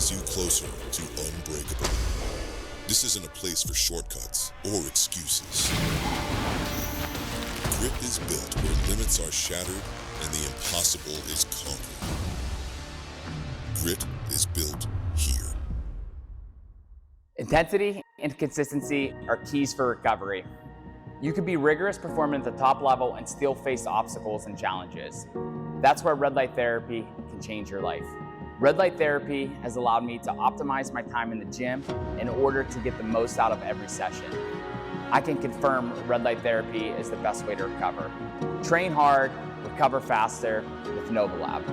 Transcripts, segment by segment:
brings you closer to unbreakable. This isn't a place for shortcuts or excuses. Grit is built where limits are shattered and the impossible is conquered. Grit is built here. Intensity and consistency are keys for recovery. You can be rigorous performing at the top level and still face obstacles and challenges. That's where red light therapy can change your life. Red light therapy has allowed me to optimize my time in the gym in order to get the most out of every session. I can confirm red light therapy is the best way to recover. Train hard, recover faster with Novolab.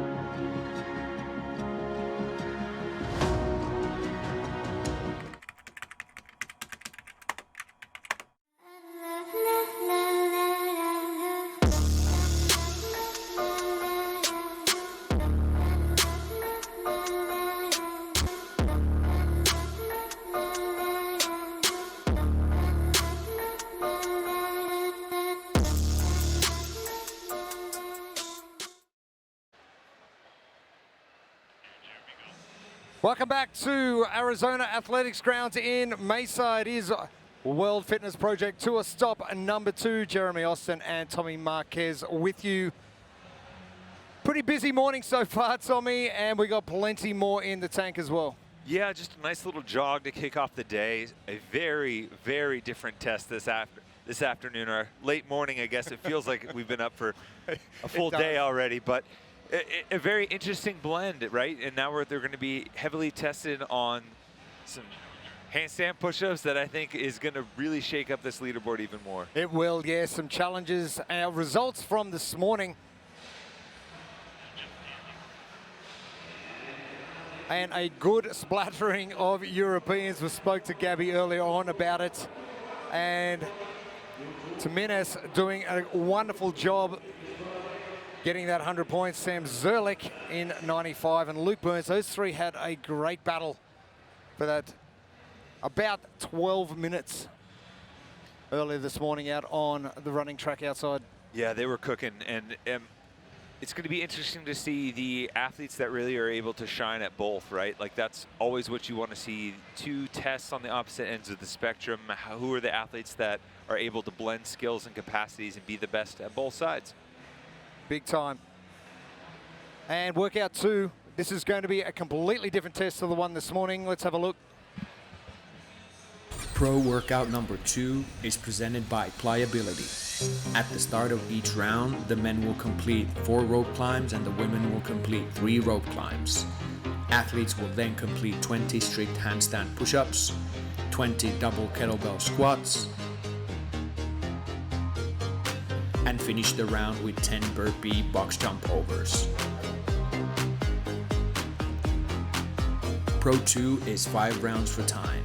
Welcome back to Arizona Athletics Grounds in Mesa. It is World Fitness Project Tour stop number 2. Jeremy Austin and Tommy Marquez with you. Pretty busy morning so far, Tommy, and we got plenty more in the tank as well. Yeah, just a nice little jog to kick off the day. A very, very different test this afternoon, or late morning, I guess. It feels like we've been up for a full day already, but a very interesting blend, right? And now they're going to be heavily tested on some handstand push-ups that I think is going to really shake up this leaderboard even more. It will, yeah. Some challenges. Our results from this morning. And a good splattering of Europeans. We spoke to Gabby earlier on about it. And Jimenez doing a wonderful job getting that 100 points. Sam Zerlich in 95 and Luke Burns. Those three had a great battle for that about 12 minutes earlier this morning out on the running track outside. Yeah, they were cooking, and it's going to be interesting to see the athletes that really are able to shine at both, right? Like, that's always what you want to see. Two tests on the opposite ends of the spectrum. Who are the athletes that are able to blend skills and capacities and be the best at both sides? Big time. And workout 2, this is going to be a completely different test to the one this morning. Let's have a look. Pro workout number 2 is presented by Pliability. At the start of each round, the men will complete 4 rope climbs and the women will complete 3 rope climbs. Athletes will then complete 20 strict handstand push-ups, 20 double kettlebell squats, and finish the round with 10 burpee box jump overs. Pro 2 is 5 rounds for time.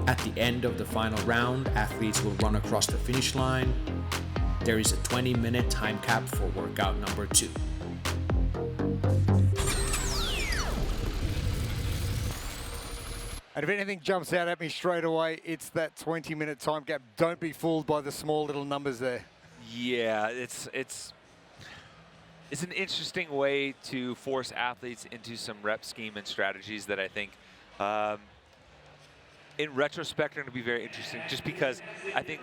At the end of the final round, athletes will run across the finish line. There is a 20-minute time cap for workout number 2. And if anything jumps out at me straight away, it's that 20-minute time gap. Don't be fooled by the small little numbers there. Yeah, it's an interesting way to force athletes into some rep scheme and strategies that I think, in retrospect, are going to be very interesting. Just because I think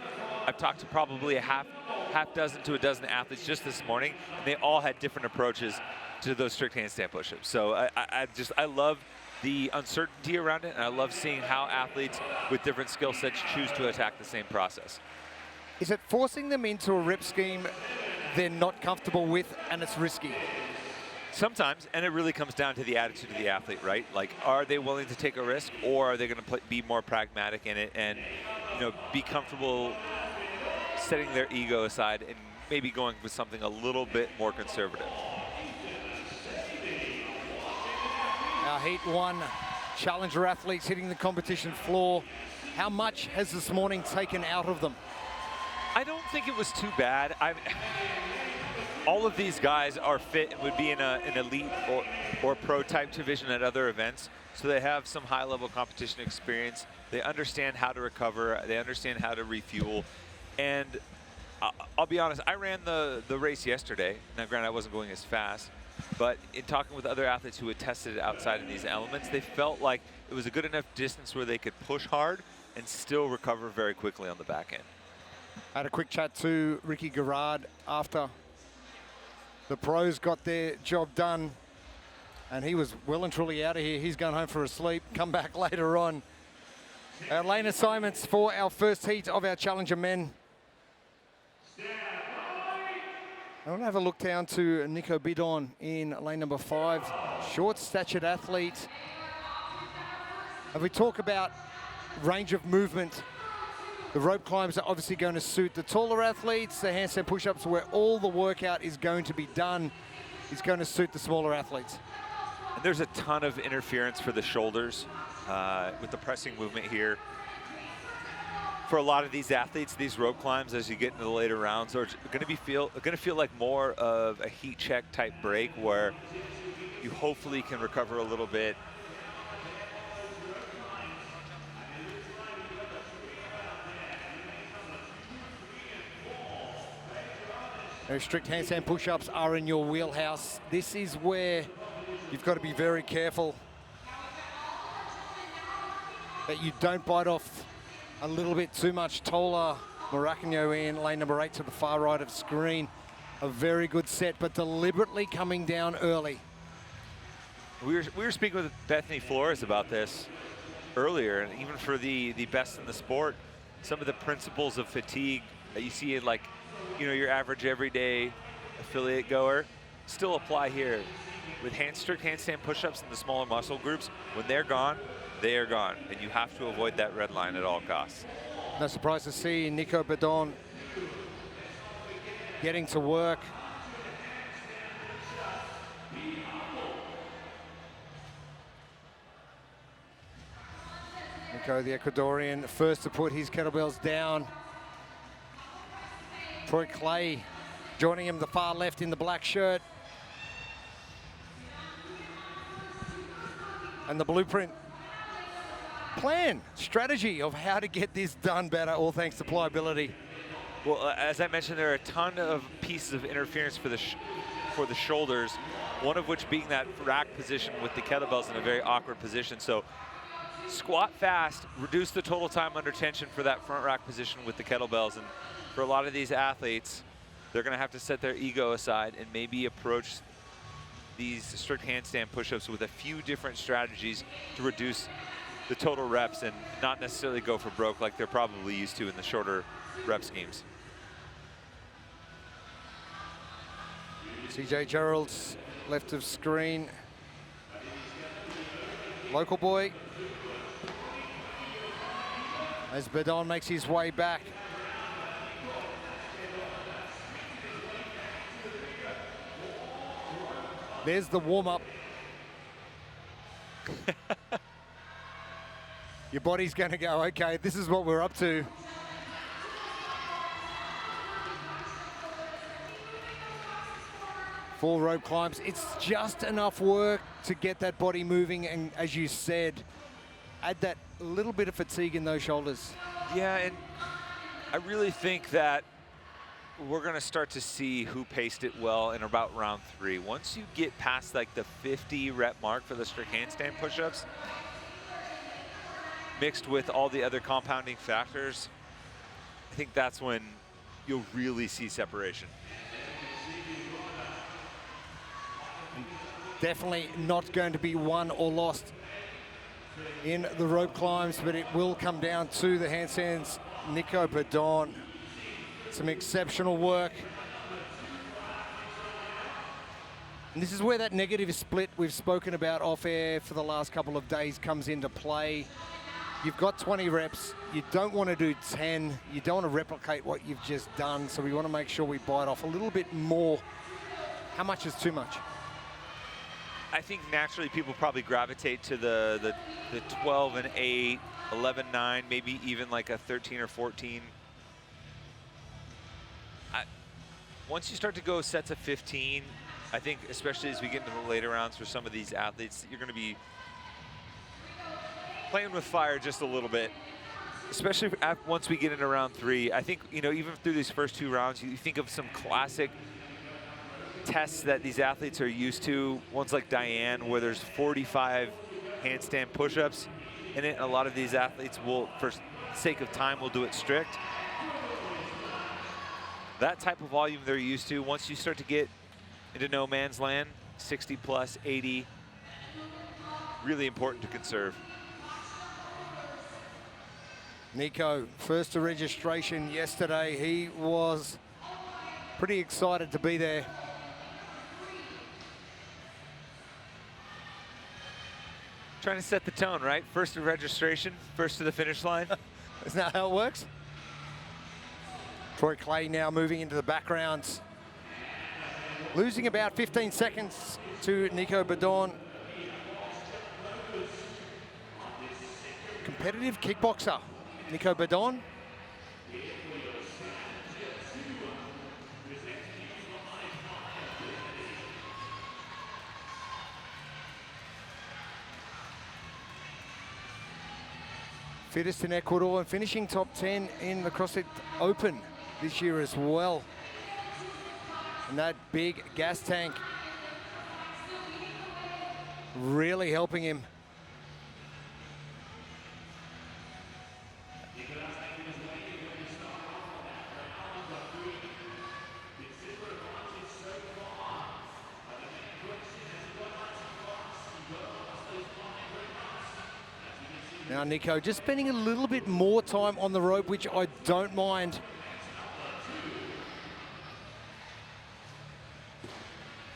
I've talked to probably a half dozen to a dozen athletes just this morning, and they all had different approaches to those strict handstand push-ups. So I love the uncertainty around it, and I love seeing how athletes with different skill sets choose to attack the same process. Is it forcing them into a rep scheme they're not comfortable with and it's risky? Sometimes, and it really comes down to the attitude of the athlete, right? Like, are they willing to take a risk, or are they going to be more pragmatic in it and, be comfortable setting their ego aside and maybe going with something a little bit more conservative? Our Heat 1 challenger athletes hitting the competition floor. How much has this morning taken out of them? I don't think it was too bad. All of these guys are fit and would be in an elite or pro type division at other events, so they have some high-level competition experience. They understand how to recover. They understand how to refuel. And I'll be honest, I ran the race yesterday. Now, granted, I wasn't going as fast, but in talking with other athletes who had tested it outside in these elements, they felt like it was a good enough distance where they could push hard and still recover very quickly on the back end. I had a quick chat to Ricky Garrard after the pros got their job done, and he was well and truly out of here. He's going home for a sleep, come back later on. Our lane assignments for our first heat of our Challenger men. I want to have a look down to Nico Bidon in lane number 5. Short-statured athlete. If we talk about range of movement, the rope climbs are obviously going to suit the taller athletes. The handstand push-ups, where all the workout is going to be done, is going to suit the smaller athletes. And there's a ton of interference for the shoulders with the pressing movement here. For a lot of these athletes, these rope climbs, as you get into the later rounds, are going to feel like more of a heat check type break, where you hopefully can recover a little bit. Those strict handstand push-ups are in your wheelhouse. This is where you've got to be very careful that you don't bite off a little bit too much. Tola Maracano in lane number 8 to the far right of screen. A very good set, but deliberately coming down early. We were speaking with Bethany Flores about this earlier, and even for the best in the sport, some of the principles of fatigue that you see in, like, you know, your average everyday affiliate goer still apply here. With strict handstand push-ups in the smaller muscle groups, when they're gone, they are gone, and you have to avoid that red line at all costs. No surprise to see Nico Bidon getting to work. Nico, the Ecuadorian, first to put his kettlebells down. Troy Clay joining him the far left in the black shirt. And the blueprint plan, strategy of how to get this done better, all thanks to pliability. Well, as I mentioned, there are a ton of pieces of interference for the shoulders, one of which being that rack position with the kettlebells in a very awkward position. So squat fast, reduce the total time under tension for that front rack position with the kettlebells. And for a lot of these athletes, they're going to have to set their ego aside and maybe approach these strict handstand push-ups with a few different strategies to reduce the total reps and not necessarily go for broke like they're probably used to in the shorter rep schemes. CJ Gerald's left of screen. Local boy. As Bidon makes his way back. There's the warm-up. Your body's going to go, okay, this is what we're up to. Full rope climbs. It's just enough work to get that body moving, and as you said, add that little bit of fatigue in those shoulders. Yeah, and I really think that we're going to start to see who paced it well in about round 3. Once you get past like the 50 rep mark for the strict handstand push-ups, mixed with all the other compounding factors, I think that's when you'll really see separation. Definitely not going to be won or lost in the rope climbs, but it will come down to the handstands. Nico Bidon, some exceptional work. And this is where that negative split we've spoken about off air for the last couple of days comes into play. You've got 20 reps. You don't want to do 10. You don't want to replicate what you've just done. So we want to make sure we bite off a little bit more. How much is too much? I think naturally people probably gravitate to the 12 and 8, 11, 9, maybe even like a 13 or 14. Once you start to go sets of 15, I think especially as we get into the later rounds for some of these athletes, you're going to be playing with fire just a little bit. especially once we get into round 3. I think, you know, even through these first 2 rounds, you think of some classic tests that these athletes are used to. Ones like Diane, where there's 45 handstand push-ups in it. A lot of these athletes will, for sake of time, will do it strict. That type of volume they're used to. Once you start to get into no man's land, 60 plus, 80, really important to conserve. Nico, first to registration yesterday. He was pretty excited to be there. Trying to set the tone, right? First to registration, first to the finish line. Isn't that how it works? Troy Clay now moving into the background. Losing about 15 seconds to Nico Badon. Competitive kickboxer, Nico Badon. Fittest in Ecuador and finishing top 10 in the CrossFit Open this year as well. And that big gas tank really helping him. Now Nico just spending a little bit more time on the rope, which I don't mind.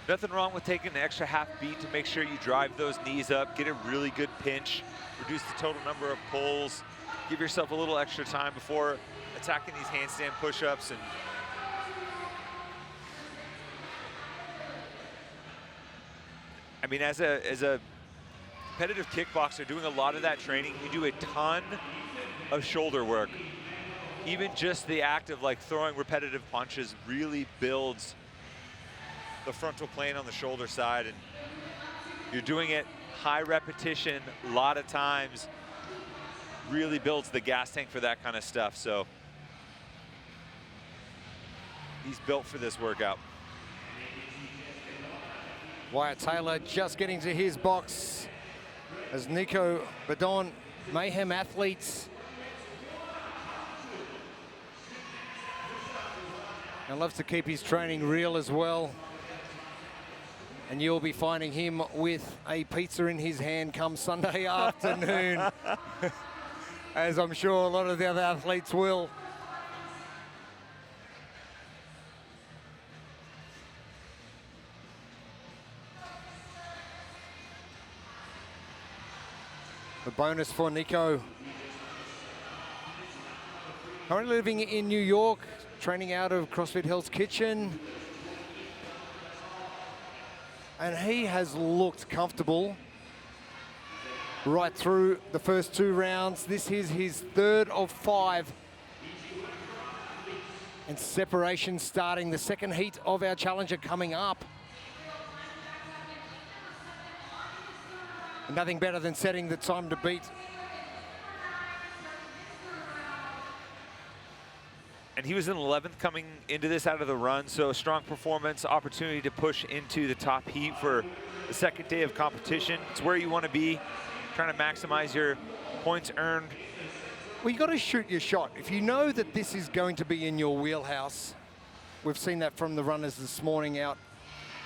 Nothing wrong with taking an extra half beat to make sure you drive those knees up, get a really good pinch, reduce the total number of pulls, give yourself a little extra time before attacking these handstand push-ups. And I mean, as a competitive kickboxer, doing a lot of that training, you do a ton of shoulder work. Even just the act of like throwing repetitive punches really builds the frontal plane on the shoulder side, and you're doing it high repetition, a lot of times, really builds the gas tank for that kind of stuff. So he's built for this workout. Wyatt Taylor just getting to his box as Nico Badon, Mayhem athletes. And loves to keep his training real as well. And you'll be finding him with a pizza in his hand come Sunday afternoon, as I'm sure a lot of the other athletes will. The bonus for Nico. Currently living in New York, training out of CrossFit Hell's Kitchen. And he has looked comfortable right through the first 2 rounds. This is his 3rd of 5. And separation starting, the second heat of our challenger coming up. And nothing better than setting the time to beat. And he was in 11th coming into this out of the run, so a strong performance, opportunity to push into the top heat for the second day of competition. It's where you want to be, trying to maximize your points earned. Well, you got to shoot your shot. If you know that this is going to be in your wheelhouse, we've seen that from the runners this morning out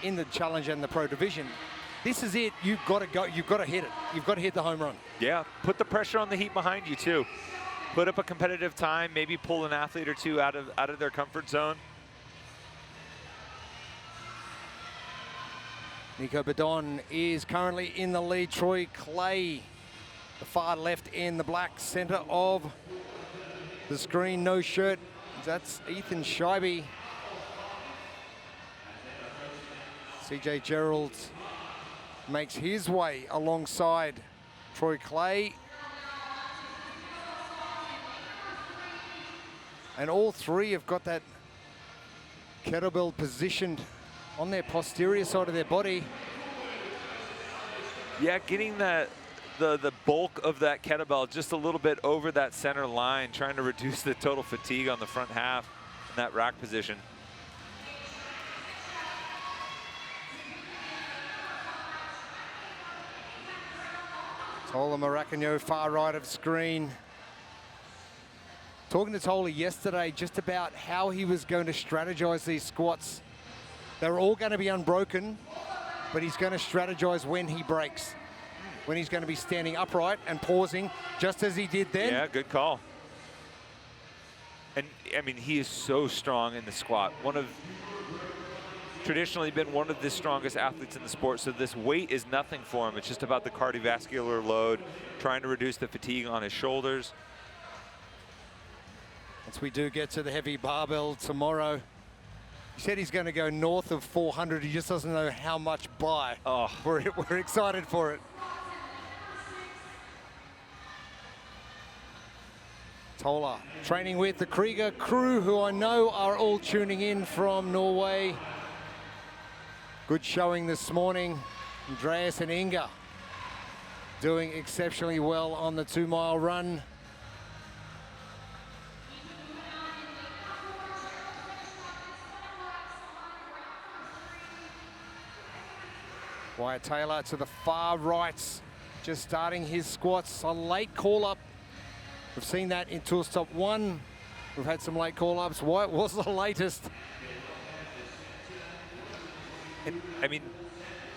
in the Challenger and the Pro Division. This is it. You've got to go. You've got to hit it. You've got to hit the home run. Yeah, put the pressure on the heat behind you too. Put up a competitive time, maybe pull an athlete or two out of their comfort zone. Nico Badon is currently in the lead. Troy Clay, the far left in the black center of the screen, no shirt. That's Ethan Scheibe. CJ Gerald makes his way alongside Troy Clay. And all 3 have got that kettlebell positioned on their posterior side of their body. Yeah, getting the the bulk of that kettlebell just a little bit over that center line, trying to reduce the total fatigue on the front half in that rack position. Tola Maracanio, far right of screen. Talking to Tola yesterday just about how he was going to strategize these squats. They're all going to be unbroken, but he's going to strategize when he breaks. When he's going to be standing upright and pausing, just as he did then. Yeah, good call. And I mean, he is so strong in the squat. Traditionally been one of the strongest athletes in the sport, so this weight is nothing for him. It's just about the cardiovascular load, trying to reduce the fatigue on his shoulders. Once we do get to the heavy barbell tomorrow, he said he's going to go north of 400. He just doesn't know how much by. Oh. We're excited for it. Tola training with the Krieger crew, who I know are all tuning in from Norway. Good showing this morning. Andreas and Inga doing exceptionally well on the 2-mile run. Wyatt Taylor to the far right, just starting his squats. A late call-up. We've seen that in Tour Stop 1. We've had some late call-ups. Wyatt was the latest. And, I mean,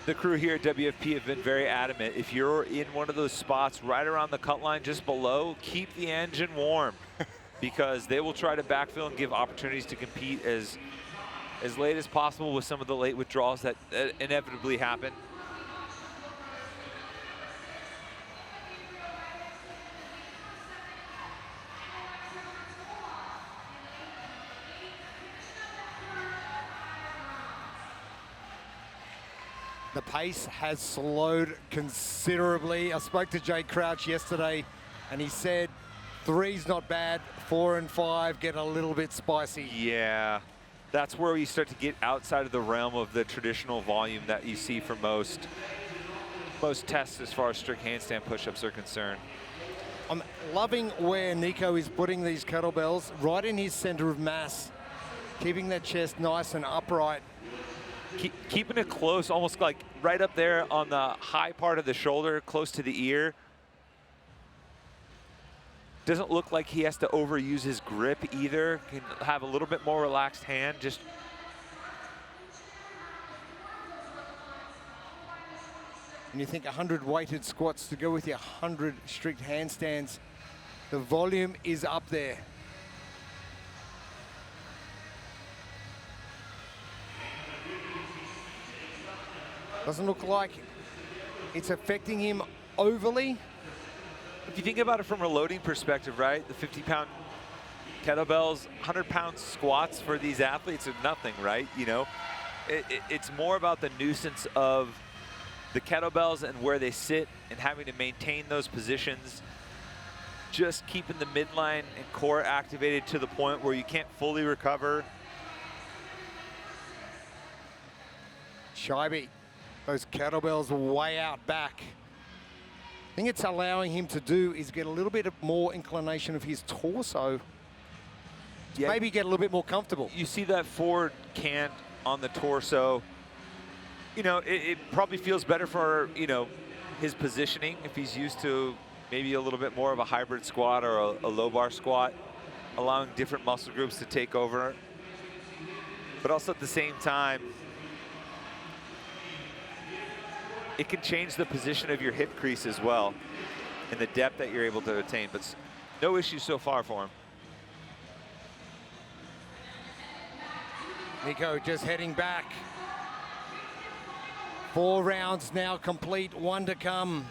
the crew here at WFP have been very adamant. If you're in one of those spots right around the cut line just below, keep the engine warm because they will try to backfill and give opportunities to compete as late as possible with some of the late withdrawals that inevitably happen. The pace has slowed considerably. I spoke to Jay Crouch yesterday, and he said 3's not bad, 4 and 5 get a little bit spicy. Yeah, that's where you start to get outside of the realm of the traditional volume that you see for most tests as far as strict handstand push-ups are concerned. I'm loving where Nico is putting these kettlebells right in his center of mass, keeping that chest nice and upright. Keeping it close, almost like right up there on the high part of the shoulder, close to the ear. Doesn't look like he has to overuse his grip either. Can have a little bit more relaxed hand. Just and you think 100 weighted squats to go with your 100 strict handstands, the volume is up there. Doesn't look like it's affecting him overly. if you think about it from a loading perspective, right? The 50-pound kettlebells, 100-pound squats for these athletes are nothing, right? You know, it's more about the nuisance of the kettlebells and where they sit and having to maintain those positions, just keeping the midline and core activated to the point where you can't fully recover. Scheibe, those kettlebells way out back. I think it's allowing him to do is get a little bit more inclination of his torso. Yeah. Maybe get a little bit more comfortable. You see that forward cant on the torso. You know, it probably feels better for, you know, his positioning if he's used to maybe a little bit more of a hybrid squat or a low bar squat, allowing different muscle groups to take over. But also at the same time, it can change the position of your hip crease as well and the depth that you're able to attain, but no issues so far for him. Nico just heading back. 4 rounds now complete, 1 to come.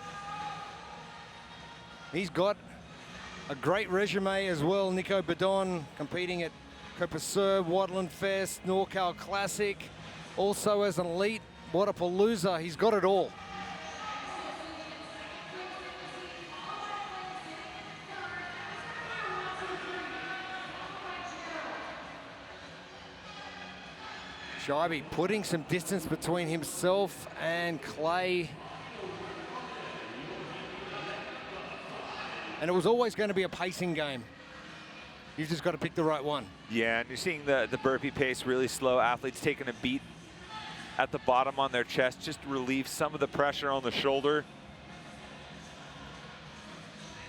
He's got a great resume as well. Nico Bedon competing at Copa Serb, Wadland Fest, NorCal Classic, also as an elite Wadapalooza. He's got it all. Scheibe putting some distance between himself and Clay. And it was always going to be a pacing game. You've just got to pick the right one. Yeah, and you're seeing the burpee pace really slow. Athletes taking a beat at the bottom on their chest just to relieve some of the pressure on the shoulder.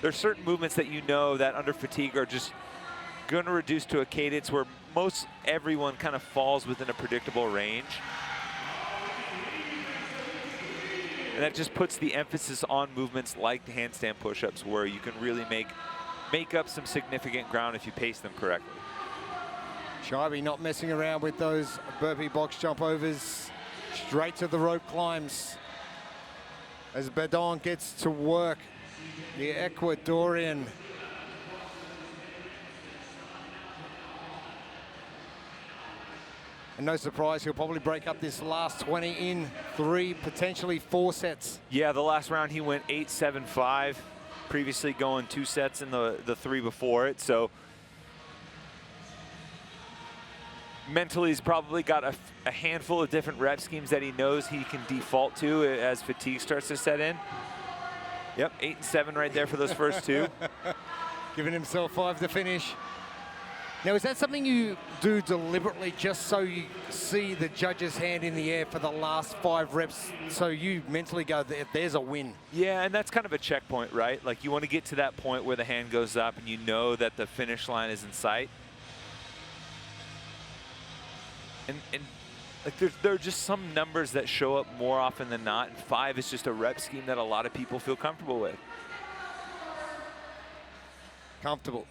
There's certain movements that you know that under fatigue are just going to reduce to a cadence where most everyone kind of falls within a predictable range. And that just puts the emphasis on movements like the handstand push-ups where you can really make up some significant ground if you pace them correctly. Scheibe not messing around with those burpee box jump overs. Straight to the rope climbs. As Bedon gets to work, the Ecuadorian. And no surprise, he'll probably break up this last 20 in 3, potentially 4 sets. Yeah, the last round he went 8-7-5, previously going 2 sets in the 3 before it. So mentally he's probably got a handful of different rep schemes that he knows he can default to as fatigue starts to set in. Yep, 8-7 right there for those first 2. Giving himself 5 to finish. Now, is that something you do deliberately just so you see the judge's hand in the air for the last 5 reps, so you mentally go, there's a win? Yeah, and that's kind of a checkpoint, right? Like you want to get to that point where the hand goes up and you know that the finish line is in sight. And like there are just some numbers that show up more often than not, and 5 is just a rep scheme that a lot of people feel comfortable with. Comfortable.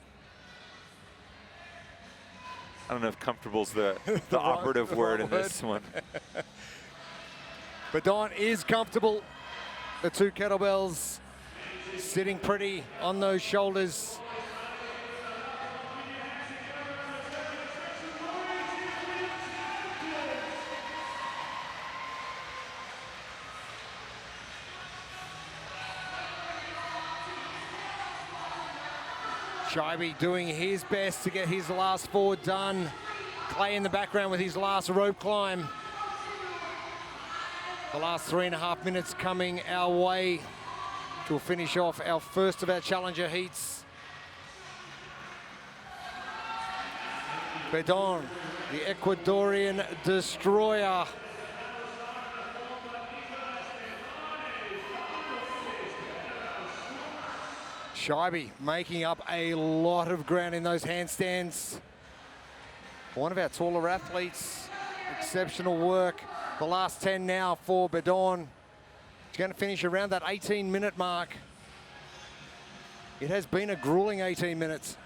I don't know if comfortable's the operative word in this one. Bedon is comfortable. The 2 kettlebells sitting pretty on those shoulders. Scheibe doing his best to get his last 4 done. Clay in the background with his last rope climb. The last 3.5 minutes coming our way to finish off our first of our challenger heats. Bedon, the Ecuadorian destroyer. Scheibe making up a lot of ground in those handstands. One of our taller athletes, exceptional work. The last 10 now for Bedon. He's going to finish around that 18-minute mark. It has been a grueling 18 minutes.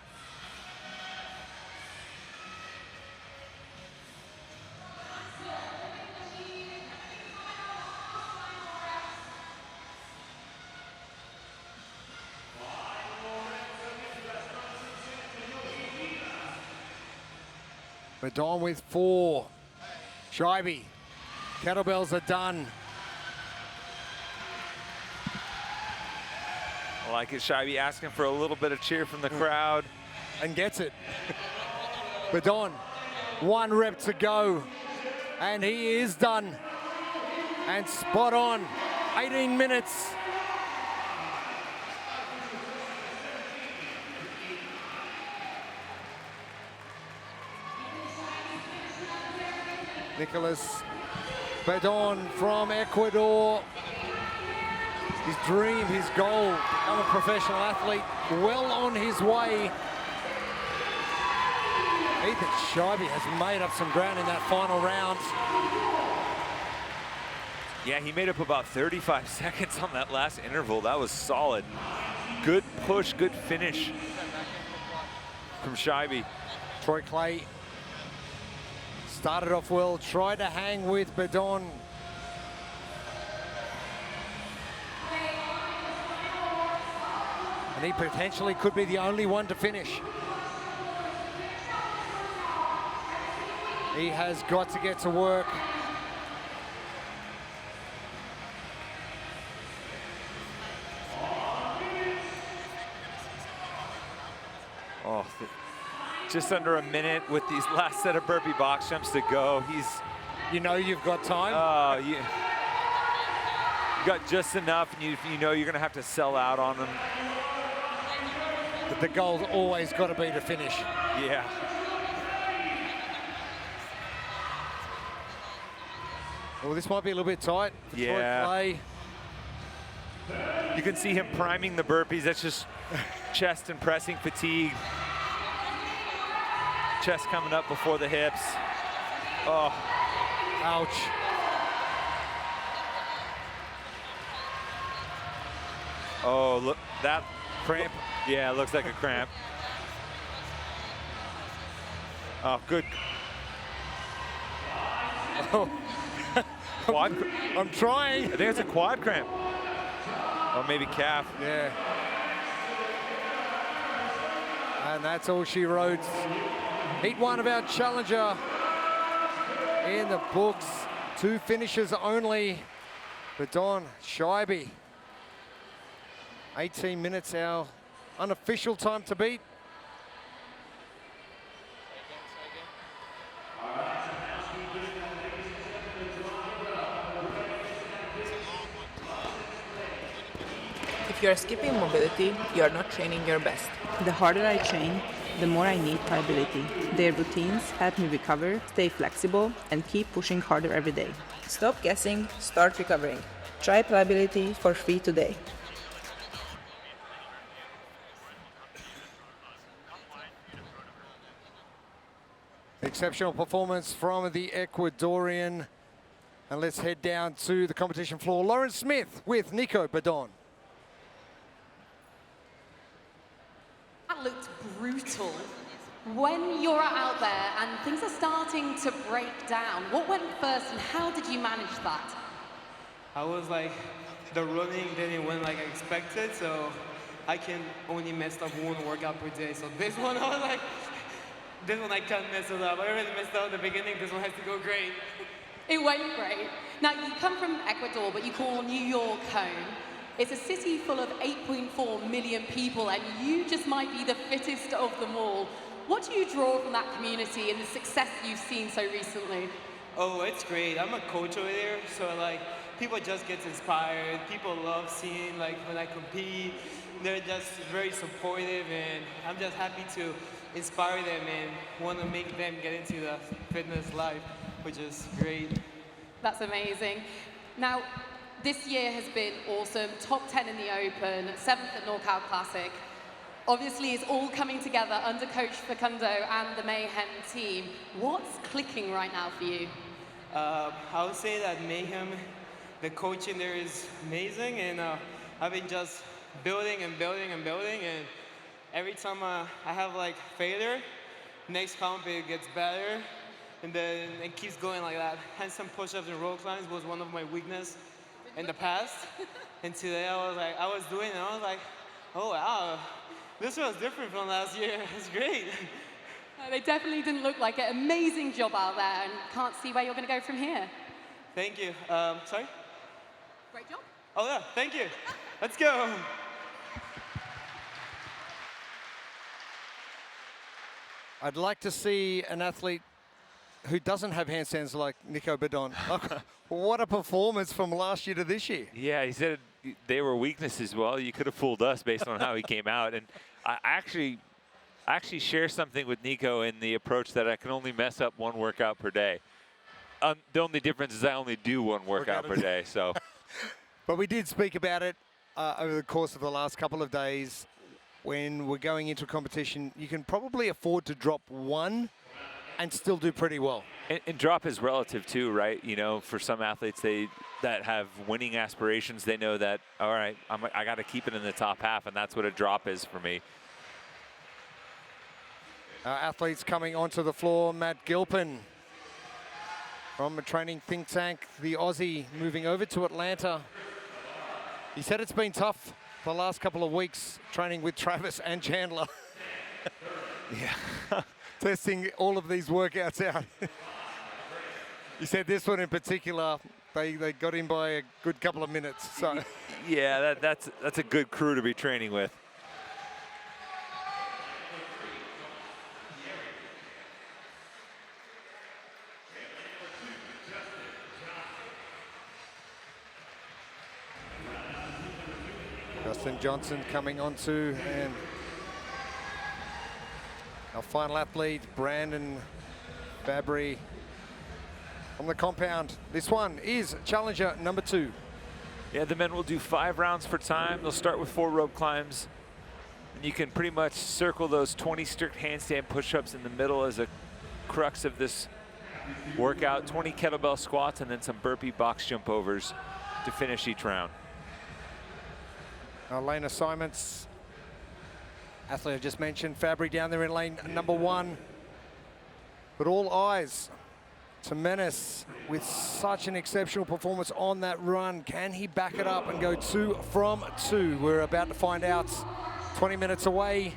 Bedon with 4. Scheibe. Kettlebells are done. I like it, Scheibe asking for a little bit of cheer from the crowd. And gets it. Bedon, 1 rep to go. And he is done. And spot on. 18 minutes. Nicolas Bedon from Ecuador. His dream, his goal, become a professional athlete, well on his way. Ethan Scheibe has made up some ground in that final round. Yeah, he made up about 35 seconds on that last interval. That was solid. Good push, good finish from Scheibe. Troy Clay started off well, tried to hang with Bedon. And he potentially could be the only one to finish. He has got to get to work. Oh, just under a minute with these last set of burpee box jumps to go. You know you've got time. You got just enough, and you know you're going to have to sell out on them. the goal's always got to be to finish. Yeah. Well, this might be a little bit tight for Troy Yeah. Clay. You can see him priming the burpees. That's just chest and pressing fatigue. Chest coming up before the hips. Oh, Ouch. oh, look, that cramp. Yeah, it looks like a cramp. Oh, good. Oh, quad. I'm trying. I think it's a quad cramp. Or maybe calf. Yeah. And that's all she wrote. Heat 1 of our challenger in the books. 2 finishes only. Badon Scheibe. 18 minutes, our unofficial time to beat. If you are skipping mobility, you are not training your best. The harder I train, the more I need pliability. Their routines help me recover, stay flexible, and keep pushing harder every day. Stop guessing, start recovering. Try pliability for free today. Exceptional performance from the Ecuadorian. And let's head down to the competition floor. Lauren Smith with Nico Badon. That looked brutal. When you're out there and things are starting to break down, what went first and how did you manage that? I was like, the running didn't went like I expected, so I can only mess up 1 workout per day. So this one, I was like, this one I can't mess it up. I already messed up at the beginning, this one has to go great. It went great. Now, you come from Ecuador, but you call New York home. It's a city full of 8.4 million people, and you just might be the fittest of them all. What do you draw from that community and the success you've seen so recently? Oh, it's great. I'm a coach over there, so like, people just get inspired. People love seeing like when I compete. They're just very supportive, and I'm just happy to inspire them and want to make them get into the fitness life, which is great. That's amazing. Now, this year has been awesome. Top 10 in the Open, 7th at Knockout Classic. Obviously, it's all coming together under Coach Facundo and the Mayhem team. What's clicking right now for you? I would say that Mayhem, the coaching there is amazing, and I've been just building and building and building, and every time I have like failure, next comp it gets better, and then it keeps going like that. Handstand push-ups and roll climbs was one of my weaknesses in the past, and today I was doing it, and I was like, oh wow, this was different from last year. It's great. They definitely didn't look like it. Amazing job out there, and can't see where you're going to go from here. Thank you. Sorry? Great job. Oh yeah, thank you. Let's go. I'd like to see an athlete who doesn't have handstands like Nico Badon. What a performance from last year to this year. Yeah, he said they were weaknesses. Well, you could have fooled us based on how he came out. And I actually share something with Nico in the approach that I can only mess up 1 workout per day. The only difference is I only do 1 workout per day. So, but we did speak about it over the course of the last couple of days. When we're going into a competition, you can probably afford to drop 1 and still do pretty well. And drop is relative too, right? You know, for some athletes that have winning aspirations, they know that, all right, I got to keep it in the top half, and that's what a drop is for me. Our athletes coming onto the floor, Matt Gilpin from a training think tank, the Aussie, moving over to Atlanta. He said it's been tough the last couple of weeks training with Travis and Chandler. Yeah. Testing all of these workouts out. He said this one in particular, they got him by a good couple of minutes. So yeah, that's a good crew to be training with. Justin Johnson coming onto, and Our final athlete, Brandon Fabry, on the compound. This one is challenger number 2. Yeah, the men will do 5 rounds per time. They'll start with 4 rope climbs. And you can pretty much circle those 20 strict handstand push-ups in the middle as a crux of this workout. 20 kettlebell squats and then some burpee box jump overs to finish each round. Our lane assignments. Athlete I just mentioned, Fabry down there in lane number 1. But all eyes to Menace with such an exceptional performance on that run. Can he back it up and go 2 from 2? We're about to find out. 20 minutes away.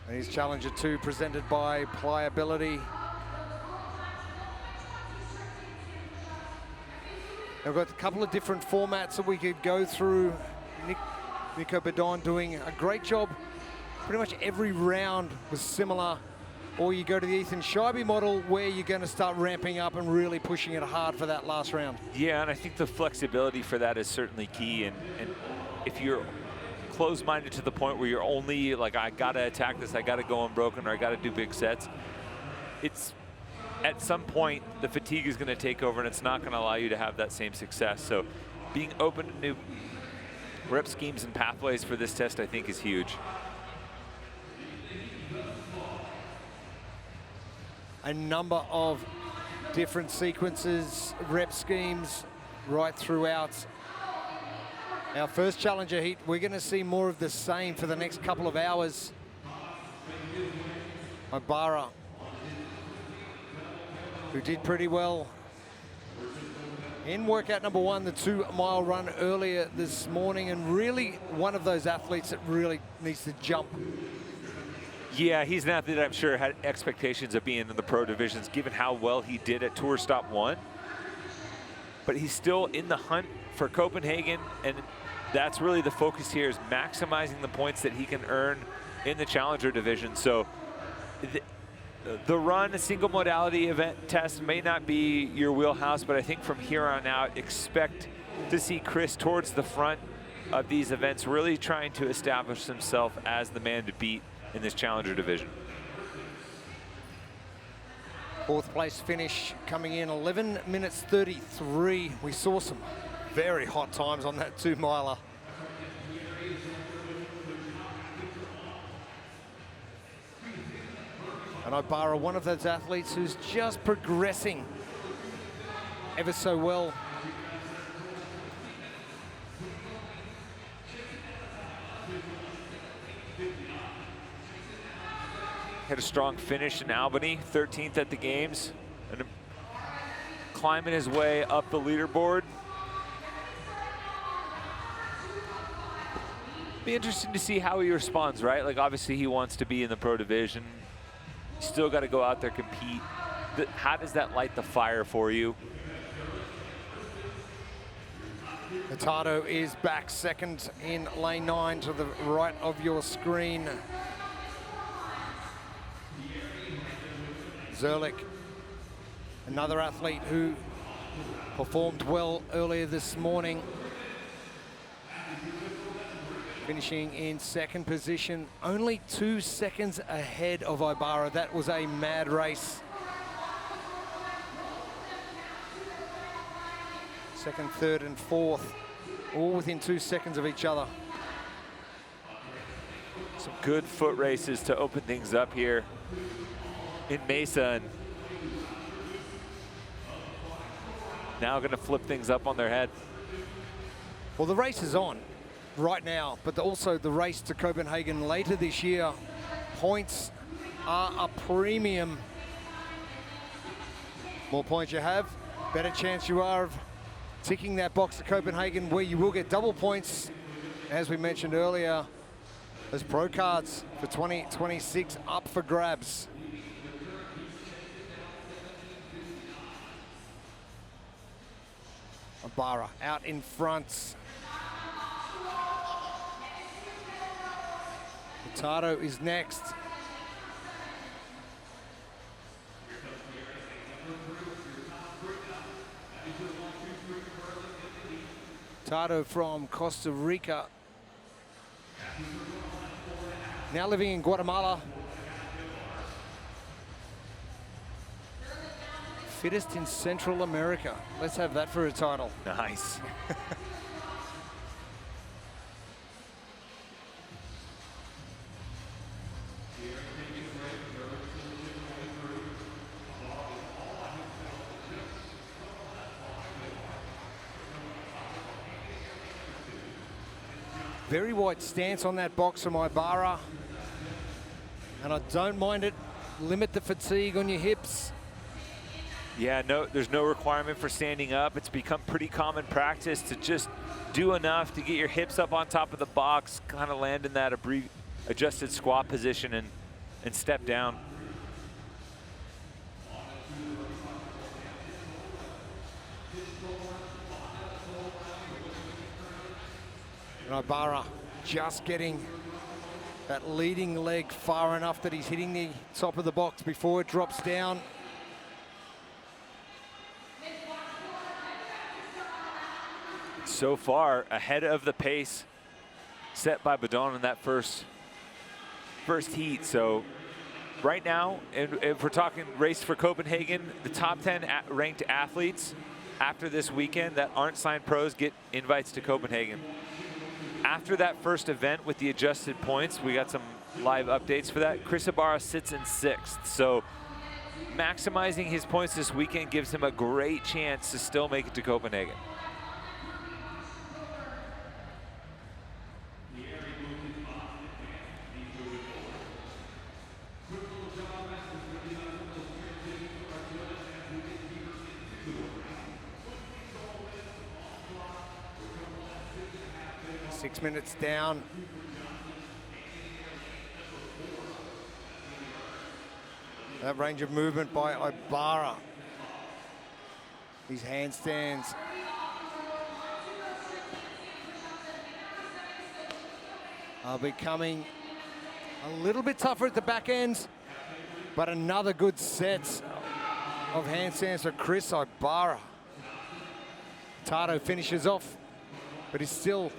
And he's challenger 2 presented by Pliability. We've got a couple of different formats that we could go through. Nico Bedon doing a great job. Pretty much every round was similar. Or you go to the Ethan Scheibe model where you're going to start ramping up and really pushing it hard for that last round. Yeah, and I think the flexibility for that is certainly key. And if you're closed-minded to the point where you're only like, I got to attack this, I got to go unbroken, or I got to do big sets, it's at some point the fatigue is going to take over and it's not going to allow you to have that same success. So being open to new rep schemes and pathways for this test, I think, is huge. A number of different sequences, rep schemes right throughout. Our first challenger heat, we're going to see more of the same for the next couple of hours. Ibarra, who did pretty well in workout number 1, the 2-mile run earlier this morning, and really one of those athletes that really needs to jump. Yeah, he's an athlete I'm sure had expectations of being in the pro divisions given how well he did at Tour Stop 1. But he's still in the hunt for Copenhagen, and that's really the focus here, is maximizing the points that he can earn in the challenger division. So the run, a single modality event test may not be your wheelhouse, but I think from here on out, expect to see Chris towards the front of these events, really trying to establish himself as the man to beat in this challenger division. 4th place finish coming in 11 minutes 33. We saw some very hot times on that 2-miler. And Ibarra, one of those athletes who's just progressing ever so well. Had a strong finish in Albany, 13th at the games, and climbing his way up the leaderboard. Be interesting to see how he responds, right? Like, obviously he wants to be in the pro division. Still got to go out there, compete. How does that light the fire for you? Hurtado is back second in lane 9 to the right of your screen. Zerlich, another athlete who performed well earlier this morning, finishing in 2nd position, only 2 seconds ahead of Ibarra. That was a mad race. 2nd, 3rd, and 4th, all within 2 seconds of each other. Some good foot races to open things up here in Mesa, and now going to flip things up on their head. Well, the race is on right now, but also the race to Copenhagen later this year. Points are a premium. More points you have, better chance you are of ticking that box to Copenhagen, where you will get double points. As we mentioned earlier, those pro cards for 2026 up for grabs. Ibarra out in front. Hurtado is next. Hurtado from Costa Rica. now living in Guatemala. Fittest in Central America. Let's have that for a title. Nice. Very wide stance on that box from Ibarra. And I don't mind it. Limit the fatigue on your hips. Yeah, no, there's no requirement for standing up. It's become pretty common practice to just do enough to get your hips up on top of the box, kind of land in that adjusted squat position and step down. And Ibarra just getting that leading leg far enough that he's hitting the top of the box before it drops down. So far, ahead of the pace set by Badon in that first heat. So right now, if we're talking race for Copenhagen, the top 10 ranked athletes after this weekend that aren't signed pros get invites to Copenhagen. After that first event with the adjusted points, we got some live updates for that. Chris Ibarra sits in 6th. So maximizing his points this weekend gives him a great chance to still make it to Copenhagen. Six minutes down. That range of movement by Ibarra. These handstands. Are becoming a little bit tougher at the back ends, but another good set of handstands for Chris Ibarra. Tato finishes off, but he's still,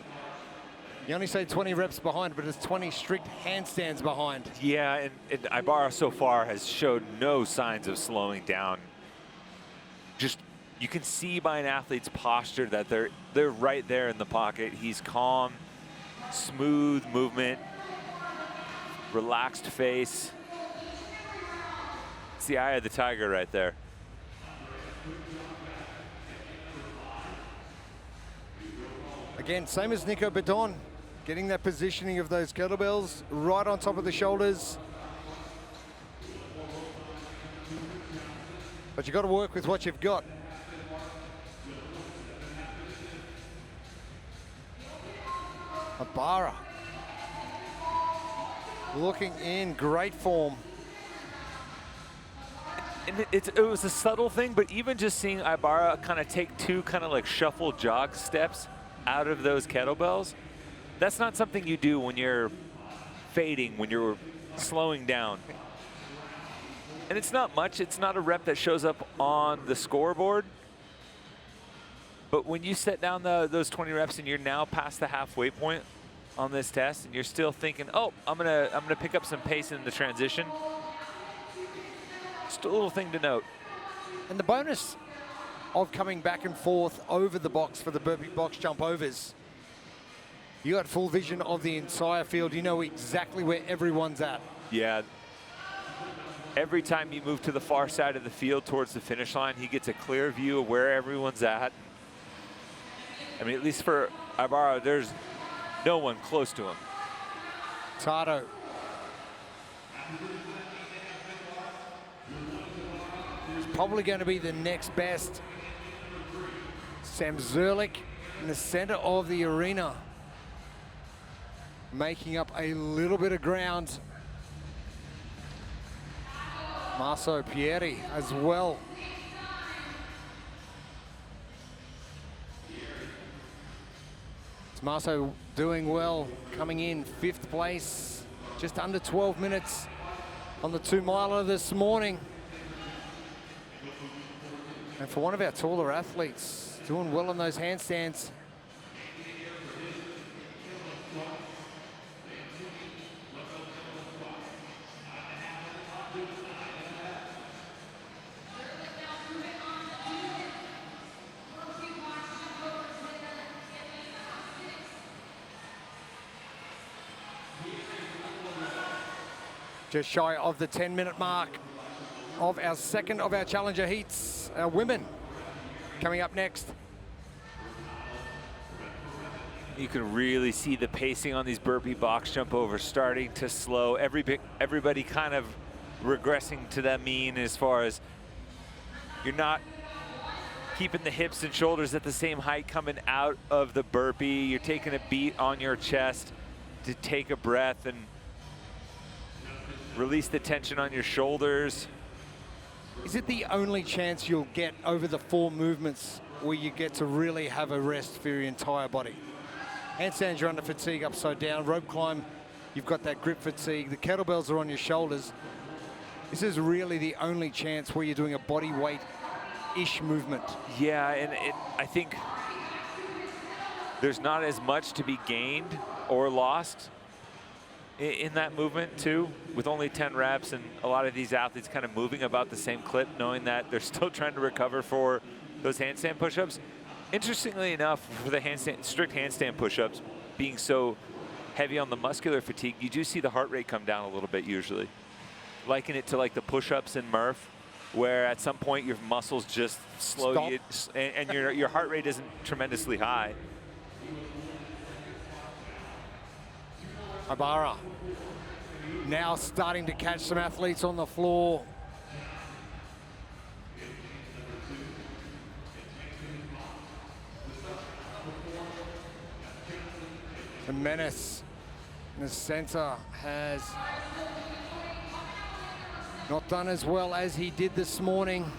you only say 20 reps behind, but it's 20 strict handstands behind. Yeah, and Ibarra so far has showed no signs of slowing down. Just, you can see by an athlete's posture that they're right there in the pocket. He's calm, smooth movement, relaxed face. It's the eye of the tiger right there. Again, same as Nico Badon, getting that positioning of those kettlebells right on top of the shoulders. But you've got to work with what you've got. Ibarra looking in great form. And it was a subtle thing, but even just seeing Ibarra kind of take two kind of like shuffle jog steps out of those kettlebells, that's not something you do when you're fading, when you're slowing down. And it's not much. It's not a rep that shows up on the scoreboard. But when you set down those 20 reps and you're now past the halfway point on this test, and you're still thinking, oh, I'm gonna pick up some pace in the transition, just a little thing to note. And the bonus of coming back and forth over the box for the burpee box jump overs, you got full vision of the entire field. You know exactly where everyone's at. Yeah. Every time you move to the far side of the field towards the finish line, he gets a clear view of where everyone's at. I mean, at least for Ibarra, there's no one close to him. Tato. He's probably going to be the next best. Sam Zerlich in the center of the arena, making up a little bit of ground. Marco Pieri as well. Marco doing well, coming in 5th place, just under 12 minutes on the 2-miler this morning. And for one of our taller athletes, doing well on those handstands. Just shy of the 10-minute mark of our second of our challenger heats. Our women coming up next. You can really see the pacing on these burpee box jump overs starting to slow. Everybody kind of regressing to that mean as far as you're not keeping the hips and shoulders at the same height coming out of the burpee. You're taking a beat on your chest to take a breath and release the tension on your shoulders. Is it the only chance you'll get over the 4 movements where you get to really have a rest for your entire body? Handstands, you're under fatigue upside down. Rope climb, you've got that grip fatigue. The kettlebells are on your shoulders. This is really the only chance where you're doing a body weight-ish movement. Yeah, and I think there's not as much to be gained or lost in that movement too, with only 10 reps and a lot of these athletes kind of moving about the same clip, knowing that they're still trying to recover for those handstand push-ups. Interestingly enough, for the strict handstand push-ups being so heavy on the muscular fatigue, you do see the heart rate come down a little bit usually. Liken it to like the push-ups in Murph, where at some point your muscles just slow you, and your heart rate isn't tremendously high. Ibarra now starting to catch some athletes on the floor. The menace in the center has not done as well as he did this morning.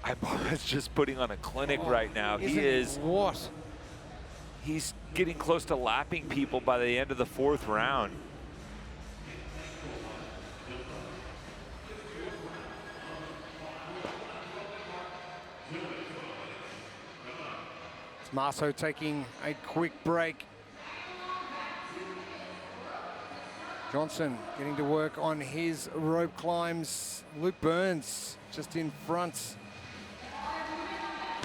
Ibarra's just putting on a clinic right now. He's getting close to lapping people by the end of the 4th round. Marceau taking a quick break. Johnson getting to work on his rope climbs. Luke Burns just in front.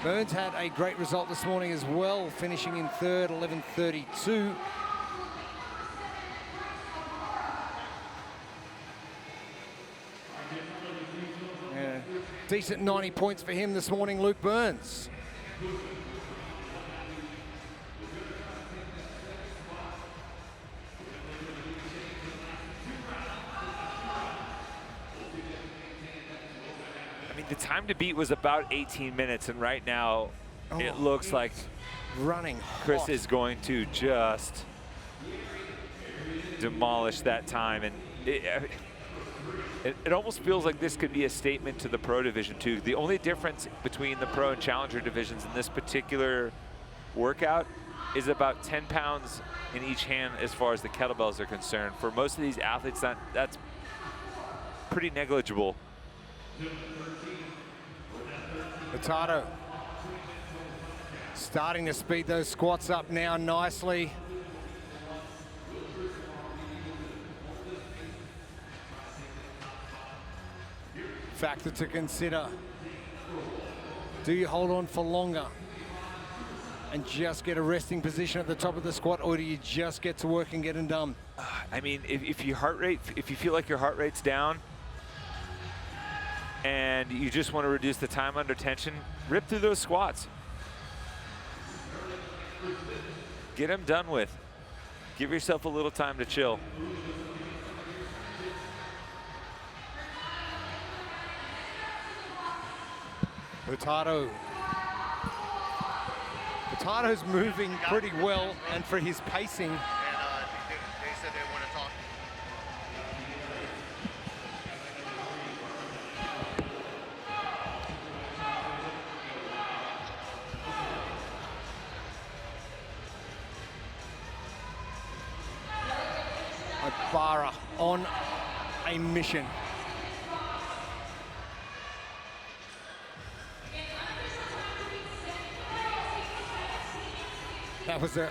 Burns had a great result this morning as well, finishing in 3rd, 11:32. Yeah, decent 90 points for him this morning, Luke Burns. The time to beat was about 18 minutes, and right now it looks like running Chris hot. is going to just demolish that time. And it almost feels like this could be a statement to the pro division too. The only difference between the pro and challenger divisions in this particular workout is about 10 pounds in each hand as far as the kettlebells are concerned. For most of these athletes, that's pretty negligible. Hurtado starting to speed those squats up now nicely. Factor to consider. Do you hold on for longer and just get a resting position at the top of the squat, or do you just get to work and get them done? I mean, if you feel like your heart rate's down, and you just want to reduce the time under tension, rip through those squats. Get them done with. Give yourself a little time to chill. Hurtado's moving pretty well, and for his pacing. They said they want to talk. Ibarra on a mission. That was a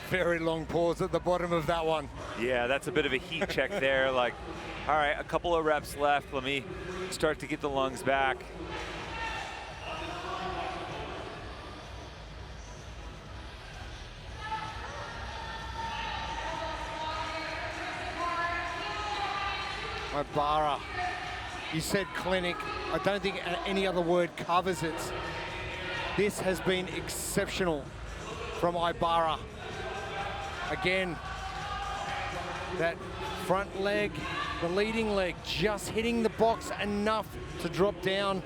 very long pause at the bottom of that one. Yeah, that's a bit of a heat check there. Like, all right, a couple of reps left. Let me start to get the lungs back. Ibarra. You said clinic. I don't think any other word covers it. This has been exceptional from Ibarra. Again, that front leg, the leading leg, just hitting the box enough to drop down.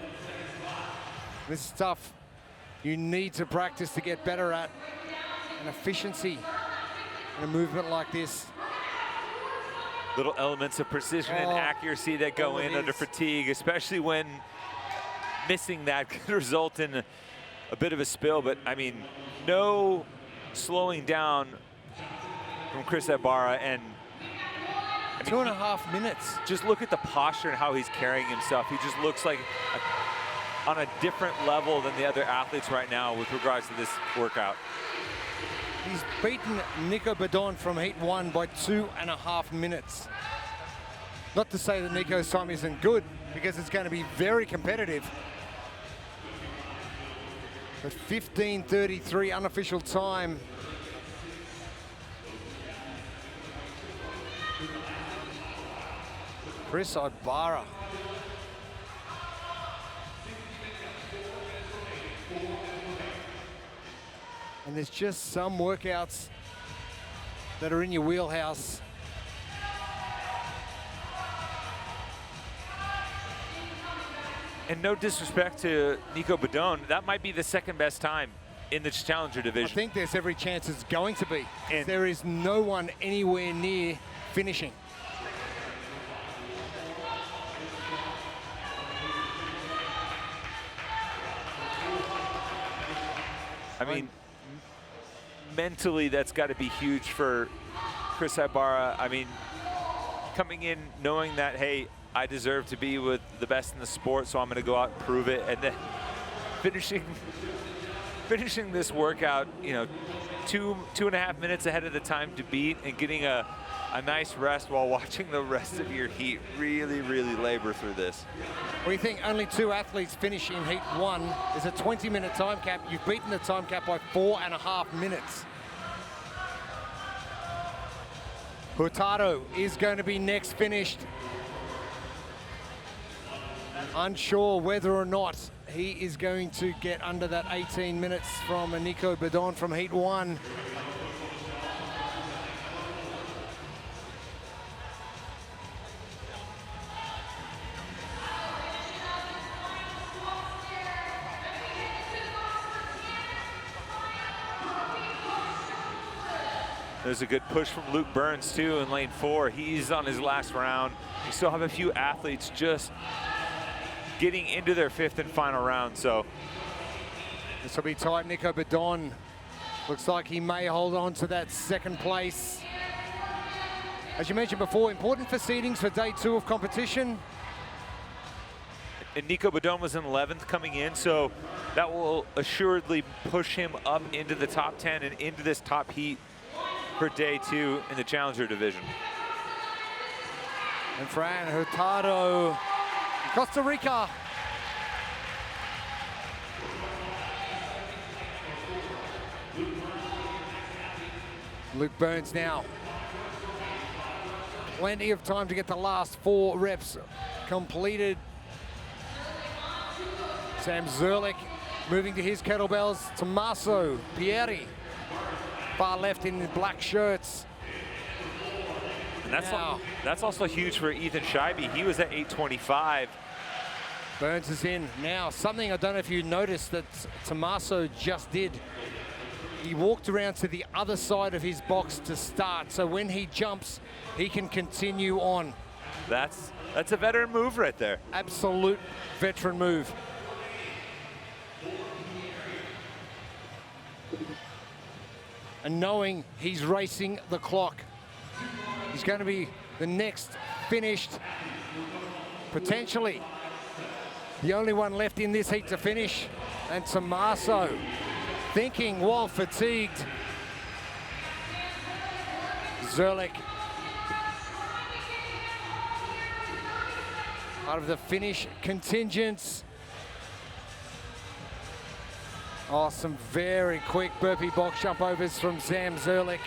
This is stuff you need to practice to get better at. And efficiency in a movement like this. Little elements of precision and accuracy that go in under fatigue, especially when missing that could result in a bit of a spill. But I mean, no slowing down from Chris Ibarra. And I mean, 2.5 minutes. Just look at the posture and how he's carrying himself. He just looks like on a different level than the other athletes right now with regards to this workout. He's beaten Nico Badon from heat 1 by 2.5 minutes. Not to say that Nico's time isn't good, because it's going to be very competitive. But 15:33 unofficial time. Chris Ibarra. And there's just some workouts that are in your wheelhouse. And no disrespect to Nico Badon, that might be the second best time in the challenger division. I think there's every chance it's going to be. And there is no one anywhere near finishing. I mean, mentally, that's got to be huge for Chris Ibarra. I mean, coming in knowing that, hey, I deserve to be with the best in the sport, so I'm going to go out and prove it. And then finishing this workout, you know, 2.5 minutes ahead of the time to beat, and getting a nice rest while watching the rest of your heat really, really labor through this. Well, you think only 2 athletes finish in heat 1. There's a 20-minute time cap. You've beaten the time cap by 4.5 minutes. Hurtado is going to be next finished. Unsure whether or not he is going to get under that 18 minutes from Nico Badon from heat 1. There's a good push from Luke Burns, too, in lane 4. He's on his last round. You still have a few athletes just getting into their 5th and final round, so. This will be tight. Nico Badon looks like he may hold on to that 2nd place. As you mentioned before, important for seedings for day 2 of competition. And Nico Badon was in 11th coming in, so that will assuredly push him up into the top 10 and into this top heat for day 2 in the challenger division. And Fran Hurtado, Costa Rica. Luke Burns now. Plenty of time to get the last 4 reps completed. Sam Zerlich moving to his kettlebells. Tommaso Pieri, far left in the black shirts. And that's also huge for Ethan Scheibe. He was at 825. Burns is in now. Something I don't know if you noticed that Tommaso just did. He walked around to the other side of his box to start, so when he jumps, he can continue on. That's a veteran move right there. Absolute veteran move. And knowing he's racing the clock. He's going to be the next finished, potentially the only one left in this heat to finish. And Tommaso thinking while fatigued. Zerlich out of the finish contingents. Oh, some very quick burpee box jump overs from Sam Zerlich.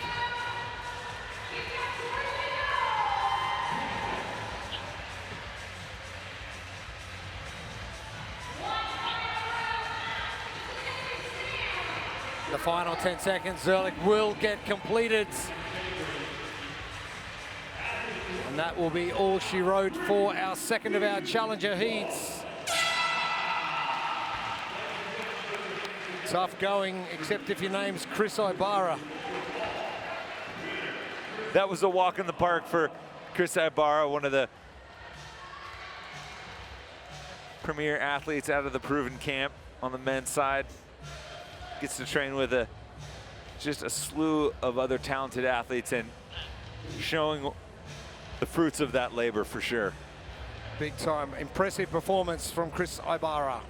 final 10 seconds. Zerlich will get completed. And that will be all she wrote for our second of our Challenger heats. Tough going, except if your name's Chris Ibarra. That was a walk in the park for Chris Ibarra, one of the premier athletes out of the Proven camp on the men's side. Gets to train with just a slew of other talented athletes and showing the fruits of that labor for sure. Big time, impressive performance from Chris Ibarra.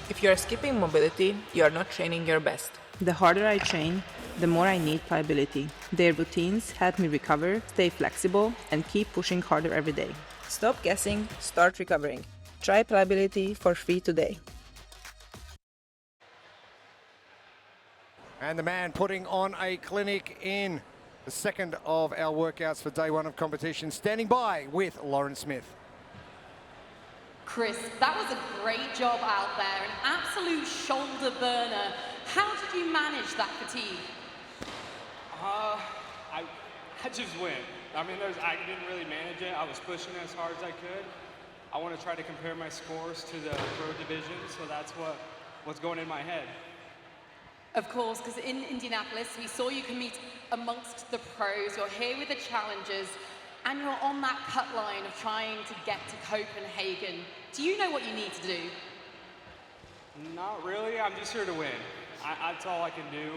If you are skipping mobility, you are not training your best. The harder I train, the more I need pliability. Their routines help me recover, stay flexible, and keep pushing harder every day. Stop guessing, start recovering. Try pliability for free today. And the man putting on a clinic in the second of our workouts for day one of competition, standing by with Lauren Smith. Chris, that was a great job out there, an absolute shoulder burner. How did you manage that fatigue? I just went. I mean, I didn't really manage it. I was pushing as hard as I could. I want to try to compare my scores to the pro division, so that's what's going in my head. Of course, because in Indianapolis, we saw you compete amongst the pros. You're here with the challengers, and you're on that cut line of trying to get to Copenhagen. Do you know what you need to do? Not really. I'm just here to win. That's all I can do.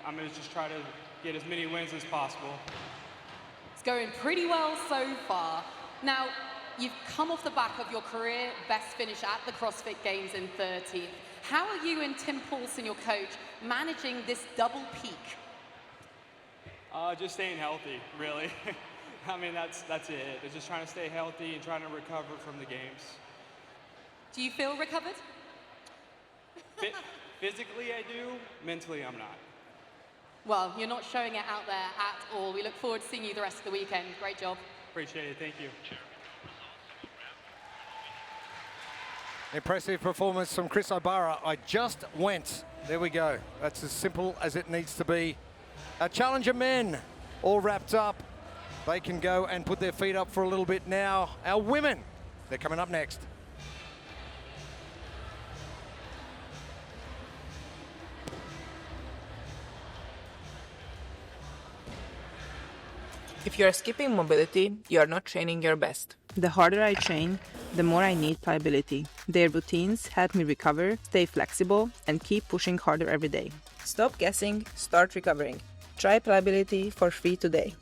I'm going to just try to get as many wins as possible. It's going pretty well so far. Now, you've come off the back of your career best finish at the CrossFit Games in 30th. How are you and Tim Paulson, your coach, managing this double peak? Just staying healthy, really. I mean, that's it. It's just trying to stay healthy and trying to recover from the games. Do you feel recovered? Physically, I do. Mentally, I'm not. Well, you're not showing it out there at all. We look forward to seeing you the rest of the weekend. Great job. Appreciate it. Thank you. Impressive performance from Chris Ibarra. I just went. There we go. That's as simple as it needs to be. Our Challenger men all wrapped up. They can go and put their feet up for a little bit now. Our women, they're coming up next. If you are skipping mobility, you are not training your best. The harder I train, the more I need pliability. Their routines help me recover, stay flexible, and keep pushing harder every day. Stop guessing, start recovering. Try pliability for free today.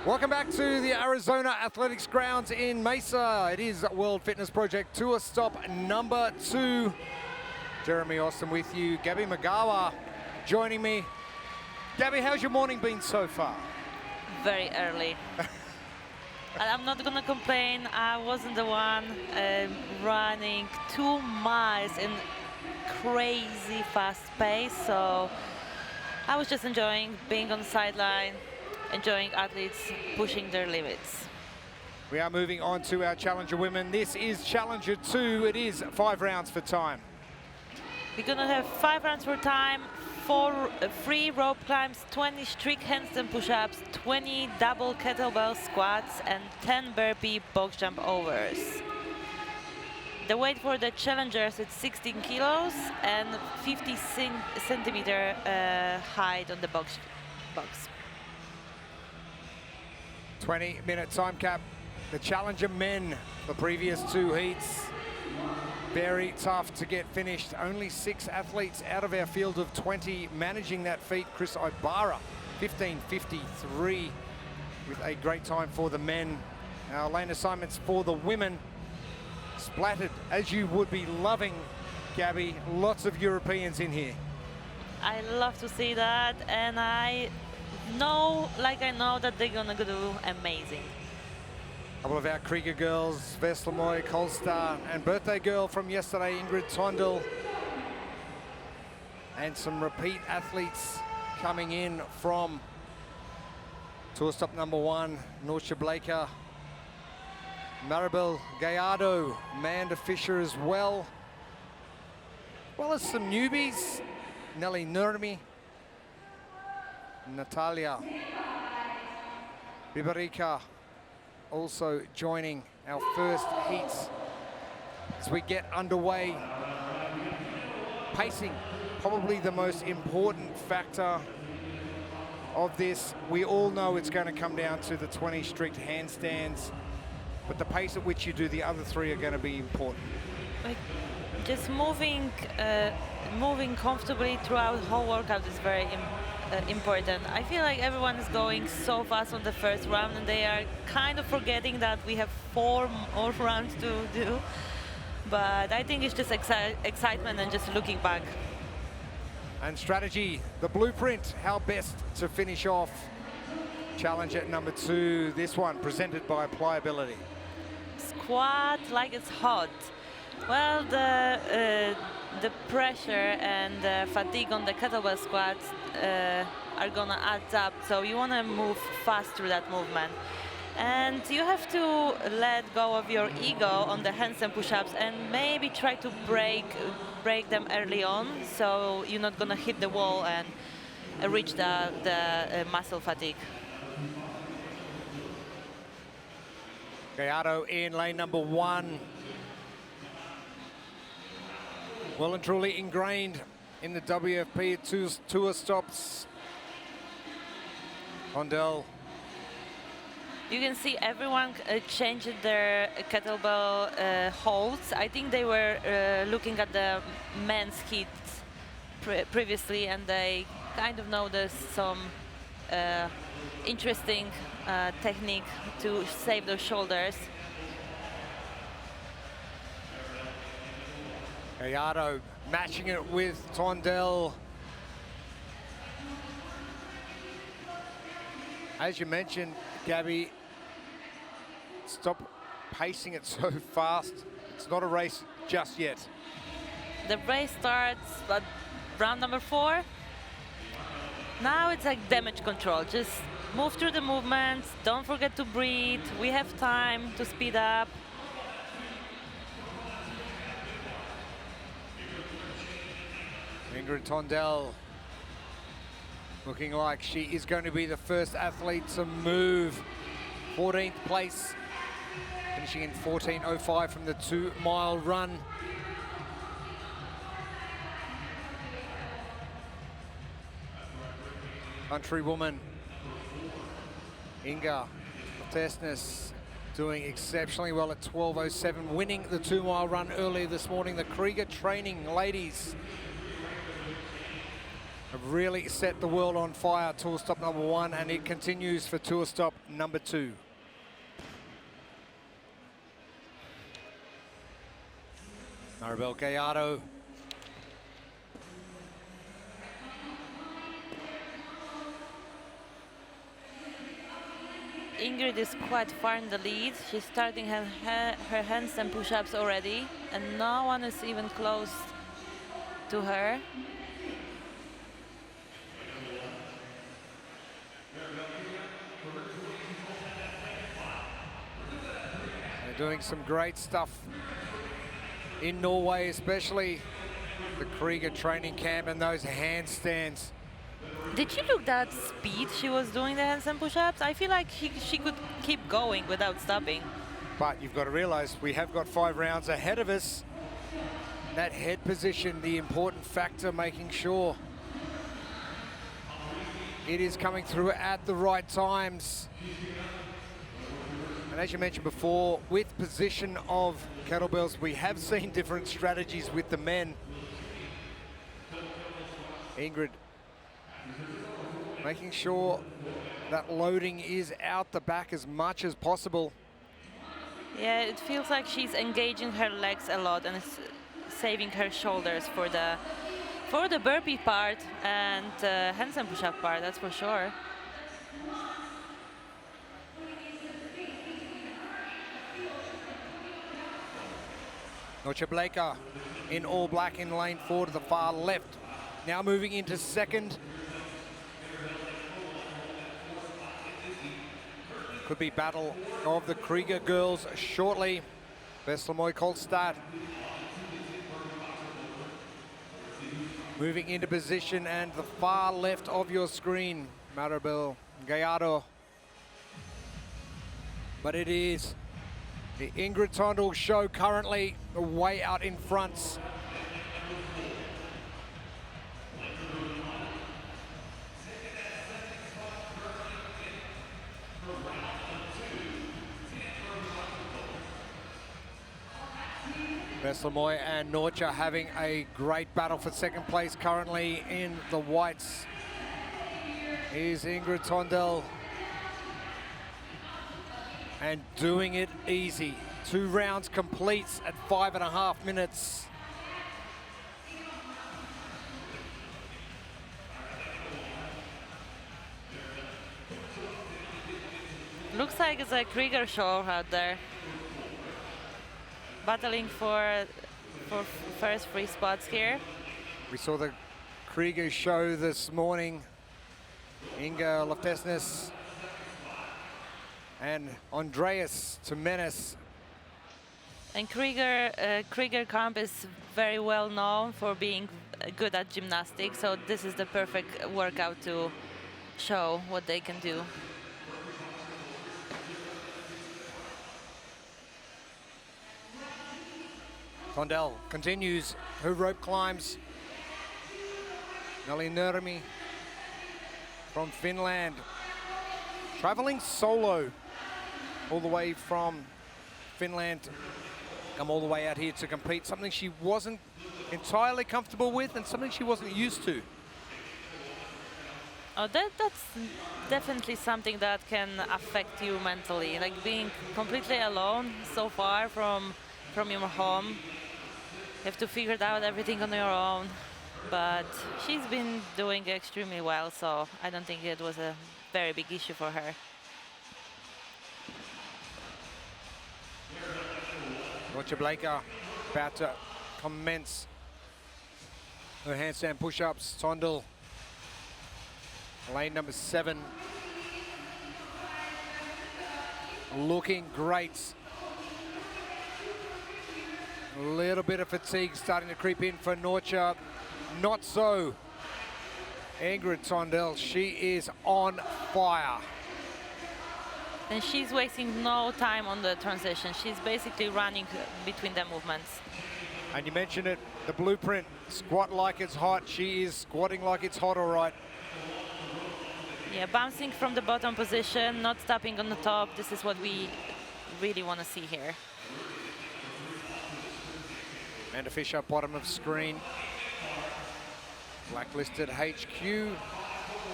Welcome back to the Arizona Athletics Grounds in Mesa. It is World Fitness Project Tour Stop number 2. Jeremy Austin with you. Gabby Magawa joining me. Gabby, how's your morning been so far? Very early. I'm not gonna complain. I wasn't the one running 2 miles in crazy fast pace, so I was just enjoying being on the sideline, enjoying athletes pushing their limits. We are moving on to our Challenger women. This is Challenger 2. It is 5 rounds for time. We're gonna have 5 rounds for time, 4 free rope climbs, 20 strict handstand push-ups, 20 double kettlebell squats, and 10 burpee box jump overs. The weight for the challengers is 16 kilos and 50 centimeter height on the box. 20-minute time cap. The Challenger men, the previous 2 heats. Very tough to get finished. Only 6 athletes out of our field of 20 managing that feat. Chris Ibarra, 15:53, with a great time for the men. Our lane assignments for the women. Splattered, as you would be loving, Gabby. Lots of Europeans in here. I love to see that, and I know that they're gonna do amazing. A couple of our Krieger girls, Veslamoy, Kolstar, and birthday girl from yesterday, Ingrid Tondel. And some repeat athletes coming in from tour stop number 1, Norcia Blaker, Maribel Gallardo, Amanda Fisher as well as some newbies, Nelly Nurmi, Natalia Bibarica, also joining our first heats as we get underway. Pacing, probably the most important factor of this. We all know it's going to come down to the 20 strict handstands, but the pace at which you do the other 3 are going to be important. Like, just moving comfortably throughout the whole workout is very important. I feel like everyone is going so fast on the first round, and they are kind of forgetting that we have 4 more rounds to do. But I think it's just excitement and just looking back. And strategy, the blueprint, how best to finish off Challenger number 2. This one presented by Pliability. Squat like it's hot. Well, the pressure and the fatigue on the kettlebell squats are gonna add up, so you wanna move fast through that movement. And you have to let go of your ego on the handstand push-ups and maybe try to break them early on, so you're not gonna hit the wall and reach the muscle fatigue. Gallardo in lane number 1. Well and truly ingrained in the WFP tour stops. Tondel. You can see everyone changed their kettlebell holds. I think they were looking at the men's heats previously, and they kind of noticed some interesting technique to save those shoulders. Gallardo matching it with Tondel. As you mentioned, Gabby, stop pacing it so fast. It's not a race just yet. The race starts at round number 4. Now it's like damage control. Just move through the movements. Don't forget to breathe. We have time to speed up. Ingrid Tondel looking like she is going to be the first athlete to move. 14th place, finishing in 14:05 from the 2-mile run. Countrywoman Inga Tesnes doing exceptionally well at 12:07, winning the 2-mile run earlier this morning. The Krieger training ladies. A have really set the world on fire. Tour stop number 1, and it continues for tour stop number 2. Maribel Gallardo. Ingrid is quite far in the lead. She's starting her handstand push-ups already, and no one is even close to her. They're doing some great stuff in Norway, especially the Krieger training camp and those handstands. Did you look that speed she was doing the handstand push-ups? I feel like she could keep going without stopping. But you've got to realize we have got 5 rounds ahead of us. That head position, the important factor, making sure it is coming through at the right times. And as you mentioned before, with position of kettlebells, we have seen different strategies with the men. Ingrid making sure that loading is out the back as much as possible. Yeah, it feels like she's engaging her legs a lot and is saving her shoulders for the burpee part and handstand push-up part, that's for sure. Noche Blaker in all black in lane 4 to the far left. Now moving into second. Could be battle of the Krieger girls shortly. Veslamoy Kolstad moving into position, and the far left of your screen, Maribel Gallardo. But it is the Ingrid Tondal show currently way out in front. Veslamoy and Norcha having a great battle for second place currently in the whites. Here's Ingrid Tondal. And doing it easy. 2 rounds completes at 5.5 minutes. Looks like it's a Krieger show out there. Battling for first 3 spots here. We saw the Krieger show this morning. Inga Loftesnes and Andreas Tumenes. And Krieger camp is very well known for being good at gymnastics, so this is the perfect workout to show what they can do. Tondal continues her rope climbs. Nelly Nurmi from Finland, traveling solo all the way from Finland, come all the way out here to compete, something she wasn't entirely comfortable with and something she wasn't used to. Oh, that's definitely something that can affect you mentally, like being completely alone so far from your home. You have to figure out everything on your own, but she's been doing extremely well, so I don't think it was a very big issue for her. Roger Blaker about to commence her handstand push-ups. Tondal, lane number 7, looking great. A little bit of fatigue starting to creep in for Norcha. Not so. Ingrid Tondal, she is on fire. And she's wasting no time on the transition. She's basically running between the movements. And you mentioned it, the blueprint, squat like it's hot. She is squatting like it's hot, all right. Yeah, bouncing from the bottom position, not stopping on the top. This is what we really want to see here. Amanda Fisher, bottom of screen. Blacklisted HQ,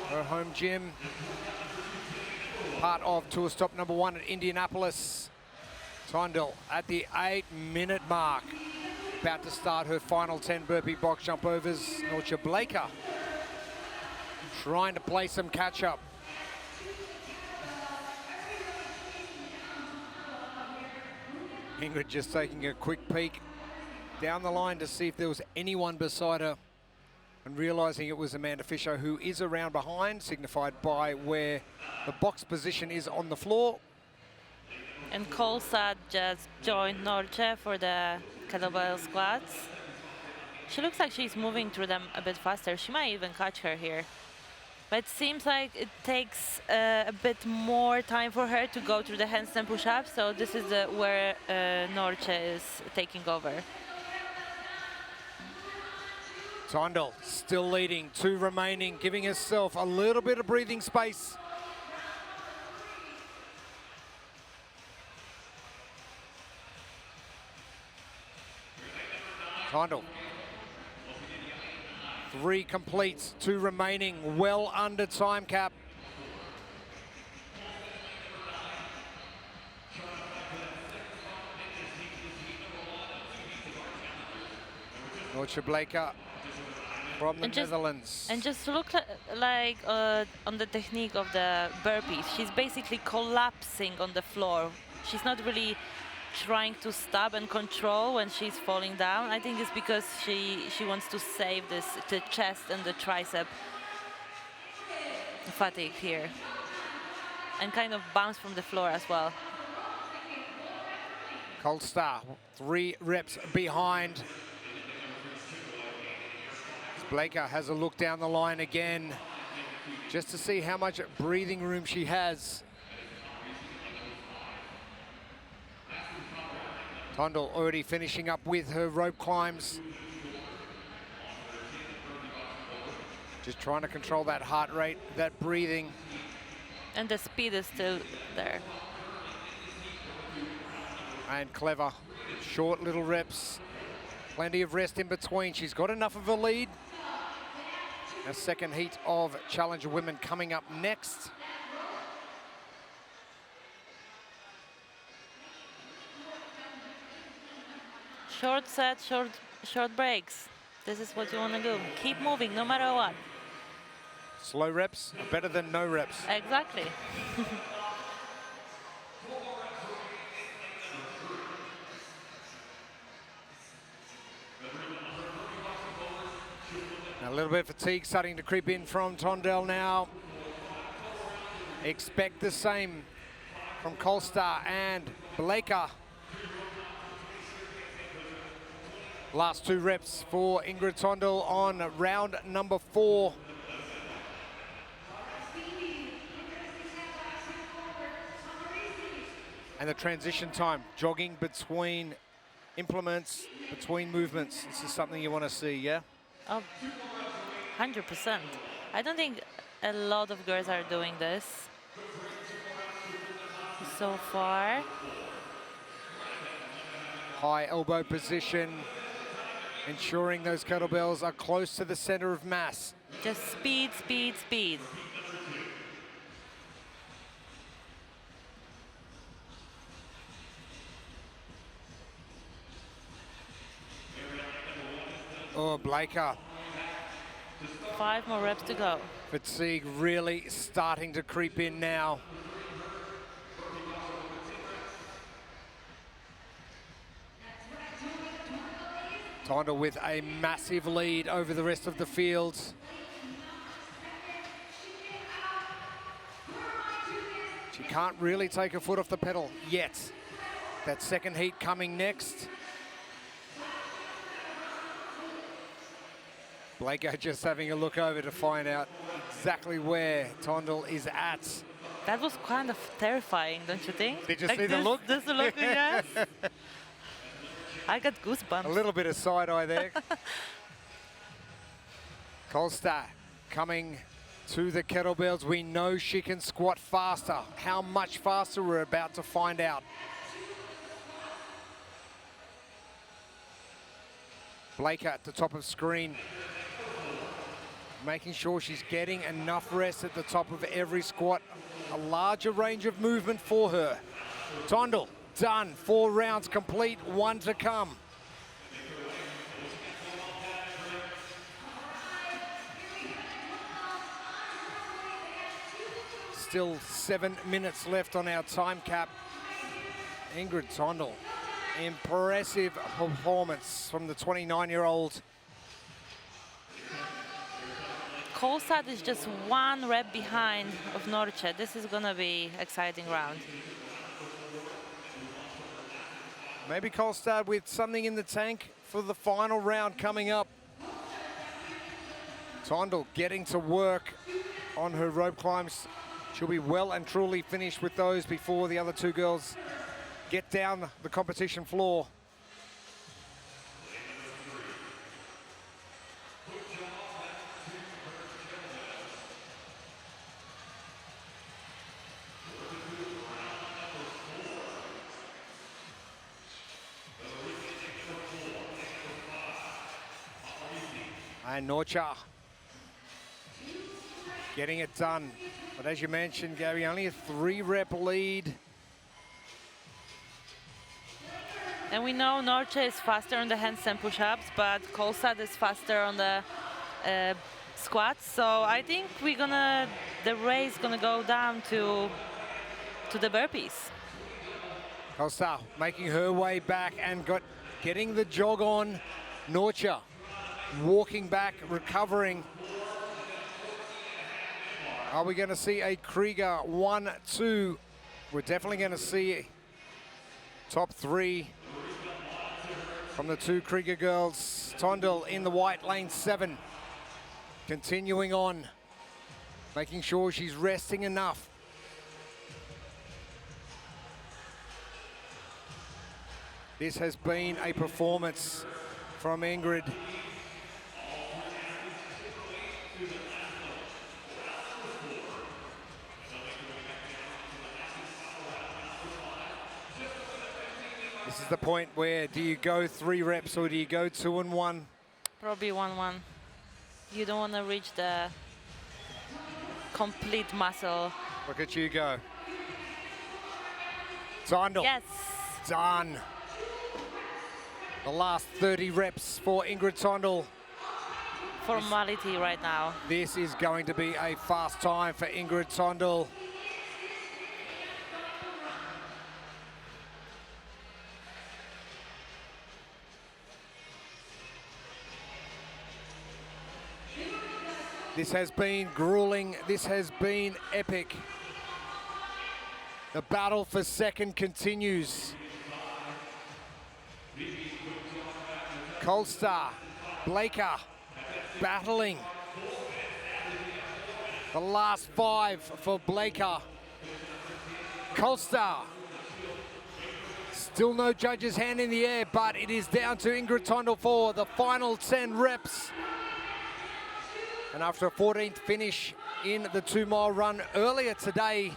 her home gym. Part of tour stop number 1 at Indianapolis. Tondel at the 8-minute mark. About to start her final 10 burpee box jump overs. Norcha Blaker trying to play some catch up. Ingrid just taking a quick peek down the line to see if there was anyone beside her, and realizing it was Amanda Fisher, who is around behind, signified by where the box position is on the floor. And Kolstad just joined Norche for the kettlebell squats. She looks like she's moving through them a bit faster. She might even catch her here. But it seems like it takes a bit more time for her to go through the handstand push-ups. So this is where Norche is taking over. Tondel still leading, 2 remaining, giving herself a little bit of breathing space. Tondel. 3 completes, 2 remaining, well under time cap. Norcha Blaker from the Netherlands. And just look like on the technique of the burpees, she's basically collapsing on the floor. She's not really trying to stop and control when she's falling down. I think it's because she wants to save the chest and the tricep fatigue here, and kind of bounce from the floor as well. Kolstad, 3 reps behind. Blaker has a look down the line again, just to see how much breathing room she has. Tondel already finishing up with her rope climbs. Just trying to control that heart rate, that breathing. And the speed is still there. And clever, short little reps. Plenty of rest in between. She's got enough of a lead. A second heat of Challenger Women coming up next. Short set, short breaks. This is what you want to do. Keep moving no matter what. Slow reps are better than no reps. Exactly. A little bit of fatigue starting to creep in from Tondel now. Expect the same from Kolstad and Blaker. Last 2 reps for Ingrid Tondel on round number 4. And the transition time, jogging between implements, between movements. This is something you want to see, yeah? Oh, 100%. I don't think a lot of girls are doing this so far. High elbow position, ensuring those kettlebells are close to the center of mass. Just speed, speed, speed. Oh, Blaker. 5 more reps to go. Fatigue really starting to creep in now. Tondel with a massive lead over the rest of the field. She can't really take her foot off the pedal yet. That second heat coming next. Blaker just having a look over to find out exactly where Tondel is at. That was kind of terrifying, don't you think? Did you see the look? This the look, yes. I got goosebumps. A little bit of side eye there. Kolstad coming to the kettlebells. We know she can squat faster. How much faster, we're about to find out. Blaker at the top of screen. making sure she's getting enough rest at the top of every squat. A larger range of movement for her. Tondel, done. 4 rounds complete, 1 to come. Still 7 minutes left on our time cap. Ingrid Tondel, impressive performance from the 29-year-old. Kolstad is just 1 rep behind of Norche. This is gonna be exciting round. Maybe Kolstad with something in the tank for the final round coming up. Tondel getting to work on her rope climbs. She'll be well and truly finished with those before the other 2 girls get down the competition floor. And Norcha getting it done. But as you mentioned, Gabby, only a 3-rep lead. And we know Norche is faster on the handstand push-ups, but Kolstad is faster on the squats. So I think the race gonna go down to the burpees. Kolstad making her way back and getting the jog on. Norcha walking back, recovering. Are we going to see a Krieger 1-2? We're definitely going to see top 3 from the 2 Krieger girls. Tondel in the white, lane 7. Continuing on, making sure she's resting enough. This has been a performance from Ingrid. This is the point where do you go 3 reps or do you go 2 and 1? Probably 1-1. You don't want to reach the complete muscle. Look at you go. Tondel. Yes. Done. The last 30 reps for Ingrid Tondel. Formality right now. This is going to be a fast time for Ingrid Tondel. This has been grueling. This has been epic. The battle for second continues. Kolstad, Blaker battling. The last 5 for Blaker. Kolstad. Still no judge's hand in the air, but it is down to Ingrid Tondel for the final 10 reps. And after a 14th finish in the 2-mile run earlier today,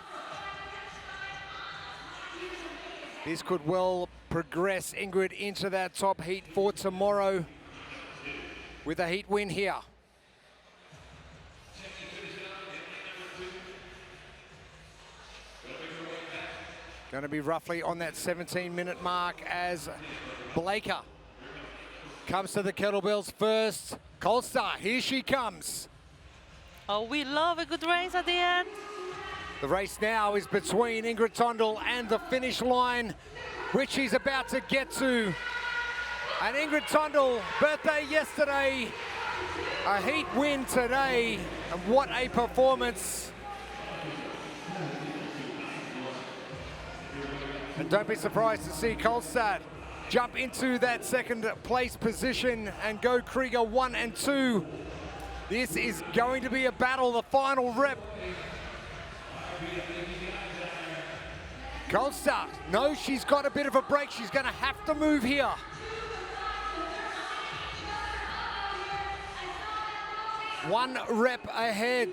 this could well progress Ingrid into that top heat for tomorrow with a heat win here. Going to be roughly on that 17-minute mark as Blaker comes to the kettlebells first. Kolstad, here she comes. Oh, we love a good race at the end. The race now is between Ingrid Tondel and the finish line, which she's about to get to. And Ingrid Tondel, birthday yesterday, a heat win today, and what a performance. And don't be surprised to see Kolstad jump into that second place position and go Krieger 1 and 2. This is going to be a battle, the final rep. Kolstad, no, she's got a bit of a break. She's going to have to move here. One rep ahead.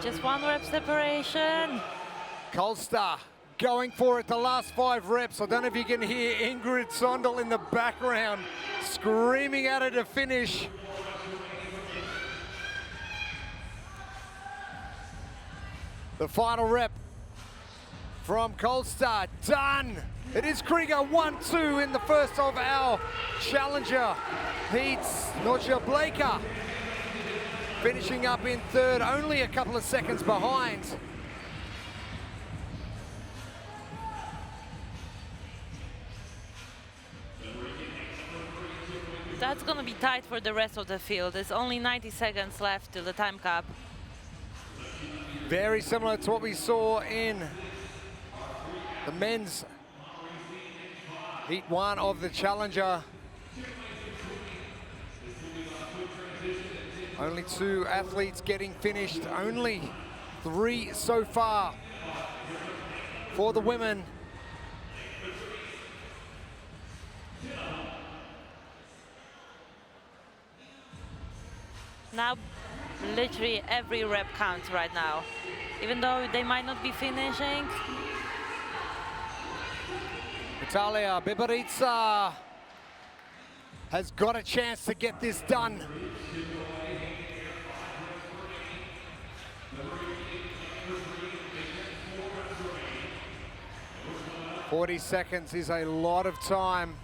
Just 1 rep separation. Kolstad going for it the last 5 reps. I don't know if you can hear Ingrid Sondel in the background screaming at her to finish. The final rep from Colstar, done. It is Krieger 1-2 in the first of our challenger heats. Norcia Blaker finishing up in third, only a couple of seconds behind. That's going to be tight for the rest of the field. There's only 90 seconds left till the time cap. Very similar to what we saw in the men's heat 1 of the challenger. Only 2 athletes getting finished, only 3 so far for the women. Now, literally every rep counts right now. Even though they might not be finishing. Natalia Biberica has got a chance to get this done. "40 seconds is a lot of time.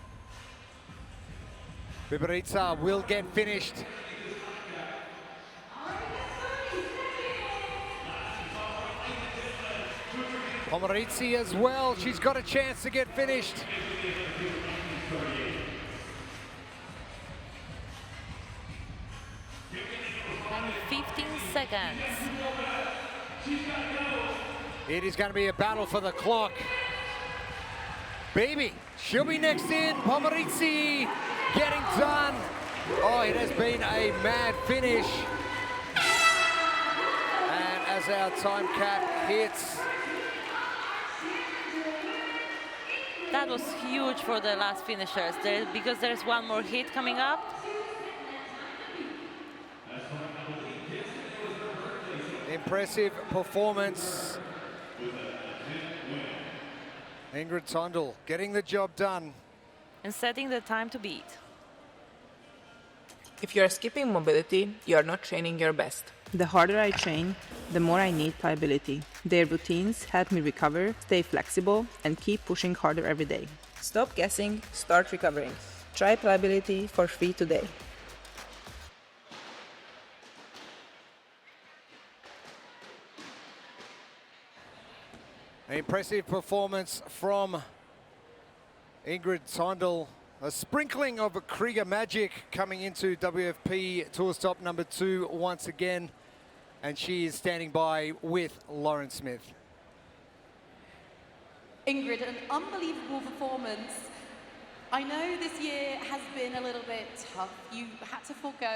Biberica will get finished. Pomerizzi as well, she's got a chance to get finished. And 15 seconds. It is going to be a battle for the clock. Baby, she'll be next in. Pomerizzi getting done. Oh, it has been a mad finish. And as our time cap hits, That was huge for the last finishers because there's one more hit coming up. impressive performance. Ingrid Sondel getting the job done. And setting the time to beat. If you are skipping mobility, you are not training your best. The harder I train, the more I need pliability. Their routines help me recover, stay flexible, and keep pushing harder every day. Stop guessing, start recovering. Try pliability for free today. An impressive performance from Ingrid Sondel. A sprinkling of Krieger magic coming into WFP Tour Stop number 2 once again. And she is standing by with Lauren Smith. Ingrid, an unbelievable performance. I know this year has been a little bit tough. You had to forego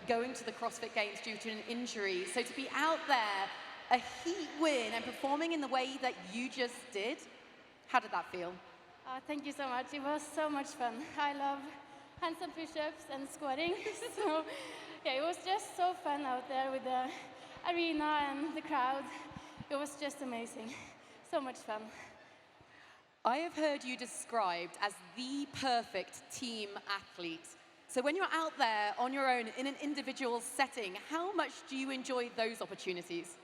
going to the CrossFit Games due to an injury. So to be out there, a heat win and performing in the way that you just did, how did that feel? Thank you so much. It was so much fun. I love handstand push-ups and squatting. So yeah, it was just so fun out there with the arena and the crowd. It was just amazing. So much fun. I have heard you described as the perfect team athlete. So when you're out there on your own in an individual setting, how much do you enjoy those opportunities?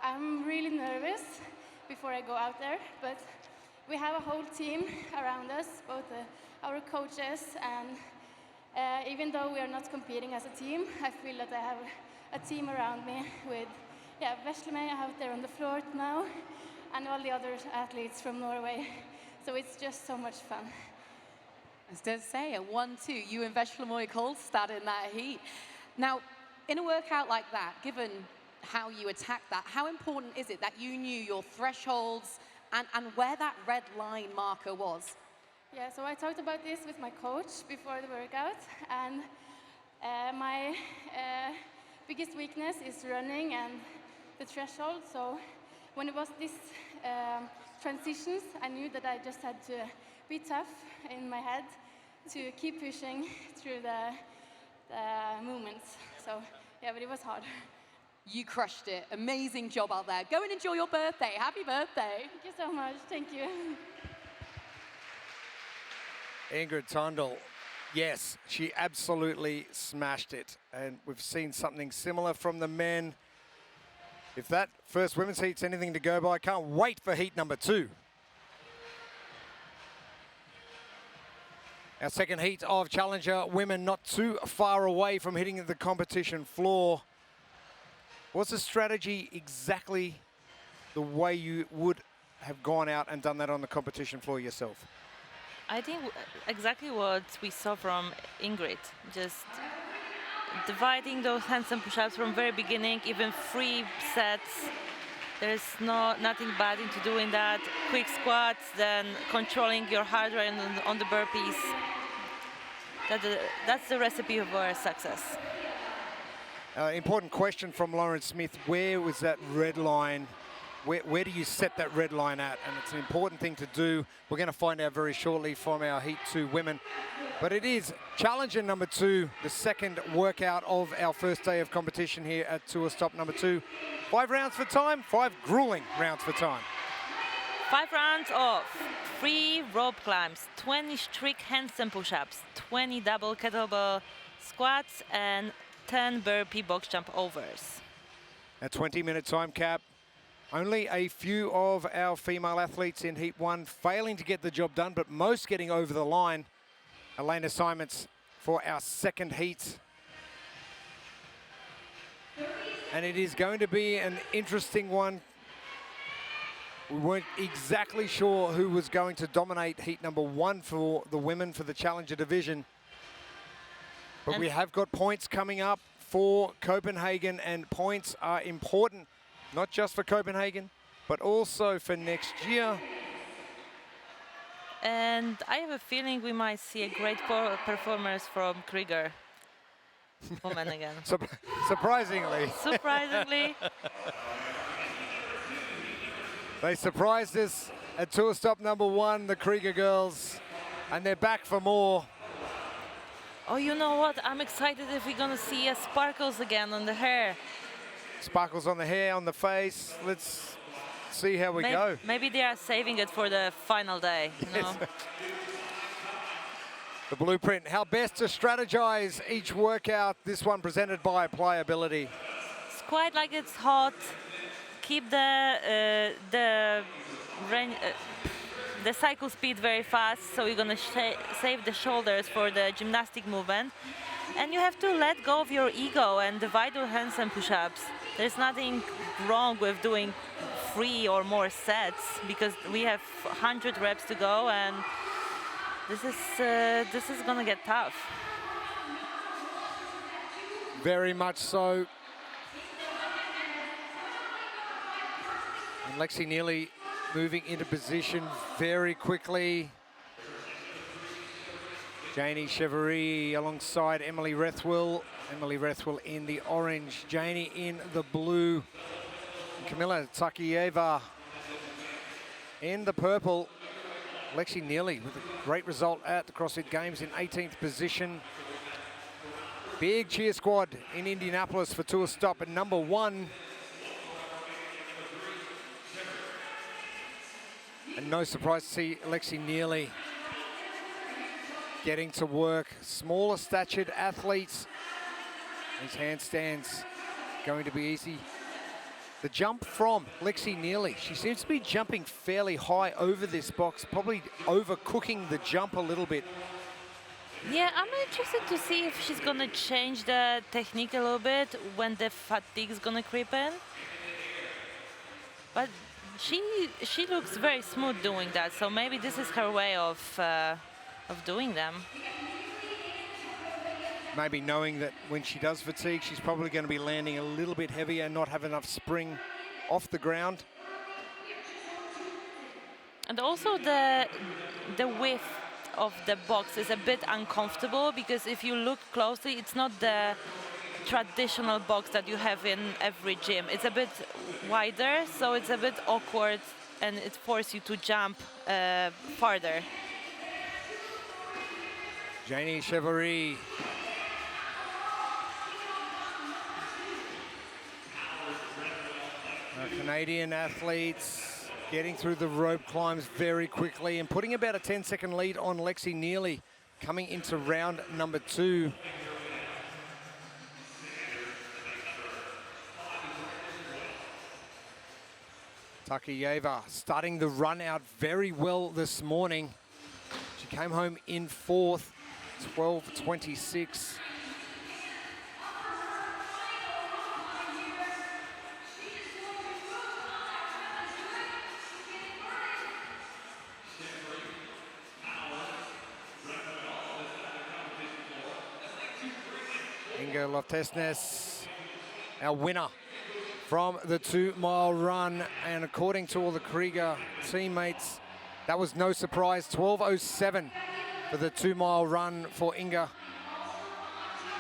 I'm really nervous before I go out there, but we have a whole team around us, both our coaches, and even though we are not competing as a team, I feel that I have a team around me with Veslemey out there on the floor now, and all the other athletes from Norway. So it's just so much fun. I was going to say, a 1-2, you and Veslemey Kolstad in that heat. Now, in a workout like that, given how you attacked that, how important is it that you knew your thresholds and where that red line marker was? Yeah, so I talked about this with my coach before the workout, and my biggest weakness is running and the threshold. So when it was this transitions, I knew that I just had to be tough in my head to keep pushing through the movements. So yeah, but it was hard. You crushed it. Amazing job out there. Go and enjoy your birthday. Happy birthday. Thank you so much. Thank you. Ingrid Tondal, yes, she absolutely smashed it. And we've seen something similar from the men. If that first women's heat's anything to go by, I can't wait for heat number 2. Our second heat of Challenger women, not too far away from hitting the competition floor. What's the strategy exactly the way you would have gone out and done that on the competition floor yourself? I think exactly what we saw from Ingrid, just dividing those handstand push-ups from very beginning, even 3 sets. There's nothing bad into doing that. Quick squats, then controlling your heart rate on the burpees. That's the recipe of our success. Important question from Lauren Smith. Where was that red line? Where do you set that red line at? And it's an important thing to do. We're going to find out very shortly from our Heat 2 women. But it is Challenger number 2, the second workout of our first day of competition here at Tour Stop number 2. 5 rounds for time, 5 grueling rounds for time. 5 rounds of 3 rope climbs, 20 strict handstand push-ups, 20 double kettlebell squats, and 10 burpee box jump overs. A 20-minute time cap. Only a few of our female athletes in Heat 1 failing to get the job done, but most getting over the line. Elena Simons for our second heat. And it is going to be an interesting one. We weren't exactly sure who was going to dominate Heat number 1 for the women for the Challenger division. But we have got points coming up for Copenhagen, and points are important, not just for Copenhagen, but also for next year. And I have a feeling we might see a great performance from Krieger. Woman again. Surprisingly. Surprisingly. They surprised us at Tour Stop number 1, the Krieger girls, and they're back for more. Oh, you know what? I'm excited if we're going to see sparkles again on the hair. Sparkles on the hair, on the face. Let's see how we go. Maybe they are saving it for the final day. You know? The blueprint, how best to strategize each workout. This one presented by Pliability. It's quite like it's hot. Keep the cycle speed very fast, so you're gonna save the shoulders for the gymnastic movement. And you have to let go of your ego and divide your handstand push-ups. There's nothing wrong with doing 3 or more sets, because we have 100 reps to go, and this is gonna get tough. Very much so. And Lexi Neely moving into position very quickly. Janie Chevary alongside Emily Rethwell. Emily Rethwell in the orange, Janie in the blue. And Camilla Takieva in the purple. Lexi Neely with a great result at the CrossFit Games in 18th position. Big cheer squad in Indianapolis for Tour Stop at number 1. And no surprise to see Lexi Neely getting to work. Smaller statured athletes. These handstands going to be easy. The jump from Lexi Neely. She seems to be jumping fairly high over this box, probably overcooking the jump a little bit. Yeah, I'm interested to see if she's gonna change the technique a little bit when the fatigue is gonna creep in. But she looks very smooth doing that, so maybe this is her way of doing them. Maybe knowing that when she does fatigue, she's probably going to be landing a little bit heavier and not have enough spring off the ground. And also the width of the box is a bit uncomfortable, because if you look closely, it's not the traditional box that you have in every gym. It's a bit wider, so it's a bit awkward, and it forces you to jump farther. Janie Chevary. Canadian athletes getting through the rope climbs very quickly and putting about a 10-second lead on Lexi Neely coming into round number 2. Takayeva starting the run out very well this morning. She came home in 4th, 12:26. Inga Loftesnes, our winner from the 2-mile run, and according to all the Krieger teammates, that was no surprise. 12:07 for the 2-mile run for Inga.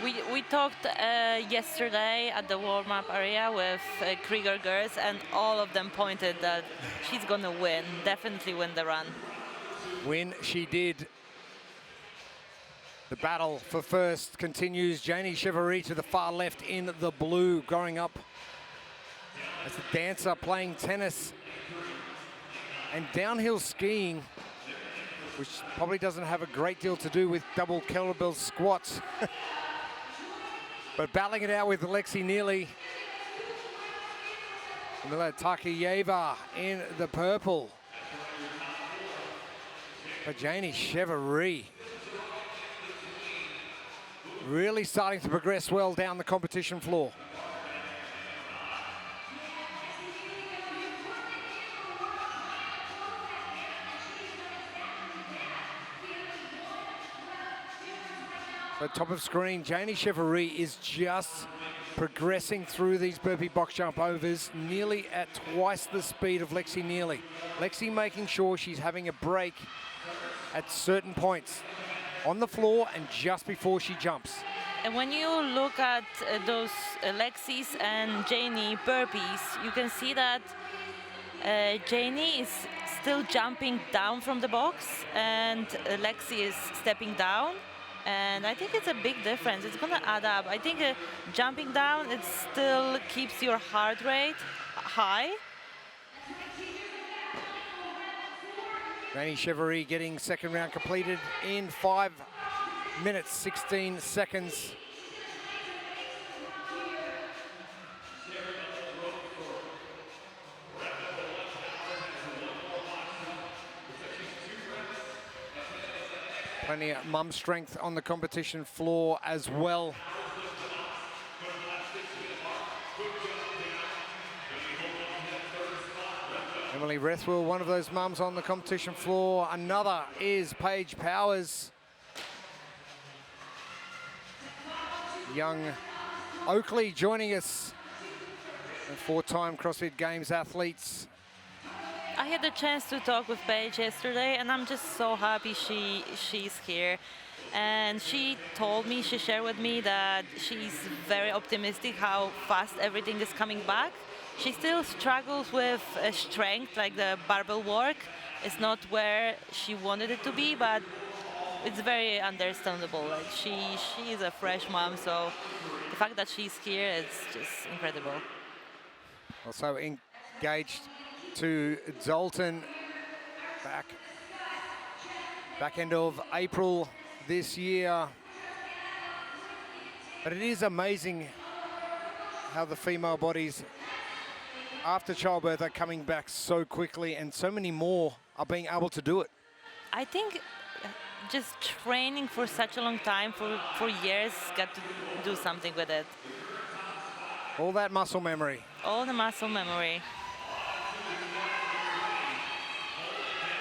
We talked yesterday at the warm-up area with Krieger girls, and all of them pointed that she's gonna win, definitely win the run. Win she did. The battle for first continues. Janie Chevary to the far left in the blue, growing up as a dancer, playing tennis and downhill skiing, which probably doesn't have a great deal to do with double kettlebell squats. But battling it out with Lexi Neely. Camila Takayeva in the purple. But Janie Chevary really starting to progress well down the competition floor. So top of screen, Janie Chevary is just progressing through these burpee box jump overs, nearly at twice the speed of Lexi Neely. Lexi making sure she's having a break at certain points on the floor and just before she jumps. And when you look at those Lexi's and Janie burpees, you can see that Janie is still jumping down from the box and Lexi is stepping down. And I think it's a big difference. It's gonna add up. I think jumping down, it still keeps your heart rate high. Janie Chevary getting second round completed in 5 minutes, 16 seconds. Plenty of mum strength on the competition floor as well. Emily Rethwell, one of those mums on the competition floor. Another is Paige Powers. Young Oakley joining us. And 4-time CrossFit Games athletes. I had the chance to talk with Paige yesterday, and I'm just so happy she's here. And she told me, she shared with me that she's very optimistic how fast everything is coming back. She still struggles with strength, like the barbell work. It's not where she wanted it to be, but it's very understandable. Like she is a fresh mom, so the fact that she's here, it's just incredible. Also engaged to Dalton back end of April this year. But it is amazing how the female bodies after childbirth are coming back so quickly, and so many more are being able to do it. I think just training for such a long time, for years, got to do something with it. All that muscle memory. All the muscle memory.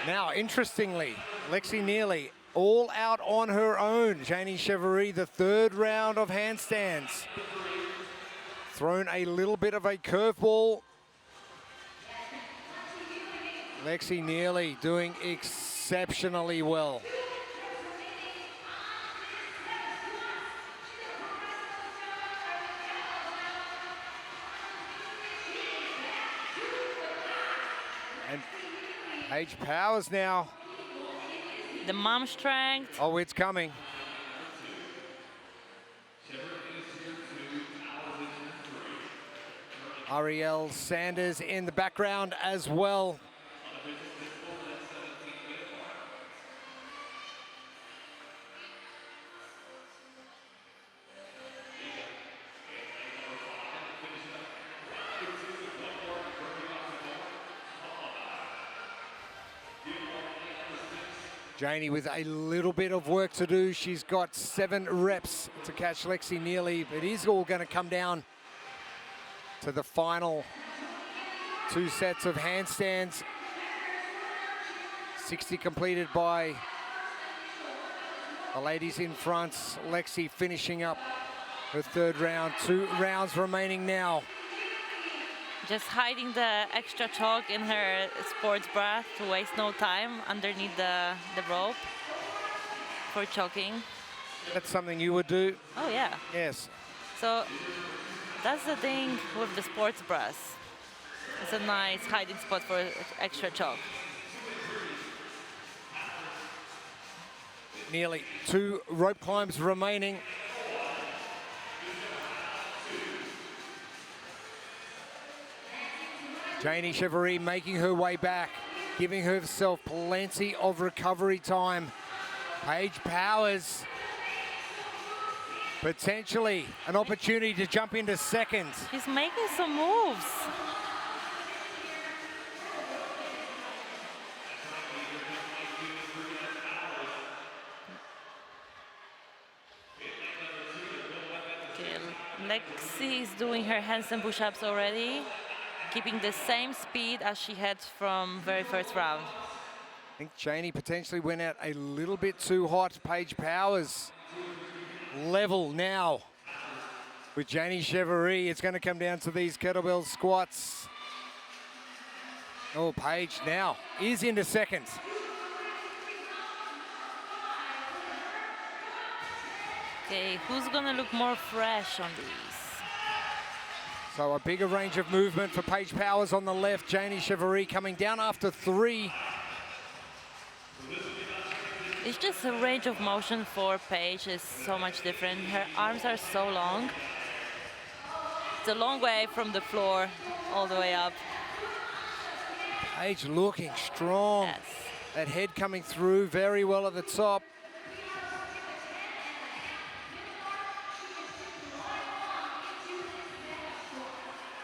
Now, interestingly, Lexi Neely all out on her own. Janie Chevary, the 3rd round of handstands. Thrown a little bit of a curveball. Lexi Neely doing exceptionally well. And Paige Powers now. The mom strength. Oh, it's coming. Ariel Sanders in the background as well. Janie with a little bit of work to do. She's got 7 reps to catch Lexi Neely. It is all going to come down to the final 2 sets of handstands. 60 completed by the ladies in front. Lexi finishing up her 3rd round. 2 rounds remaining now. Just hiding the extra chalk in her sports bra to waste no time underneath the rope for choking. That's something you would do? Oh, yeah. Yes. So that's the thing with the sports bras. It's a nice hiding spot for extra chalk. Nearly 2 rope climbs remaining. Janie Chevrolet making her way back, giving herself plenty of recovery time. Paige Powers, potentially an opportunity to jump into 2nd. She's making some moves. Okay, Lexi is doing her handstand push-ups already, keeping the same speed as she had from very first round. I think Janie potentially went out a little bit too hot. Paige Powers level now with Janie Chevrolet. It's going to come down to these kettlebell squats. Oh, Paige now is into 2nd. Okay, who's gonna look more fresh on these? So a bigger range of movement for Paige Powers on the left. Janie Chevrolet coming down after 3. It's just the range of motion for Paige is so much different. Her arms are so long. It's a long way from the floor all the way up. Paige looking strong. Yes. That head coming through very well at the top.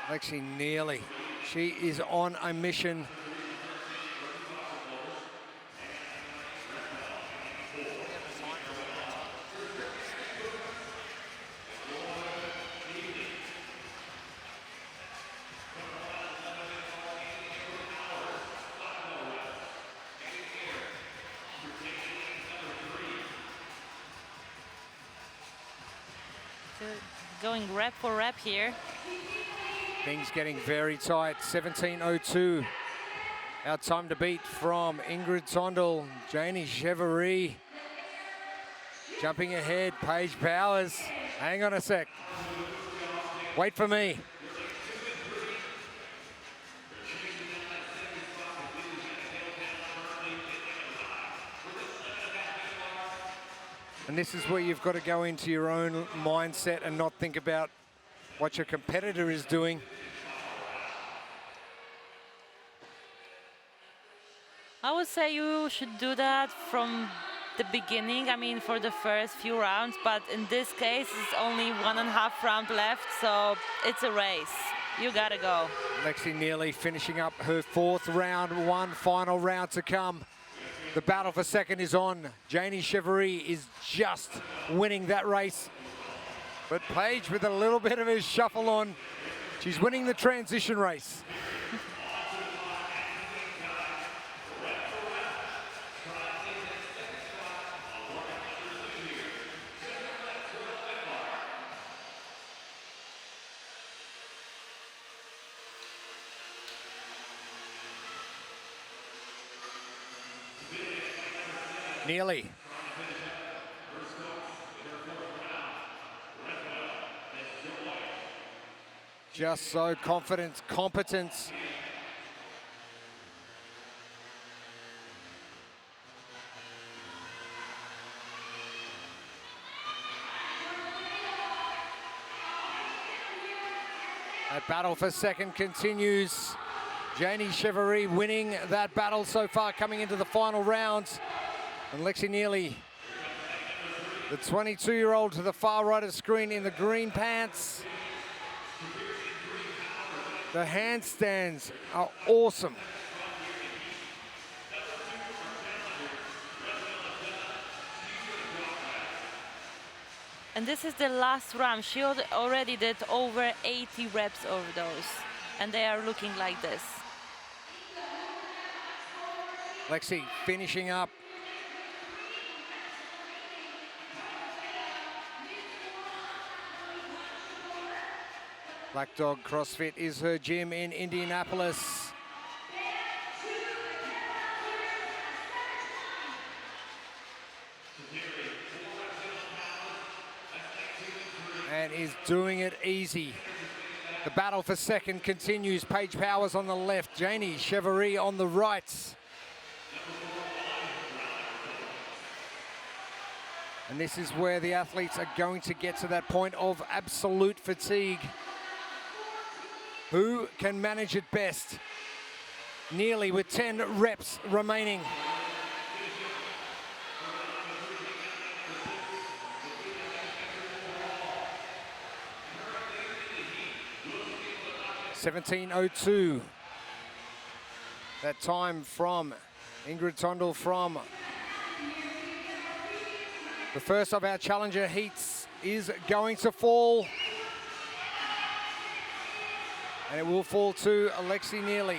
Lexi Neely, she is on a mission. Going rep for rep here. Things getting very tight. 17:02. Our time to beat from Ingrid Tondel, Janie Chevrolet. Jumping ahead, Paige Powers. Hang on a sec. Wait for me. And this is where you've got to go into your own mindset and not think about what your competitor is doing. I would say you should do that from the beginning, I mean for the first few rounds, but in this case it's only 1.5 round left, so it's a race. You gotta go. Lexi Neely finishing up her 4th round, 1 final round to come. The battle for 2nd is on. Janie Chevrolet is just winning that race. But Paige with a little bit of a shuffle on. She's winning the transition race. Neely. Just so confident, competence. That battle for second continues. Janie Chevrolet winning that battle so far, coming into the final rounds. And Lexi Neely, the 22-year-old to the far right of the screen in the green pants. The handstands are awesome. And this is the last round. She already did over 80 reps of those, and they are looking like this. Lexi finishing up. Black Dog CrossFit is her gym in Indianapolis. And is doing it easy. The battle for second continues. Paige Powers on the left, Janie Chevrolet on the right. And this is where the athletes are going to get to that point of absolute fatigue. Who can manage it best? Nearly with 10 reps remaining. (17:02). That time from Ingrid Tondel from the first of our challenger heats is going to fall. And it will fall to Alexi Neely.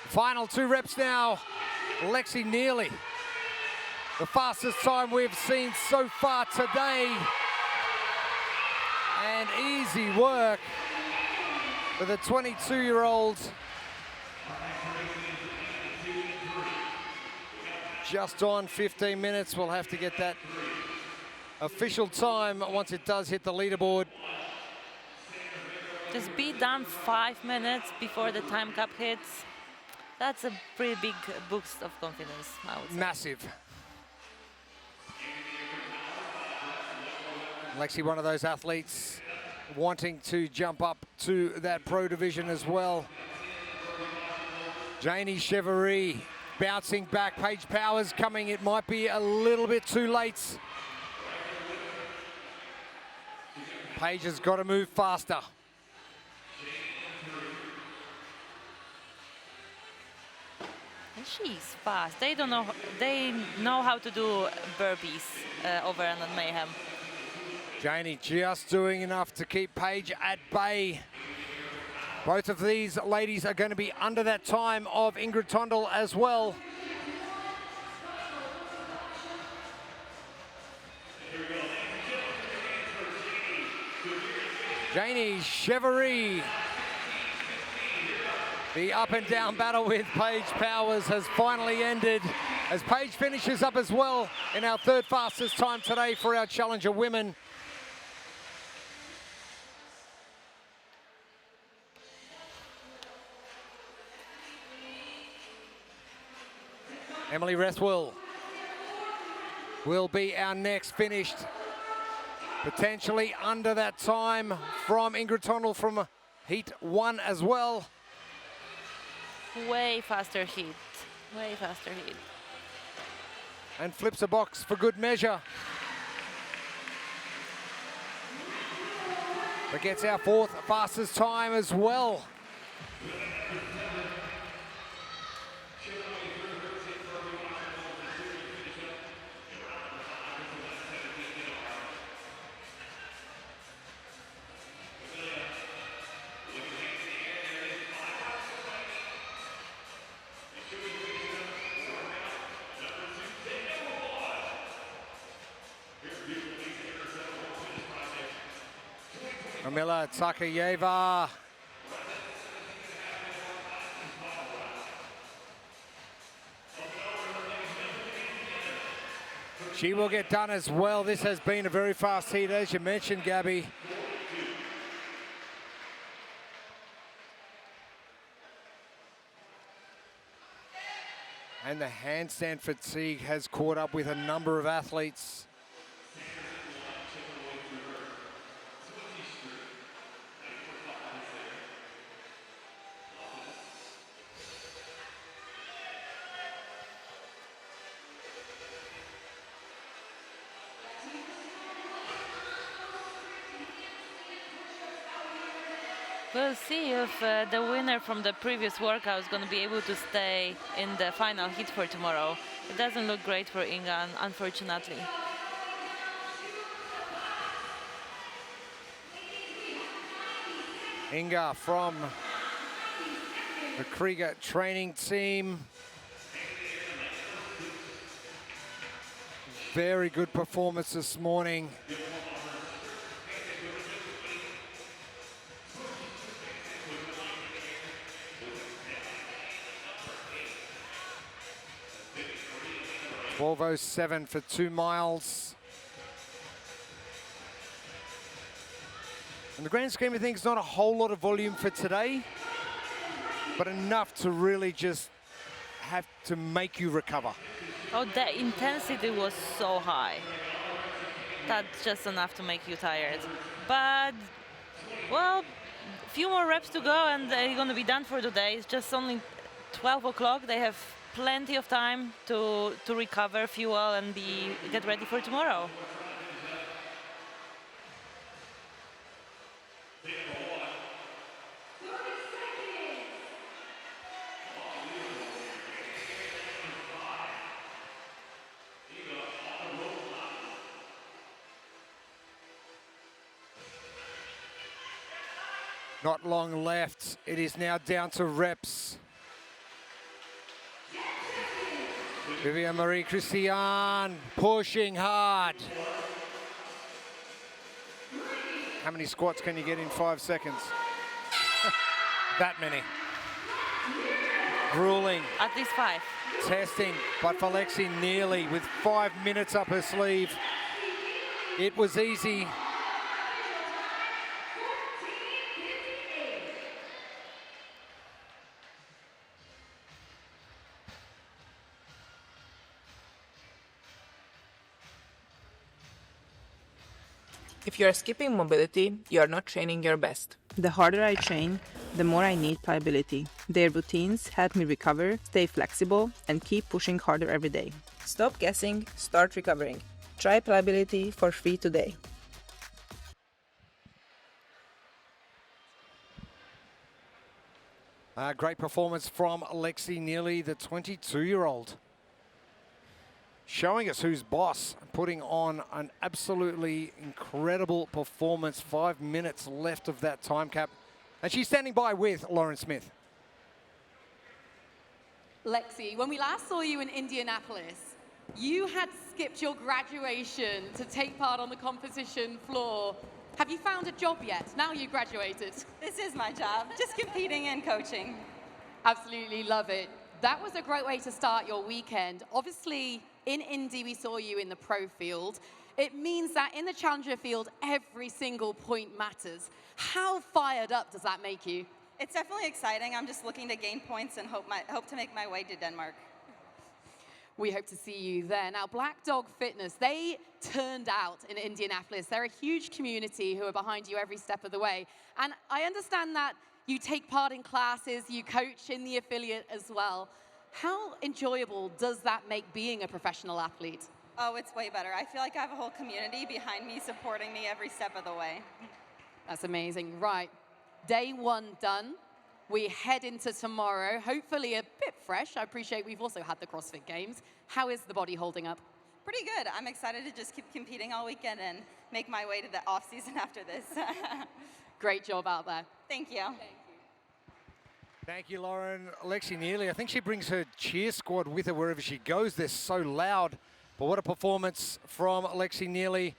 Final 2 reps now. Lexi Neely, the fastest time we've seen so far today. And easy work for the 22-year-old. Just on 15 minutes. We'll have to get that official time once it does hit the leaderboard. Just be done 5 minutes before the time cap hits. That's a pretty big boost of confidence, I would say. Massive. Lexi, one of those athletes wanting to jump up to that pro division as well. Janie Chevrolet bouncing back. Paige Powers coming. It might be a little bit too late. Paige has got to move faster. And she's fast. They know how to do burpees over and at Mayhem. Janie just doing enough to keep Paige at bay. Both of these ladies are going to be under that time of Ingrid Tondel as well. Janie Chevrolet. The up and down battle with Paige Powers has finally ended as Paige finishes up as well in our third fastest time today for our challenger women. Emily Rethwell will be our next finished, potentially under that time from Ingrid Tondel from Heat 1 as well. Way faster heat, way faster heat. And flips a box for good measure. But gets our fourth fastest time as well. Kamila Takayeva. She will get done as well. This has been a very fast heat, as you mentioned, Gabby. And the handstand fatigue has caught up with a number of athletes. We'll see if the winner from the previous workout is going to be able to stay in the final heat for tomorrow. It doesn't look great for Inga, unfortunately. Inga from the Krieger training team. Very good performance this morning. .12:07 for 2 miles. In the grand scheme of things, not a whole lot of volume for today, but enough to really just have to make you recover. Oh, the intensity was so high. That's just enough to make you tired. But, well, a few more reps to go and they're going to be done for today. It's just only 12 o'clock. They have plenty of time to recover, fuel, and get ready for tomorrow. Not long left. It is now down to reps. Vivian Marie Christian pushing hard. How many squats can you get in 5 seconds? That many. Grueling. At least 5. Testing, but for Lexi Neely with 5 minutes up her sleeve. It was easy. If you are skipping mobility, you are not training your best. The harder I train, the more I need pliability. Their routines help me recover, stay flexible, and keep pushing harder every day. Stop guessing, start recovering. Try pliability for free today. Great performance from Lexi Neely, the 22-year-old. Showing us who's boss, putting on an absolutely incredible performance. 5 minutes left of that time cap. And she's standing by with Lauren Smith. Lexi, when we last saw you in Indianapolis, you had skipped your graduation to take part on the competition floor. Have you found a job yet? Now you graduated. This is my job, just competing and coaching. Absolutely love it. That was a great way to start your weekend. Obviously, in Indy, we saw you in the pro field. It means that in the challenger field, every single point matters. How fired up does that make you? It's definitely exciting. I'm just looking to gain points and hope to make my way to Denmark. We hope to see you there. Now, Black Dog Fitness, they turned out in Indianapolis. They're a huge community who are behind you every step of the way. And I understand that you take part in classes, you coach in the affiliate as well. How enjoyable does that make being a professional athlete? Oh, it's way better. I feel like I have a whole community behind me, supporting me every step of the way. That's amazing. Right, day one done. We head into tomorrow, hopefully a bit fresh. I appreciate we've also had the CrossFit Games. How is the body holding up? Pretty good. I'm excited to just keep competing all weekend and make my way to the off season after this. Great job out there. Thank you. Thank you, Lauren. Lexi Neely, I think she brings her cheer squad with her wherever she goes. They're so loud. But what a performance from Lexi Neely.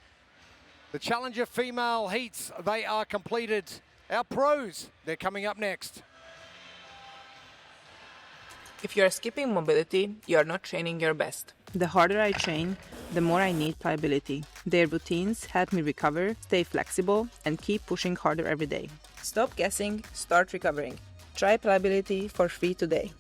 The Challenger female heats, they are completed. Our pros, they're coming up next. If you are skipping mobility, you are not training your best. The harder I train, the more I need pliability. Their routines help me recover, stay flexible, and keep pushing harder every day. Stop guessing, start recovering. Try pliability for free today.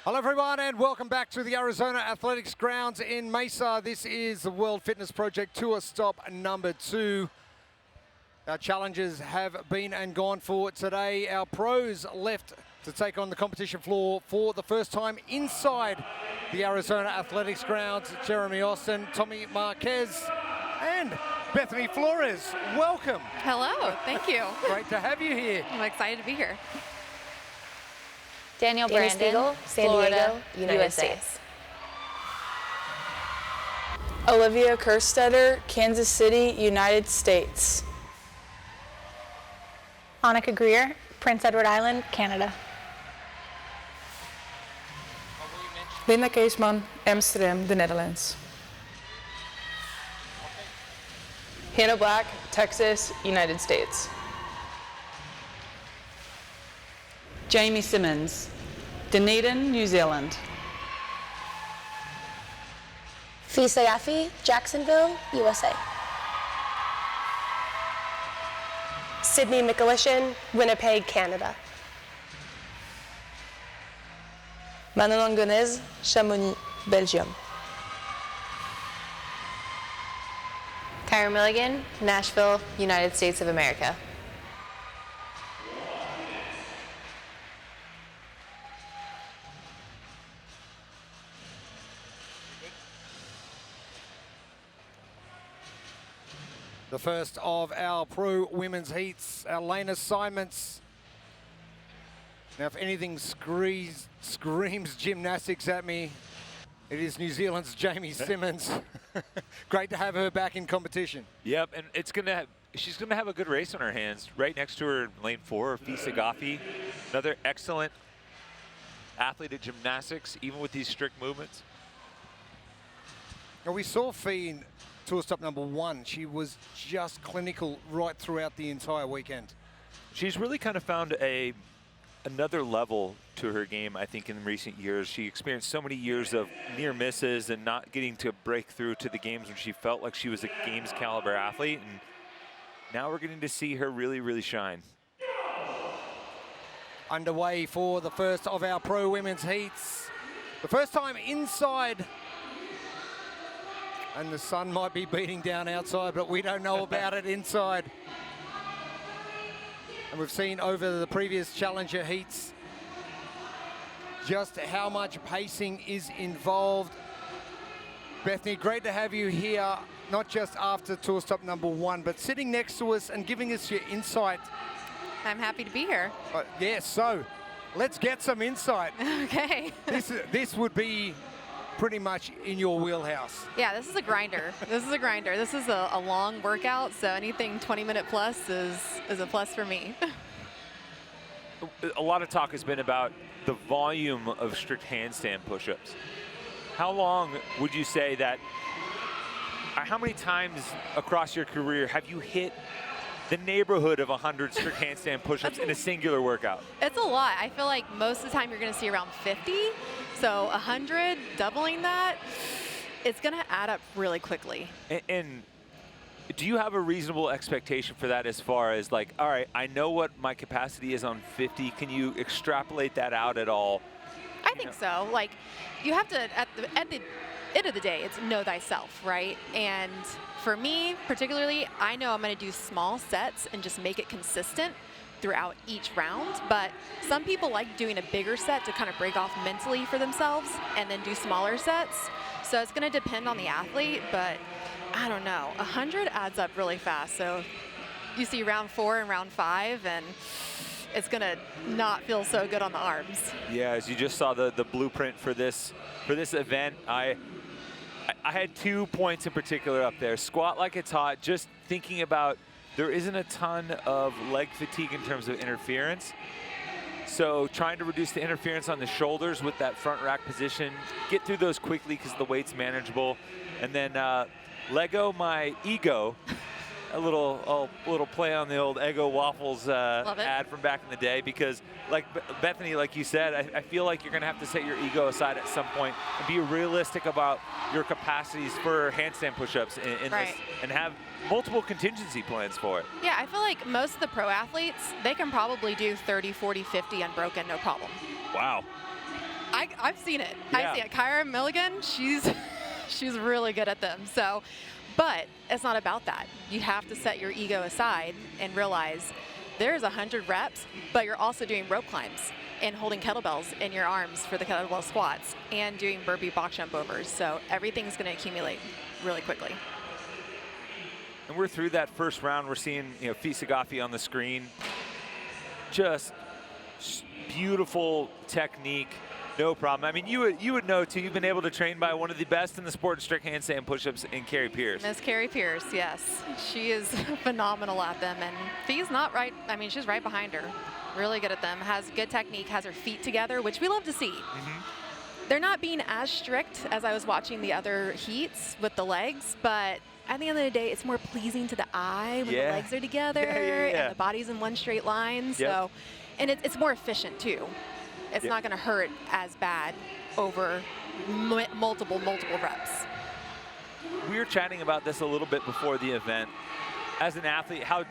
Hello everyone and welcome back to the Arizona Athletics Grounds in Mesa. This is the World Fitness Project Tour stop number 2. Our challenges have been and gone for today. Our pros left to take on the competition floor for the first time inside the Arizona Athletics Grounds. Jeremy Austin, Tommy Marquez and Bethany Flores. Welcome. Hello, thank you. Great to have you here. I'm excited to be here. Daniel Danny Brandon, Spiegel, San Florida, Diego, United USA. States. Olivia Kerstetter, Kansas City, United States. Annika Greer, Prince Edward Island, Canada. Linda Keesman, Amsterdam, the Netherlands. Hannah Black, Texas, United States. Jamie Simmons, Dunedin, New Zealand. Fisa Yaffe, Jacksonville, USA. Sydney Mikulishin, Winnipeg, Canada. Manon Gonez, Chamonix, Belgium. Kyra Milligan, Nashville, United States of America. The first of our pro women's heats, our lane assignments. Now, if anything screams gymnastics at me, it is New Zealand's Jamie Simmons. Great to have her back in competition. Yep, and she's gonna have a good race on her hands. Right next to her, lane 4, Fisa Yaffe, another excellent athlete at gymnastics, even with these strict movements. Now, we saw Fee in tour stop number 1. She was just clinical right throughout the entire weekend. She's really kind of found another level to her game, I think, in recent years. She experienced so many years of near misses and not getting to break through to the games when she felt like she was a games caliber athlete. And now we're getting to see her really, really shine. Underway for the first of our pro women's heats. The first time inside. And the sun might be beating down outside, but we don't know about it inside. And we've seen over the previous Challenger heats just how much pacing is involved. Bethany, great to have you here, not just after tour stop number 1, but sitting next to us and giving us your insight. I'm happy to be here. Yes, so let's get some insight. Okay. This would be pretty much in your wheelhouse. Yeah, this is a grinder. This is a grinder. This is a long workout, so anything 20-minute plus is a plus for me. A lot of talk has been about the volume of strict handstand push-ups. How long would you say that, how many times across your career have you hit the neighborhood of 100 strict handstand push-ups in a singular workout? It's a lot. I feel like most of the time you're going to see around 50. So 100, doubling that, it's going to add up really quickly. And do you have a reasonable expectation for that as far as like, all right, I know what my capacity is on 50. Can you extrapolate that out at all? I think so. Like, you have to, at the end of the day, it's know thyself, right? And for me, particularly, I know I'm going to do small sets and just make it consistent throughout each round, but some people like doing a bigger set to kind of break off mentally for themselves and then do smaller sets. So it's going to depend on the athlete, but I don't know. 100 adds up really fast. So you see round 4 and round 5, and it's going to not feel so good on the arms. Yeah, as you just saw the blueprint for this event, I had 2 points in particular up there. Squat like it's hot, just thinking about there isn't a ton of leg fatigue in terms of interference. So trying to reduce the interference on the shoulders with that front rack position, get through those quickly because the weight's manageable. And then Lego my ego, a little play on the old Eggo Waffles ad from back in the day, because like Bethany, like you said, I feel like you're gonna have to set your ego aside at some point and be realistic about your capacities for handstand push-ups in right. this, and have multiple contingency plans for it. Yeah, I feel like most of the pro athletes, they can probably do 30, 40, 50 unbroken, no problem. Wow. I've seen it. Yeah. I see it. Kyra Milligan, she's really good at them. So, but it's not about that. You have to set your ego aside and realize there's 100 reps, but you're also doing rope climbs and holding kettlebells in your arms for the kettlebell squats and doing burpee box jump overs. So everything's going to accumulate really quickly. And we're through that first round. We're seeing, you know, Fisa Gaffi on the screen. Just beautiful technique, no problem. I mean, you would know too. You've been able to train by one of the best in the sport in strict handstand push-ups in Carrie Pierce. Miss Carrie Pierce, yes. She is phenomenal at them, and Fee's not right. I mean, she's right behind her. Really good at them, has good technique, has her feet together, which we love to see. They're not being as strict as I was watching the other heats with the legs, but at the end of the day, it's more pleasing to the eye when the legs are together and the body's in one straight line. So, and it's more efficient too. It's not going to hurt as bad over multiple reps. We were chatting about this a little bit before the event. As an athlete, how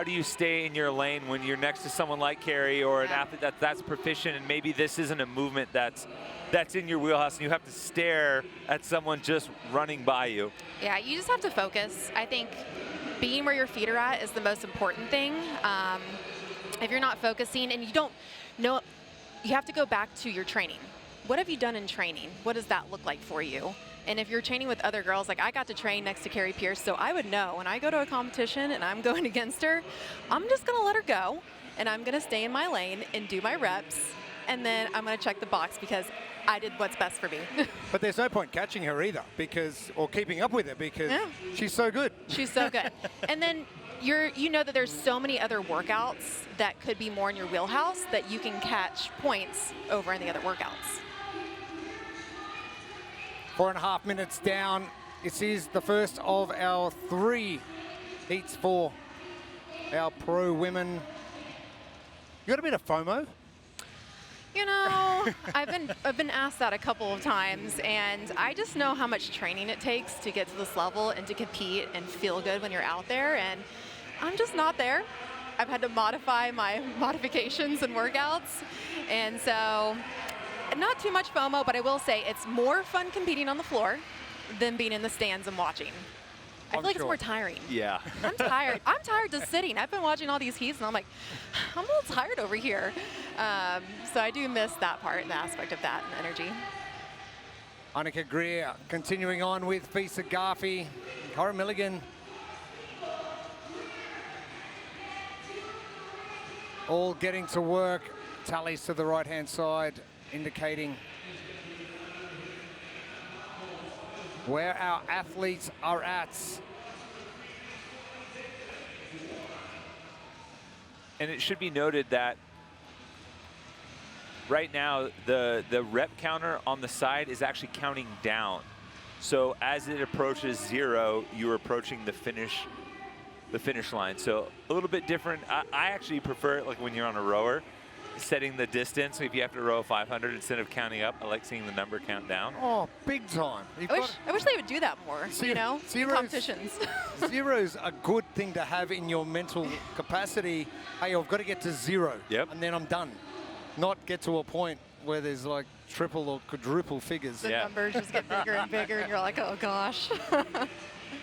do you stay in your lane when you're next to someone like Carrie or an athlete that's proficient, and maybe this isn't a movement that's in your wheelhouse and you have to stare at someone just running by you? Yeah, you just have to focus. I think being where your feet are at is the most important thing. If you're not focusing and you don't know, you have to go back to your training. What have you done in training? What does that look like for you? And if you're training with other girls, like I got to train next to Carrie Pierce, so I would know when I go to a competition and I'm going against her, I'm just gonna let her go and I'm gonna stay in my lane and do my reps, and then I'm gonna check the box because I did what's best for me. But there's no point catching her either, or keeping up with her, because she's so good. She's so good. And then you know that there's so many other workouts that could be more in your wheelhouse that you can catch points over in the other workouts. 4.5 minutes down. This is the first of our 3 heats for our pro women. You got a bit of FOMO? You know, I've been asked that a couple of times, and I just know how much training it takes to get to this level and to compete and feel good when you're out there, and I'm just not there. I've had to modify my modifications and workouts, and so not too much FOMO, but I will say it's more fun competing on the floor than being in the stands and watching. I feel like it's more tiring. Yeah. I'm tired. I'm tired just sitting. I've been watching all these heats, and I'm like, I'm a little tired over here. So I do miss that part and the aspect of that and energy. Annika Greer continuing on with Fisa Gaffi, Kyra Milligan. All getting to work. Tallies to the right-hand side, indicating where our athletes are at. And it should be noted that right now the rep counter on the side is actually counting down. So as it approaches 0, you're approaching the finish line. So a little bit different. I actually prefer it like when you're on a rower, setting the distance. If you have to row 500 instead of counting up, I like seeing the number count down. Oh, big time. I wish they would do that more, you know, in competitions. 0's a good thing to have in your mental capacity. Hey, I've got to get to 0, and then I'm done. Not get to a point where there's like triple or quadruple figures. The numbers just get bigger and bigger, and you're like, oh gosh.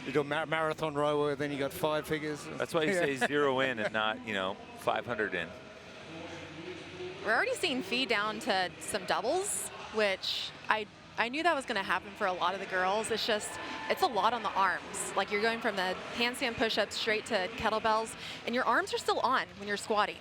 You do a marathon rower, then you got 5 figures. That's why you say 0 in and not, 500 in. We're already seeing Fee down to some doubles, which I knew that was going to happen for a lot of the girls. It's just, it's a lot on the arms. Like you're going from the handstand push-ups straight to kettlebells, and your arms are still on when you're squatting.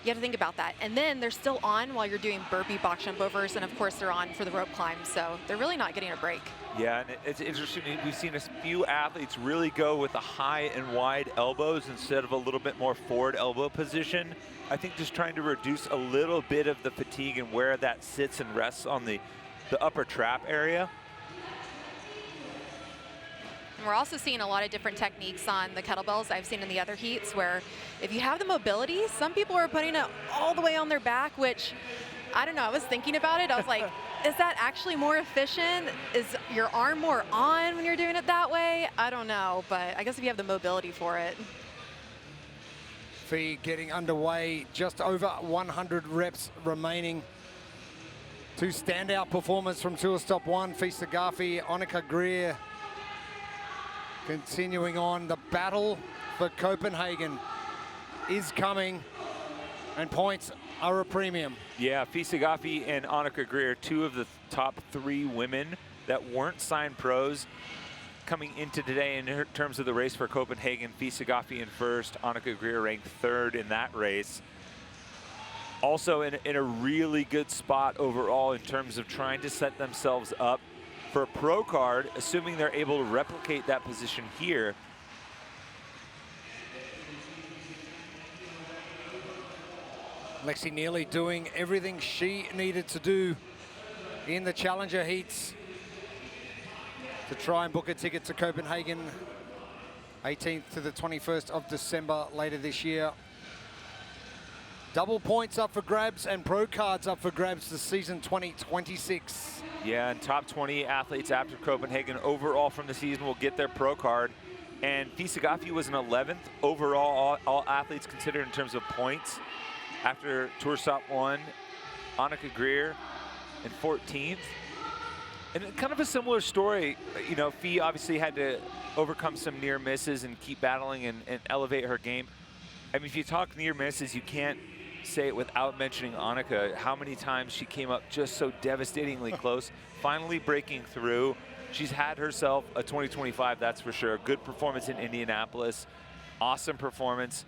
You have to think about that. And then they're still on while you're doing burpee box jump overs, and of course they're on for the rope climb. So they're really not getting a break. Yeah, and it's interesting. We've seen a few athletes really go with the high and wide elbows instead of a little bit more forward elbow position. I think just trying to reduce a little bit of the fatigue and where that sits and rests on the upper trap area. And we're also seeing a lot of different techniques on the kettlebells I've seen in the other heats, where if you have the mobility, some people are putting it all the way on their back, which, I don't know, I was thinking about it. I was like, is that actually more efficient? Is your arm more on when you're doing it that way? I don't know, but I guess if you have the mobility for it. Fee getting underway, just over 100 reps remaining. Two standout performers from Tour Stop 1, Fisa Gafi, Annika Greer. Continuing on, the battle for Copenhagen is coming, and points are a premium. Yeah, Fisa Gafi and Annika Greer, two of the top 3 women that weren't signed pros coming into today in terms of the race for Copenhagen. Fisa Gafi in first, Annika Greer ranked 3rd in that race. Also in a really good spot overall in terms of trying to set themselves up for a pro card, assuming they're able to replicate that position here. Lexi Neely doing everything she needed to do in the Challenger heats to try and book a ticket to Copenhagen, 18th to the 21st of December later this year. Double points up for grabs and pro cards up for grabs this season 2026. Yeah, and top 20 athletes after Copenhagen overall from the season will get their pro card. And Fisa Gafi was an 11th overall, all athletes considered in terms of points. After Tour Stop 1, Annika Greer in 14th. And kind of a similar story, you know, Fee obviously had to overcome some near misses and keep battling and elevate her game. I mean, if you talk near misses, you can't say it without mentioning Annika, how many times she came up just so devastatingly close, finally breaking through. She's had herself a 2025, that's for sure. Good performance in Indianapolis, awesome performance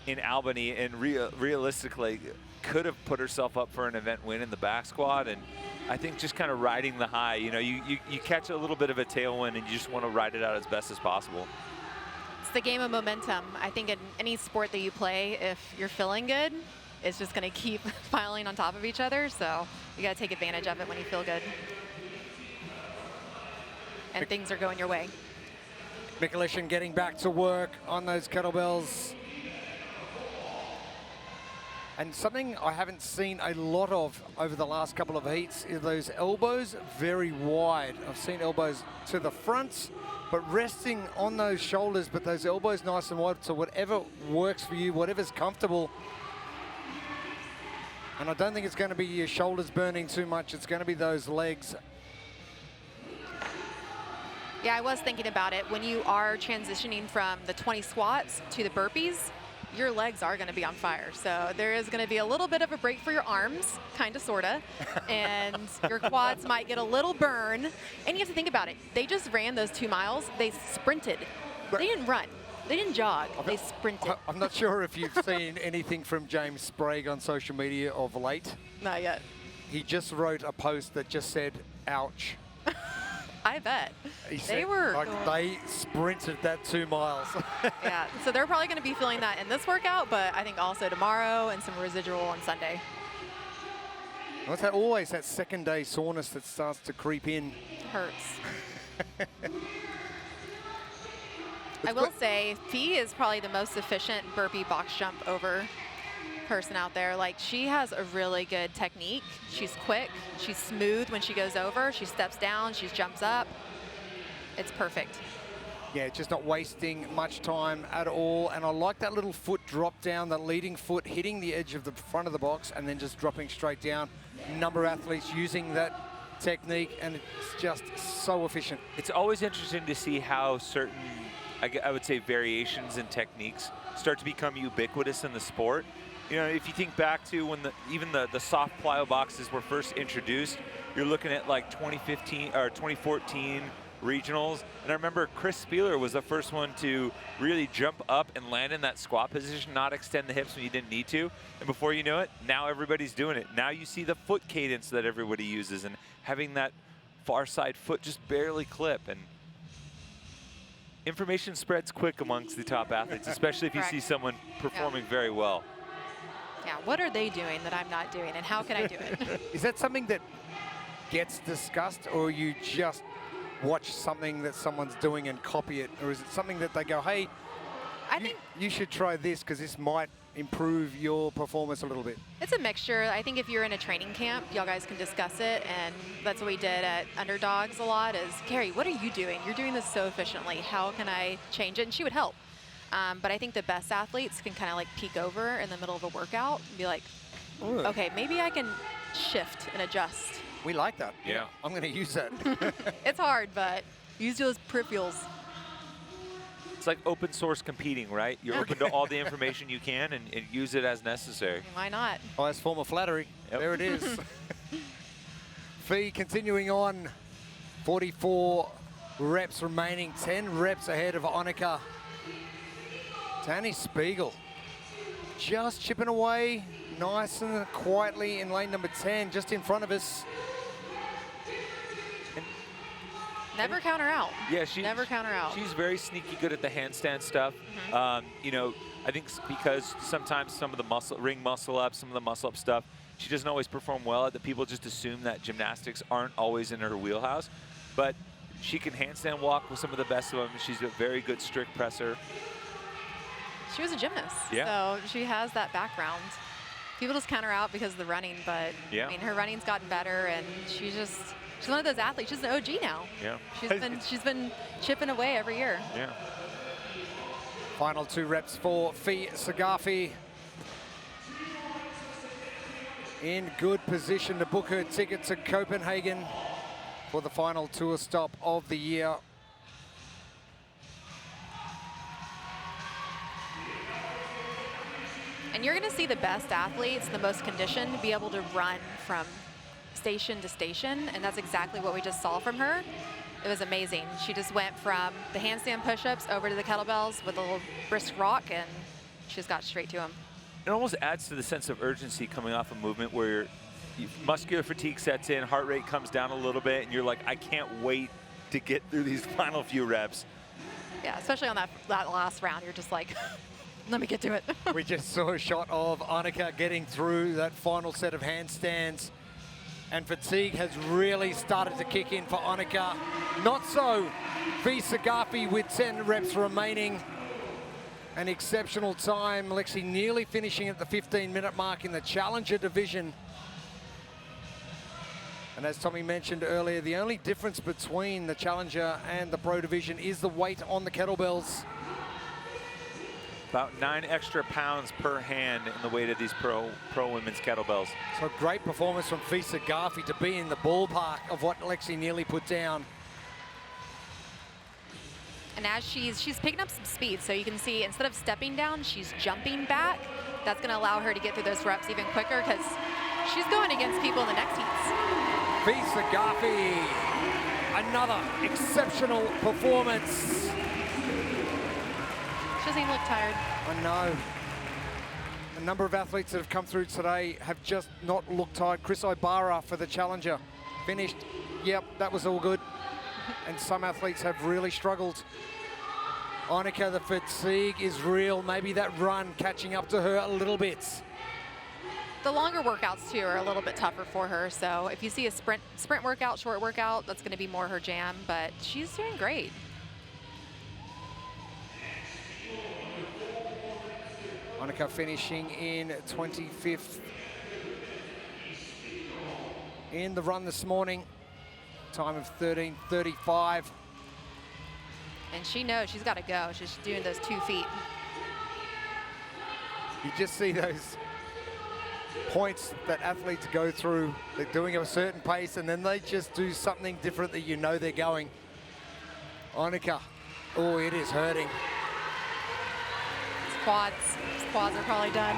in Albany, and realistically could have put herself up for an event win in the back squad. And I think just kind of riding the high, you know, you catch a little bit of a tailwind and you just want to ride it out as best as possible. It's the game of momentum. I think in any sport that you play, if you're feeling good, it's just going to keep piling on top of each other. So you got to take advantage of it when you feel good. And things are going your way. Mikulishin getting back to work on those kettlebells. And something I haven't seen a lot of over the last couple of heats is those elbows very wide. I've seen elbows to the front, but resting on those shoulders, but those elbows nice and wide, so whatever works for you, whatever's comfortable. And I don't think it's going to be your shoulders burning too much. It's going to be those legs. Yeah, I was thinking about it. When you are transitioning from the 20 squats to the burpees, your legs are going to be on fire. So there is going to be a little bit of a break for your arms, kind of, sort of, and your quads might get a little burn. And you have to think about it. They just ran those 2 miles. They sprinted. They didn't run. They didn't jog. They sprinted. I'm not sure if you've seen anything from James Sprague on social media of late. Not yet. He just wrote a post that just said, ouch. I bet. They were. Like they sprinted that 2 miles. Yeah, so they're probably going to be feeling that in this workout, but I think also tomorrow and some residual on Sunday. Well, it's always that second day soreness that starts to creep in. Hurts. I will say, Fee is probably the most efficient burpee box jump over person out there. Like, she has a really good technique. She's quick, she's smooth when she goes over, she steps down, she jumps up. It's perfect. Yeah, just not wasting much time at all. And I like that little foot drop down, that leading foot hitting the edge of the front of the box and then just dropping straight down. Number of athletes using that technique, and it's just so efficient. It's always interesting to see how certain, I would say, variations and techniques start to become ubiquitous in the sport. You know, if you think back to when even the soft plyo boxes were first introduced, you're looking at like 2015 or 2014 regionals. And I remember Chris Spieler was the first one to really jump up and land in that squat position, not extend the hips when you didn't need to. And before you know it, now everybody's doing it. Now you see the foot cadence that everybody uses and having that far side foot just barely clip. And information spreads quick amongst the top athletes, especially if you see someone performing very well. Yeah, what are they doing that I'm not doing, and how can I do it? Is that something that gets discussed, or you just watch something that someone's doing and copy it? Or is it something that they go, hey, I think you should try this because this might improve your performance a little bit? It's a mixture. I think if you're in a training camp, y'all guys can discuss it, and that's what we did at Underdogs a lot is, Carrie, what are you doing? You're doing this so efficiently. How can I change it? And she would help. But I think the best athletes can kind of like peek over in the middle of a workout and be like, Ooh. okay, maybe I can shift and adjust. We like that. Yeah. I'm going to use that. It's hard, but use those peripherals. It's like open source competing, right? You're open to all the information you can and use it as necessary. Why not? Highest form of flattery. Yep. There it is. Fee continuing on. 44 reps remaining. 10 reps ahead of Annika. Danny Spiegel just chipping away nice and quietly in lane number 10, just in front of us. Never count her out. Yeah, never count her out. She's very sneaky good at the handstand stuff. You know, I think because sometimes some of the ring muscle up, some of the muscle up stuff, she doesn't always perform well at that. People just assume that gymnastics aren't always in her wheelhouse. But she can handstand walk with some of the best of them. She's a very good strict presser. She was a gymnast, Yeah. so she has that background. People just count her out because of the running, but Yeah. I mean, her running's gotten better, and she's one of those athletes. She's an OG now. Yeah. She's been chipping away every year. Yeah. Final 2 reps for Fee Sagafi. In good position to book her ticket to Copenhagen for the final tour stop of the year. And you're going to see the best athletes, the most conditioned, be able to run from station to station, and that's exactly what we just saw from her. It was amazing. She just went from the handstand push-ups over to the kettlebells with a little brisk rock, and she just got straight to them. It almost adds to the sense of urgency coming off a movement where muscular fatigue sets in, heart rate comes down a little bit, and you're like, I can't wait to get through these final few reps. Yeah, especially on that last round, you're just like, let me get to it. We just saw a shot of Annika getting through that final set of handstands, and fatigue has really started to kick in for Annika. Not so Fee Sagafi with 10 reps remaining. An exceptional time. Lexi nearly finishing at the 15-minute mark in the Challenger division. And as Tommy mentioned earlier, the only difference between the Challenger and the Pro division is the weight on the kettlebells. About 9 extra pounds per hand in the weight of these pro women's kettlebells. So great performance from Fee Sagafi to be in the ballpark of what Lexi nearly put down. And as she's picking up some speed, so you can see instead of stepping down, she's jumping back. That's going to allow her to get through those reps even quicker because she's going against people in the next heats. Fee Sagafi, another exceptional performance. She doesn't even look tired. I know. A number of athletes that have come through today have just not looked tired. Chris Ibarra for the Challenger finished. Yep, that was all good. And some athletes have really struggled. Annika, the fatigue is real. Maybe that run catching up to her a little bit. The longer workouts too are a little bit tougher for her. So if you see a sprint workout, short workout, that's going to be more her jam. But she's doing great. Annika finishing in 25th in the run this morning. Time of 13:35. And she knows she's got to go. She's doing those 2 feet. You just see those points that athletes go through. They're doing at a certain pace and then they just do something different that you know they're going. Annika, oh, it is hurting. Quads are probably done.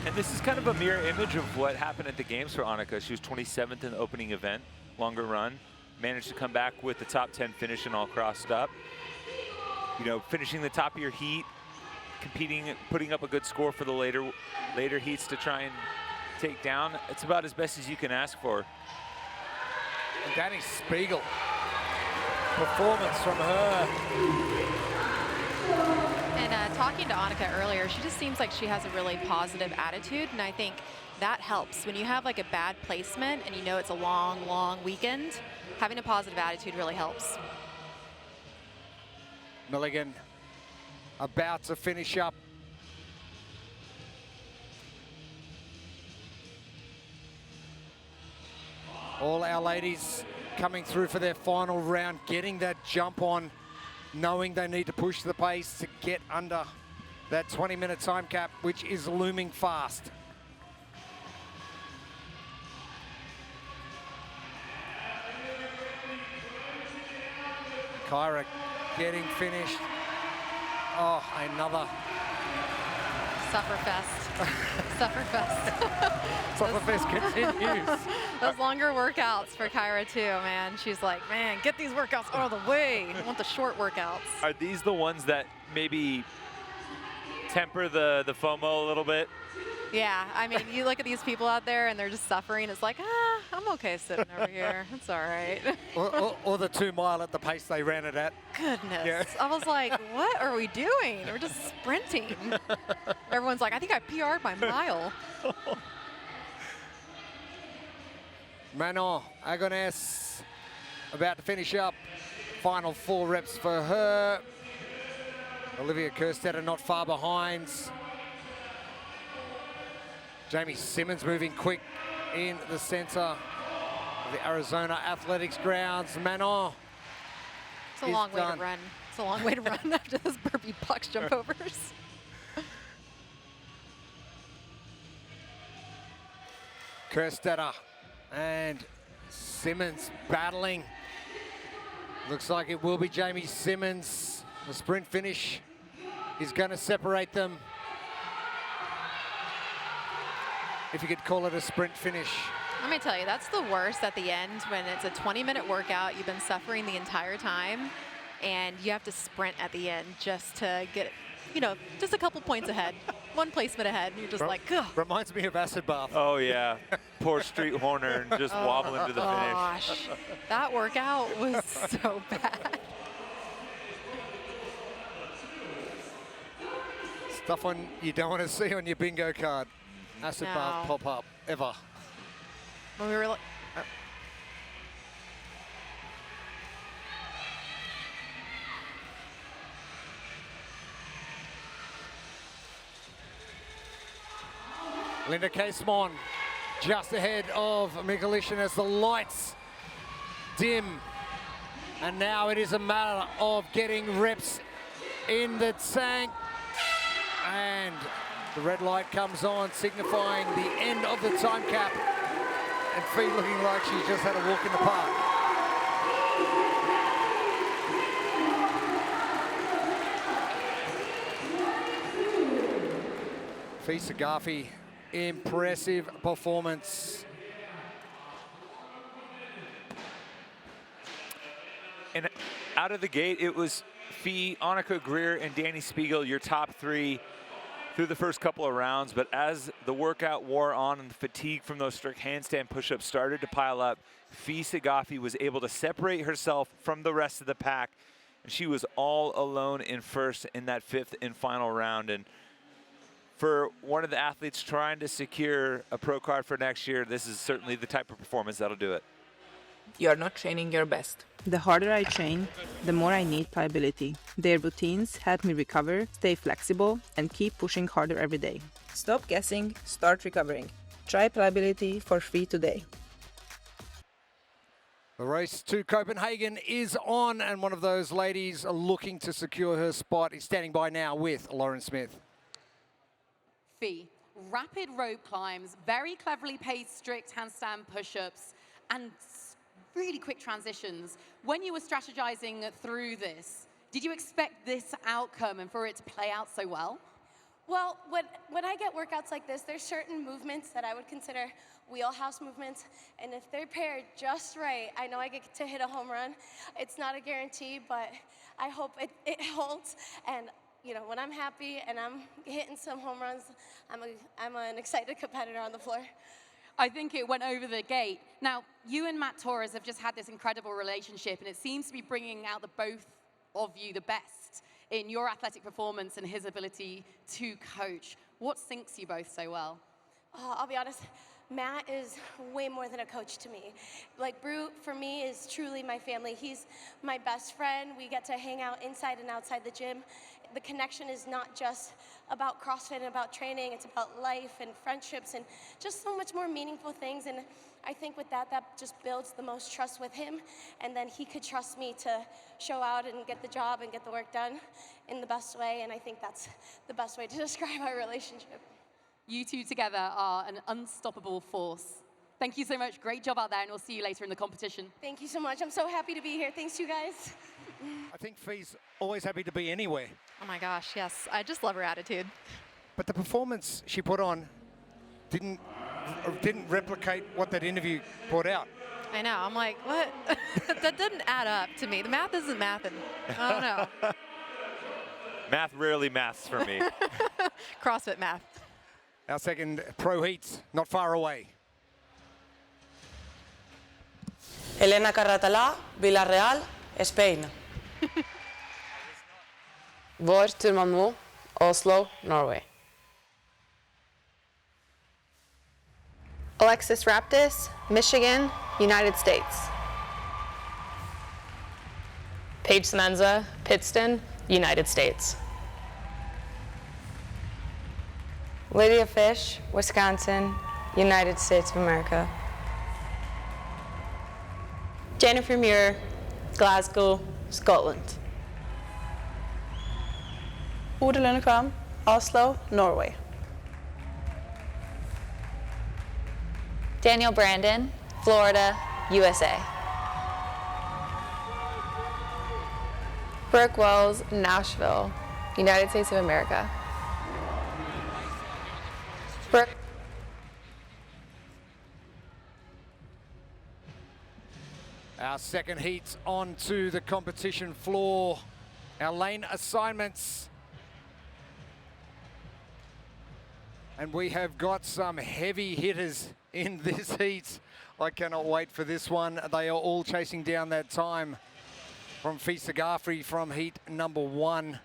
And this is kind of a mirror image of what happened at the games for Annika. She was 27th in the opening event, longer run. Managed to come back with the top 10 finish and all crossed up. You know, finishing the top of your heat, competing, putting up a good score for the later heats to try and take down. It's about as best as you can ask for. And Danny Spiegel, performance from her. And talking to Annika earlier, she just seems like she has a really positive attitude, and I think that helps. When you have like a bad placement and you know it's a long, long weekend, having a positive attitude really helps. Milligan about to finish up. All our ladies coming through for their final round, getting that jump on, knowing they need to push the pace to get under that 20-minute time cap, which is looming fast. Kyra getting finished. Oh, another. Sufferfest. Sufferfest. Sufferfest continues. Those longer workouts for Kyra too, man. She's like, man, get these workouts out of the way. I want the short workouts. Are these the ones that maybe temper the FOMO a little bit? Yeah, I mean, you look at these people out there and they're just suffering. It's like, I'm okay sitting over here. It's all right. or the 2 mile at the pace they ran it at. Goodness. Yeah. I was like, what are we doing? We're just sprinting. Everyone's like, I think I PR'd my mile. Manon Agones about to finish up. Final 4 reps for her. Olivia Kerstetter not far behind. Jamie Simmons moving quick in the center of the Arizona Athletics grounds. Manon. It's a long way to run. It's a long way to run after those burpee box jump overs. Kerstetter and Simmons battling. Looks like it will be Jamie Simmons. The sprint finish is going to separate them. If you could call it a sprint finish. Let me tell you, that's the worst at the end when it's a 20-minute workout. You've been suffering the entire time, and you have to sprint at the end just to get, you know, just a couple points ahead, 1 placement ahead, and you're just like, ugh. Reminds me of acid bath. Oh, yeah. Poor Street Horner and just wobbling to the gosh. finish. That workout was so bad. Stuff on you don't want to see on your bingo card. Acid bath pop up, ever. When we were like, Linda Casemon just ahead of Mikulishin as the lights dim. And now it is a matter of getting reps in the tank. And the red light comes on, signifying the end of the time cap. And Fee looking like she's just had a walk in the park. Fee Sagafi, impressive performance. And out of the gate, it was Fee, Annika Greer, and Danny Spiegel, your top 3 through the first couple of rounds. But as the workout wore on and the fatigue from those strict handstand push-ups started to pile up, Fee Sagafi was able to separate herself from the rest of the pack. And she was all alone in first in that 5th and final round. And for one of the athletes trying to secure a pro card for next year, this is certainly the type of performance that'll do it. You're not training your best. The harder I train, the more I need pliability. Their routines help me recover, stay flexible, and keep pushing harder every day. Stop guessing, start recovering. Try pliability for free today. The race to Copenhagen is on, and one of those ladies looking to secure her spot is standing by now with Lauren Smith. Fee, rapid rope climbs, very cleverly paced strict handstand push-ups, and really quick transitions. When you were strategizing through this, did you expect this outcome and for it to play out so well? Well, when I get workouts like this, there's certain movements that I would consider wheelhouse movements, and if they're paired just right, I know I get to hit a home run. It's not a guarantee, but I hope it holds. And you know, when I'm happy and I'm hitting some home runs, I'm an excited competitor on the floor. I think it went over the gate. Now, you and Matt Torres have just had this incredible relationship, and it seems to be bringing out the both of you the best in your athletic performance and his ability to coach. What syncs you both so well? I'll be honest, Matt is way more than a coach to me. Like, Brew, for me, is truly my family. He's my best friend. We get to hang out inside and outside the gym. The connection is not just about CrossFit and about training. It's about life and friendships and just so much more meaningful things. And I think with that just builds the most trust with him. And then he could trust me to show out and get the job and get the work done in the best way. And I think that's the best way to describe our relationship. You two together are an unstoppable force. Thank you so much. Great job out there, and we'll see you later in the competition. Thank you so much. I'm so happy to be here. Thanks, you guys. I think Fee's always happy to be anywhere. Oh my gosh, yes. I just love her attitude. But the performance she put on didn't replicate what that interview brought out. I know. I'm like, what? That didn't add up to me. The math isn't mathing. I don't know. Math rarely maths for me. CrossFit math. Our second pro heat, not far away. Elena Carratalà, Villarreal, Spain. Vår turmann nå, Oslo, Norway. Alexis Raptis, Michigan, United States. Paige Semenza, Pittston, United States. Lydia Fish, Wisconsin, United States of America. Jennifer Muir, Glasgow, Scotland. Ode Lundekvam, Oslo, Norway. Daniel Brandon, Florida, USA. Brooke Wells, Nashville, United States of America. Brooke. Our second heat onto the competition floor. Our lane assignments. And we have got some heavy hitters in this heat. I cannot wait for this one. They are all chasing down that time from Fee Sagafri from heat number 1.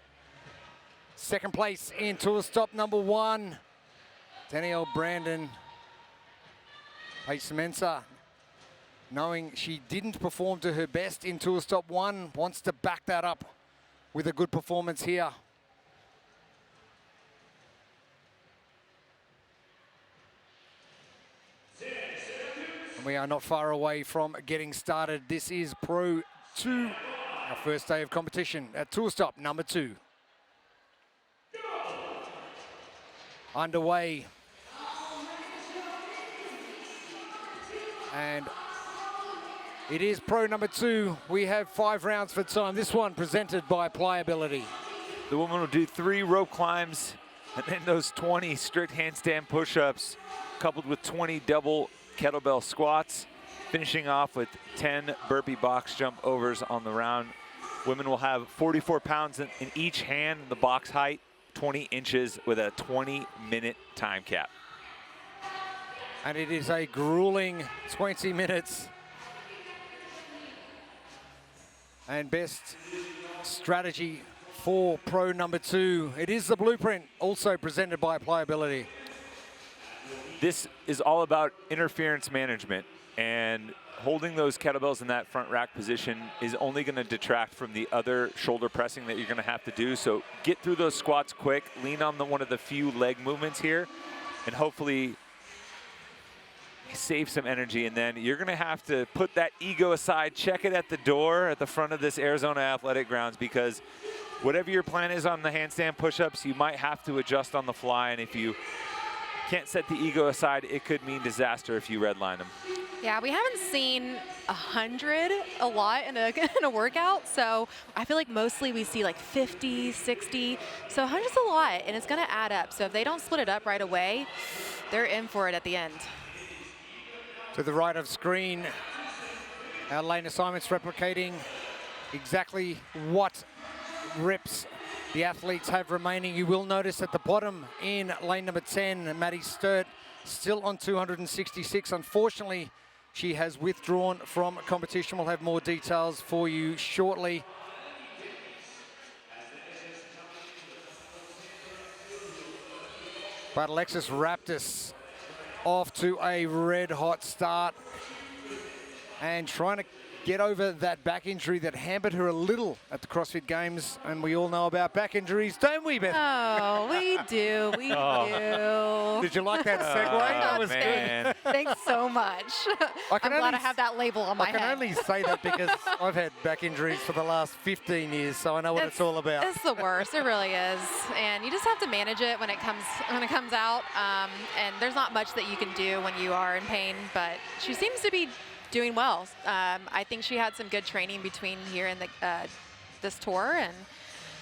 Second place in tour stop number 1. Danielle Brandon. Paige Semenza, knowing she didn't perform to her best in tour stop 1, wants to back that up with a good performance here. And we are not far away from getting started. This is Pro 2, our first day of competition at tour stop number 2. Underway. And it is pro number 2. We have 5 rounds for time. This one presented by Pliability. The woman will do 3 rope climbs and then those 20 strict handstand push-ups coupled with 20 double kettlebell squats, finishing off with 10 burpee box jump overs on the round. Women will have 44 pounds in each hand, the box height, 20 inches with a 20-minute time cap. And it is a grueling 20 minutes. And best strategy for pro number 2. It is the blueprint, also presented by Pliability. This is all about interference management, and holding those kettlebells in that front rack position is only going to detract from the other shoulder pressing that you're going to have to do. So get through those squats quick, lean on one of the few leg movements here, and hopefully save some energy. And then you're going to have to put that ego aside, check it at the door at the front of this Arizona Athletic Grounds, because whatever your plan is on the handstand push-ups, you might have to adjust on the fly. And if you can't set the ego aside, it could mean disaster if you redline them. Yeah, we haven't seen 100 a lot in a workout, so I feel like mostly we see like 50, 60, so 100's a lot, and it's going to add up. So if they don't split it up right away, they're in for it at the end. To the right of screen, our lane assignments replicating exactly what reps the athletes have remaining. You will notice at the bottom in lane number 10, Maddie Sturt still on 266. Unfortunately, she has withdrawn from competition. We'll have more details for you shortly. But Alexis Raptis off to a red-hot start and trying to get over that back injury that hampered her a little at the CrossFit Games. And we all know about back injuries, don't we, Beth? Oh, we do. We do. Did you like that segue? That was man. good. Thanks so much. I'm glad I have that label on my head. I can only say that because I've had back injuries for the last 15 years, so I know what it's all about. It's the worst. It really is. And you just have to manage it when it comes out. And there's not much that you can do when you are in pain, but she seems to be doing well. I think she had some good training between here and this tour, and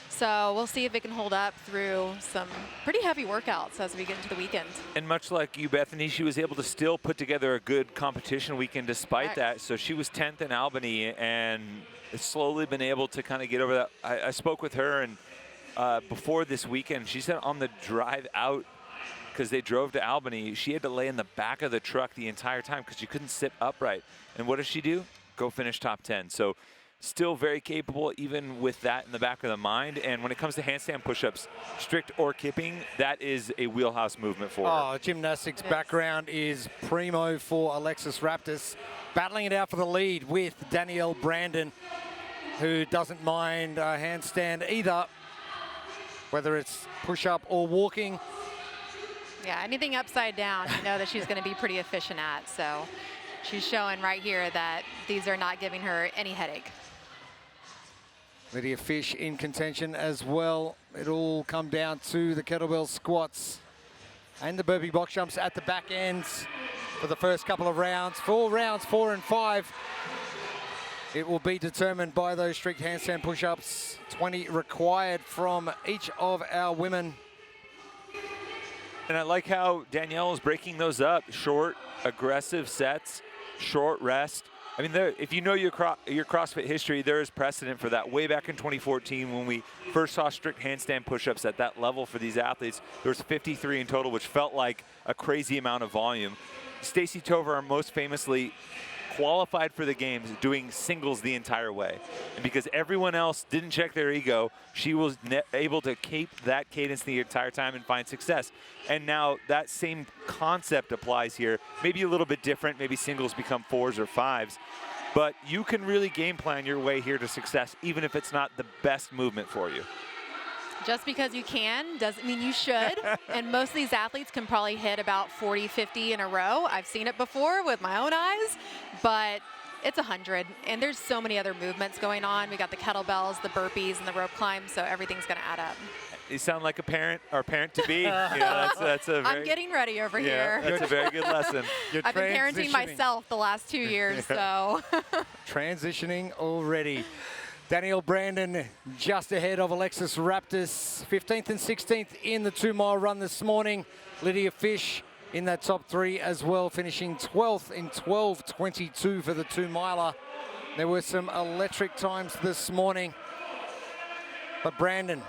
so we'll see if it can hold up through some pretty heavy workouts as we get into the weekend. And much like you, Bethany, she was able to still put together a good competition weekend despite that. So she was 10th in Albany and has slowly been able to kind of get over that. I spoke with her and before this weekend, she said on the drive out, because they drove to Albany, she had to lay in the back of the truck the entire time because she couldn't sit upright. And what does she do? Go finish top 10. So still very capable even with that in the back of the mind. And when it comes to handstand push-ups, strict or kipping, that is a wheelhouse movement for her. Oh, gymnastics background is primo for Alexis Raptis, battling it out for the lead with Danielle Brandon, who doesn't mind a handstand either, whether it's push-up or walking. Yeah, anything upside down, you know that she's going to be pretty efficient at. So she's showing right here that these are not giving her any headache. Lydia Fish in contention as well. It'll come down to the kettlebell squats and the burpee box jumps at the back ends for the first couple of rounds. 4 rounds, 4 and 5. It will be determined by those strict handstand push-ups. 20 required from each of our women. And I like how Danielle is breaking those up. Short, aggressive sets, short rest. I mean, if you know your CrossFit history, there is precedent for that. Way back in 2014 when we first saw strict handstand push-ups at that level for these athletes, there was 53 in total, which felt like a crazy amount of volume. Stacy Tovar most famously qualified for the games doing singles the entire way. And because everyone else didn't check their ego, she was able to keep that cadence the entire time and find success. And now that same concept applies here. Maybe a little bit different, maybe singles become 4s or 5s, but you can really game plan your way here to success, even if it's not the best movement for you. Just because you can doesn't mean you should. And most of these athletes can probably hit about 40, 50 in a row. I've seen it before with my own eyes, but it's 100. And there's so many other movements going on. We got the kettlebells, the burpees, and the rope climbs, so everything's going to add up. You sound like a parent or parent-to-be. You know, that's a very, I'm getting ready over here. That's a very good lesson. I've been parenting myself the last 2 years, so. Transitioning already. Danielle Brandon just ahead of Alexis Raptis, 15th and 16th in the 2-mile run this morning. Lydia Fish in that top 3 as well, finishing 12th in 12:22 for the 2-miler. There were some electric times this morning, but Brandon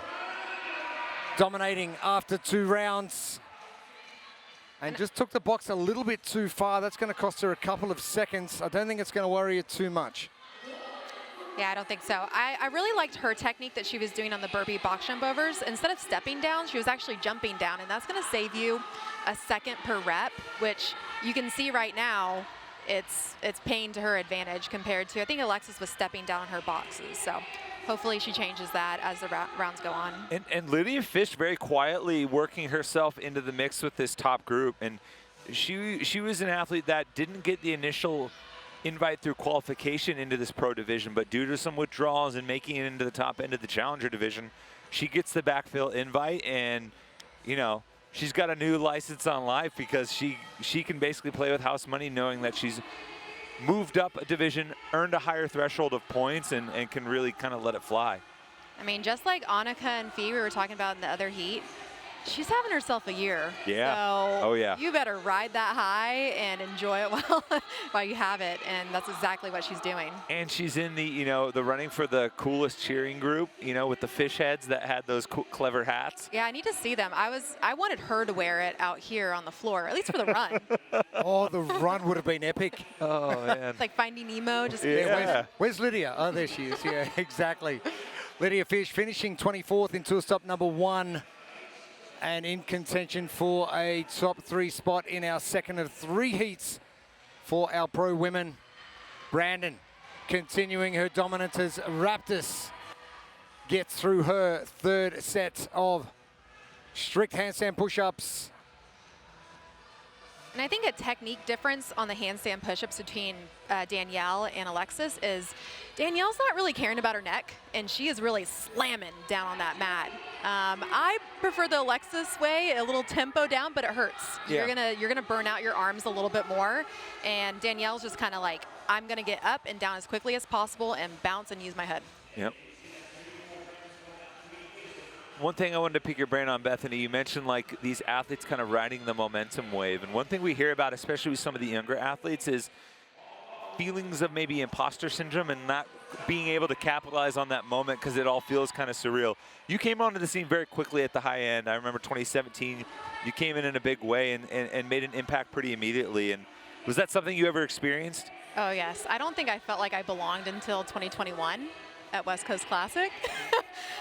dominating after 2 rounds and just took the box a little bit too far. That's going to cost her a couple of seconds. I don't think it's going to worry her too much. Yeah, I don't think so. I really liked her technique that she was doing on the burpee box jump overs. Instead of stepping down, she was actually jumping down, and that's going to save you a second per rep, which you can see right now it's paying to her advantage compared to, I think Alexis was stepping down on her boxes. So hopefully she changes that as the rounds go on. And Lydia Fish very quietly working herself into the mix with this top group. And she was an athlete that didn't get the initial invite through qualification into this pro division, but due to some withdrawals and making it into the top end of the challenger division, she gets the backfill invite, and you know, she's got a new license on life because she can basically play with house money, knowing that she's moved up a division, earned a higher threshold of points, and can really kind of let it fly. I mean, just like Annika and Fee we were talking about in the other heat, she's having herself a year. Yeah. So oh, yeah. You better ride that high and enjoy it while you have it, and that's exactly what she's doing. And she's in the, you know, the running for the coolest cheering group, you know, with the fish heads that had those cool, clever hats. Yeah, I need to see them. I wanted her to wear it out here on the floor, at least for the run. Oh, the run would have been epic. Oh, man. Like Finding Nemo. Just yeah. Where's Lydia? Oh, there she is. Yeah, exactly. Lydia Fish finishing 24th in tour stop number 1. and in contention for a top 3 spot in our second of 3 heats for our pro women. Brandon continuing her dominance as Raptis gets through her 3rd set of strict handstand push-ups. And I think a technique difference on the handstand push-ups between Danielle and Alexis is Danielle's not really caring about her neck, and she is really slamming down on that mat. I prefer the Alexis way, a little tempo down, but it hurts. Yeah. You're gonna burn out your arms a little bit more, and Danielle's just kind of like, I'm gonna get up and down as quickly as possible and bounce and use my head. Yep. One thing I wanted to pick your brain on, Bethany, you mentioned like these athletes kind of riding the momentum wave. And one thing we hear about, especially with some of the younger athletes, is feelings of maybe imposter syndrome and not being able to capitalize on that moment because it all feels kind of surreal. You came onto the scene very quickly at the high end. I remember 2017, you came in a big way and made an impact pretty immediately. And was that something you ever experienced? Oh yes, I don't think I felt like I belonged until 2021 at West Coast Classic.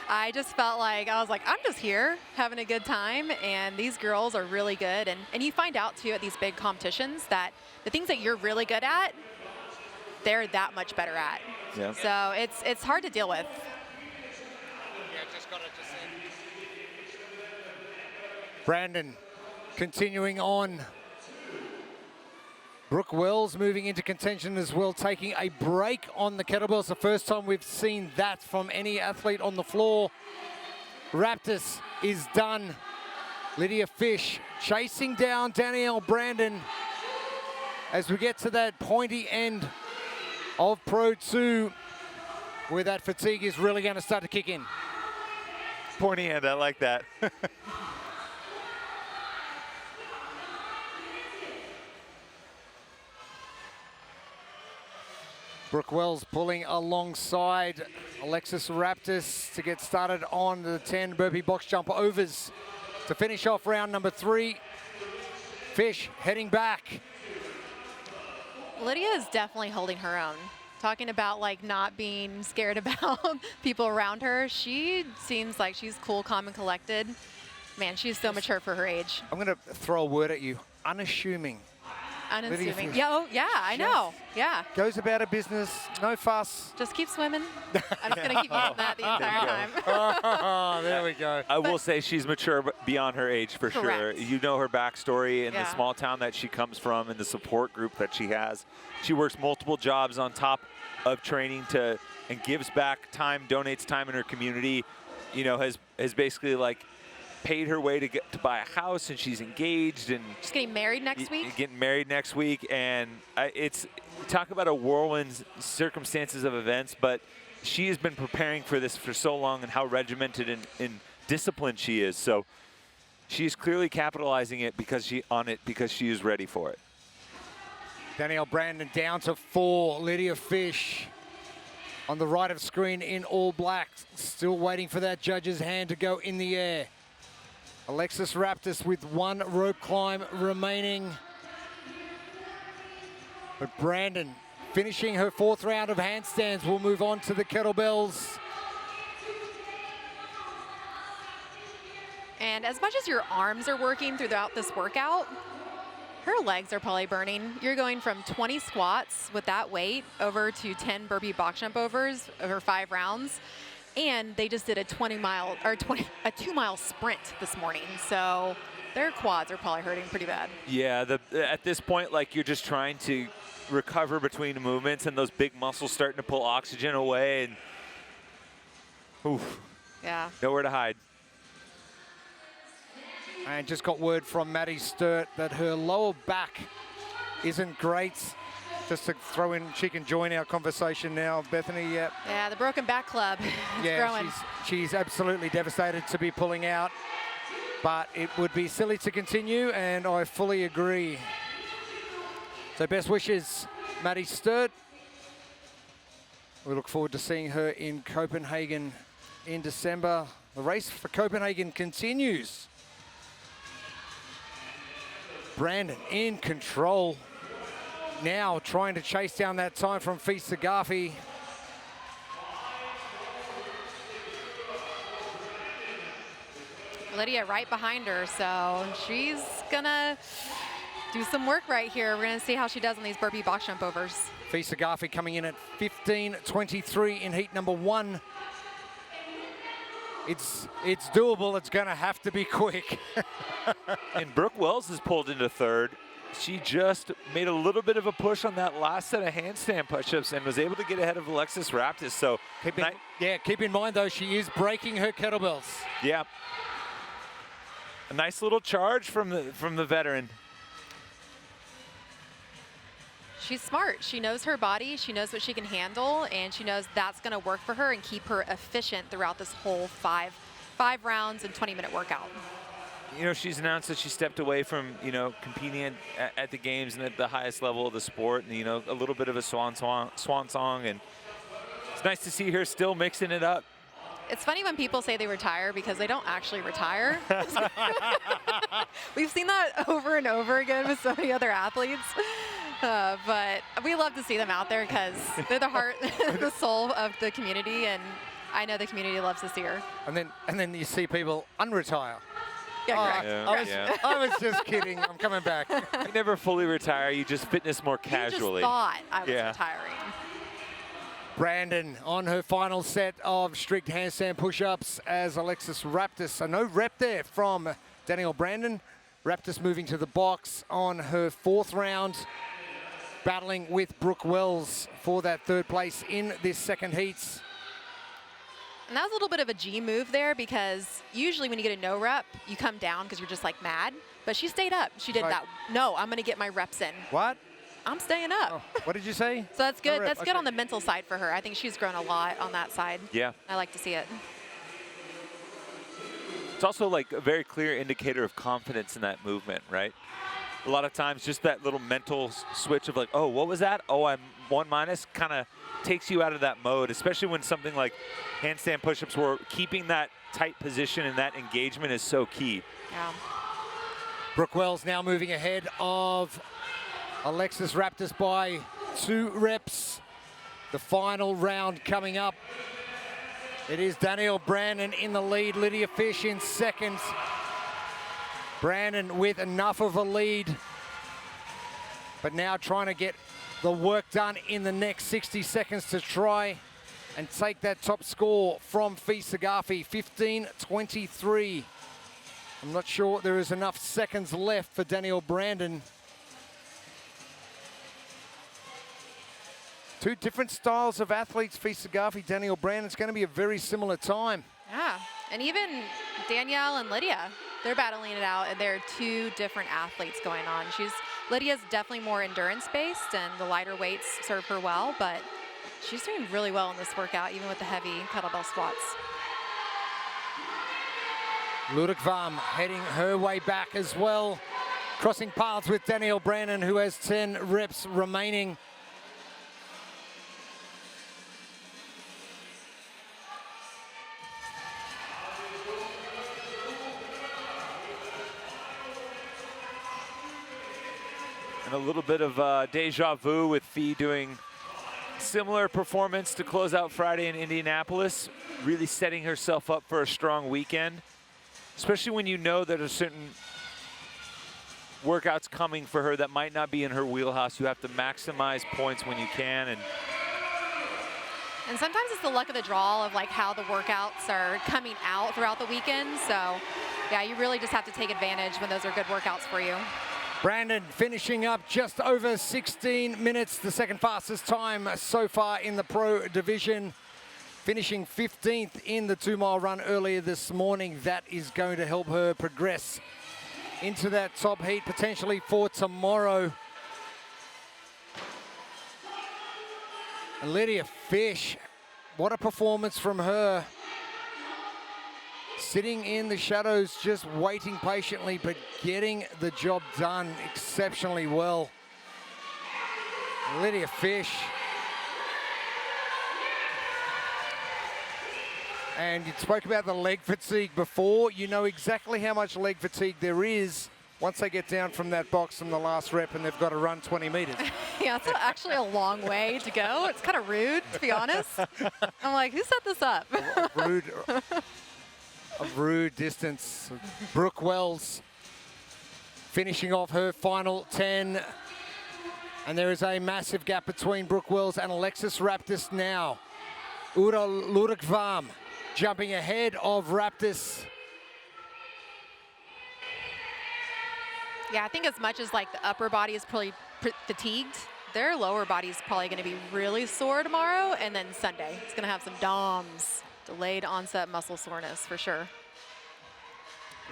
I just felt like, I was like, I'm just here having a good time, and these girls are really good. And you find out too at these big competitions that the things that you're really good at, they're that much better at. Yeah. So it's hard to deal with. Brandon continuing on. Brooke Wells moving into contention as well, taking a break on the kettlebells. The first time we've seen that from any athlete on the floor. Raptis is done. Lydia Fish chasing down Danielle Brandon as we get to that pointy end of Pro 2, where that fatigue is really going to start to kick in. Pointy end, I like that. Brooke Wells pulling alongside Alexis Raptis to get started on the 10 burpee box jump overs to finish off round number 3. Fish heading back. Lydia is definitely holding her own. Talking about like not being scared about people around her. She seems like she's cool, calm, and collected. Man, she's so mature for her age. I'm going to throw a word at you. Unassuming. Unassuming. Yeah, oh, yeah, I know. Yeah. Goes about her business, no fuss. Just keep swimming. I'm just going to keep using that the entire time. Oh, there we go. I will say she's mature beyond her age for Correct. sure. You know her backstory and Yeah. the small town that she comes from and the support group that she has. She works multiple jobs on top of training and gives back time, donates time in her community. You know, has basically like paid her way to buy a house, and she's engaged and She's getting married next week. Getting married next week, and it's talk about a whirlwind circumstances of events, but she has been preparing for this for so long, and how regimented and disciplined she is. So she is clearly capitalizing it because she is ready for it. Danielle Brandon down to 4. Lydia Fish on the right of screen in all black, still waiting for that judge's hand to go in the air. Alexis Raptis with 1 rope climb remaining. But Brandon finishing her 4th round of handstands will move on to the kettlebells. And as much as your arms are working throughout this workout, her legs are probably burning. You're going from 20 squats with that weight over to 10 burpee box jump overs over 5 rounds. And they just did a 2-mile sprint this morning. So their quads are probably hurting pretty bad. Yeah, at this point, like, you're just trying to recover between the movements, and those big muscles starting to pull oxygen away, and oof, yeah, nowhere to hide. And just got word from Maddie Sturt that her lower back isn't great. Just to throw in, she can join our conversation now, Bethany. Yep. Yeah, the broken back club is growing. She's absolutely devastated to be pulling out, but it would be silly to continue, and I fully agree. So best wishes, Maddie Sturt. We look forward to seeing her in Copenhagen in December. The race for Copenhagen continues. Brandon in control. Now trying to chase down that time from Fisa Garfi. Lydia right behind her, so she's gonna do some work right here. We're gonna see how she does on these burpee box jump overs. Fee Sagafi coming in at 15:23 in heat number 1. It's doable. It's gonna have to be quick. And Brooke Wells is pulled into third. She just made a little bit of a push on that last set of handstand push-ups and was able to get ahead of Alexis Raptis. So keep in mind though, she is breaking her kettlebells. Yeah. A nice little charge from the veteran. She's smart. She knows her body, she knows what she can handle, and she knows that's gonna work for her and keep her efficient throughout this whole five rounds and 20-minute workout. You know, she's announced that she stepped away from, you know, competing at the games and at the highest level of the sport, and, you know, a little bit of a swan song, and it's nice to see her still mixing it up. It's funny when people say they retire because they don't actually retire. We've seen that over and over again with so many other athletes. But we love to see them out there because they're the heart, the soul of the community, and I know the community loves to see her. And then you see people unretire. Yeah, correct. I was just kidding. I'm coming back. You never fully retire. You just fitness more casually. You just thought I was retiring. Brandon on her final set of strict handstand push-ups as Alexis Raptis. A no rep there from Danielle Brandon. Raptis moving to the box on her 4th round, battling with Brooke Wells for that 3rd place in this second heat. And that was a little bit of a G move there because usually when you get a no rep, you come down because you're just like mad. But she stayed up. She did that. No, I'm going to get my reps in. What? I'm staying up. Oh, what did you say? So that's good. That's good on the mental side for her. I think she's grown a lot on that side. Yeah. I like to see it. It's also like a very clear indicator of confidence in that movement, right? A lot of times just that little mental switch of like, oh, what was that? Oh, I'm 1- kind of takes you out of that mode, especially when something like handstand push-ups where keeping that tight position and that engagement is so key. Yeah. Brooke Wells now moving ahead of Alexis Raptis by 2 reps. The final round coming up. It is Danielle Brandon in the lead, Lydia Fish in second. Brandon with enough of a lead, but now trying to get the work done in the next 60 seconds to try and take that top score from Fee Sagafi, 15:23. I'm not sure there is enough seconds left for Danielle Brandon. 2 different styles of athletes, Fee Sagafi, Danielle Brandon. It's going to be a very similar time. Yeah, and even Danielle and Lydia, they're battling it out, and they're 2 different athletes going on. Lydia's definitely more endurance-based, and the lighter weights serve her well, but she's doing really well in this workout, even with the heavy kettlebell squats. Ludwig heading her way back as well, crossing paths with Danielle Brandon, who has 10 reps remaining. And a little bit of deja vu with Fee doing similar performance to close out Friday in Indianapolis, really setting herself up for a strong weekend, especially when you know that a certain workouts coming for her that might not be in her wheelhouse. You have to maximize points when you can. And sometimes it's the luck of the draw of like how the workouts are coming out throughout the weekend. So yeah, you really just have to take advantage when those are good workouts for you. Brandon finishing up just over 16 minutes, the second fastest time so far in the pro division. Finishing 15th in the 2-mile run earlier this morning. That is going to help her progress into that top heat potentially for tomorrow. And Lydia Fish, what a performance from her. Sitting in the shadows, just waiting patiently, but getting the job done exceptionally well. Lydia Fish. And you spoke about the leg fatigue before. You know exactly how much leg fatigue there is once they get down from that box from the last rep and they've got to run 20 meters. Yeah, it's actually a long way to go. It's kind of rude, to be honest. I'm like, who set this up? Rude. of Rue distance. Brooke Wells finishing off her final 10. And there is a massive gap between Brooke Wells and Alexis Raptis now. Ura Lurikvam jumping ahead of Raptis. Yeah, I think as much as like the upper body is probably fatigued, their lower body is probably going to be really sore tomorrow, and then Sunday it's going to have some DOMS, delayed onset muscle soreness for sure.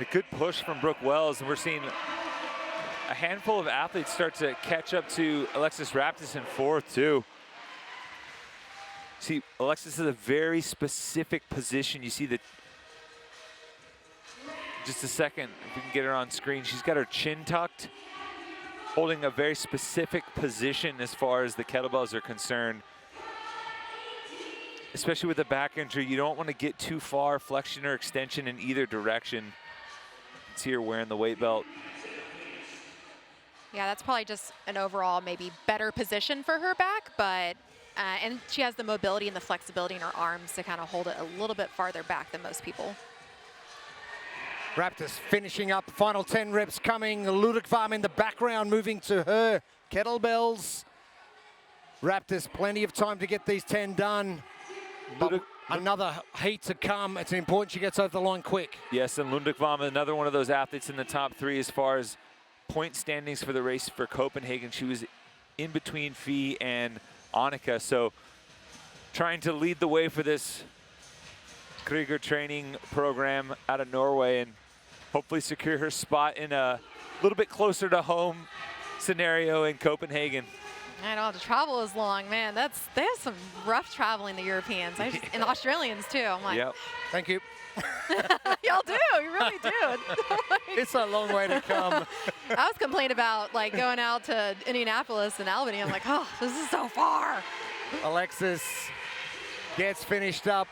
A good push from Brooke Wells, and we're seeing a handful of athletes start to catch up to Alexis Raptis in fourth too. See, Alexis is a very specific position. You see that. Just a second, if we can get her on screen. She's got her chin tucked, holding a very specific position as far as the kettlebells are concerned. Especially with the back injury, you don't want to get too far flexion or extension in either direction. It's here wearing the weight belt. Yeah, that's probably just an overall maybe better position for her back, but and she has the mobility and the flexibility in her arms to kind of hold it a little bit farther back than most people. Raptis finishing up, final 10 reps coming. Ludwigvam in the background moving to her kettlebells. Raptis, plenty of time to get these 10 done. But another heat to come. It's important she gets over the line quick. Yes, and Lundekvam, another one of those athletes in the top 3 as far as point standings for the race for Copenhagen. She was in between Fee and Annika, so trying to lead the way for this Krieger training program out of Norway and hopefully secure her spot in a little bit closer to home scenario in Copenhagen. I know, to travel is long, man. They have some rough traveling, the Europeans, and Australians too. I'm like, yep. Thank you. Y'all do, you really do. It's a long way to come. I was complaining about like going out to Indianapolis and Albany. I'm like, oh, this is so far. Alexis gets finished up.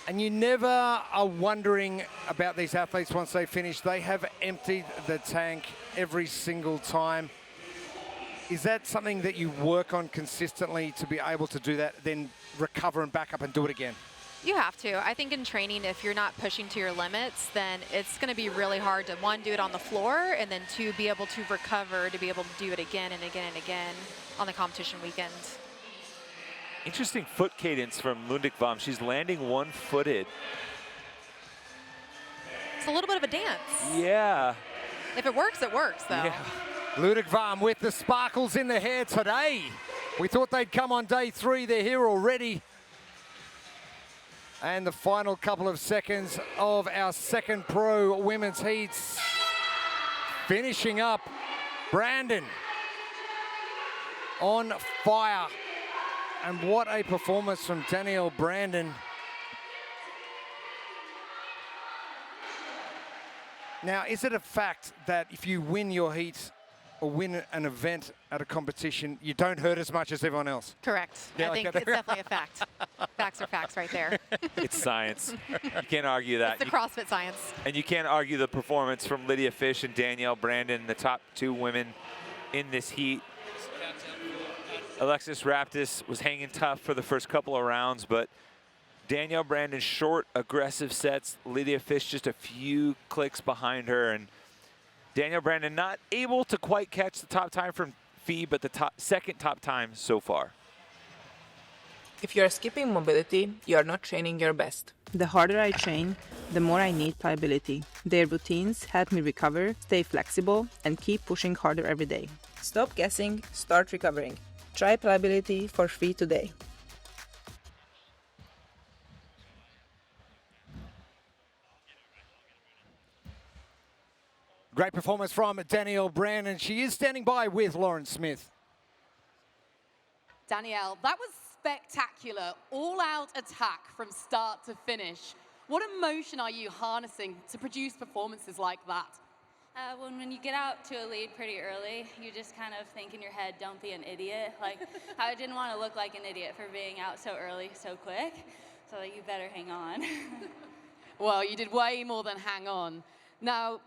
And you never are wondering about these athletes once they finish. They have emptied the tank every single time. Is that something that you work on consistently to be able to do that, then recover and back up and do it again? You have to. I think in training, if you're not pushing to your limits, then it's going to be really hard to, 1, do it on the floor, and then 2, be able to recover to be able to do it again and again and again on the competition weekend. Interesting foot cadence from Lundekvam. She's landing one-footed. It's a little bit of a dance. Yeah. If it works, though. Yeah. Lundekvam with the sparkles in the hair today. We thought they'd come on day 3. They're here already. And the final couple of seconds of our second pro women's heats. Finishing up, Brandon on fire. And what a performance from Danielle Brandon. Now, is it a fact that if you win your heat or win an event at a competition, you don't hurt as much as everyone else? Correct. Yeah, I think it's definitely a fact. Facts are facts right there. It's science. You can't argue that. It's the CrossFit science. And you can't argue the performance from Lydia Fish and Danielle Brandon, the top 2 women in this heat. Alexis Raptis was hanging tough for the first couple of rounds, but Danielle Brandon short, aggressive sets. Lydia Fish just a few clicks behind her, and Danielle Brandon not able to quite catch the top time from Fee, but the second top time so far. If you are skipping mobility, you are not training your best. The harder I train, the more I need pliability. Their routines help me recover, stay flexible, and keep pushing harder every day. Stop guessing, start recovering. Try pliability for free today. Great performance from Danielle Brandon. She is standing by with Lauren Smith. Danielle, that was spectacular. All-out attack from start to finish. What emotion are you harnessing to produce performances like that? When you get out to a lead pretty early, you just kind of think in your head, don't be an idiot. Like, I didn't want to look like an idiot for being out so early, so quick. So you better hang on. Well, you did way more than hang on. Now,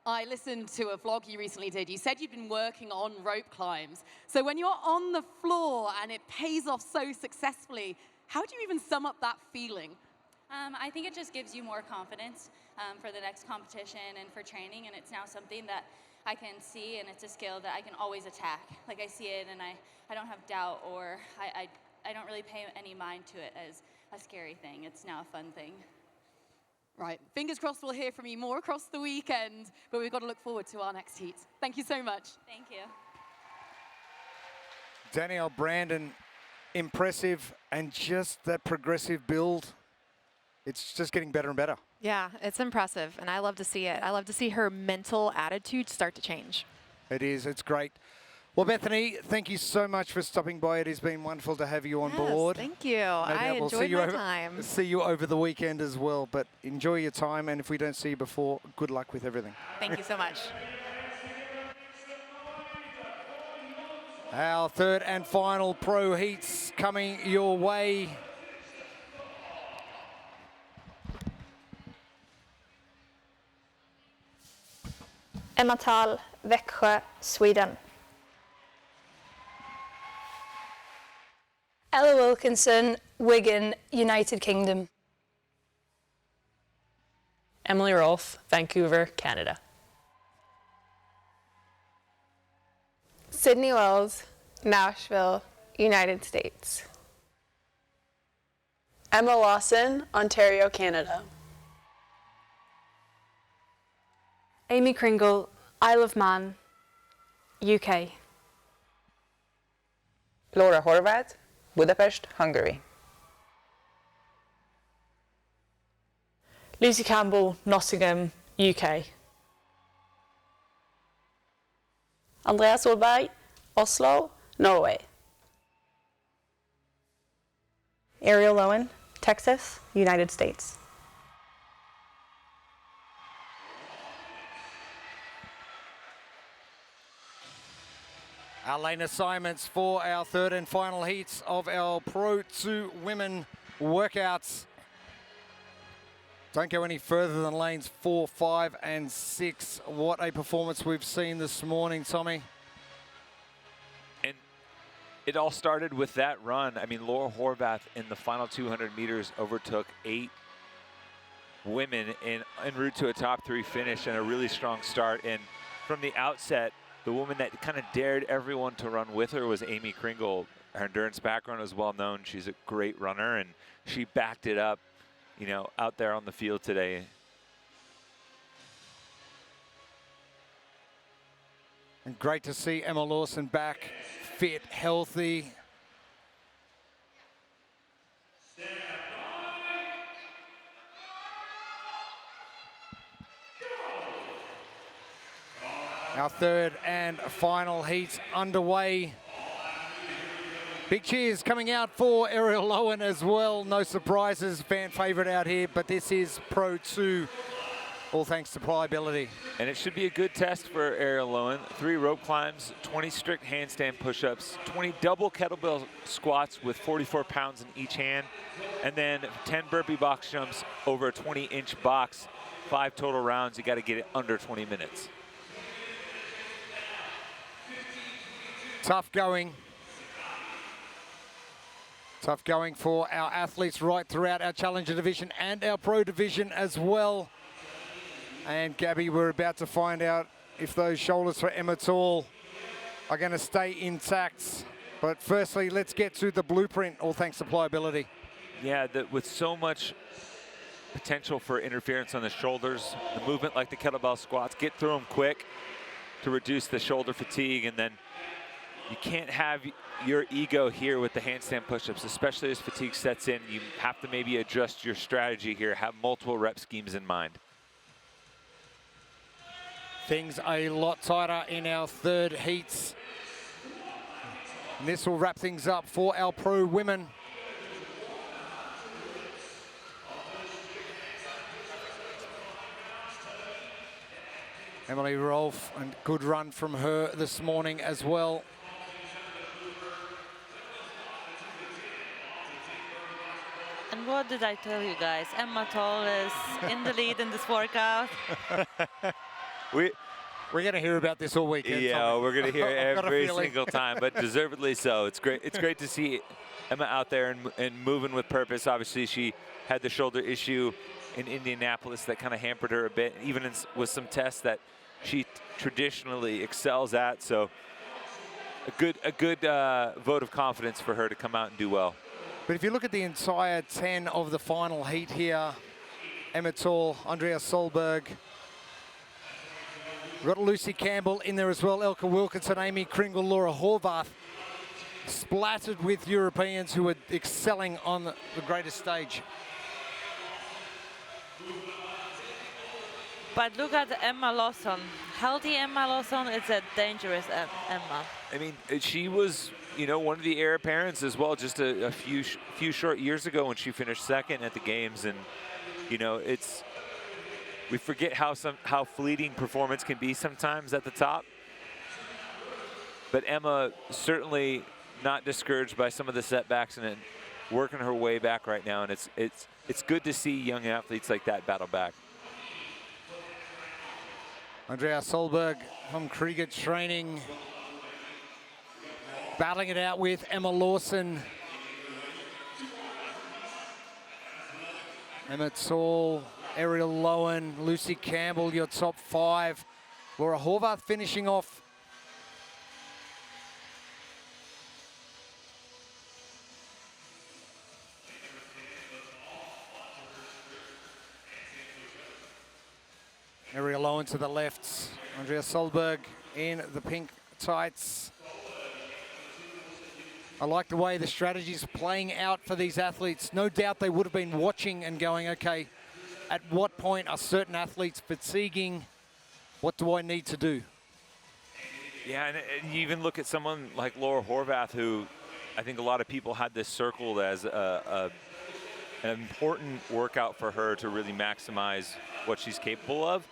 I listened to a vlog you recently did. You said you've been working on rope climbs. So when you're on the floor and it pays off so successfully, how do you even sum up that feeling? I think it just gives you more confidence for the next competition and for training, and it's now something that I can see, and it's a skill that I can always attack. Like, I see it, and I don't have doubt, or I don't really pay any mind to it as a scary thing. It's now a fun thing. Right, fingers crossed we'll hear from you more across the weekend, but we've got to look forward to our next heat. Thank you so much. Thank you. Danielle Brandon, impressive, and just that progressive build. It's just getting better and better. Yeah, it's impressive, and I love to see it. I love to see her mental attitude start to change. It is. It's great. Well, Bethany, thank you so much for stopping by. It has been wonderful to have you on board. Thank you. I enjoyed my time. See you over the weekend as well, but enjoy your time, and if we don't see you before, good luck with everything. Thank you so much. Our third and final pro heats coming your way. Emma Thal, Växjö, Sweden. Ella Wilkinson, Wigan, United Kingdom. Emily Rolfe, Vancouver, Canada. Sydney Wells, Nashville, United States. Emma Lawson, Ontario, Canada. Amy Kringle, Isle of Man, UK. Laura Horvath, Budapest, Hungary. Lucy Campbell, Nottingham, UK. Andrea Solberg, Oslo, Norway. Ariel Lowen, Texas, United States. Our lane assignments for our third and final heats of our Pro 2 women workouts. Don't go any further than lanes 4, 5, and 6. What a performance we've seen this morning, Tommy. And it all started with that run. I mean, Laura Horvath in the final 200 meters overtook 8 women en route to a top 3 finish and a really strong start. And from the outset, the woman that kind of dared everyone to run with her was Amy Kringle. Her endurance background is well known. She's a great runner, and she backed it up, you know, out there on the field today. And great to see Emma Lawson back, fit, healthy. Our third and final heat underway. Big cheers coming out for Ariel Lowen as well. No surprises, fan favourite out here, but this is Pro 2, all thanks to pliability. And it should be a good test for Ariel Lowen. 3 rope climbs, 20 strict handstand push-ups, 20 double kettlebell squats with 44 pounds in each hand, and then 10 burpee box jumps over a 20-inch box. 5 total rounds. You got to get it under 20 minutes. Tough going. Tough going for our athletes right throughout our Challenger division and our Pro division as well. And Gabby, we're about to find out if those shoulders for Emma Thal are going to stay intact. But firstly, let's get to the blueprint, all thanks to pliability. Yeah, with so much potential for interference on the shoulders, the movement like the kettlebell squats, get through them quick to reduce the shoulder fatigue, and then you can't have your ego here with the handstand push-ups, especially as fatigue sets in. You have to maybe adjust your strategy here, have multiple rep schemes in mind. Things a lot tighter in our third heats. And this will wrap things up for our Pro women. Emily Rolfe, and good run from her this morning as well. And what did I tell you guys? Emma Thal is in the lead in this workout. We're going to hear about this all weekend. Yeah, Tommy. we're going to hear every single time, but deservedly so. It's great. It's great to see Emma out there and moving with purpose. Obviously, she had the shoulder issue in Indianapolis that kind of hampered her a bit, even with some tests that she traditionally excels at. So a good vote of confidence for her to come out and do well. But if you look at the entire 10 of the final heat here, Emma Tall, Andrea Solberg, we've got Lucy Campbell in there as well, Elke Wilkinson, Amy Kringle, Laura Horvath, splattered with Europeans who are excelling on the greatest stage. But look at Emma Lawson. Healthy Emma Lawson is a dangerous Emma. I mean, she was, one of the heir apparents as well just a few short years ago when she finished second at the games. And, we forget how fleeting performance can be sometimes at the top. But Emma certainly not discouraged by some of the setbacks and working her way back right now. And it's good to see young athletes like that battle back. Andrea Solberg from Krieger Training, battling it out with Emma Lawson. Emma Tall, Ariel Lowen, Lucy Campbell, your top 5. Laura Horvath finishing off. Ariel Lowen to the left, Andrea Solberg in the pink tights. I like the way the strategy's playing out for these athletes. No doubt they would have been watching and going, okay, at what point are certain athletes fatiguing? What do I need to do? Yeah, and you even look at someone like Laura Horvath, who I think a lot of people had this circled as an important workout for her to really maximize what she's capable of.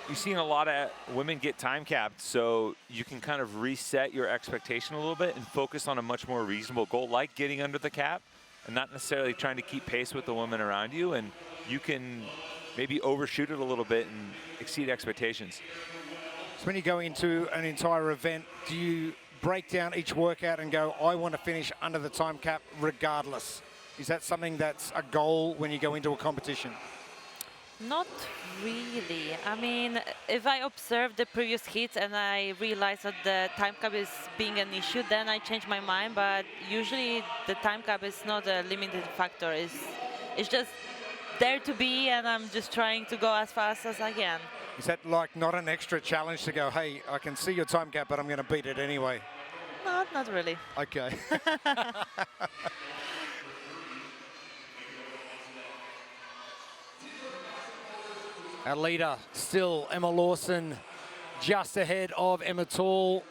You've seen a lot of women get time capped, so you can kind of reset your expectation a little bit and focus on a much more reasonable goal, like getting under the cap and not necessarily trying to keep pace with the women around you. And you can maybe overshoot it a little bit and exceed expectations. So when you go into an entire event, do you break down each workout and go, I want to finish under the time cap regardless? Is that something that's a goal when you go into a competition? Not really. I mean, if I observe the previous heats and I realize that the time cap is being an issue, then I change my mind. But usually the time cap is not a limiting factor. It's just there to be, and I'm just trying to go as fast as I can. Is that like not an extra challenge to go, hey, I can see your time cap, but I'm going to beat it anyway? No, not really. Okay. Our leader still Emma Lawson, just ahead of Emma Tall.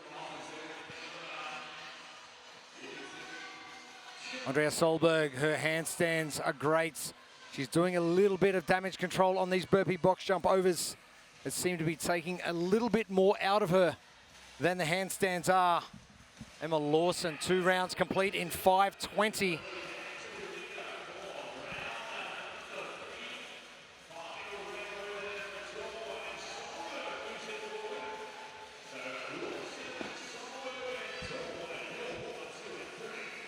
Andrea Solberg, her handstands are great. She's doing a little bit of damage control on these burpee box jump overs that seem to be taking a little bit more out of her than the handstands are. Emma Lawson, 2 rounds complete in 5:20.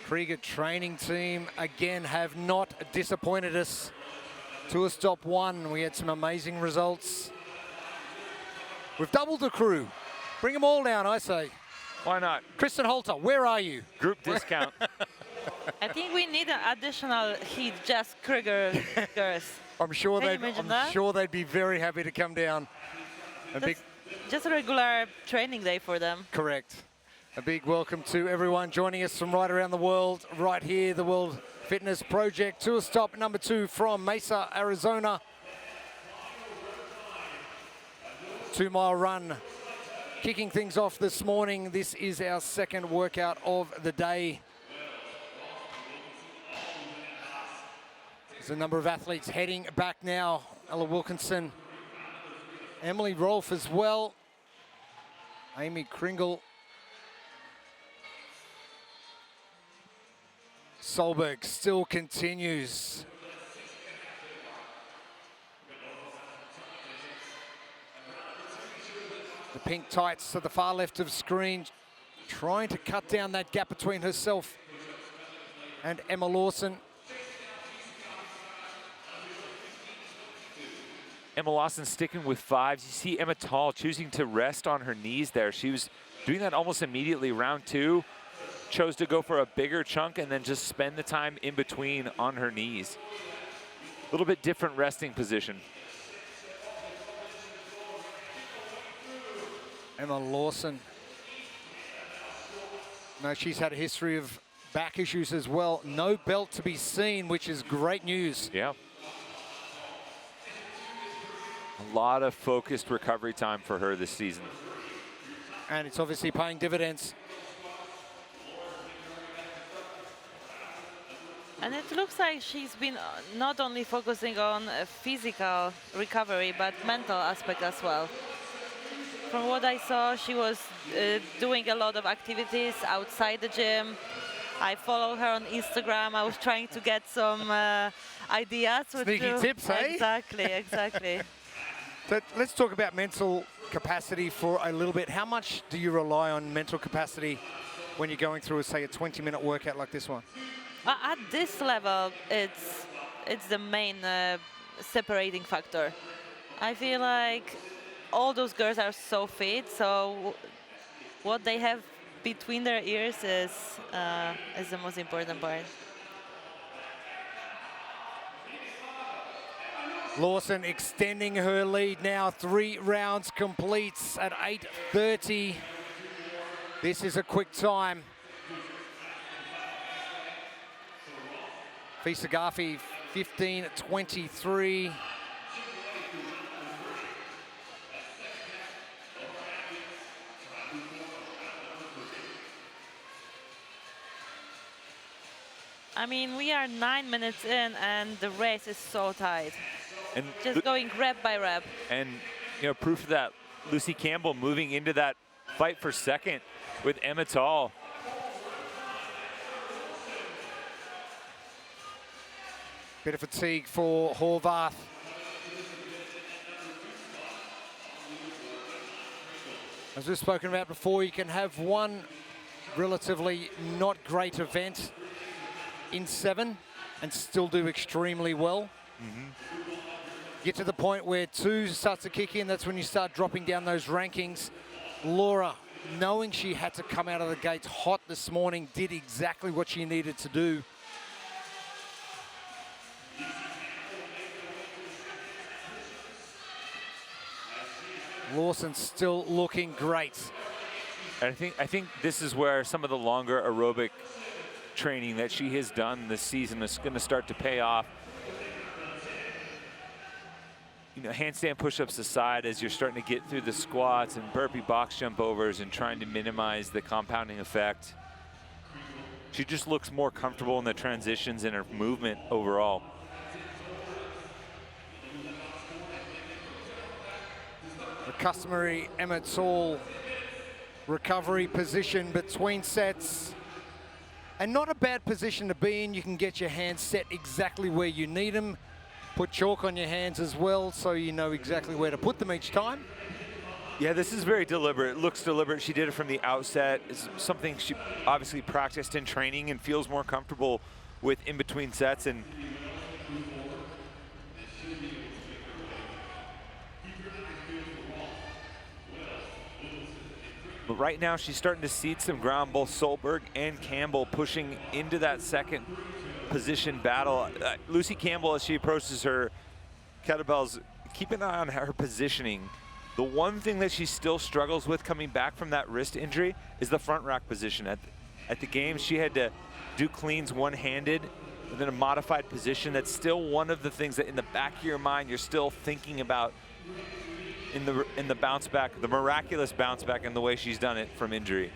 Krieger Training Team again have not disappointed us. Tour Stop 1, we had some amazing results. We've doubled the crew. Bring them all down, I say. Why not? Kristen Holter, where are you? Group discount. I think we need an additional heat, just Krieger girls. I'm sure they'd be very happy to come down. Just a regular training day for them. Correct. A big welcome to everyone joining us from right around the world, right here, the World Fitness Project. Tour Stop number 2 from Mesa, Arizona. 2-mile run. Kicking things off this morning. This is our second workout of the day. There's a number of athletes heading back now. Ella Wilkinson, Emily Rolfe as well. Amy Kringle. Solberg still continues. The pink tights to the far left of screen, trying to cut down that gap between herself and Emma Lawson. Emma Lawson sticking with 5s. You see Emma Tall choosing to rest on her knees there. She was doing that almost immediately. Round 2, chose to go for a bigger chunk and then just spend the time in between on her knees. A little bit different resting position. Emma Lawson. No, she's had a history of back issues as well. No belt to be seen, which is great news. Yeah. A lot of focused recovery time for her this season. And it's obviously paying dividends. And it looks like she's been not only focusing on physical recovery, but mental aspect as well. From what I saw, she was doing a lot of activities outside the gym. I follow her on Instagram. I was trying to get some ideas. Sneaky tips, eh? Exactly, exactly. So let's talk about mental capacity for a little bit. How much do you rely on mental capacity when you're going through, say, a 20-minute workout like this one? At this level, it's the main separating factor. I feel like all those girls are so fit, so what they have between their ears is the most important part. Lawson extending her lead now, 3 rounds completes at 8:30. This is a quick time. Visagafi 15:23. I mean, we are 9 minutes in and the race is so tight. And just going rep by rep. And, you know, proof of that, Lucy Campbell moving into that fight for second with Emma Tall. Bit of fatigue for Horvath. As we've spoken about before, you can have one relatively not great event in 7 and still do extremely well. Get to the point where 2 starts to kick in, that's when you start dropping down those rankings. Laura, knowing she had to come out of the gates hot this morning, did exactly what she needed to do. Lawson still looking great. And I think this is where some of the longer aerobic training that she has done this season is going to start to pay off. You know, handstand push-ups aside, as you're starting to get through the squats and burpee box jump overs and trying to minimize the compounding effect, she just looks more comfortable in the transitions and her movement overall. The customary Emma Tall recovery position between sets. And not a bad position to be in. You can get your hands set exactly where you need them. Put chalk on your hands as well, so you know exactly where to put them each time. Yeah, this is very deliberate. It looks deliberate. She did it from the outset. It's something she obviously practiced in training and feels more comfortable with in between sets. And but right now, she's starting to cede some ground. Both Solberg and Campbell pushing into that second position battle. Lucy Campbell, as she approaches her kettlebells, keep an eye on her positioning. The one thing that she still struggles with coming back from that wrist injury is the front rack position. At the games, she had to do cleans one-handed within a modified position. That's still one of the things that in the back of your mind, you're still thinking about in the bounce back, the miraculous bounce back, and the way she's done it from injury.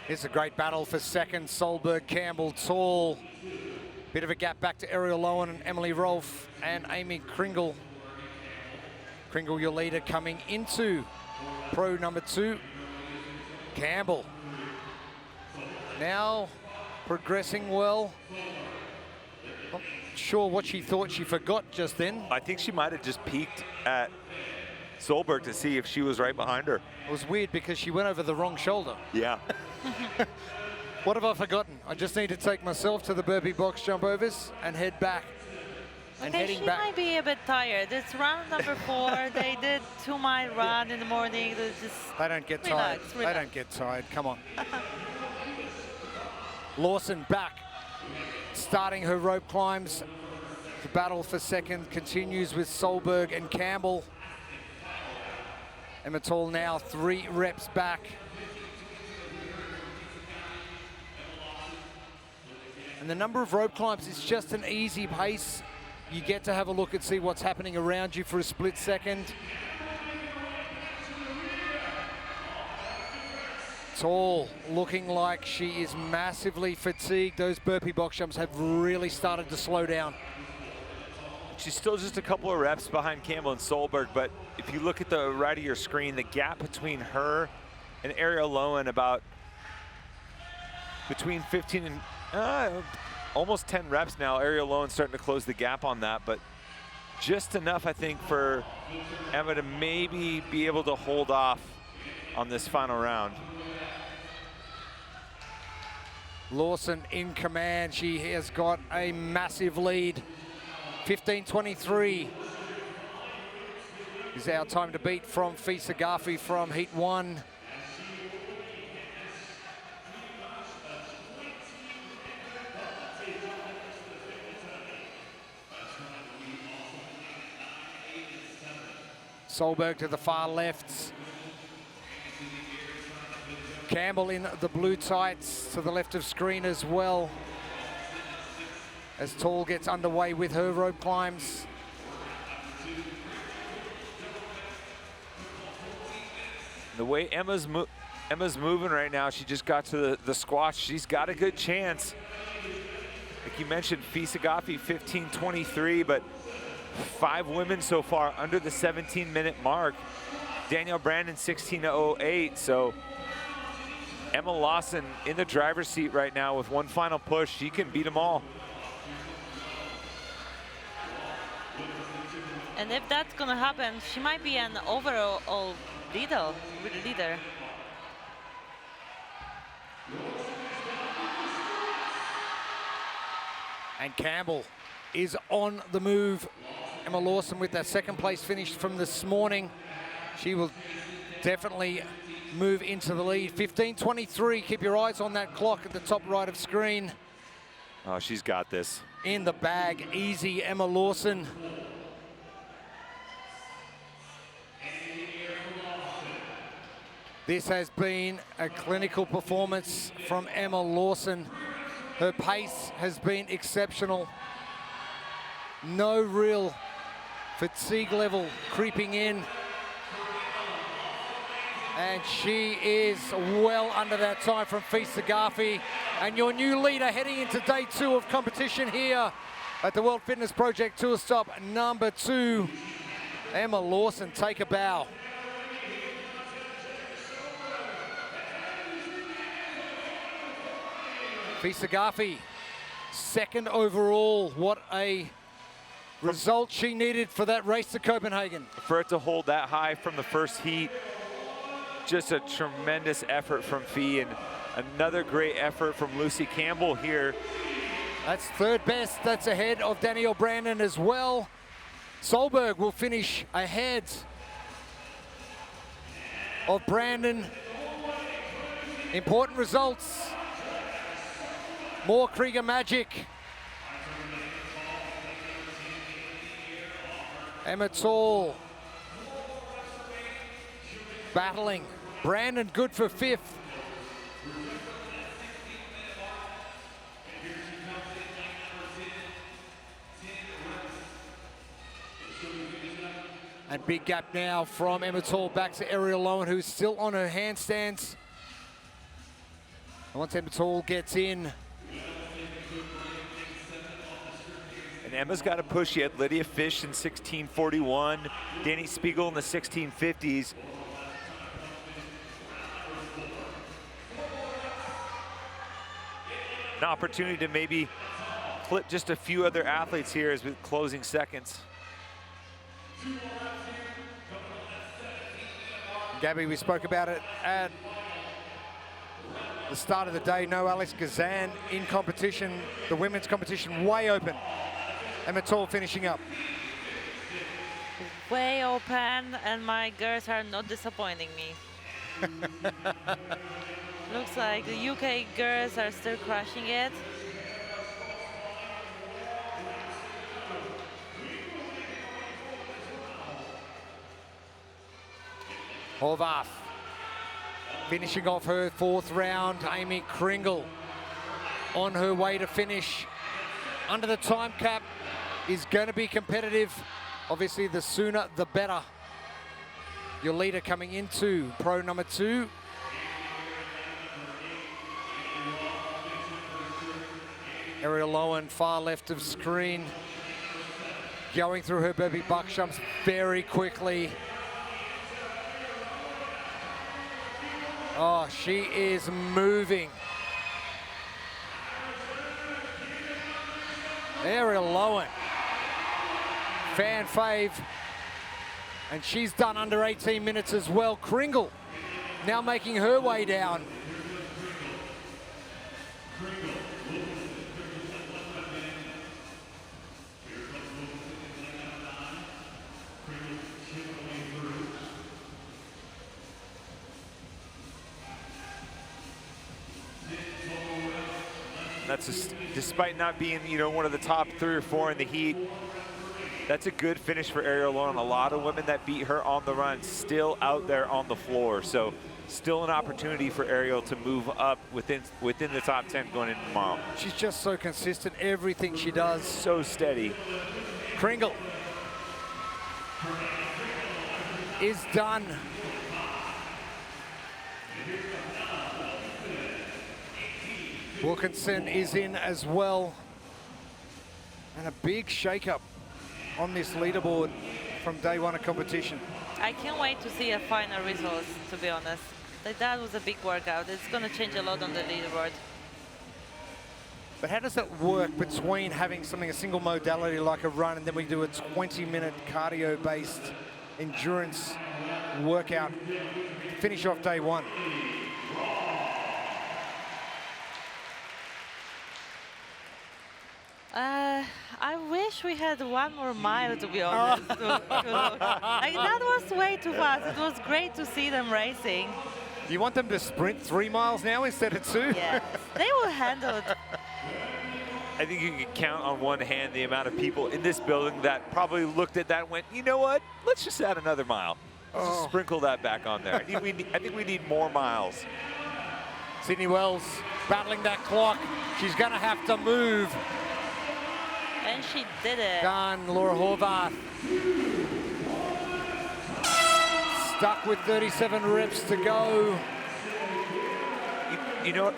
It's a great battle for second. Solberg, Campbell, Tall. Bit of a gap back to Ariel Lowen and Emily Rolfe and Amy Kringle. Kringle, your leader, coming into pro number 2. Campbell now progressing well. Not sure what she thought she forgot just then. I think she might have just peeked at Solberg to see if she was right behind her. It was weird because she went over the wrong shoulder. Yeah. What have I forgotten? I just need to take myself to the burpee box jump overs and head back. And Okay, heading she back. might be a bit tired. It's round number 4. They did 2-mile run in the morning. They just They don't get relax, tired. relax. They don't get tired. Come on. Lawson back, starting her rope climbs. The battle for second continues with Solberg and Campbell. Emma Tall now 3 reps back. And the number of rope climbs is just an easy pace. You get to have a look and see what's happening around you for a split second. Tall looking like she is massively fatigued. Those burpee box jumps have really started to slow down. She's still just a couple of reps behind Campbell and Solberg, but if you look at the right of your screen, the gap between her and Ariel Lowen about between 15 and almost 10 reps now. Ariel Lowen's starting to close the gap on that, but just enough, I think, for Emma to maybe be able to hold off on this final round. Lawson in command. She has got a massive lead. 15:23 is our time to beat from Fisa Gafi from Heat 1. Solberg to the far left. Campbell in the blue tights to the left of screen as well. As Tall gets underway with her rope climbs. The way Emma's moving right now, she just got to the squats. She's got a good chance. Like you mentioned, Fisa Gafi 15:23, but 5 women so far under the 17-minute mark. Danielle Brandon 16:08, so Emma Lawson in the driver's seat right now with one final push. She can beat them all. And if that's gonna happen, she might be an overall leader. And Campbell is on the move. Emma Lawson with that second place finish from this morning. She will definitely move into the lead. 15:23, keep your eyes on that clock at the top right of screen. Oh, she's got this. In the bag, easy Emma Lawson. This has been a clinical performance from Emma Lawson. Her pace has been exceptional. No real fatigue level creeping in. And she is well under that time from Fisa Gafi. And your new leader heading into day 2 of competition here at the World Fitness Project Tour Stop number 2. Emma Lawson, take a bow. Fisa Gafi, second overall. What a result she needed for that race to Copenhagen. For it to hold that high from the first heat, just a tremendous effort from Fee, and another great effort from Lucy Campbell here. That's third best. That's ahead of Danielle Brandon as well. Solberg will finish ahead of Brandon. Important results. More Krieger magic. Emma Tall battling. Brandon good for 5th. And big gap now from Emma Tall back to Ariel Lowen, who's still on her handstands. And once Emma Tall gets in, and Emma's got to push. She had Lydia Fish in 16:41, Danny Spiegel in the 16:50s. An opportunity to maybe clip just a few other athletes here as with closing seconds. Gabby, we spoke about it at the start of the day. No Alex Gazan in competition. The women's competition way open. Emma Tall finishing up. Way open, and my girls are not disappointing me. Looks like the UK girls are still crushing it. Horvath finishing off her fourth round. Amy Kringle on her way to finish under the time cap is going to be competitive. Obviously, the sooner the better. Your leader coming into pro number 2. Ariel Lowen, far left of screen, going through her burpee buck jumps very quickly. Oh, she is moving. Ariel Lowen, fan fave, and she's done under 18 minutes as well. Kringle now making her way down. That's despite not being, you know, one of the top 3 or 4 in the heat. That's a good finish for Ariel Lowen. A lot of women that beat her on the run still out there on the floor. So still an opportunity for Ariel to move up within the top 10 going into tomorrow. She's just so consistent, everything she does. So steady. Kringle is done. Wilkinson is in as well. And a big shake-up on this leaderboard from day 1 of competition. I can't wait to see a final result, to be honest. That was a big workout. It's going to change a lot on the leaderboard. But how does that work between having a single modality like a run, and then we do a 20-minute cardio-based endurance workout to finish off day 1? I wish we had 1 more mile, to be honest. Like, that was way too fast. It was great to see them racing. You want them to sprint 3 miles now instead of 2? Yes, they will handle it. I think you can count on one hand the amount of people in this building that probably looked at that and went, you know what? Let's just add another mile. Let's just sprinkle that back on there. I think we need more miles. Sydney Wells battling that clock. She's going to have to move. And she did it. Done, Laura Horvath. Stuck with 37 reps to go. You know what?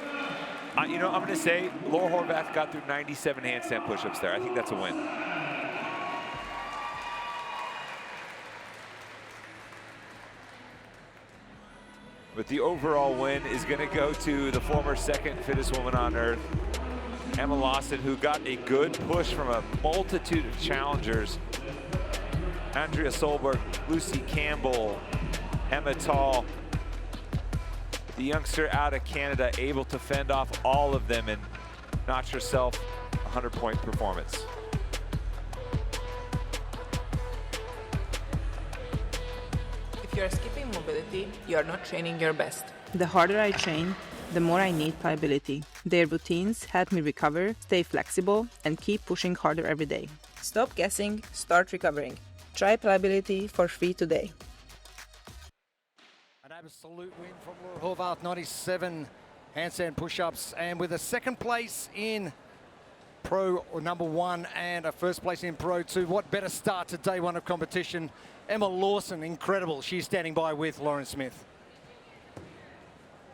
I'm going to say Laura Horvath got through 97 handstand push-ups there. I think that's a win. But the overall win is going to go to the former second fittest woman on earth, Emma Lawson, who got a good push from a multitude of challengers. Andrea Solberg, Lucy Campbell, Emma Tall. The youngster out of Canada able to fend off all of them and notch herself a 100-point performance. If you are skipping mobility, you are not training your best. The harder I train, the more I need pliability. Their routines help me recover, stay flexible, and keep pushing harder every day. Stop guessing, start recovering. Try pliability for free today. An absolute win from Laura Horvath, 97 handstand push-ups, and with a second place in Pro number 1 and a first place in Pro 2. What better start to day 1 of competition? Emma Lawson, incredible. She's standing by with Lauren Smith.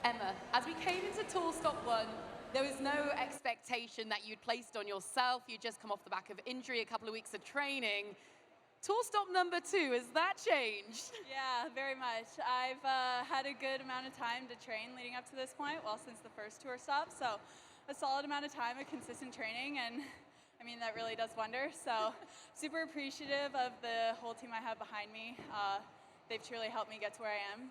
Emma, as we came into Tour Stop 1, there was no expectation that you'd placed on yourself. You'd just come off the back of injury, a couple of weeks of training. Tour Stop number 2, has that changed? Yeah, very much. I've had a good amount of time to train leading up to this point, well, since the first tour stop. So a solid amount of time of consistent training, and I mean, that really does wonders. So super appreciative of the whole team I have behind me. They've truly helped me get to where I am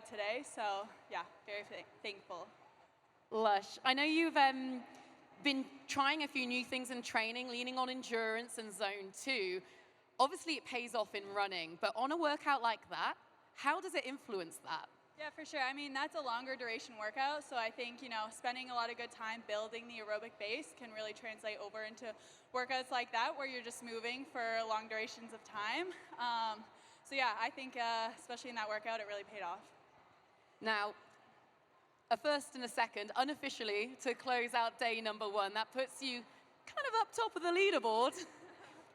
today. So yeah, very thankful. Lush. I know you've been trying a few new things in training, leaning on endurance and zone 2. Obviously, it pays off in running, but on a workout like that, how does it influence that? Yeah, for sure. I mean, that's a longer duration workout, so I think, you know, spending a lot of good time building the aerobic base can really translate over into workouts like that where you're just moving for long durations of time. So yeah, I think especially in that workout, it really paid off. Now, a first and a second, unofficially, to close out day number 1. That puts you kind of up top of the leaderboard.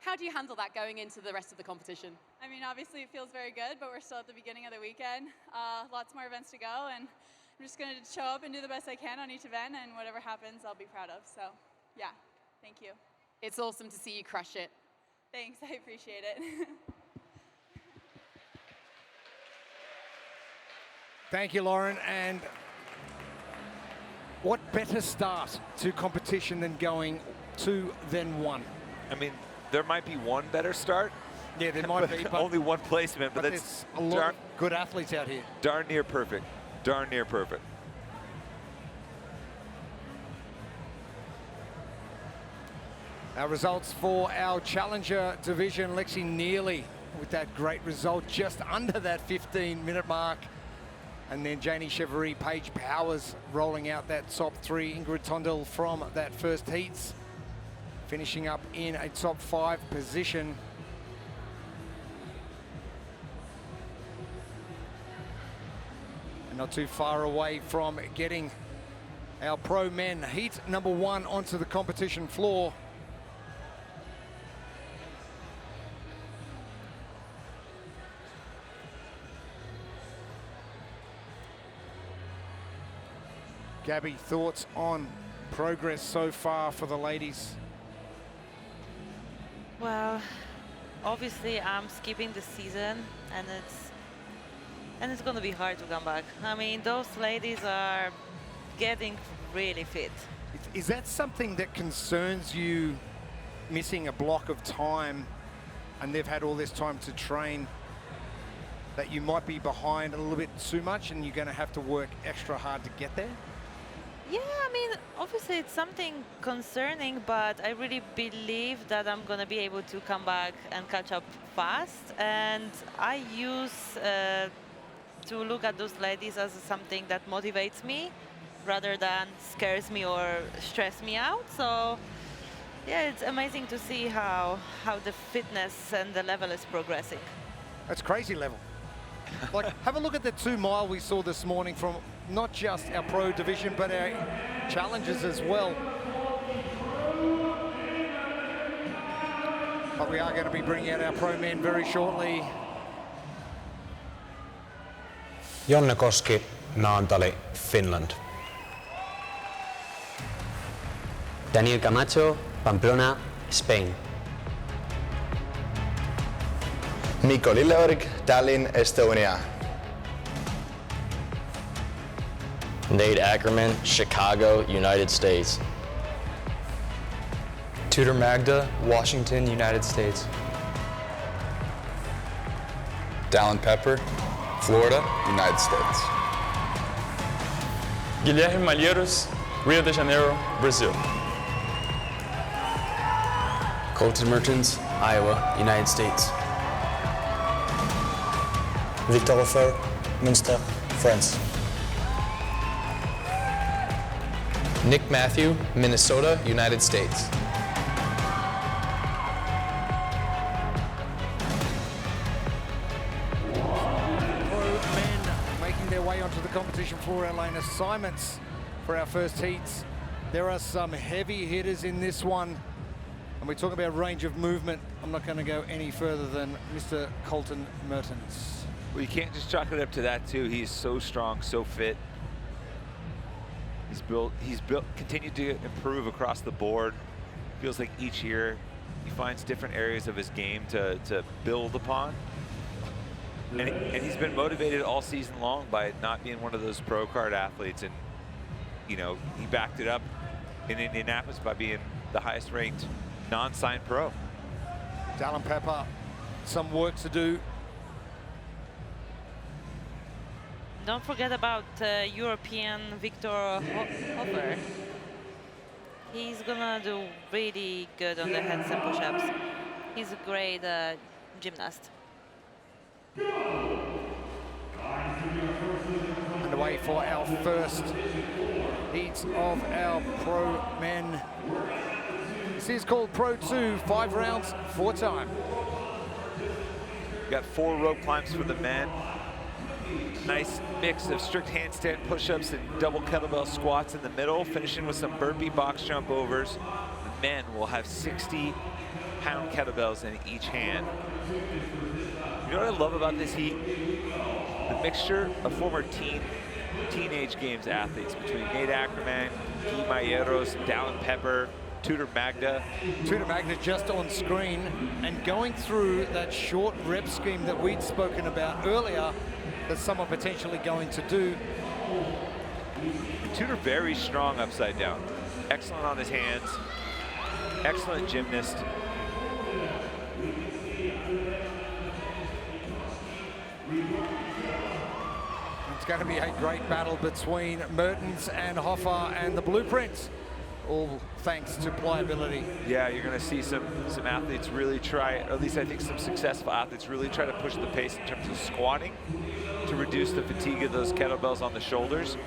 How do you handle that going into the rest of the competition? I mean, obviously it feels very good, but we're still at the beginning of the weekend. Lots more events to go, and I'm just going to show up and do the best I can on each event, and whatever happens, I'll be proud of. So, yeah, thank you. It's awesome to see you crush it. Thanks, I appreciate it. Thank you, Lauren. And what better start to competition than going 2 then 1? I mean, there might be one better start. Yeah, there might be. But only one placement, but that's a lot of good athletes out here. Darn near perfect. Darn near perfect. Our results for our Challenger division, Lexi Neely with that great result just under that 15-minute mark. And then Janie Chevrolet, Paige Powers rolling out that top 3. Ingrid Tondel from that first heats, finishing up in a top 5 position. And not too far away from getting our pro men heat number 1 onto the competition floor. Gabby, thoughts on progress so far for the ladies? Well, obviously I'm skipping the season, and it's going to be hard to come back. I mean, those ladies are getting really fit. Is that something that concerns you, missing a block of time, and they've had all this time to train, that you might be behind a little bit too much and you're going to have to work extra hard to get there? Yeah, I mean, obviously it's something concerning, but I really believe that I'm going to be able to come back and catch up fast. And I use to look at those ladies as something that motivates me rather than scares me or stress me out. So yeah, it's amazing to see how the fitness and the level is progressing. That's crazy level. Like, have a look at the 2 mile we saw this morning from not just our pro division, but our challengers as well. But we are going to be bringing out our pro men very shortly. Jonne Koski, Naantali, Finland. Daniel Camacho, Pamplona, Spain. Mikko Lilleorg, Tallinn, Estonia. Nate Ackerman, Chicago, United States. Tudor Magda, Washington, United States. Dallin Pepper, Florida, United States. Guilherme Malheiros, Rio de Janeiro, Brazil. Colton Mertens, Iowa, United States. Victor Hofer, Münster, France. Nick Matthew, Minnesota, United States. Pro men making their way onto the competition floor, our lane assignments for our first heats. There are some heavy hitters in this one, and we're talking about range of movement. I'm not going to go any further than Mr. Colton Mertens. Well, you can't just chalk it up to that too. He's so strong, so fit. He's built, continued to improve across the board. Feels like each year he finds different areas of his game to build upon. And he's been motivated all season long by not being one of those pro card athletes. And, you know, he backed it up in Indianapolis by being the highest ranked non-signed pro. Dallin Pepper, some work to do. don't forget about European Victor Hofer. He's gonna do really good on the heads and push-ups. He's a great gymnast. Underway for our first heat of our pro men. This is called Pro 2, 5 rounds, 4 time. We got 4 rope climbs for the men. Nice mix of strict handstand push-ups and double kettlebell squats in the middle, finishing with some burpee box jump overs. The men will have 60-pound kettlebells in each hand. You know what I love about this heat? The mixture of former teenage games athletes between Nate Ackerman, Guy Mayeros, Dallin Pepper, Tudor Magda. Tudor Magda just on screen, and going through that short rep scheme that we'd spoken about earlier that some are potentially going to do. Tudor very strong upside down. Excellent on his hands. Excellent gymnast. It's going to be a great battle between Mertens and Hoffa and the Blueprints, all thanks to pliability. Yeah, you're going to see some athletes really try, or at least I think some successful athletes really try to push the pace in terms of squatting to reduce the fatigue of those kettlebells on the shoulders.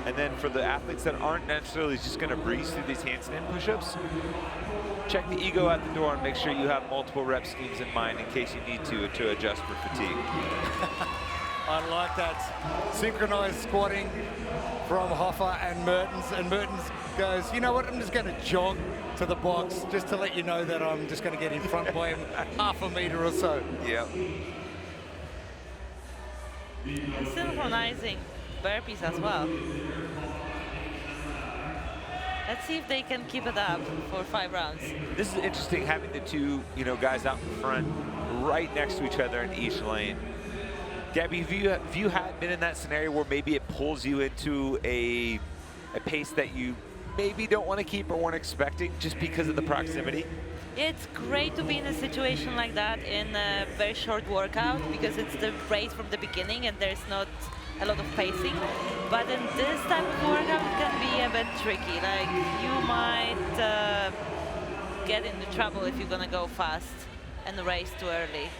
And then for the athletes that aren't necessarily just going to breeze through these handstand push-ups, check the ego at the door and make sure you have multiple rep schemes in mind in case you need to adjust for fatigue. I like that synchronized squatting from Hoffa and Mertens goes, you know what, I'm just going to jog to the box just to let you know that I'm just going to get in front by him half a meter or so. Yeah. And synchronizing burpees as well. Let's see if they can keep it up for 5 rounds. This is interesting, having the two, guys out in front, right next to each other in each lane. Gabby, if you had been in that scenario where maybe it pulls you into a pace that you maybe don't want to keep or weren't expecting just because of the proximity? It's great to be in a situation like that in a very short workout because it's the race from the beginning and there's not a lot of pacing. But in this type of workout, it can be a bit tricky. Like, you might get into trouble if you're gonna go fast and race too early.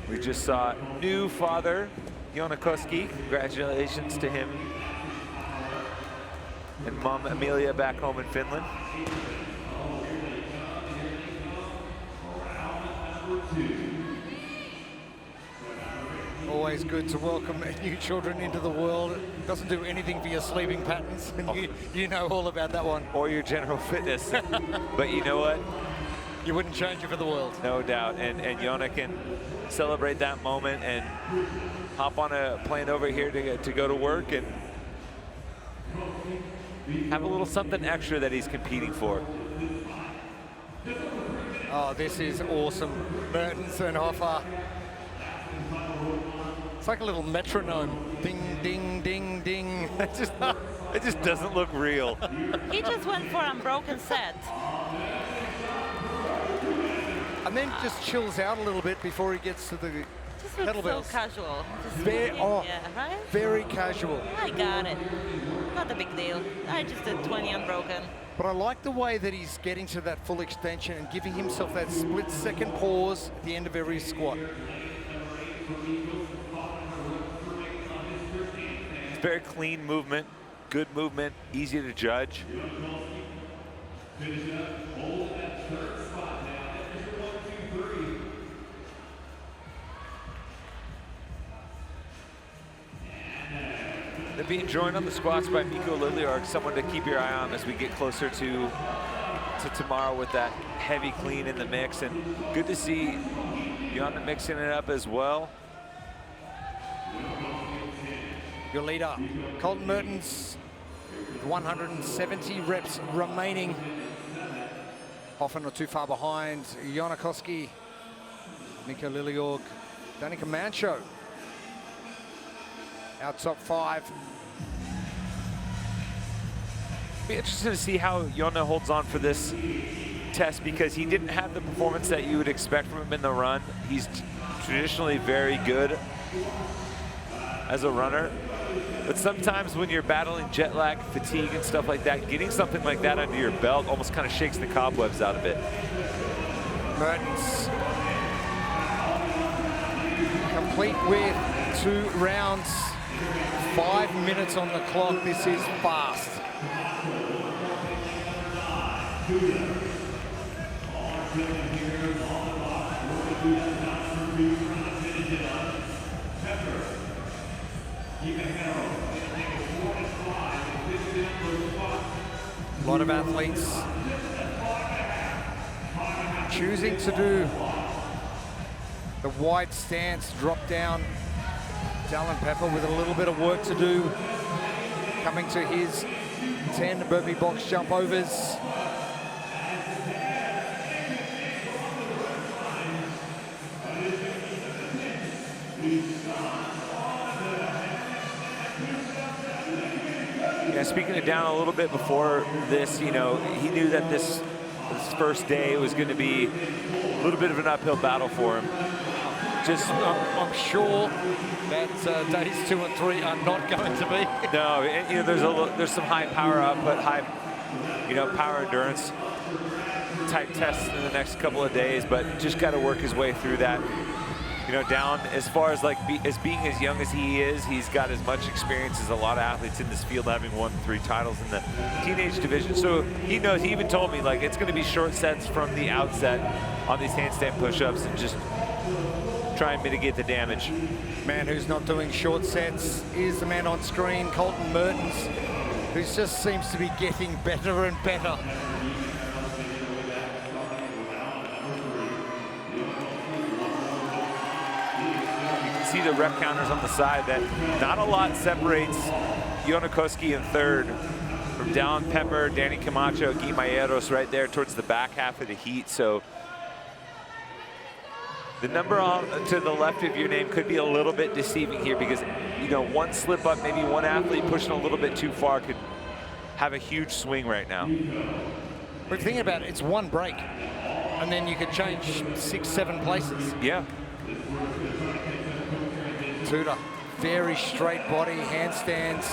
We just saw new father, Joona Koski. Congratulations to him and mom Amelia back home in Finland. Always good to welcome new children into the world. It doesn't do anything for your sleeping patterns, and you know all about that one. Or your general fitness. But you know what? You wouldn't change it for the world. No doubt, and Joona can celebrate that moment and hop on a plane over here to go to work and have a little something extra that he's competing for. Oh, this is awesome. Mertens and Hoffa. It's like a little metronome. Ding, ding, ding, ding. It just doesn't look real. He just went for an unbroken set. And then just chills out a little bit before he gets to the kettlebells. So casual. Right? Very casual. I got it. Not a big deal. I just did 20 unbroken. But I like the way that he's getting to that full extension and giving himself that split-second pause at the end of every squat. It's very clean movement, good movement, easy to judge. They're being joined on the squats by Mikko Liljeorg, someone to keep your eye on as we get closer to tomorrow with that heavy clean in the mix. And good to see Joona mixing it up as well. Your leader, Colton Mertens, 170 reps remaining. Often not too far behind. Joona Koski, Mikko Liljeorg, Danica Mancho. Our top 5. Be interested to see how Joona holds on for this test because he didn't have the performance that you would expect from him in the run. He's traditionally very good as a runner. But sometimes when you're battling jet lag, fatigue, and stuff like that, getting something like that under your belt almost kind of shakes the cobwebs out of it. Mertens complete with 2 rounds, 5 minutes on the clock. This is fast. A lot of athletes choosing to do the wide stance, drop down. Dallin Pepper with a little bit of work to do, coming to his 10 burpee box jump overs. Yeah, speaking it down a little bit before this, you know, he knew that this first day was going to be a little bit of an uphill battle for him. Just, I'm sure that days 2 and 3 are not going to be. No, and, you know, there's some high power output, high, you know, power endurance type tests in the next couple of days, but just got to work his way through that. You know, down as far as like being as young as he is, he's got as much experience as a lot of athletes in this field, having won 3 titles in the teenage division. So he knows, he even told me, like, it's going to be short sets from the outset on these handstand push-ups and just try and mitigate the damage. Man who's not doing short sets is the man on screen, Colton Mertens, who just seems to be getting better and better. See the rep counters on the side that not a lot separates Yonikoski in third from Dallin Pepper, Danny Camacho, Guy Mayeros right there towards the back half of the heat. So the number on to the left of your name could be a little bit deceiving here because, you know, one slip up, maybe one athlete pushing a little bit too far could have a huge swing right now. But thinking about it, it's one break and then you could change 6, 7 places. Yeah. Tudor, very straight body, handstands.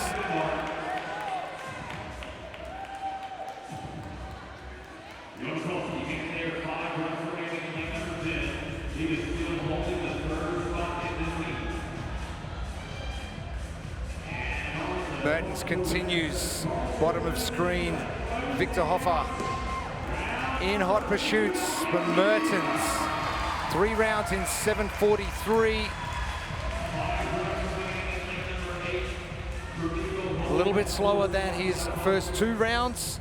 Mertens continues, bottom of screen. Victor Hoffer in hot pursuits, but Mertens, 3 rounds in 7:43. A little bit slower than his first 2 rounds.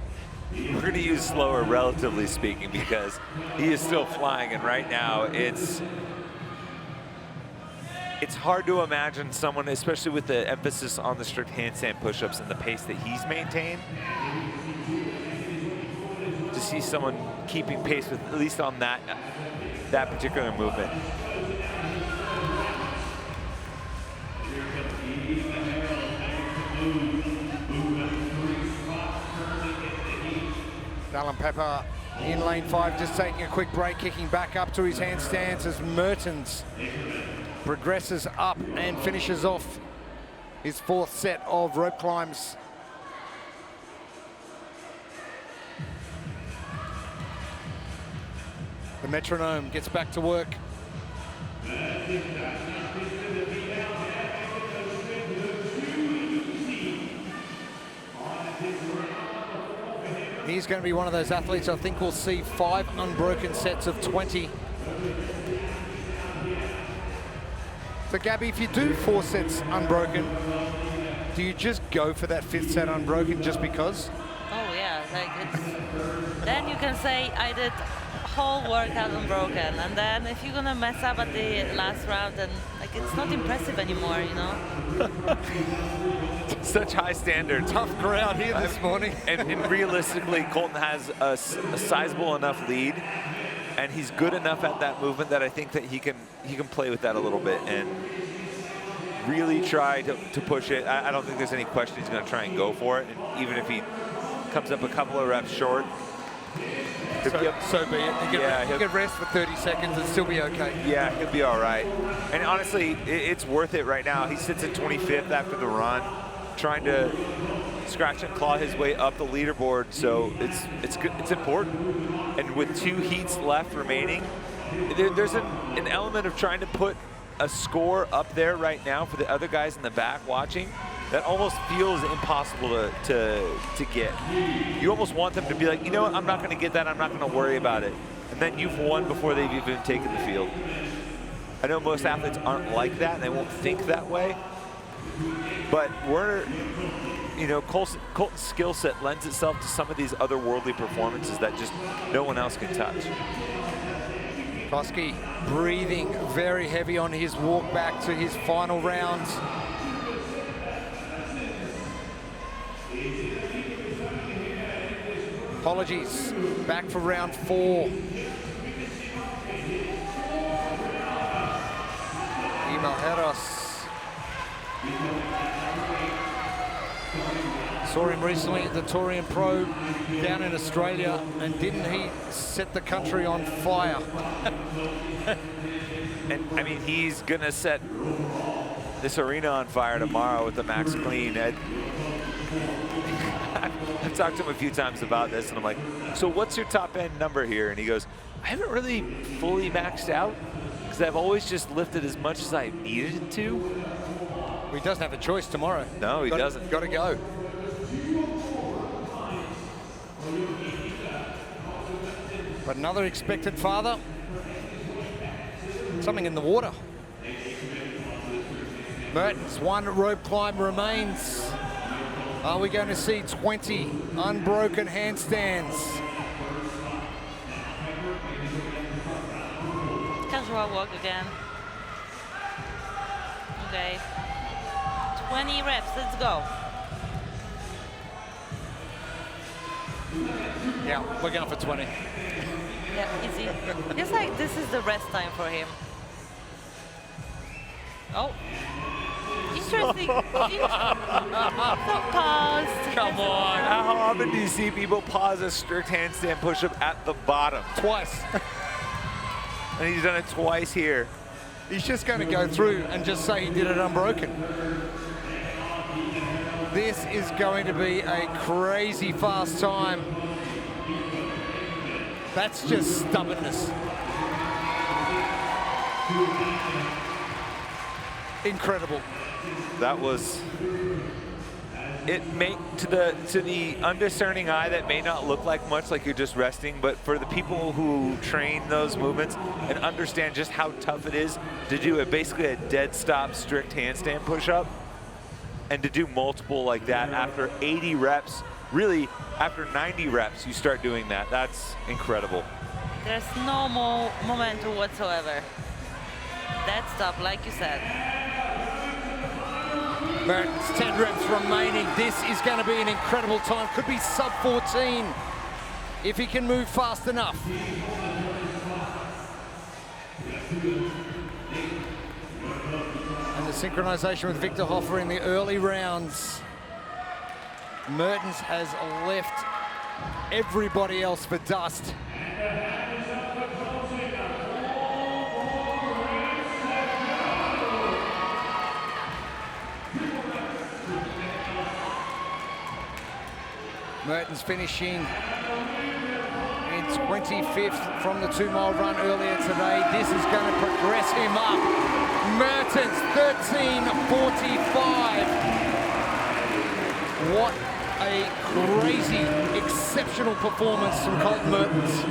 We're going to use slower, relatively speaking, because he is still flying, and right now it's hard to imagine someone, especially with the emphasis on the strict handstand push-ups and the pace that he's maintained, to see someone keeping pace with, at least on that particular movement. Dallin Pepper in lane 5, just taking a quick break, kicking back up to his handstands as Mertens progresses up and finishes off his 4th set of rope climbs. The metronome gets back to work. He's going to be one of those athletes I think we'll see 5 unbroken sets of 20. So Gabby, if you do 4 sets unbroken, do you just go for that 5th set unbroken just because? Oh yeah, like then you can say I did whole workout unbroken, and then if you're gonna mess up at the last round, then like it's not impressive anymore, you know. Such high standards. Tough crowd here this morning. And realistically, Colton has a sizable enough lead, and he's good enough at that movement that I think that he can play with that a little bit and really try to push it. I don't think there's any question he's going to try and go for it, and even if he comes up a couple of reps short, So be it. He could rest for 30 seconds and still be okay. Yeah, he'll be all right. And honestly, it's worth it right now. He sits at 25th after the run, trying to scratch and claw his way up the leaderboard. So it's good. It's important. And with 2 heats left remaining, there's an element of trying to put a score up there right now for the other guys in the back watching that almost feels impossible to get. You almost want them to be like, you know what, I'm not going to get that, I'm not going to worry about it. And then you've won before they've even taken the field. I know most athletes aren't like that and they won't think that way, but Colton's skill set lends itself to some of these otherworldly performances that just no one else can touch. Koski breathing very heavy on his walk back to his final round. Apologies, back for round 4. Guimarães. Saw him recently at the Taurian Pro down in Australia, and didn't he set the country on fire? And I mean, he's gonna set this arena on fire tomorrow with the max clean. I've talked to him a few times about this, and I'm like, so what's your top end number here? And he goes, I haven't really fully maxed out because I've always just lifted as much as I needed to. Well, he doesn't have a choice tomorrow. No, he doesn't. Got to go. But another expected father. Something in the water. Mertens, 1 rope climb remains. Are we going to see 20 unbroken handstands? Casual walk again. Okay. 20 reps, let's go. Yeah, we're going for 20. Yeah, easy. It's like this is the rest time for him. Oh. Interesting. Pause. Come on. How often do you see people pause a strict handstand push-up at the bottom? Twice. And he's done it twice here. He's just going to go through and just say he did it unbroken. This is going to be a crazy fast time. That's just stubbornness. Incredible. That was it. To the undiscerning eye, that may not look like much, like you're just resting, but for the people who train those movements and understand just how tough it is to do basically a dead stop strict handstand push-up, and to do multiple like that after 80 reps, really after 90 reps, you start doing that. That's incredible. There's no more momentum whatsoever. Dead stop, like you said. Mertens, 10 reps remaining. This is going to be an incredible time. Could be sub 14 if he can move fast enough. And the synchronization with Victor Hoffer in the early rounds. Mertens has left everybody else for dust. Mertens finishing in 25th from the 2-mile run earlier today. This is going to progress him up. Mertens, 13:45. What a crazy, exceptional performance from Colton Mertens.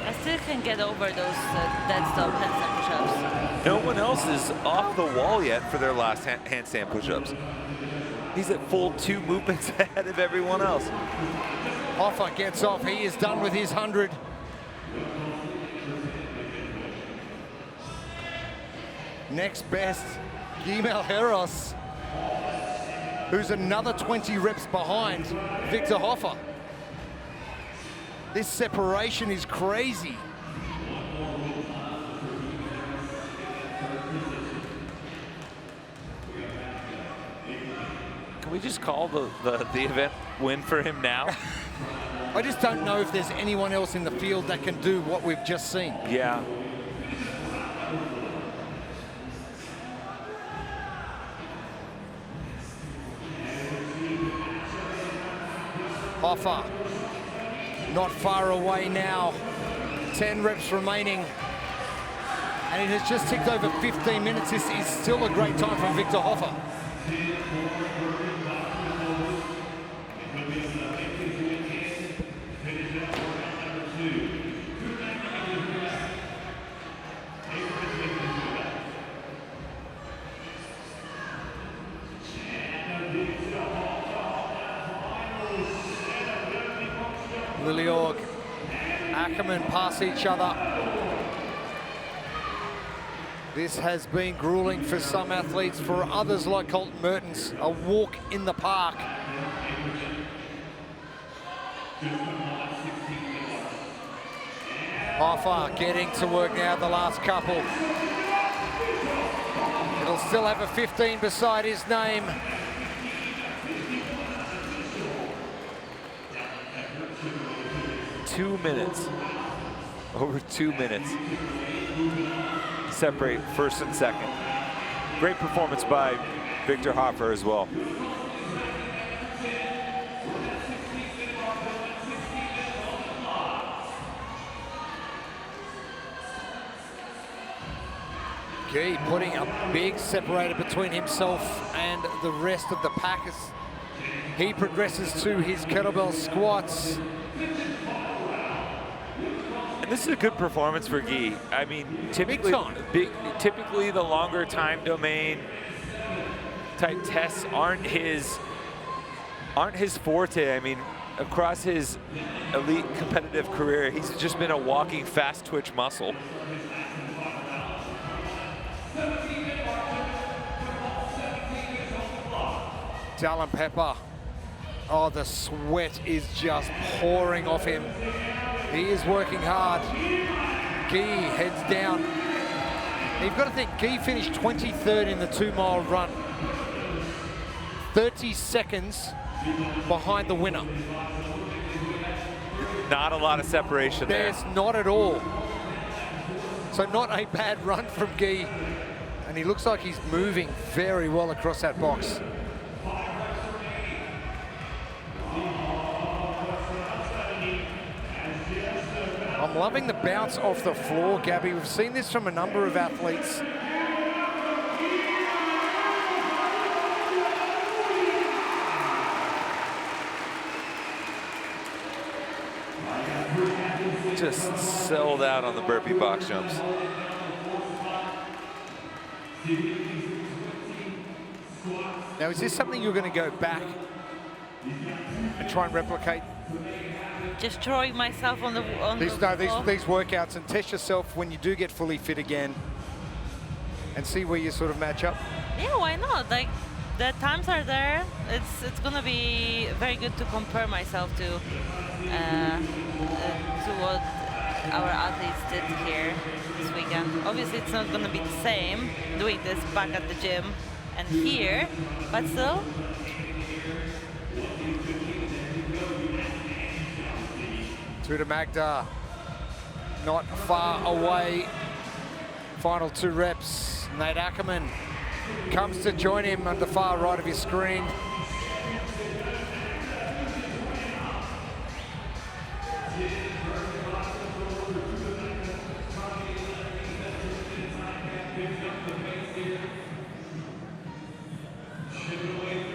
I still can get over those dead stop handstand push-ups. No one else is off the wall yet for their last handstand push-ups. He's at full 2 movements ahead of everyone else. Hoffer gets off. He is done with his 100. Next best, Guimarães, who's another 20 reps behind Victor Hoffer. This separation is crazy. Can we just call the event win for him now? I just don't know if there's anyone else in the field that can do what we've just seen. Yeah. Hoffa, not far away now. 10 reps remaining. And it has just ticked over 15 minutes. This is still a great time for Victor Hoffa. Liliorg, Ackerman pass each other. This has been grueling for some athletes. For others, like Colton Mertens, a walk in the park. Hoffa getting to work now, the last couple. It'll still have a 15 beside his name. Over 2 minutes. Separate first and second. Great performance by Victor Hoffa as well. Gee, putting a big separator between himself and the rest of the pack as he progresses to his kettlebell squats. And this is a good performance for Guy. I mean, typically the longer time domain type tests aren't his forte. I mean, across his elite competitive career, he's just been a walking fast twitch muscle. Dallin Pepper. Oh, the sweat is just pouring off him. He is working hard. Guy heads down. You've got to think, Guy finished 23rd in the 2-mile run. 30 seconds behind the winner. Not a lot of separation there. There's not at all. So not a bad run from Guy. And he looks like he's moving very well across that box. I'm loving the bounce off the floor, Gabby. We've seen this from a number of athletes. Just settled out on the burpee box jumps. Now, is this something you're going to go back and try and replicate? Just throwing myself on the These workouts, and test yourself when you do get fully fit again and see where you sort of match up? Yeah, why not? Like, the times are there. It's gonna be very good to compare myself to what our athletes did here this weekend. Obviously, it's not gonna be the same doing this back at the gym and here, but still. Tudor Magda, not far away. Final 2 reps. Nate Ackerman comes to join him on the far right of your screen.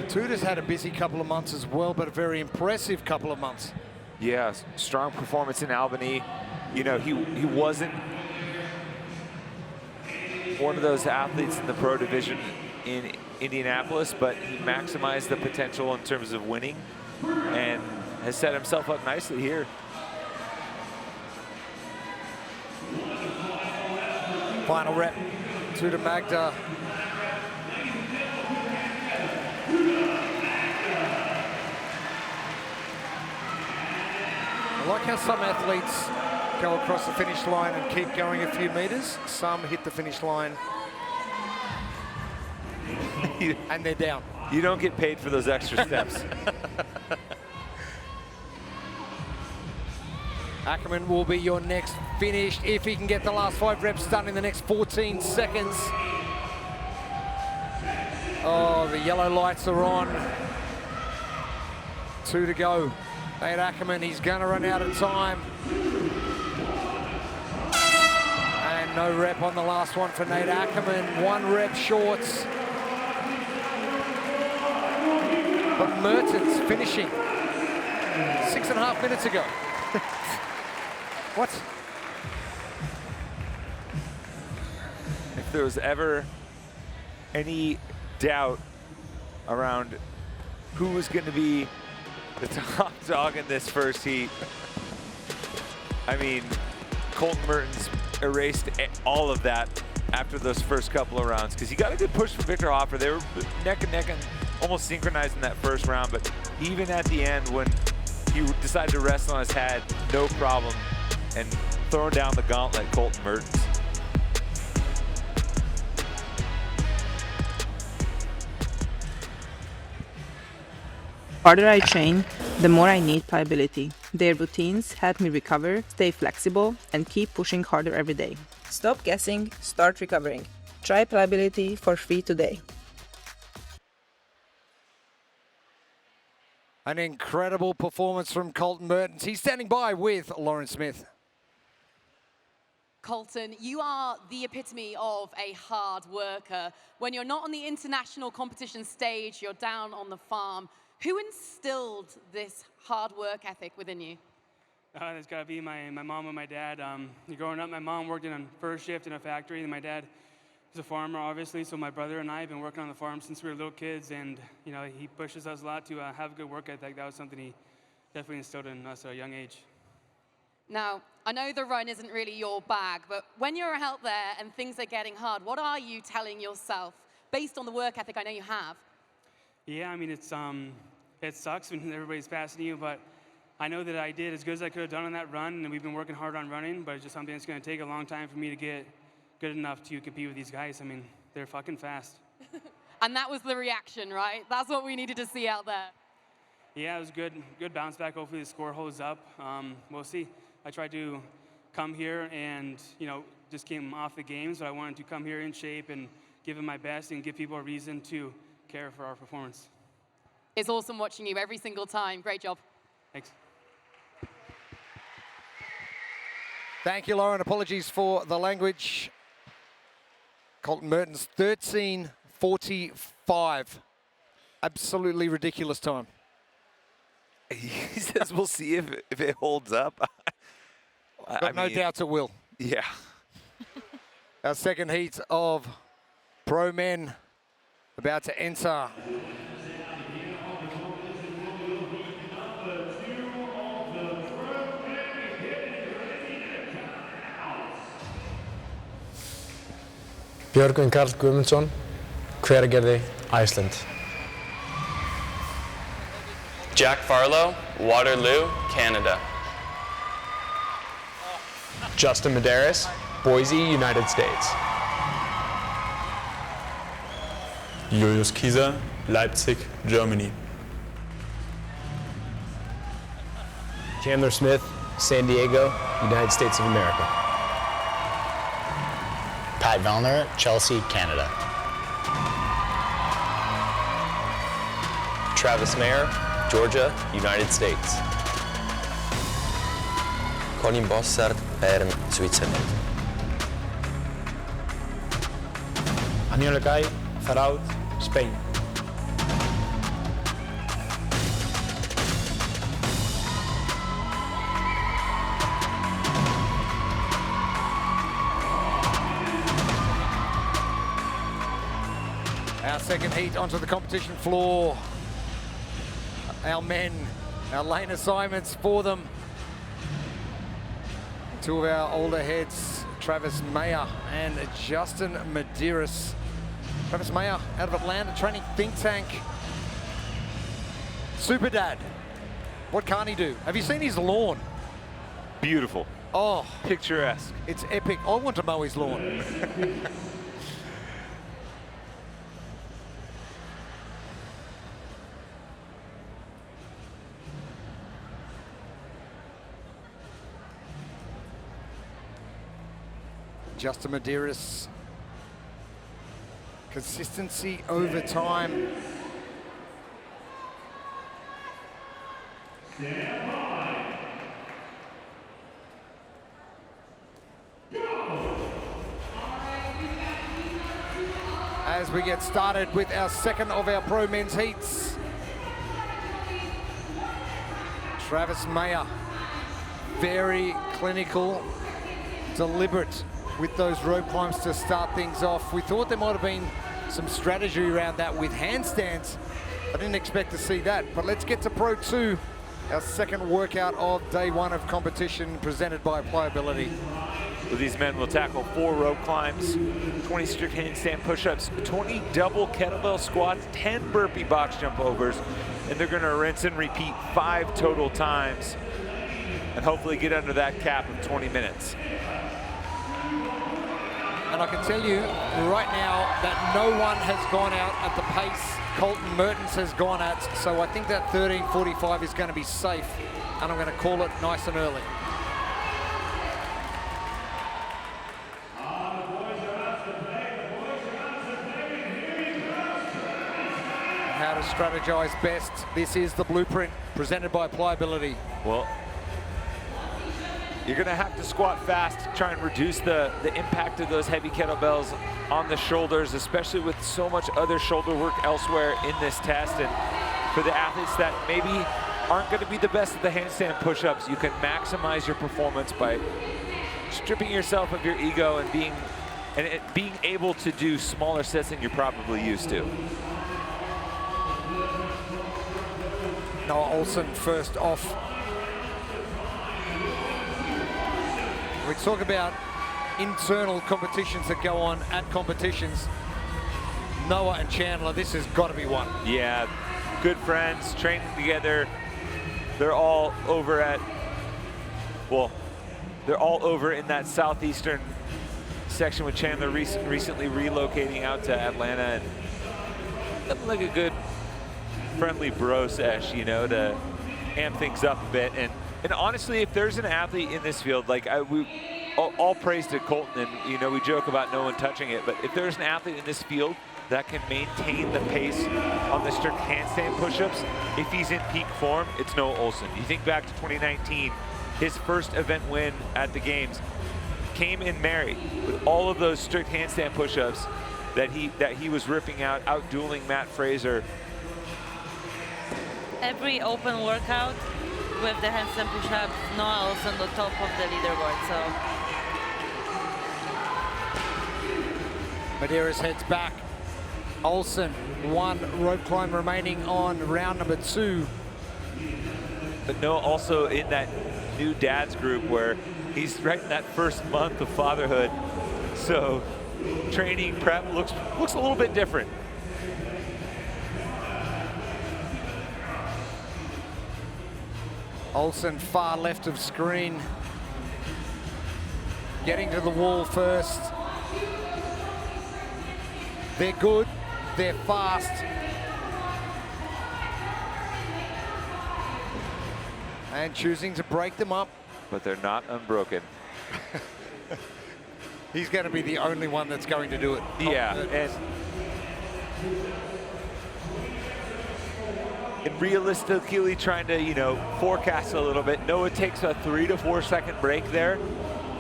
Tudor's had a busy couple of months as well, but a very impressive couple of months. Yeah, strong performance in Albany. You know, he wasn't one of those athletes in the pro division in Indianapolis, but he maximized the potential in terms of winning and has set himself up nicely here. Final rep, Tudor Magda. I like how some athletes go across the finish line and keep going a few meters. Some hit the finish line and they're down. You don't get paid for those extra steps. Ackerman will be your next finish if he can get the last 5 reps done in the next 14 seconds. Oh, the yellow lights are on. 2 to go. Nate Ackerman, he's gonna run out of time. And no rep on the last one for Nate Ackerman. 1 rep shorts. But Mertens finishing 6.5 minutes ago. What? If there was ever any doubt around who was going to be the top dog in this first heat, I mean, Colton Mertens erased all of that after those first couple of rounds, because he got a good push from Victor Hoffer. They were neck and neck and almost synchronized in that first round, but even at the end when he decided to rest on his head, no problem, and throwing down the gauntlet, Colton Mertens. The harder I train, the more I need pliability. Their routines help me recover, stay flexible, and keep pushing harder every day. Stop guessing, start recovering. Try pliability for free today. An incredible performance from Colton Mertens. He's standing by with Lauren Smith. Colton, you are the epitome of a hard worker. When you're not on the international competition stage, you're down on the farm. Who instilled this hard work ethic within you? It's got to be my mom and my dad. Growing up, my mom worked in a first shift in a factory, and my dad is a farmer, obviously. So my brother and I have been working on the farm since we were little kids, and he pushes us a lot to have a good work ethic. That was something he definitely instilled in us at a young age. Now, I know the run isn't really your bag, but when you're out there and things are getting hard, what are you telling yourself based on the work ethic I know you have? Yeah, I mean, it sucks when everybody's passing you, but I know that I did as good as I could have done on that run, and we've been working hard on running, but it's just something that's going to take a long time for me to get good enough to compete with these guys. I mean, they're fucking fast. And that was the reaction, right? That's what we needed to see out there. Yeah, it was good bounce back. Hopefully the score holds up. We'll see. I tried to come here and, just came off the games, but I wanted to come here in shape and give it my best and give people a reason to care for our performance. It's awesome watching you every single time. Great job. Thanks. Thank you, Lauren. Apologies for the language. Colton Mertens, 13:45. Absolutely ridiculous time. He says we'll see if it holds up. Got no doubts it will. Yeah. Our second heat of pro men about to enter. Björgvin Karl Guðmundsson, Hveragerði, Iceland. Jack Farlow, Waterloo, Canada. Justin Medeiros, Boise, United States. Julius Kieser, Leipzig, Germany. Chandler Smith, San Diego, United States of America. Pat Vellner, Chelsea, Canada. Travis Mayer, Georgia, United States. Colin Bossart, Bern, Switzerland. Aniol Gai, Faraud, Spain. Our second heat onto the competition floor. Our men, our lane assignments for them. Two of our older heads, Travis Mayer and Justin Medeiros. Travis Mayer out of Atlanta, training think tank. Super Dad. What can't he do? Have you seen his lawn? Beautiful. Oh. Picturesque. It's epic. I want to mow his lawn. Justin Medeiros. Consistency over time. As we get started with our second of our pro men's heats. Travis Mayer, very clinical, deliberate with those rope climbs to start things off. We thought there might have been some strategy around that with handstands. I didn't expect to see that, but let's get to Pro 2, our second workout of day one of competition presented by Pliability. Well, these men will tackle 4 rope climbs, 20 strict handstand push-ups, 20 double kettlebell squats, 10 burpee box jump overs, and they're gonna rinse and repeat 5 total times and hopefully get under that cap of 20 minutes. And I can tell you right now that no one has gone out at the pace Colton Mertens has gone at, so I think that 13:45 is gonna be safe, and I'm gonna call it nice and early. How to strategize best. This is the blueprint presented by Pliability. Well, you're gonna have to squat fast to try and reduce the impact of those heavy kettlebells on the shoulders, especially with so much other shoulder work elsewhere in this test. And for the athletes that maybe aren't gonna be the best at the handstand push-ups, you can maximize your performance by stripping yourself of your ego and being able to do smaller sets than you're probably used to. Noah Olsen first off. We talk about internal competitions that go on at competitions. Noah and Chandler, this has got to be one. Yeah, good friends, training together. They're all over at, well, they're all over in that southeastern section with Chandler recently relocating out to Atlanta, and looking like a good friendly bro sesh, you know, to amp things up a bit. And honestly, if there's an athlete in this field, like all praise to Colton, and you know, we joke about no one touching it, but if there's an athlete in this field that can maintain the pace on the strict handstand push-ups, if he's in peak form, it's Noah Olsen. You think back to 2019, his first event win at the games came in Mary with all of those strict handstand push-ups that he was ripping out dueling Matt Fraser. Every open workout with the handstand push-ups, Noah Olsen on the top of the leaderboard. So Medeiros heads back. Olsen, 1 rope climb remaining on round number 2. But Noah also in that new dads group where he's right in that first month of fatherhood. So training prep looks a little bit different. Olsen far left of screen. Getting to the wall first. They're good, they're fast. And choosing to break them up. But they're not unbroken. He's going to be the only one that's going to do it. Yeah, and realistically trying to, you know, forecast a little bit. Noah takes a 3 to 4 second break there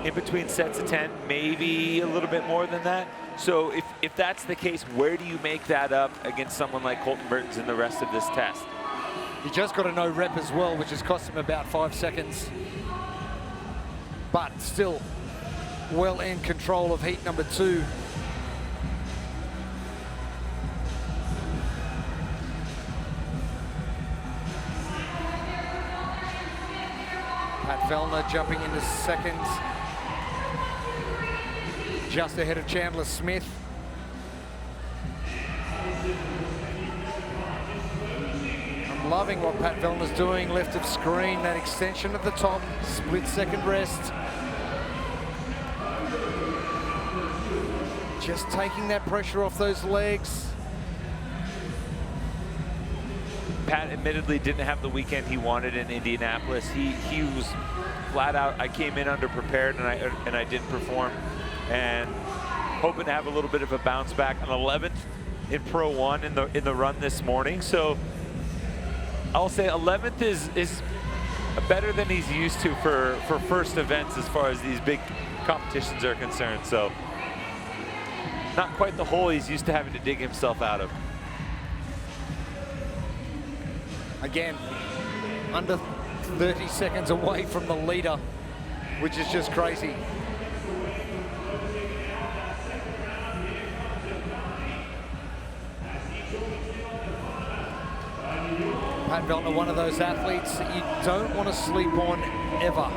in between sets of 10, maybe a little bit more than that. So if that's the case, where do you make that up against someone like Colton Mertens in the rest of this test? You just got to know rep as well, which has cost him about 5 seconds. But still well in control of heat number 2. Pat Vellner jumping into second. Just ahead of Chandler Smith. I'm loving what Pat Vellner's doing, left of screen, that extension at the top, split second rest. Just taking that pressure off those legs. Pat admittedly didn't have the weekend he wanted in Indianapolis. He was flat out, I came in underprepared and I didn't perform and hoping to have a little bit of a bounce back. An 11th in Pro 1 in the run this morning. So I'll say 11th is better than he's used to for first events as far as these big competitions are concerned. So not quite the hole he's used to having to dig himself out of. Again, under 30 seconds away from the leader, which is just crazy. Pat Vellner, one of those athletes that you don't want to sleep on ever.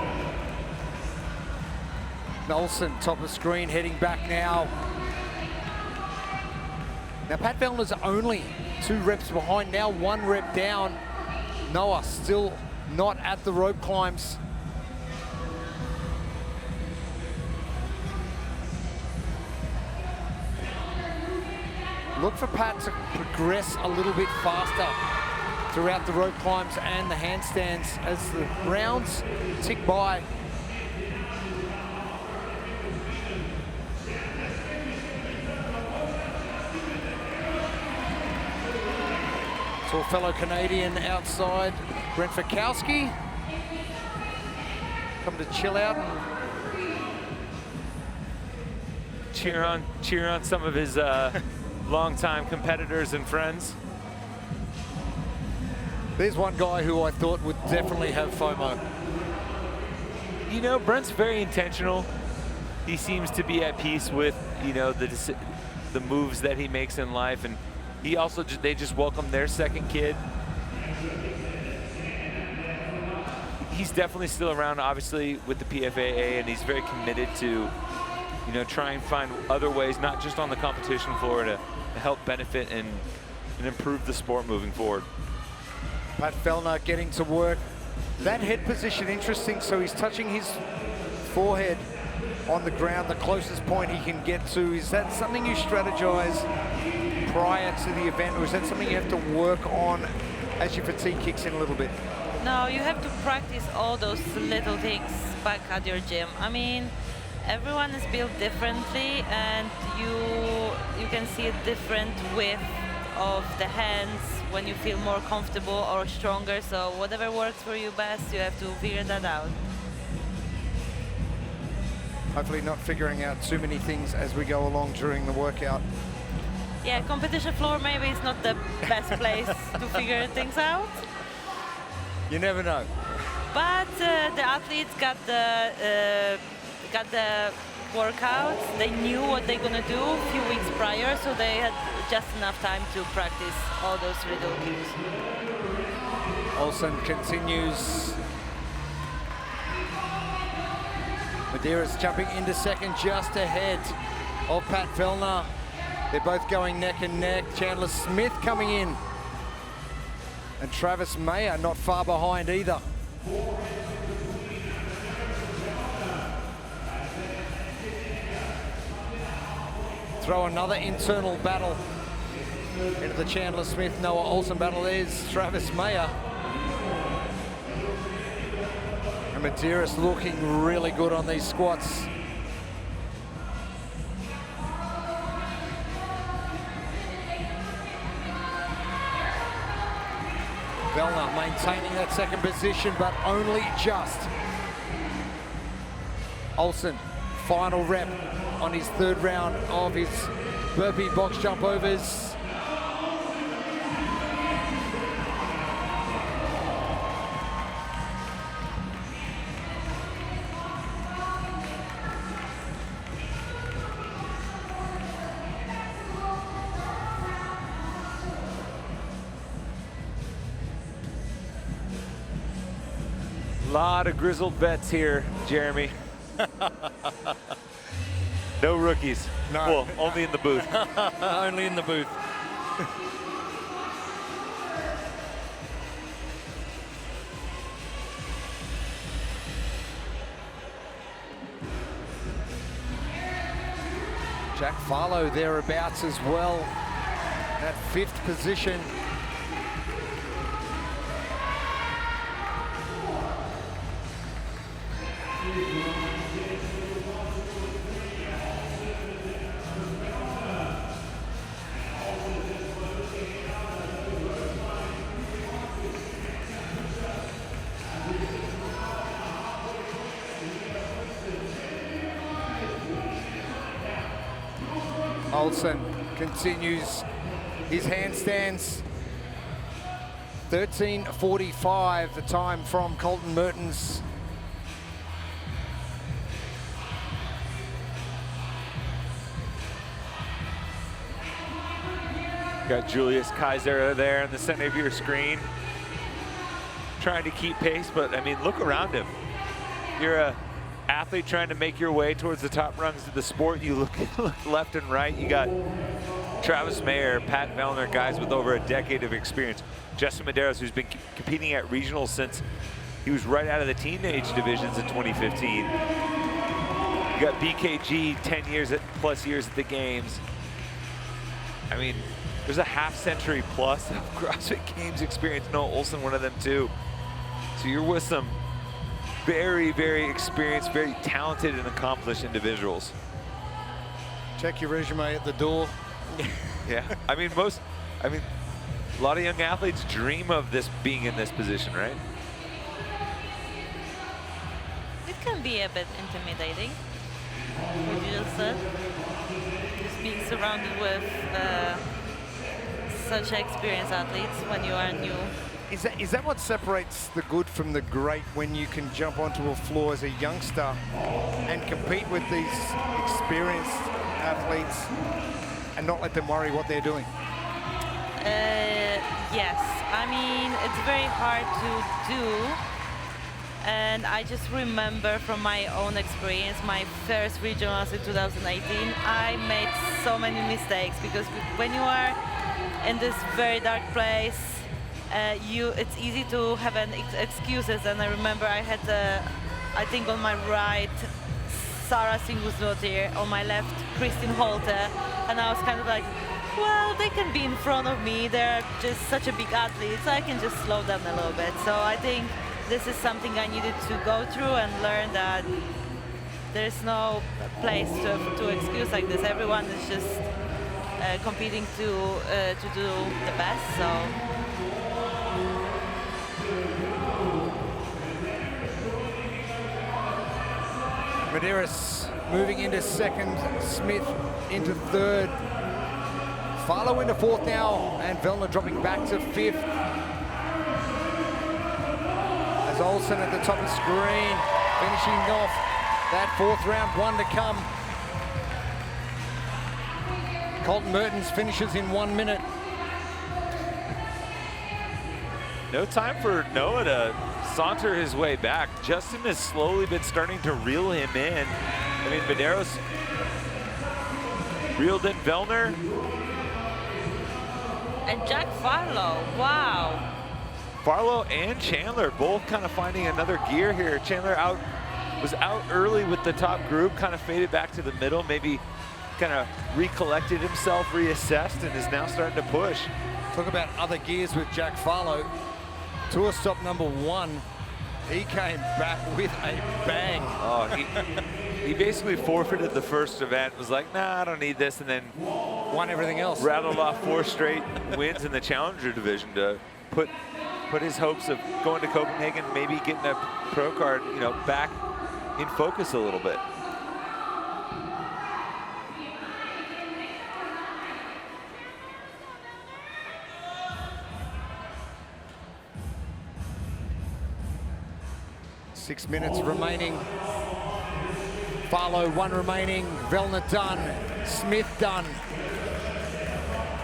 Olsen, top of screen, heading back now. Now Pat Vellner's only 2 reps behind, now 1 rep down. Noah still not at the rope climbs. Look for Pat to progress a little bit faster throughout the rope climbs and the handstands as the rounds tick by. So a fellow Canadian outside, Brent Fikowski, come to chill out and cheer on some of his longtime competitors and friends. There's one guy who I thought would definitely have FOMO. You know, Brent's very intentional. He seems to be at peace with, you know, the moves that he makes in life, and he also they just welcomed their second kid. He's definitely still around, obviously, with the PFAA, and he's very committed to, you know, try and find other ways, not just on the competition floor, to help benefit and improve the sport moving forward. Pat Vellner getting to work. That head position interesting, so he's touching his forehead on the ground, the closest point he can get to. Is that something you strategize prior to the event, or is that something you have to work on as your fatigue kicks in a little bit? No, you have to practice all those little things back at your gym. I mean, everyone is built differently, and you can see a different width of the hands when you feel more comfortable or stronger. So whatever works for you best, you have to figure that out. Hopefully not figuring out too many things as we go along during the workout. Yeah, competition floor maybe is not the best place to figure things out. You never know. But the athletes got the workouts. They knew what they're gonna do a few weeks prior, so they had just enough time to practice all those little cues. Olsen continues. Medeiros jumping into second, just ahead of Pat Vellner. They're both going neck and neck. Chandler Smith coming in. And Travis Mayer not far behind either. Throw another internal battle into the Chandler Smith-Noah Olsen battle. There's Travis Mayer. And Medeiros looking really good on these squats. Vellner maintaining that second position, but only just. Olsen, final rep on his third round of his burpee box jump overs. Lot of grizzled vets here, Jeremy. No rookies. No. Well, only in the booth. Only in the booth. Jack Farlow thereabouts as well. That fifth position. Olsen continues his handstands. 13:45, the time from Colton Mertens. Got Julius Kaiser there in the center of your screen, trying to keep pace, but I mean, look around him. You're a athlete trying to make your way towards the top rungs of the sport. You look left and right. You got Travis Mayer, Pat Vellner, guys with over a decade of experience. Justin Medeiros, who's been competing at regionals since he was right out of the teenage divisions in 2015. You got BKG, 10 years plus years at the games. I mean, there's a half-century plus of CrossFit Games experience. Noah Olsen, one of them too. So you're with some very, very experienced, very talented and accomplished individuals. Check your resume at the door. Yeah, I mean, a lot of young athletes dream of this, being in this position, right? It can be a bit intimidating, what you just said. Just being surrounded with such experienced athletes when you are new. Is that what separates the good from the great, when you can jump onto a floor as a youngster and compete with these experienced athletes and not let them worry what they're doing? Yes, I mean, it's very hard to do. And I just remember from my own experience, my first regionals in 2018, I made so many mistakes because when you are in this very dark place, it's easy to have excuses. And I remember I had, I think on my right, Sarah Singusdottir, on my left, Kristin Holte, and I was kind of like, well, they can be in front of me. They're just such a big athlete, so I can just slow down a little bit. So I think this is something I needed to go through and learn that there's no place to excuse like this. Everyone is just competing to do the best. So. Medeiros moving into second, Smith into third. Farlow into fourth now, and Vellner dropping back to fifth. As Olsen at the top of the screen, finishing off that fourth round, one to come. Colton Mertens finishes in 1 minute. No time for Noah to saunter his way back. Justin has slowly been starting to reel him in. I mean, Medeiros reeled in Vellner. And Jack Farlow, wow. Farlow and Chandler both kind of finding another gear here. Chandler was out early with the top group, kind of faded back to the middle, maybe kind of recollected himself, reassessed, and is now starting to push. Talk about other gears with Jack Farlow. Tour stop number 1. He came back with a bang. Oh, he basically forfeited the first event, was like, nah, I don't need this, and then won everything else. Rattled off 4 straight wins in the Challenger division to put his hopes of going to Copenhagen, maybe getting a pro card, you know, back in focus a little bit. Six minutes remaining. Farlow 1 remaining. Vellner done. Smith done.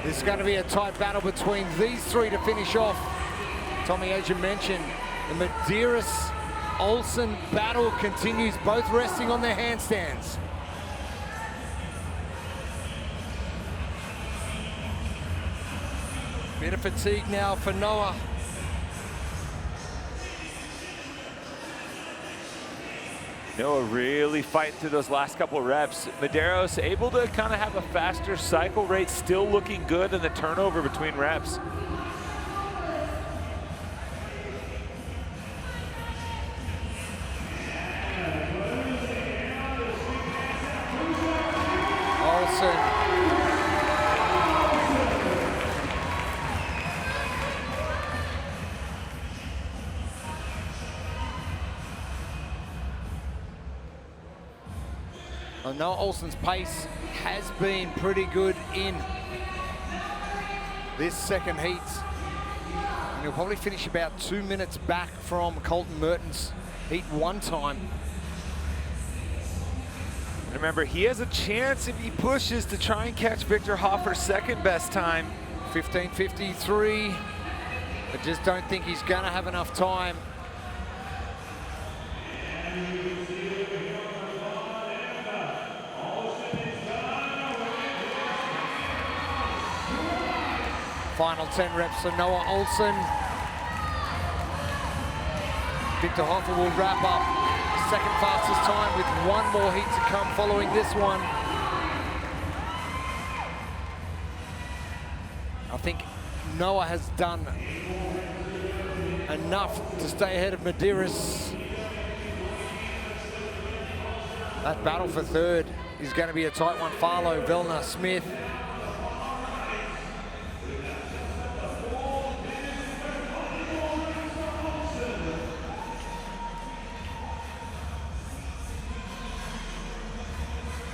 This is going to be a tight battle between these three to finish off. Tommy, as you mentioned, the Medeiros-Olsen battle continues, both resting on their handstands. Bit of fatigue now for Noah. Noah really fighting through those last couple reps. Medeiros able to kind of have a faster cycle rate, still looking good in the turnover between reps. Olsen. Well, Noah Olsen's pace has been pretty good in this second heat. And he'll probably finish about 2 minutes back from Colton Mertens' heat 1 time. And remember, he has a chance if he pushes to try and catch Victor Hoffer's second best time. 15:53. I just don't think he's gonna have enough time. Final 10 reps for Noah Olsen. Victor Hoffer will wrap up second fastest time with 1 more heat to come following this one. I think Noah has done enough to stay ahead of Medeiros. That battle for third is going to be a tight one. Farlow, Vellner, Smith.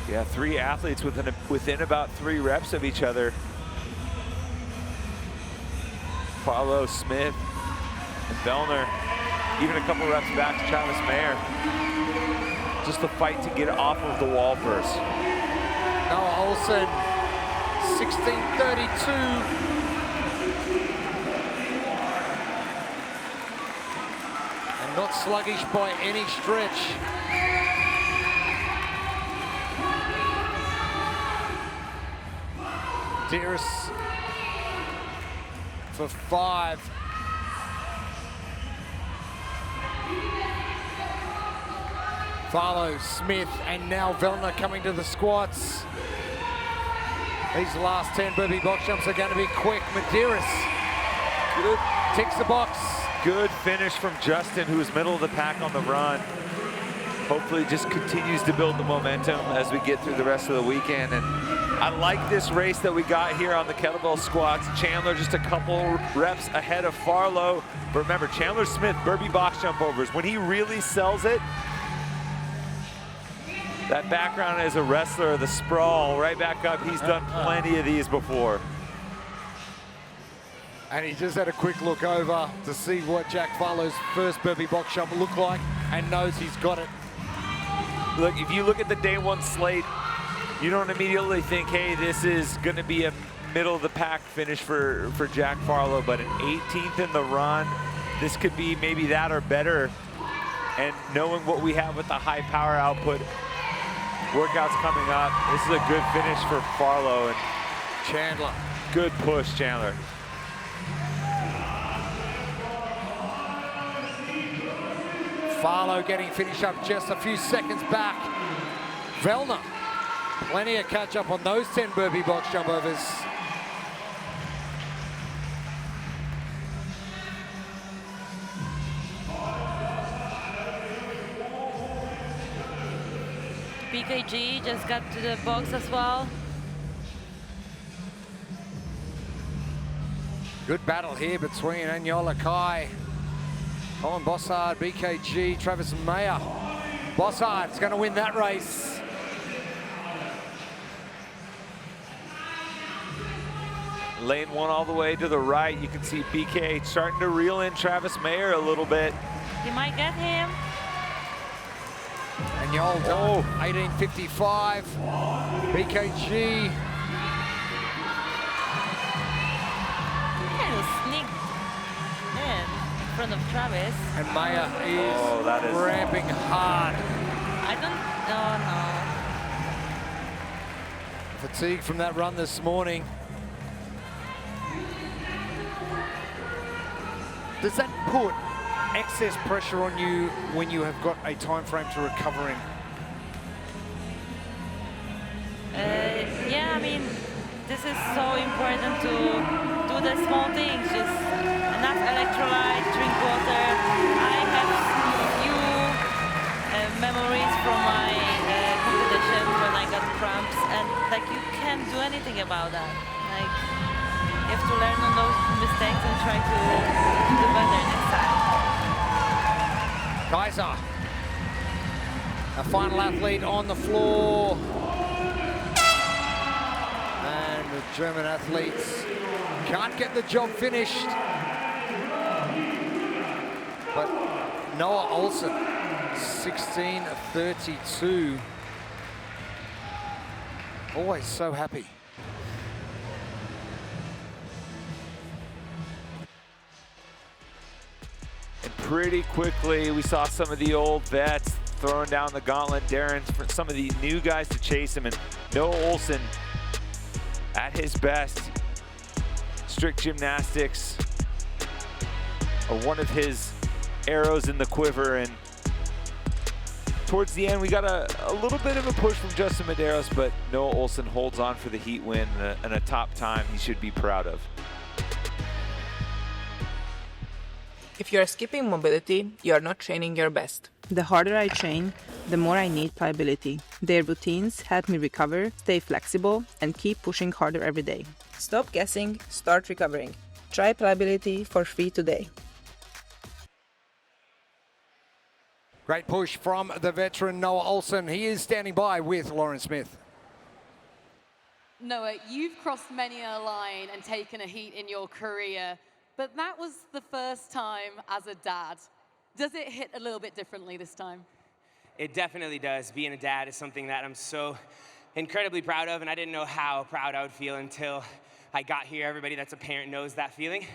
Yeah, 3 athletes within about 3 reps of each other. Farlow, Smith, and Vellner. Even a couple reps back to Travis Mayer. Just the fight to get off of the wall first. Noah Olsen, 16:32. And not sluggish by any stretch. Medeiros for 5. Farlow, Smith, and now Vellner coming to the squats. These last 10 burpee box jumps are going to be quick. Medeiros ticks the box. Good finish from Justin, who was middle of the pack on the run. Hopefully just continues to build the momentum as we get through the rest of the weekend. And I like this race that we got here on the kettlebell squats. Chandler just a couple reps ahead of Farlow. But remember, Chandler Smith, burpee box jump overs, when he really sells it, that background as a wrestler, the sprawl, right back up, he's done plenty of these before. And he just had a quick look over to see what Jack Farlow's first burpee box jump looked like and knows he's got it. Look, if you look at the day 1 slate, you don't immediately think, hey, this is going to be a middle of the pack finish for Jack Farlow, but an 18th in the run, this could be maybe that or better. And knowing what we have with the high power output, workouts coming up, this is a good finish for Farlow and Chandler. Good push, Chandler. Farlow getting finished up just a few seconds back. Vellner, plenty of catch up on those 10 burpee box jump overs. BKG just got to the box as well. Good battle here between Anyola Kai, Colin Bossard, BKG, Travis Mayer. Bossard's going to win that race. Lane 1 all the way to the right. You can see BK starting to reel in Travis Mayer a little bit. He might get him. Anyola done, 18:55. BKG. Sneak in front of Travis. And Mayer is ramping hard. I don't, no. Fatigue from that run this morning. Does that put excess pressure on you when you have got a time frame to recover in? Yeah, I mean, this is so important to do the small things, just enough electrolyte, drink water. I have few memories from my competition when I got cramps, and like you can't do anything about that. Like you have to learn on those mistakes and try to do better next time. Kaiser Our final athlete on the floor. And the German athletes can't get the job finished. But Noah Olsen, 16:32. Always so happy. And pretty quickly, we saw some of the old vets throwing down the gauntlet, daring for some of the new guys to chase him. And Noah Olsen, at his best, strict gymnastics are one of his arrows in the quiver. And towards the end, we got a little bit of a push from Justin Medeiros, but Noah Olsen holds on for the heat win and a top time he should be proud of. If you are skipping mobility, you are not training your best. The harder I train, the more I need pliability. Their routines help me recover, stay flexible, and keep pushing harder every day. Stop guessing, start recovering. Try pliability for free today. Great push from the veteran Noah Olsen. He is standing by with Lauren Smith. Noah, you've crossed many a line and taken a heat in your career, but that was the first time as a dad. Does it hit a little bit differently this time? It definitely does. Being a dad is something that I'm so incredibly proud of, and I didn't know how proud I would feel until I got here. Everybody that's a parent knows that feeling.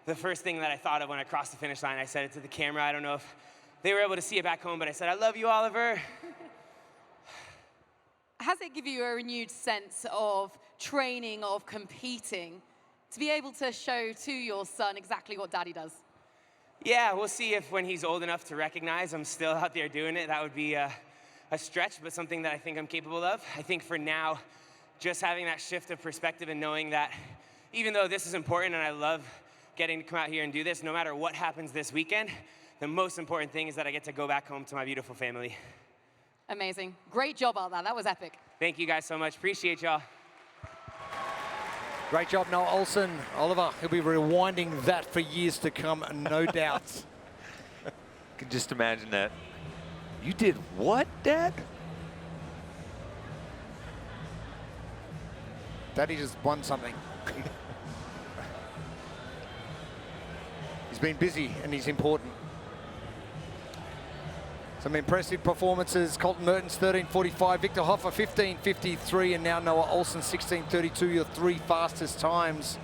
The first thing that I thought of when I crossed the finish line, I said it to the camera. I don't know if they were able to see it back home, but I said, "I love you, Oliver." Has it given you a renewed sense of training, of competing, to be able to show to your son exactly what daddy does? Yeah, we'll see if when he's old enough to recognize I'm still out there doing it. That would be a stretch, but something that I think I'm capable of. I think for now, just having that shift of perspective and knowing that even though this is important and I love getting to come out here and do this, no matter what happens this weekend, the most important thing is that I get to go back home to my beautiful family. Amazing. Great job out there. That was epic. Thank you guys so much. Appreciate y'all. Great job, Noah Olsen. Oliver, he'll be rewinding that for years to come, no doubt. I can just imagine that. You did what, Dad? Daddy just won something. He's been busy and he's important. Some impressive performances. Colton Mertens, 13:45. Victor Hoffer, 15:53. And now Noah Olsen, 16:32. Your three fastest times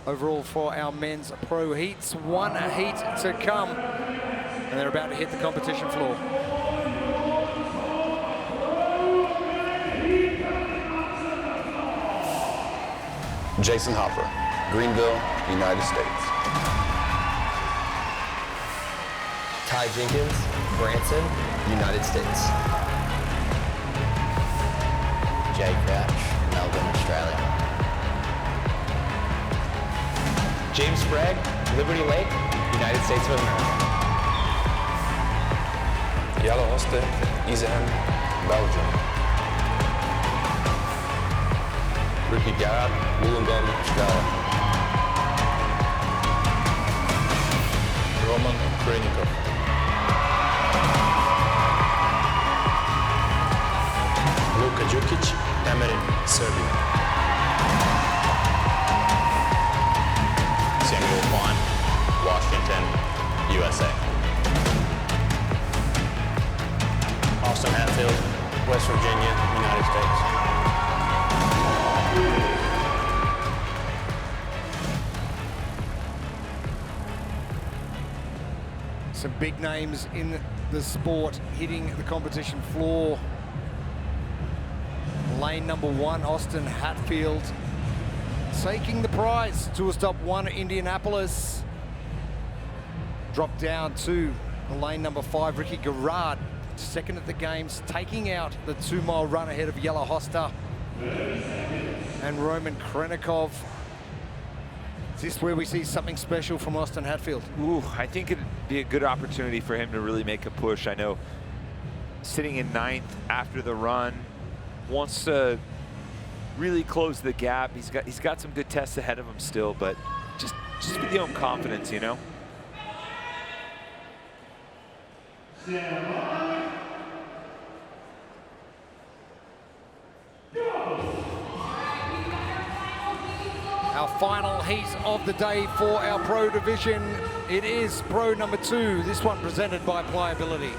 overall for our men's pro heats. One heat to come. And they're about to hit the competition floor. Jason Hopper, Greenville, United States. Ty Jenkins, Branson, United States. Jay Crouch, Melbourne, Australia. James Sprague, Liberty Lake, United States of America. Jelle Hoste, Isenham, Belgium. Ricky Garrett, Wollongong, Australia. Roman Krenikov. Luka Đukić, Temerin, Serbia. Samuel Kwan, Washington, USA. Austin Hatfield, West Virginia, United States. Some big names in the sport hitting the competition floor. Lane number 1, Austin Hatfield, taking the prize. Tour stop 1, Indianapolis. Drop down to lane number 5, Ricky Garrard, second at the games, taking out the 2-mile run ahead of Jelle Hoste and Roman Krenikov. Is this where we see something special from Austin Hatfield? Ooh, I think it'd be a good opportunity for him to really make a push. I know sitting in 9th after the run, wants to really close the gap. He's got some good tests ahead of him still, but just with the own confidence, you know. final heat of the day for our pro division. It is pro number 2, this one presented by Pliability.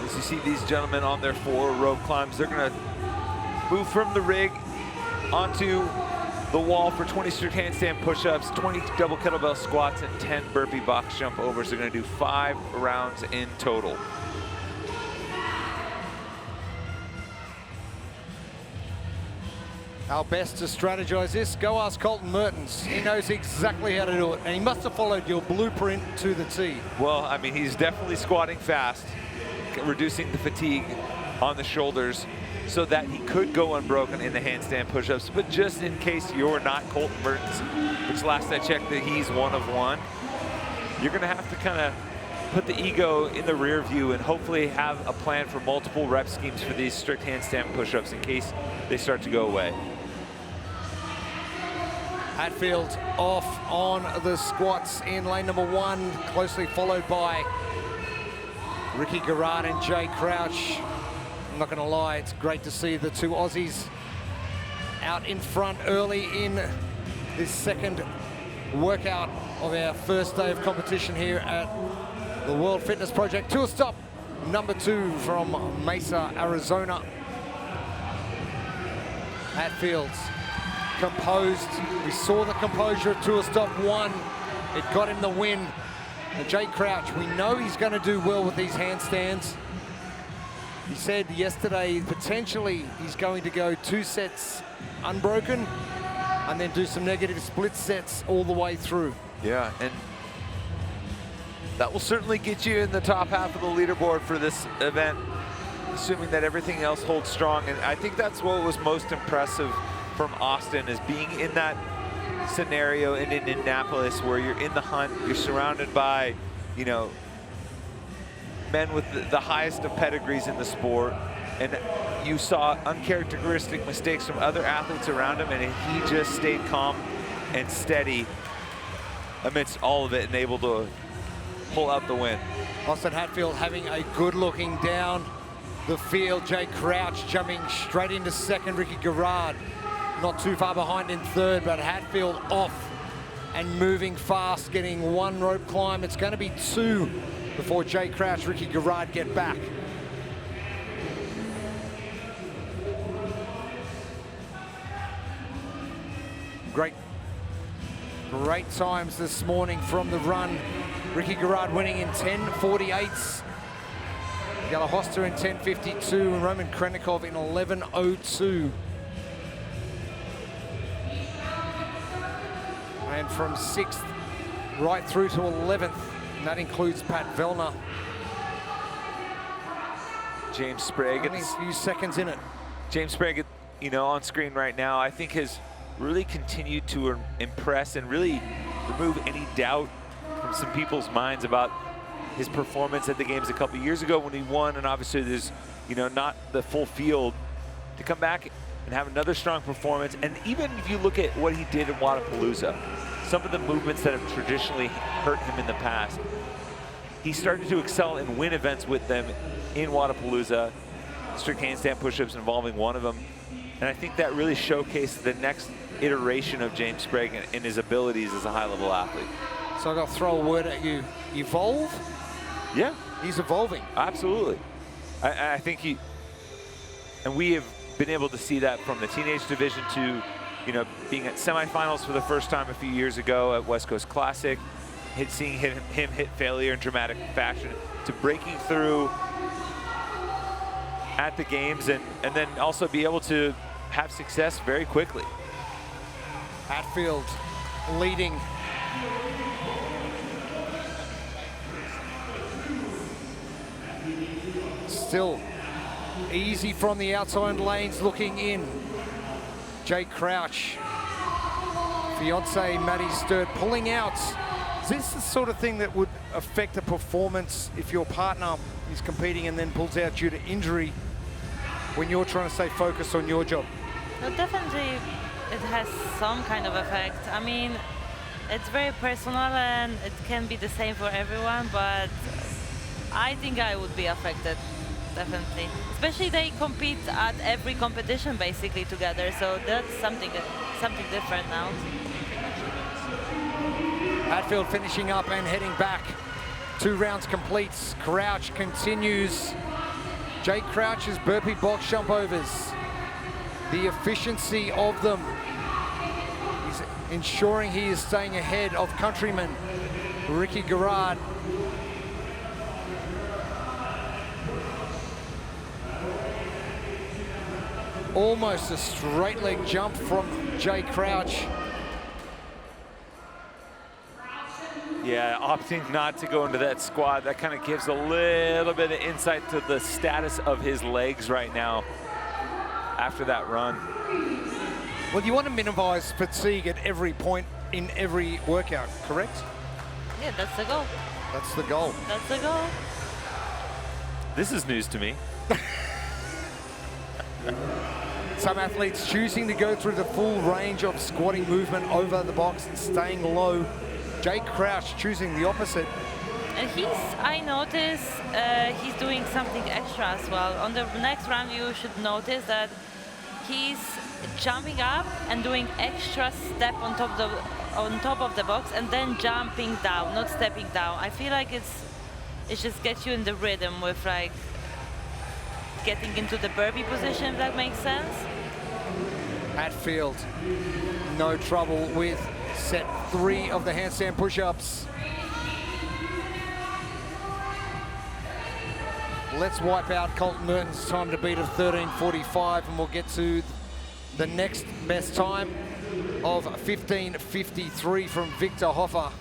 As you see these gentlemen on their 4 rope climbs, they're gonna move from the rig onto the wall for 20 strict handstand push-ups, 20 double kettlebell squats, and 10 burpee box jump overs. They're gonna do 5 rounds in total. How best to strategize this? Go ask Colton Mertens. He knows exactly how to do it, and he must have followed your blueprint to the T. Well, I mean, he's definitely squatting fast, reducing the fatigue on the shoulders so that he could go unbroken in the handstand push-ups. But just in case you're not Colton Mertens, which last I checked that he's 1 of 1, you're gonna have to kind of put the ego in the rear view and hopefully have a plan for multiple rep schemes for these strict handstand push-ups in case they start to go away. Hatfield off on the squats in lane number 1, closely followed by Ricky Garrard and Jay Crouch. I'm not gonna lie, it's great to see the 2 Aussies out in front early in this second workout of our first day of competition here at the World Fitness Project. Tour stop number 2 from Mesa, Arizona. Hatfield's composed. We saw the composure of tour stop 1. It got him the win. And Jay Crouch, we know he's going to do well with these handstands. He said yesterday potentially he's going to go 2 sets unbroken and then do some negative split sets all the way through. Yeah, and that will certainly get you in the top half of the leaderboard for this event, assuming that everything else holds strong. And I think that's what was most impressive from Austin, is being in that scenario in Indianapolis where you're in the hunt, you're surrounded by, you know, men with the highest of pedigrees in the sport, and you saw uncharacteristic mistakes from other athletes around him, and he just stayed calm and steady amidst all of it and able to pull out the win. Austin Hatfield having a good looking down the field. Jay Crouch jumping straight into second. Ricky Garrard not too far behind in third, but Hatfield off and moving fast, getting 1 rope climb. It's going to be 2 before Jay Crouch, Ricky Garrard get back. Great times this morning from the run. Ricky Garrard winning in 10:48s. Galahosta in 10:52 and Roman Krenikov in 11:02. And from 6th right through to 11th, and that includes Pat Vellner. James Sprague. Only a few seconds in it. James Sprague, you know, on screen right now, I think has really continued to impress and really remove any doubt from some people's minds about his performance at the games a couple years ago when he won, and obviously there's, you know, not the full field. To come back and have another strong performance, and even if you look at what he did in Wadapalooza, some of the movements that have traditionally hurt him in the past, he started to excel and win events with them in Wadapalooza, strict handstand push-ups involving one of them. And I think that really showcased the next iteration of James Sprague and his abilities as a high-level athlete. So I got to throw a word at you. Evolve? Yeah. He's evolving. Absolutely. I think he, and we have been able to see that from the teenage division to, you know, being at semifinals for the first time a few years ago at West Coast Classic, seeing him hit failure in dramatic fashion, to breaking through at the games and then also be able to have success very quickly. Hatfield leading. Still easy from the outside lanes looking in. Jay Crouch, fiance Maddie Sturt pulling out. Is this the sort of thing that would affect a performance if your partner is competing and then pulls out due to injury when you're trying to stay focused on your job? Well, definitely it has some kind of effect. I mean, it's very personal and it can be the same for everyone, but I think I would be affected, definitely. Especially they compete at every competition basically together, so that's something that something different now. Hatfield finishing up and heading back. 2 rounds completes. Crouch continues. Jake Crouch's burpee box jump overs. The efficiency of them is ensuring he is staying ahead of countryman Ricky Garrard. Almost a straight leg jump from Jay Crouch. Yeah, opting not to go into that squat, that kind of gives a little bit of insight to the status of his legs right now after that run. Well, you want to minimize fatigue at every point in every workout, correct? Yeah, that's the goal. That's the goal. That's the goal. This is news to me. Some athletes choosing to go through the full range of squatting movement over the box and staying low. Jake Crouch choosing the opposite. And I notice he's doing something extra as well. On the next round, you should notice that he's jumping up and doing extra step on top of the box and then jumping down, not stepping down. I feel like it just gets you in the rhythm with like getting into the burpee position, if that makes sense. Hatfield, no trouble with set 3 of the handstand push-ups. Let's wipe out Colton Merton's time to beat of 13:45, and we'll get to the next best time of 15:53 from Victor Hoffer.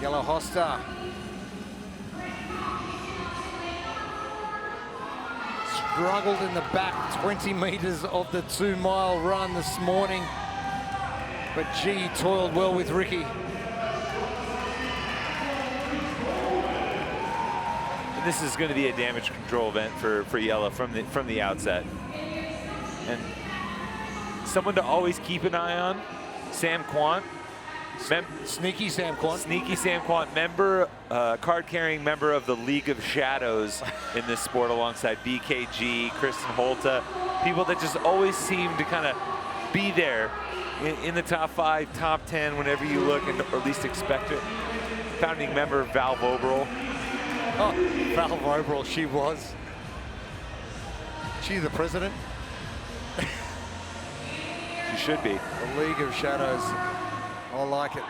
Yellow Hosta. Struggled in the back 20 meters of the 2-mile run this morning. But gee, toiled well with Ricky. This is going to be a damage control event for Yellow from the outset. And someone to always keep an eye on, Sam Quant. Sneaky Sam Quant. Sneaky Sam Quant, card-carrying member of the League of Shadows in this sport alongside BKG, Kristen Holta, people that just always seem to kind of be there in the top 5, top 10 whenever you look, and or at least expect it. Founding member Val Vobrel. Oh, Val Vobrel, she was. She's the president. She should be. The League of Shadows. I like it.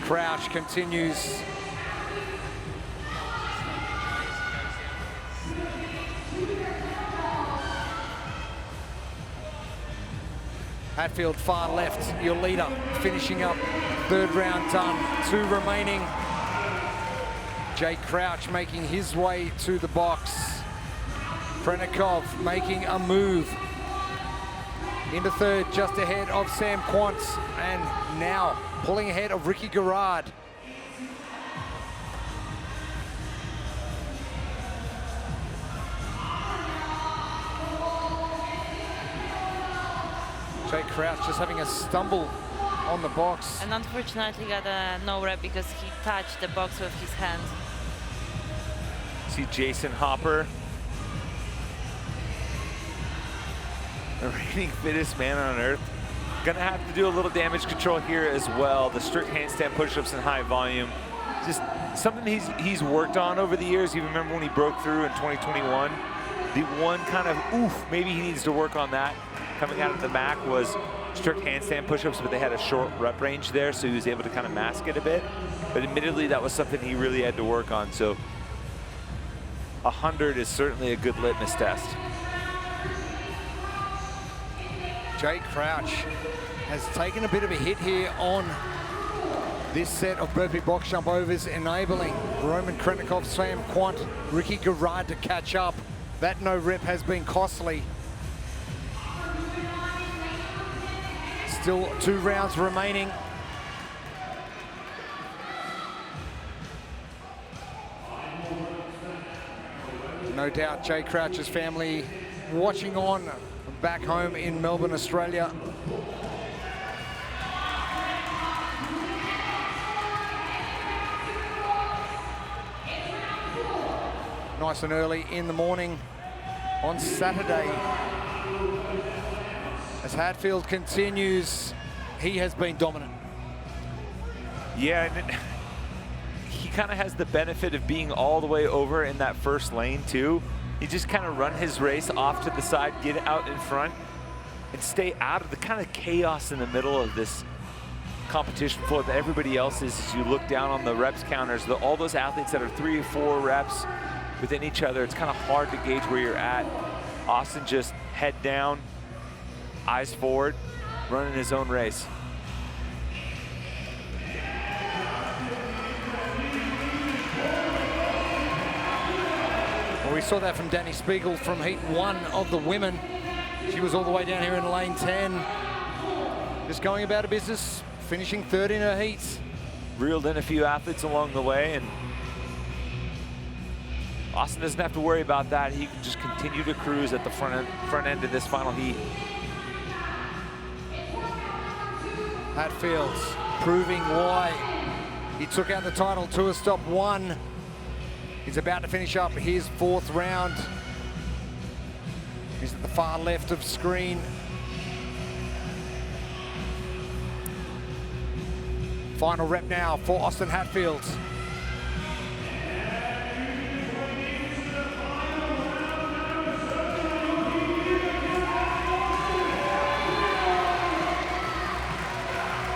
Crouch continues. Hatfield far left, your leader, finishing up 3rd round done. 2 remaining. Jake Crouch making his way to the box. Krenikov making a move into 3rd, just ahead of Sam Quant, and now pulling ahead of Ricky Garrard. Jake Crouch just having a stumble on the box. And unfortunately got a no rep because he touched the box with his hand. See Jason Hopper, the reigning fittest man on earth. Gonna have to do a little damage control here as well. The strict handstand push-ups in high volume. Just something he's worked on over the years. You remember when he broke through in 2021? The one kind of, maybe he needs to work on that coming out of the MAC was strict handstand push-ups, but they had a short rep range there, so he was able to kind of mask it a bit. But admittedly, that was something he really had to work on. So 100 is certainly a good litmus test. Jake Crouch has taken a bit of a hit here on this set of burpee box jump overs, enabling Roman Krenikov, Sam Quant, Ricky Garrard to catch up. That no rep has been costly. Still 2 rounds remaining. No doubt Jake Crouch's family watching on back home in Melbourne, Australia. nice and early in the morning on Saturday. As Hatfield continues, he has been dominant. Yeah, and he kind of has the benefit of being all the way over in that first lane too. He just kind of run his race off to the side, get out in front, and stay out of the kind of chaos in the middle of this competition floor that everybody else is. As you look down on the reps counters, all those athletes that are 3 or 4 reps within each other, it's kind of hard to gauge where you're at. Austin just head down, eyes forward, running his own race. Well, we saw that from Danny Spiegel from heat 1 of the women. She was all the way down here in lane 10, just going about her business, finishing 3rd in her heats. Reeled in a few athletes along the way, and Austin doesn't have to worry about that. He can just continue to cruise at the front end of this final heat. Hatfields proving why he took out the title. Tour stop 1. He's about to finish up his 4th round. He's at the far left of screen. Final rep now for Austin Hatfield.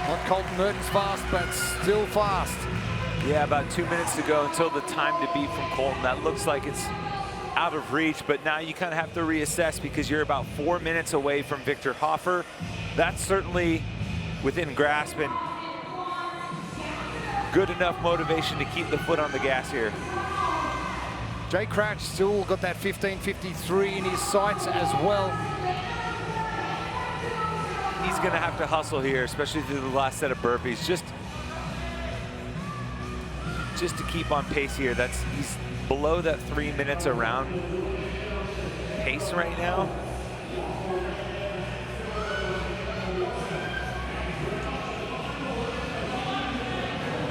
Not Colton Mertens fast, but still fast. Yeah, about 2 minutes to go until the time to beat from Colton. That looks like it's out of reach, but now you kind of have to reassess because you're about 4 minutes away from Victor Hoffer. That's certainly within grasp and good enough motivation to keep the foot on the gas here. Jay Crouch still got that 15:53 in his sights as well. He's gonna have to hustle here, especially through the last set of burpees, just to keep on pace here. He's below that 3 minutes around pace right now.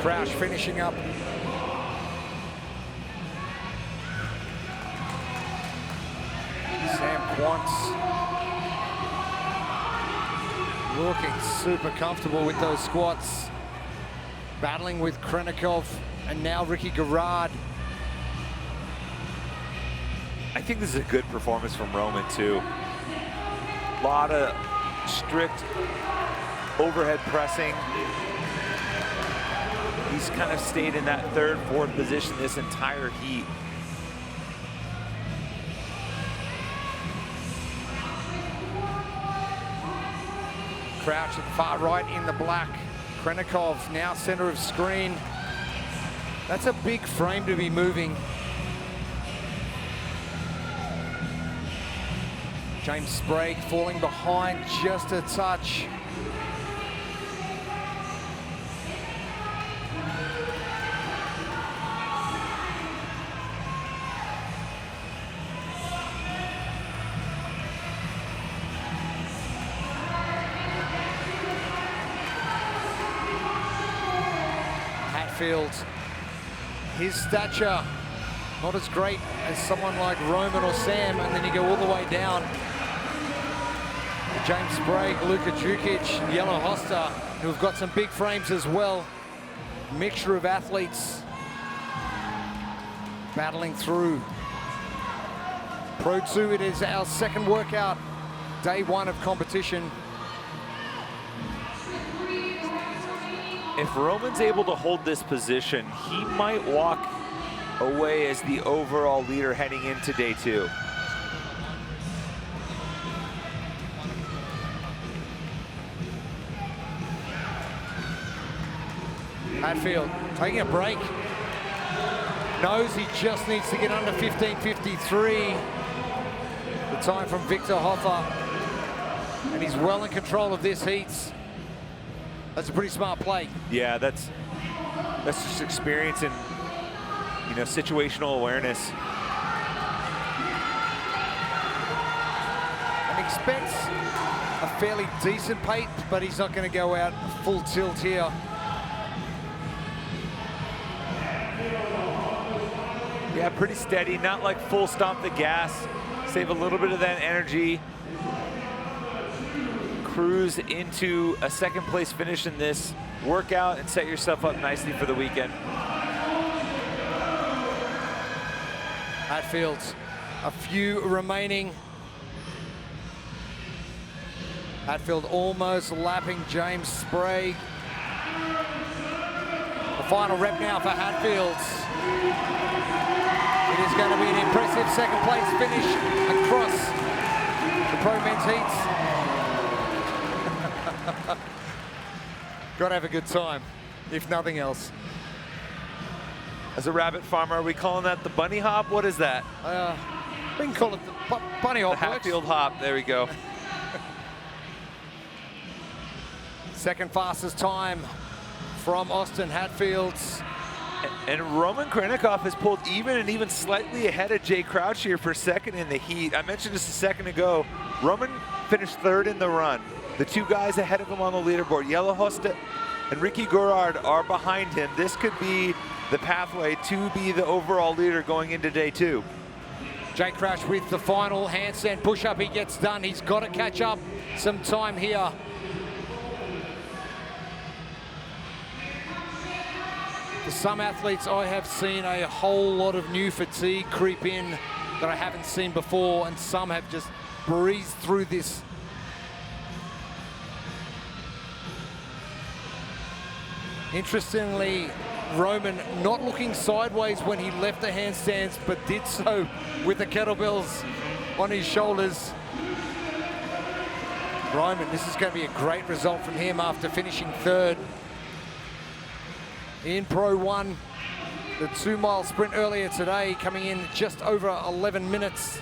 Crouch finishing up. Sam Quantz looking super comfortable with those squats. Battling with Krenikov and now Ricky Garrard. I think this is a good performance from Roman too. A lot of strict overhead pressing. He's kind of stayed in that 3rd, 4th position this entire heat. Crouch at the far right in the black. Krenikov now center of screen. That's a big frame to be moving. James Sprague falling behind just a touch. Hatfield, his stature not as great as someone like Roman or Sam, and then you go all the way down. James Sprague, Luka Jukic, and Yellow Hosta, who have got some big frames as well. Mixture of athletes battling through. Pro 2, it is our 2nd workout, day 1 of competition. If Roman's able to hold this position, he might walk away as the overall leader heading into day 2. Hatfield taking a break. Knows he just needs to get under 15:53. The time from Victor Hoffer. And he's well in control of this heat. That's a pretty smart play. Yeah, that's just experience and, you know, situational awareness. And expects a fairly decent pace, but he's not going to go out full tilt here. Yeah, pretty steady, not like full stomp the gas. Save a little bit of that energy. Cruise into a second place finish in this workout and set yourself up nicely for the weekend. Hatfield, a few remaining. Hatfield almost lapping James Sprague. The final rep now for Hatfield. It is going to be an impressive second place finish across the Pro Men's Heats. Got to have a good time, if nothing else. As a rabbit farmer, are we calling that the bunny hop? What is that? We can call it the bunny hop. The Hatfield hop, there we go. Second fastest time from Austin Hatfields. And Roman Khrennikov has pulled even slightly ahead of Jay Crouch here for second in the heat. I mentioned this a second ago. Roman finished third in the run. The two guys ahead of him on the leaderboard, Jelle Hoste and Ricky Gorard, are behind him. This could be the pathway to be the overall leader going into day 2. Jay Crouch with the final handstand push-up. He gets done. He's got to catch up some time here. For some athletes, I have seen a whole lot of new fatigue creep in that I haven't seen before, and some have just breezed through this. Interestingly, Roman not looking sideways when he left the handstands, but did so with the kettlebells on his shoulders. Roman, this is going to be a great result from him after finishing third in Pro 1. The 2-mile sprint earlier today coming in just over 11 minutes.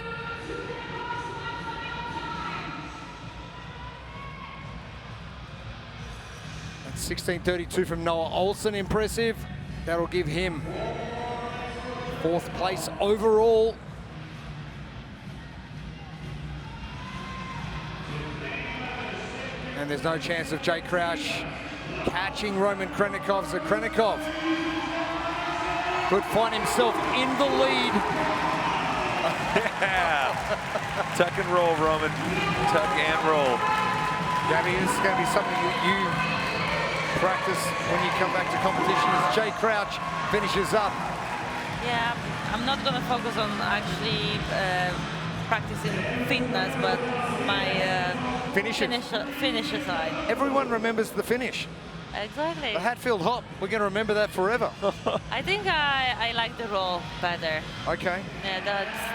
And 16:32 from Noah Olsen, impressive. That'll give him 4th place overall. And there's no chance of Jay Crouch catching Roman Khrennikov. So Khrennikov could find himself in the lead. Yeah. Tuck and roll, Roman. Tuck and roll. Gabby, this is going to be something that you practice when you come back to competition as Jay Crouch finishes up. Yeah, I'm not going to focus on actually practicing fitness, but my finish side. Everyone remembers the finish. Exactly. The Hatfield hop, we're going to remember that forever. I think I like the roll better. Okay. Yeah,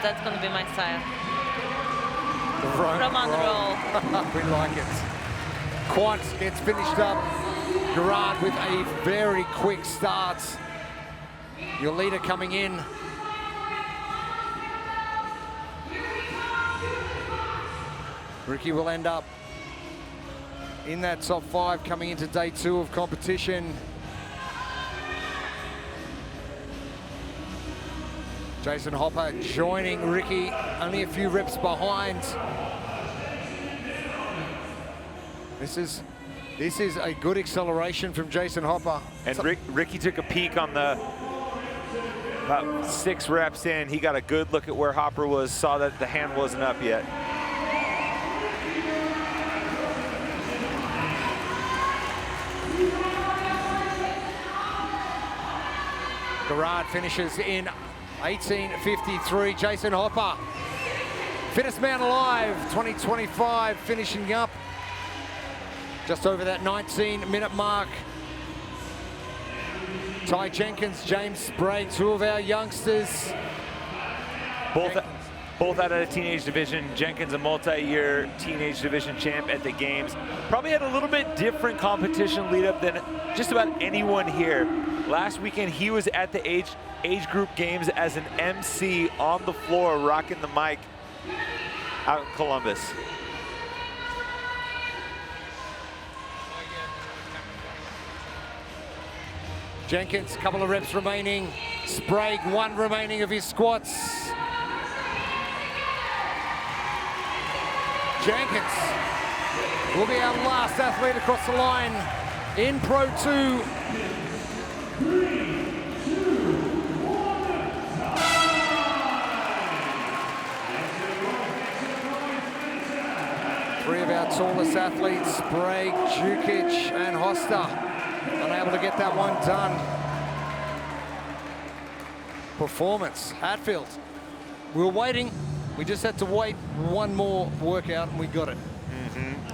that's going to be my style. The Roman roll. We like it. Quant gets finished up. Gerard with a very quick start. Your leader coming in. Ricky will end up in that top 5 coming into day 2 of competition. Jason Hopper joining Ricky, only a few reps behind. This is a good acceleration from Jason Hopper. And Ricky took a peek on the about 6 reps in. He got a good look at where Hopper was, saw that the hand wasn't up yet. Gerard finishes in 18:53. Jason Hopper, fittest man alive, 2025, finishing up just over that 19-minute mark. Ty Jenkins, James Sprague, 2 of our youngsters. Both out of the teenage division. Jenkins, a multi-year teenage division champ at the games. Probably had a little bit different competition lead up than just about anyone here. Last weekend, he was at the age group games as an MC on the floor, rocking the mic out in Columbus. Jenkins, a couple of reps remaining. Sprague, 1 remaining of his squats. Jenkins will be our last athlete across the line in Pro 2. our tallest athletes, Sprague, Jukic, and Hosta, unable to get that one done. Performance, Hatfield. We were waiting. We just had to wait one more workout, and we got it.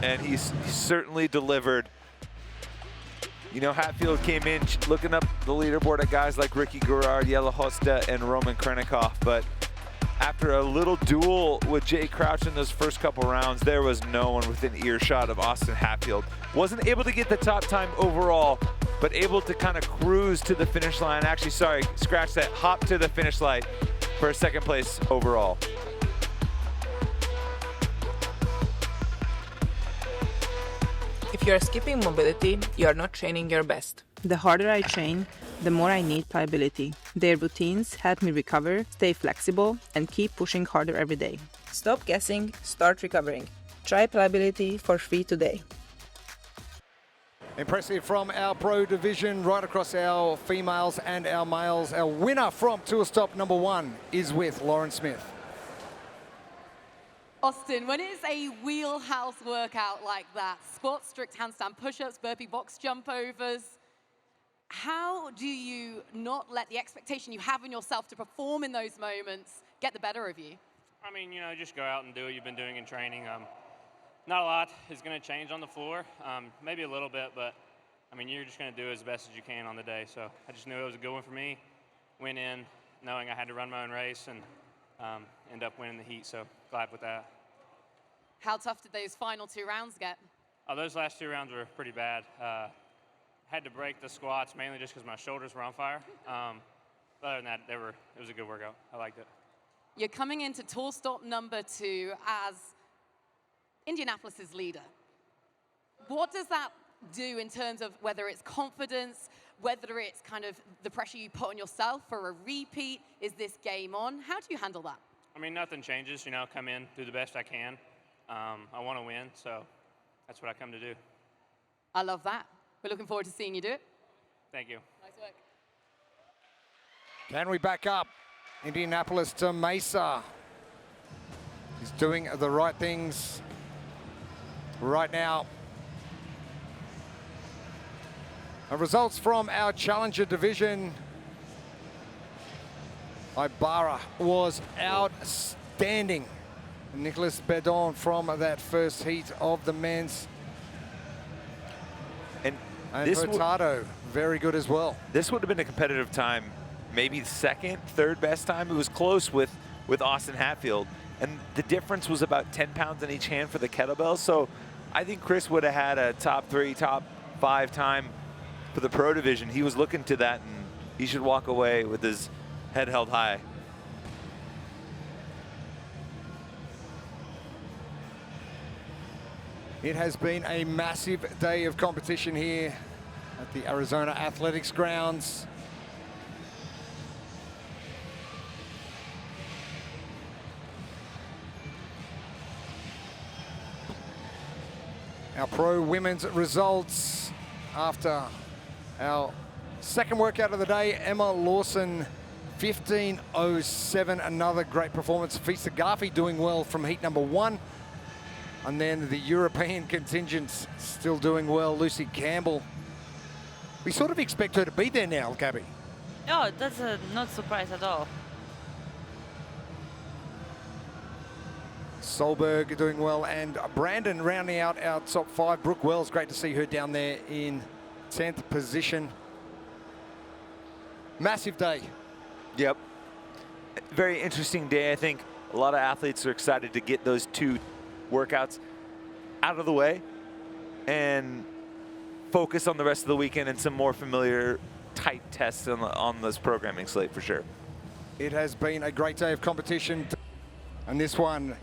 And he certainly delivered. You know, Hatfield came in looking up the leaderboard at guys like Ricky Garrard, Jelle Hosta, and Roman Krennikov, but after a little duel with Jay Crouch in those first couple rounds, there was no one within earshot of Austin Hatfield. Wasn't able to get the top time overall, but able to kind of cruise to the finish line. Actually, sorry, scratch that, hop to the finish line for a second place overall. If you are skipping mobility, you are not training your best. The harder I train, the more I need pliability. Their routines help me recover, stay flexible, and keep pushing harder every day. Stop guessing, start recovering. Try pliability for free today. Impressive from our pro division, right across our females and our males. Our winner from Tour Stop number 1 is with Lauren Smith. Austin, when it's a wheelhouse workout like that, squats, strict handstand push-ups, burpee box jump overs, how do you not let the expectation you have in yourself to perform in those moments get the better of you? I mean, you know, just go out and do what you've been doing in training. Not a lot is going to change on the floor, maybe a little bit, but I mean, you're just going to do as best as you can on the day. So I just knew it was a good one for me. Went in knowing I had to run my own race and end up winning the heat, so glad with that. How tough did those final 2 rounds get? Oh, those last 2 rounds were pretty bad. Had to break the squats mainly just because my shoulders were on fire. Other than that, it was a good workout. I liked it. You're coming into Tour Stop number 2 as Indianapolis's leader. What does that do in terms of whether it's confidence, whether it's kind of the pressure you put on yourself for a repeat? Is this game on? How do you handle that? I mean, nothing changes. You know, come in, do the best I can. I want to win, so that's what I come to do. I love that. We're looking forward to seeing you do it. Thank you. Nice work. Can we back up Indianapolis to Mesa? He's doing the right things right now. Results from our Challenger division. Ibarra was outstanding. Nicholas Bedon from that first heat of the men's. And Hurtado, very good as well. This would have been a competitive time, maybe the second, third best time. It was close with Austin Hatfield. And the difference was about 10 pounds in each hand for the kettlebells. So I think Chris would have had a top 3, top 5 time for the pro division. He was looking to that, and he should walk away with his head held high. It has been a massive day of competition here at the Arizona Athletics Grounds. Our pro women's results after our second workout of the day, Emma Lawson, 15:07, another great performance. Fisa Garfi doing well from heat number 1. And then the European contingents still doing well. Lucy Campbell. We sort of expect her to be there now, Gabby. Oh, that's not surprise at all. Solberg doing well, and Brandon rounding out our top 5. Brooke Wells, great to see her down there in 10th position. Massive day. Yep. Very interesting day. I think a lot of athletes are excited to get those 2 workouts out of the way and focus on the rest of the weekend and some more familiar tight tests on this programming slate for sure. It has been a great day of competition, and this one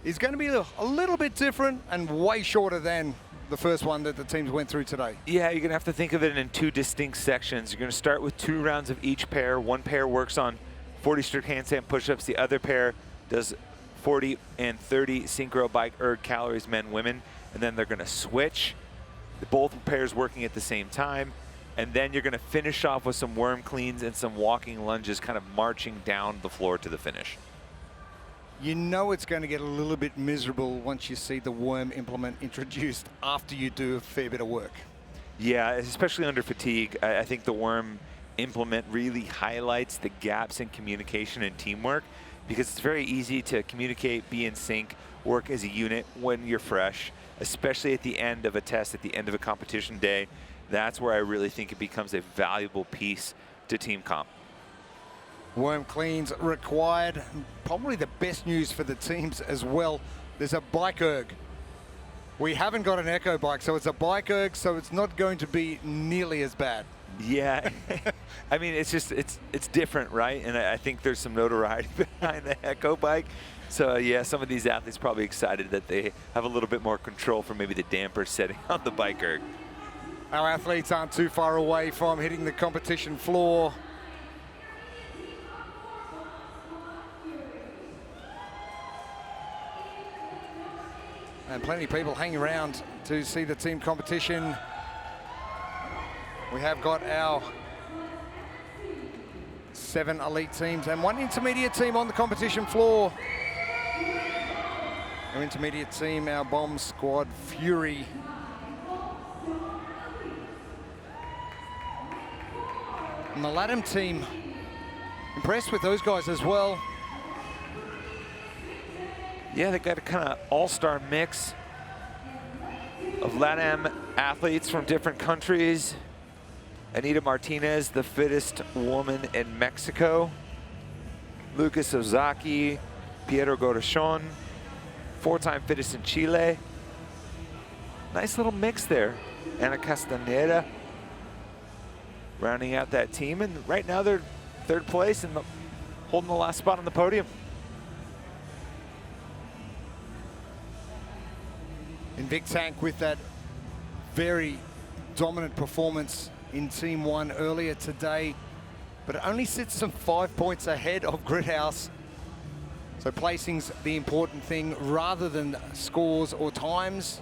is going to be a little bit different and way shorter than the first one that the teams went through today. Yeah, you're going to have to think of it in 2 distinct sections. You're going to start with 2 rounds of each pair. One pair works on 40 strict handstand push-ups. The other pair does 40 and 30 synchro bike erg calories, men, women, and then they're going to switch. Both pairs working at the same time, and then you're going to finish off with some worm cleans and some walking lunges, kind of marching down the floor to the finish. you know it's going to get a little bit miserable once you see the worm implement introduced after you do a fair bit of work. Yeah, especially under fatigue. I think the worm implement really highlights the gaps in communication and teamwork, because it's very easy to communicate, be in sync, work as a unit when you're fresh, especially at the end of a test, at the end of a competition day. That's where I really think it becomes a valuable piece to team comp. Worm cleans required. Probably the best news for the teams as well. There's a bike erg. We haven't got an echo bike, so it's a bike erg, so it's not going to be nearly as bad. Yeah, I mean, it's just, it's different, right? And I think there's some notoriety behind the echo bike. So yeah, some of these athletes probably excited that they have a little bit more control from maybe the damper setting on the bike erg. Our athletes aren't too far away from hitting the competition floor. And plenty of people hanging around to see the team competition. We have got our 7 elite teams and 1 intermediate team on the competition floor. Our intermediate team, our bomb squad Fury. And the LATAM team, impressed with those guys as well. Yeah, they got a kind of all-star mix of LATAM athletes from different countries. Anita Martinez, the fittest woman in Mexico. Lucas Ozaki, Piero Gorachon, 4-time fittest in Chile. Nice little mix there. Ana Castaneda rounding out that team, and right now they're 3rd place and holding the last spot on the podium. And Vic Tank with that very dominant performance in Team 1 earlier today, but it only sits some 5 points ahead of Gridhouse. So placing's the important thing rather than scores or times.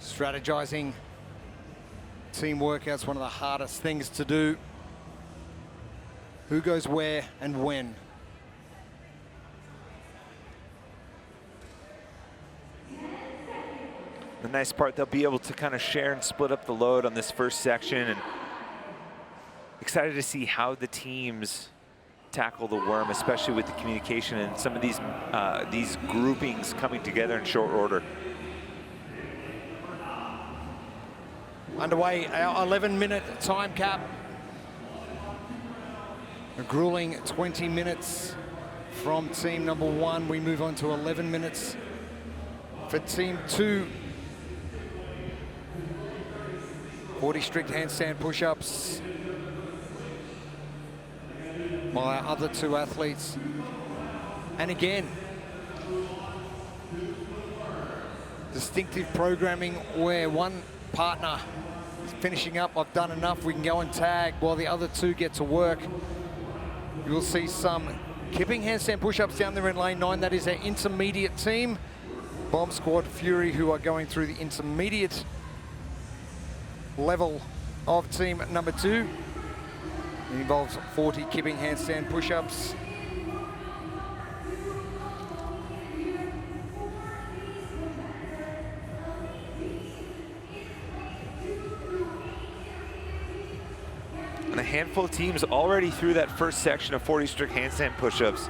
Strategizing team workouts, one of the hardest things to do. Who goes where and when? The nice part, they'll be able to kind of share and split up the load on this first section, and excited to see how the teams tackle the worm, especially with the communication and some of these groupings coming together in short order. Underway, our 11-minute time cap. A grueling 20 minutes from team number 1. We move on to 11 minutes for team 2. 40 strict handstand push-ups by our other 2 athletes. And again, distinctive programming where one partner is finishing up, I've done enough, we can go and tag, while the other 2 get to work. You'll see some kipping handstand push-ups down there in lane 9. That is our intermediate team. Bomb Squad Fury, who are going through the intermediate level of team number 2. It involves 40 kipping handstand push-ups. And a handful of teams already through that first section of 40 strict handstand push-ups.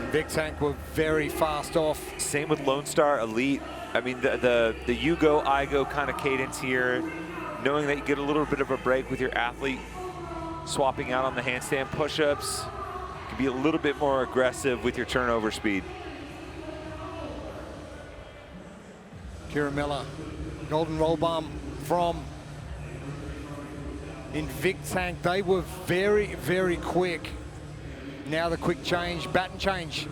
Vic Tank were very fast off. Same with Lone Star Elite. I mean, the you go, I go kind of cadence here, knowing that you get a little bit of a break with your athlete swapping out on the handstand push-ups. You can be a little bit more aggressive with your turnover speed. Kira Miller, golden roll bomb from in Vic Tank. They were very, very quick. Now the quick change, baton change.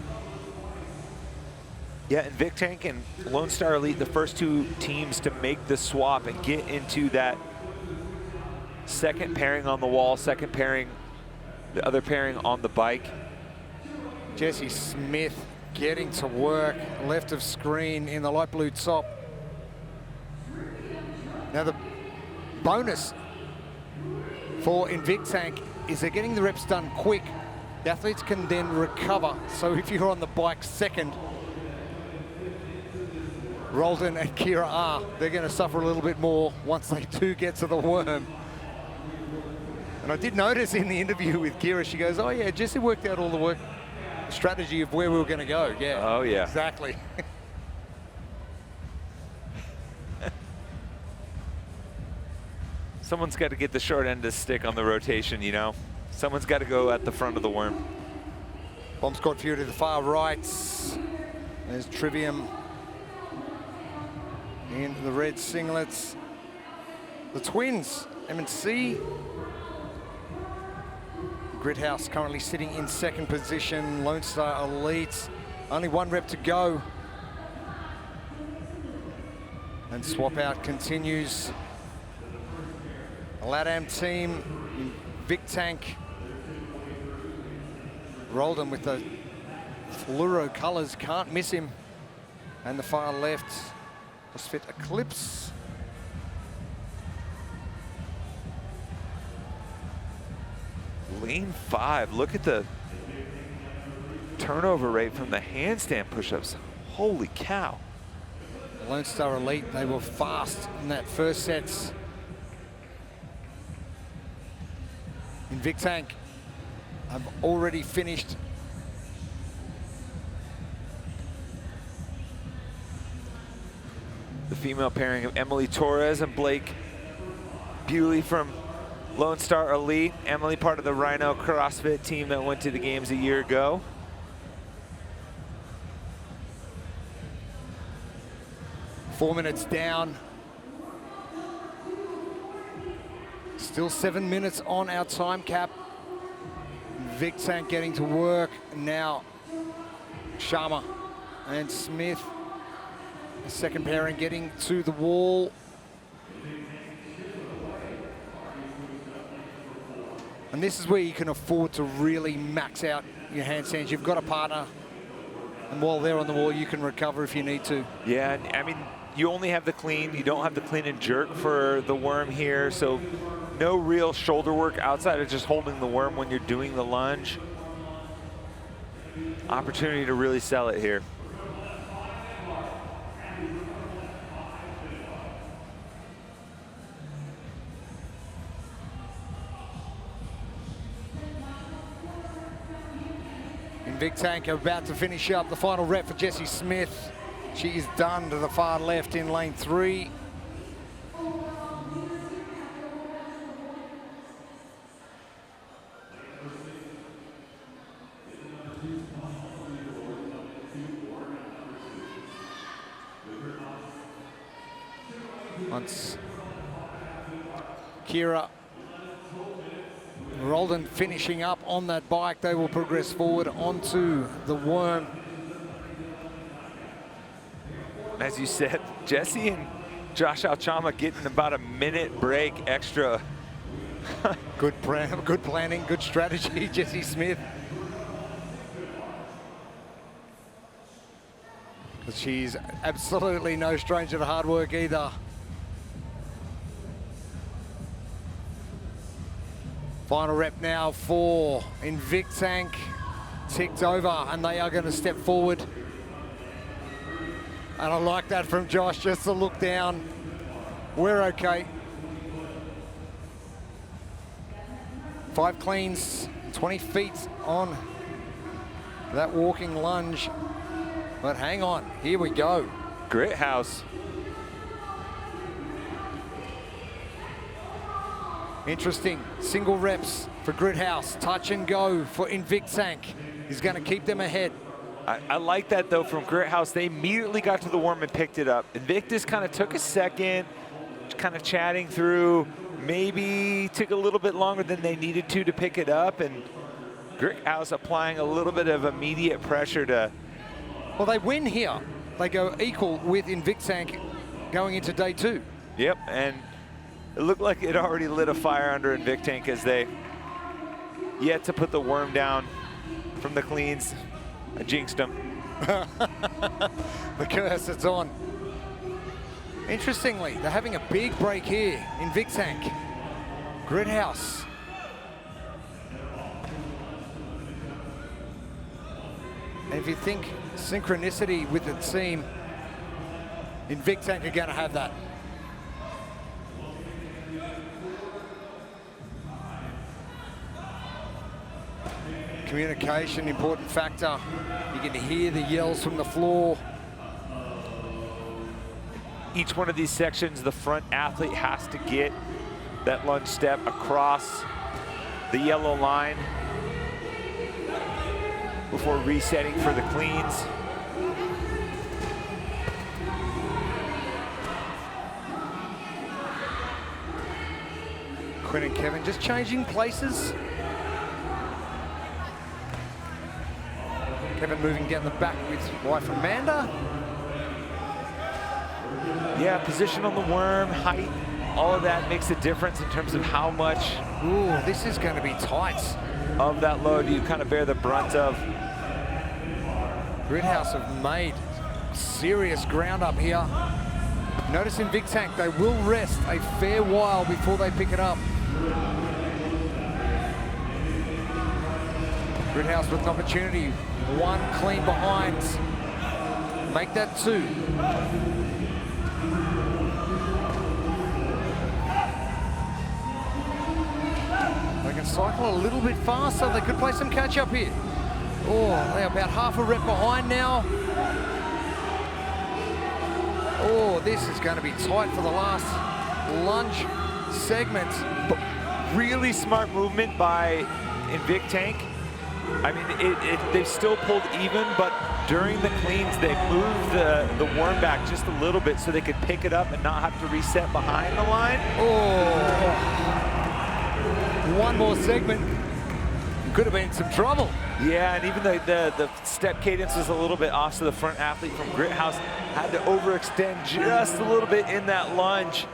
Yeah, and Vic Tank and Lone Star Elite, the first 2 teams to make the swap and get into that second pairing on the wall, second pairing, the other pairing on the bike. Jesse Smith getting to work, left of screen in the light blue top. Now the bonus for Invictank is they're getting the reps done quick. The athletes can then recover. So if you're on the bike second, Roldan and Kira are, they're going to suffer a little bit more once they do get to the worm. And I did notice in the interview with Kira, she goes, oh yeah, Jesse worked out all the strategy of where we were going to go. Yeah. Oh yeah. Exactly. Someone's got to get the short end of the stick on the rotation, you know? Someone's got to go at the front of the worm. Bomb Squad Fury to the far right. There's Trivium in the red singlets. The twins, M&C. Gridhouse currently sitting in second position. Lone Star Elite, only one rep to go. And swap out continues. The LATAM team, Invictank. Roldan with the fluoro colors, can't miss him. And the far left, CrossFit Eclipse. Lane 5, look at the turnover rate from the handstand push-ups. Holy cow. Lone Star Elite, they were fast in that first set. Invictank, I've already finished. The female pairing of Emily Torres and Blake Bewley from Lone Star Elite. Emily, part of the Rhino CrossFit team that went to the games a year ago. Four minutes down. Still 7 minutes on our time cap. Invictank getting to work now. Sharma and Smith. The second pairing getting to the wall. And this is where you can afford to really max out your handstands. You've got a partner, and while they're on the wall, you can recover if you need to. Yeah, I mean, you only have the clean. You don't have the clean and jerk for the worm here, so no real shoulder work outside of just holding the worm when you're doing the lunge. Opportunity to really sell it here. Invictank are about to finish up the final rep for Jessie Smith. She is done to the far left in lane 3. Once Kira Roldan finishing up on that bike, they will progress forward onto the worm. As you said, Jesse and Josh Alchama getting about a minute break extra. Good planning, good strategy, Jessie Smith. But she's absolutely no stranger to hard work either. Final rep now for Invictank. Ticked over, and they are going to step forward. And I like that from Josh, just to look down. We're okay. 5 cleans, 20 feet on that walking lunge. But hang on, here we go. Grit House. Interesting, single reps for Gridhouse. Touch and go for Invictank. He's going to keep them ahead. I like that though from Grithouse. They immediately got to the worm and picked it up. Invictus kind of took a second, kind of chatting through. Maybe took a little bit longer than they needed to pick it up, and Grithouse applying a little bit of immediate pressure to. Well, they win here. They go equal with Invictank going into day 2. Yep, and it looked like it already lit a fire under Invictank as they yet to put the worm down from the cleans. I jinxed them. The curse, it's on. Interestingly, they're having a big break here in Invictank. Gridhouse And if you think synchronicity with the team, Invictank are going to have that. Communication, important factor. You can hear the yells from the floor. Each one of these sections, the front athlete has to get that lunge step across the yellow line before resetting for the cleans. Quinn and Kevin just changing places. Kevin moving down the back with wife Amanda. Yeah, position on the worm, height, all of that makes a difference in terms of how much. Ooh, this is going to be tight. Of that load you kind of bear the brunt of. Gridhouse have made serious ground up here. Notice Invictank, they will rest a fair while before they pick it up. Gridhouse with an opportunity. One clean behind. Make that two. They can cycle a little bit faster. They could play some catch up here. Oh, they're about half a rep behind now. Oh, this is going to be tight for the last lunge segment. But really smart movement by Invictank. I mean, they've still pulled even, but during the cleans, they moved the worm back just a little bit so they could pick it up and not have to reset behind the line. Oh. One more segment, could have been in some trouble. Yeah, and even the step cadence was a little bit off, so the front athlete from Grithouse had to overextend just a little bit in that lunge.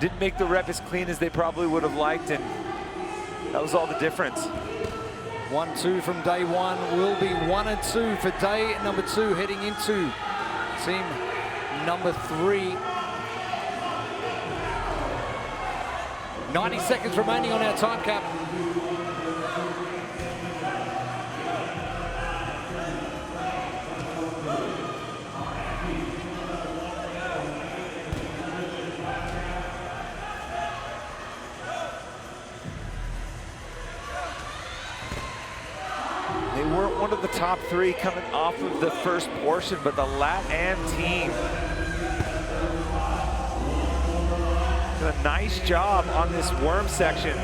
Didn't make the rep as clean as they probably would have liked, and that was all the difference. 1-2 from day one will be 1 and 2 for day number 2, heading into team number 3. 90 seconds remaining on our time cap. They weren't one of the top 3 coming off of the first portion, but the LatAm team did a nice job on this worm section.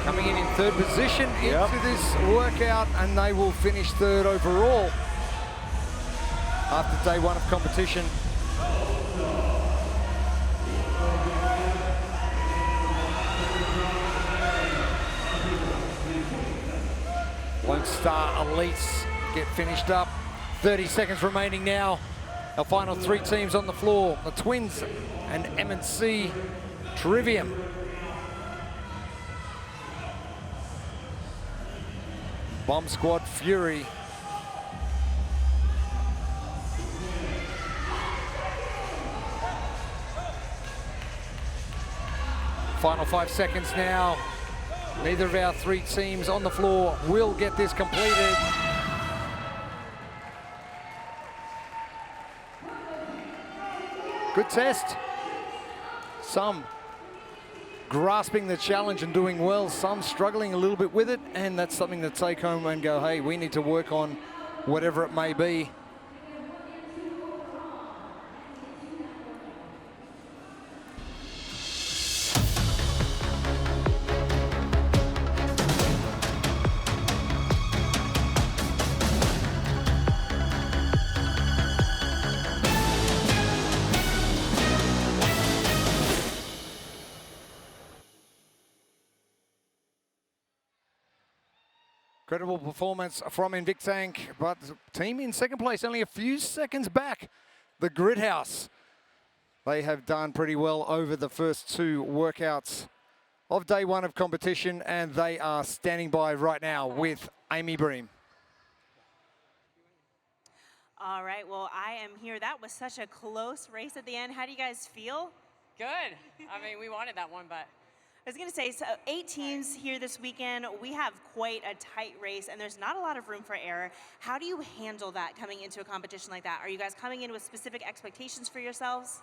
Coming in third position into this workout, and they will finish third overall after day 1 of competition. Lone Star Elites get finished up. 30 seconds remaining now. Our final 3 teams on the floor, the Twins and M&C Trivium. Bomb Squad Fury. Final 5 seconds now. Neither of our 3 teams on the floor will get this completed. Good test. Some grasping the challenge and doing well, some struggling a little bit with it, and that's something to take home and go, hey, we need to work on whatever it may be. Incredible performance from Invictank, but the team in second place, only a few seconds back. The Gridhouse, they have done pretty well over the first 2 workouts of day 1 of competition, and they are standing by right now with Amy Bream. All right, well, I am here. That was such a close race at the end. How do you guys feel? Good. I mean, we wanted that one, but was going to say, so 8 teams here this weekend. We have quite a tight race, and there's not a lot of room for error. How do you handle that coming into a competition like that? Are you guys coming in with specific expectations for yourselves?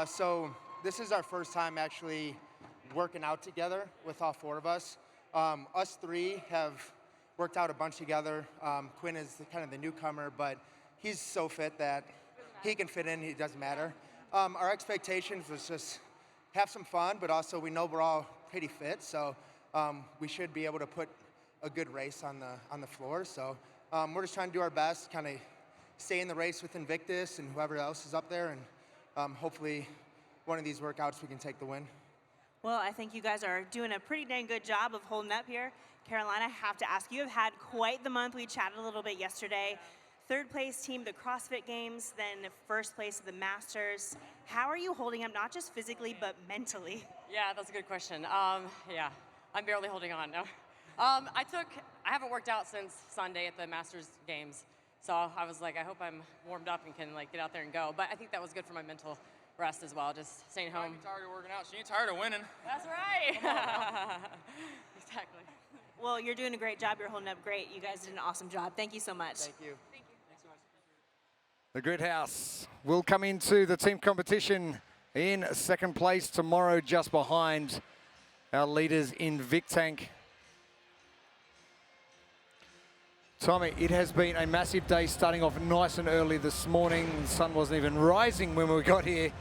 So this is our first time actually working out together with all 4 of us. Us 3 have worked out a bunch together. Quinn is kind of the newcomer, but he's so fit that he can fit in, it doesn't matter. Our expectations was just have some fun, but also we know we're all pretty fit, so we should be able to put a good race on the floor. So we're just trying to do our best, kind of stay in the race with Invictus and whoever else is up there, and hopefully one of these workouts we can take the win. Well, I think you guys are doing a pretty dang good job of holding up here. Caroline, I have to ask, you have had quite the month. We chatted a little bit yesterday. 3rd place team, the CrossFit Games, then 1st place of the Masters. How are you holding up, not just physically, but mentally? Yeah, that's a good question. Yeah, I'm barely holding on now. I haven't worked out since Sunday at the Masters Games, so I was like, I hope I'm warmed up and can like get out there and go. But I think that was good for my mental rest as well, just staying home. You're tired of working out. She ain't tired of winning. That's right. Exactly. Well, you're doing a great job. You're holding up great. You guys did an awesome job. Thank you so much. Thank you. The Grid House will come into the team competition in 2nd place tomorrow, just behind our leaders in Vic Tank. Tommy, it has been a massive day, starting off nice and early this morning. The sun wasn't even rising when we got here,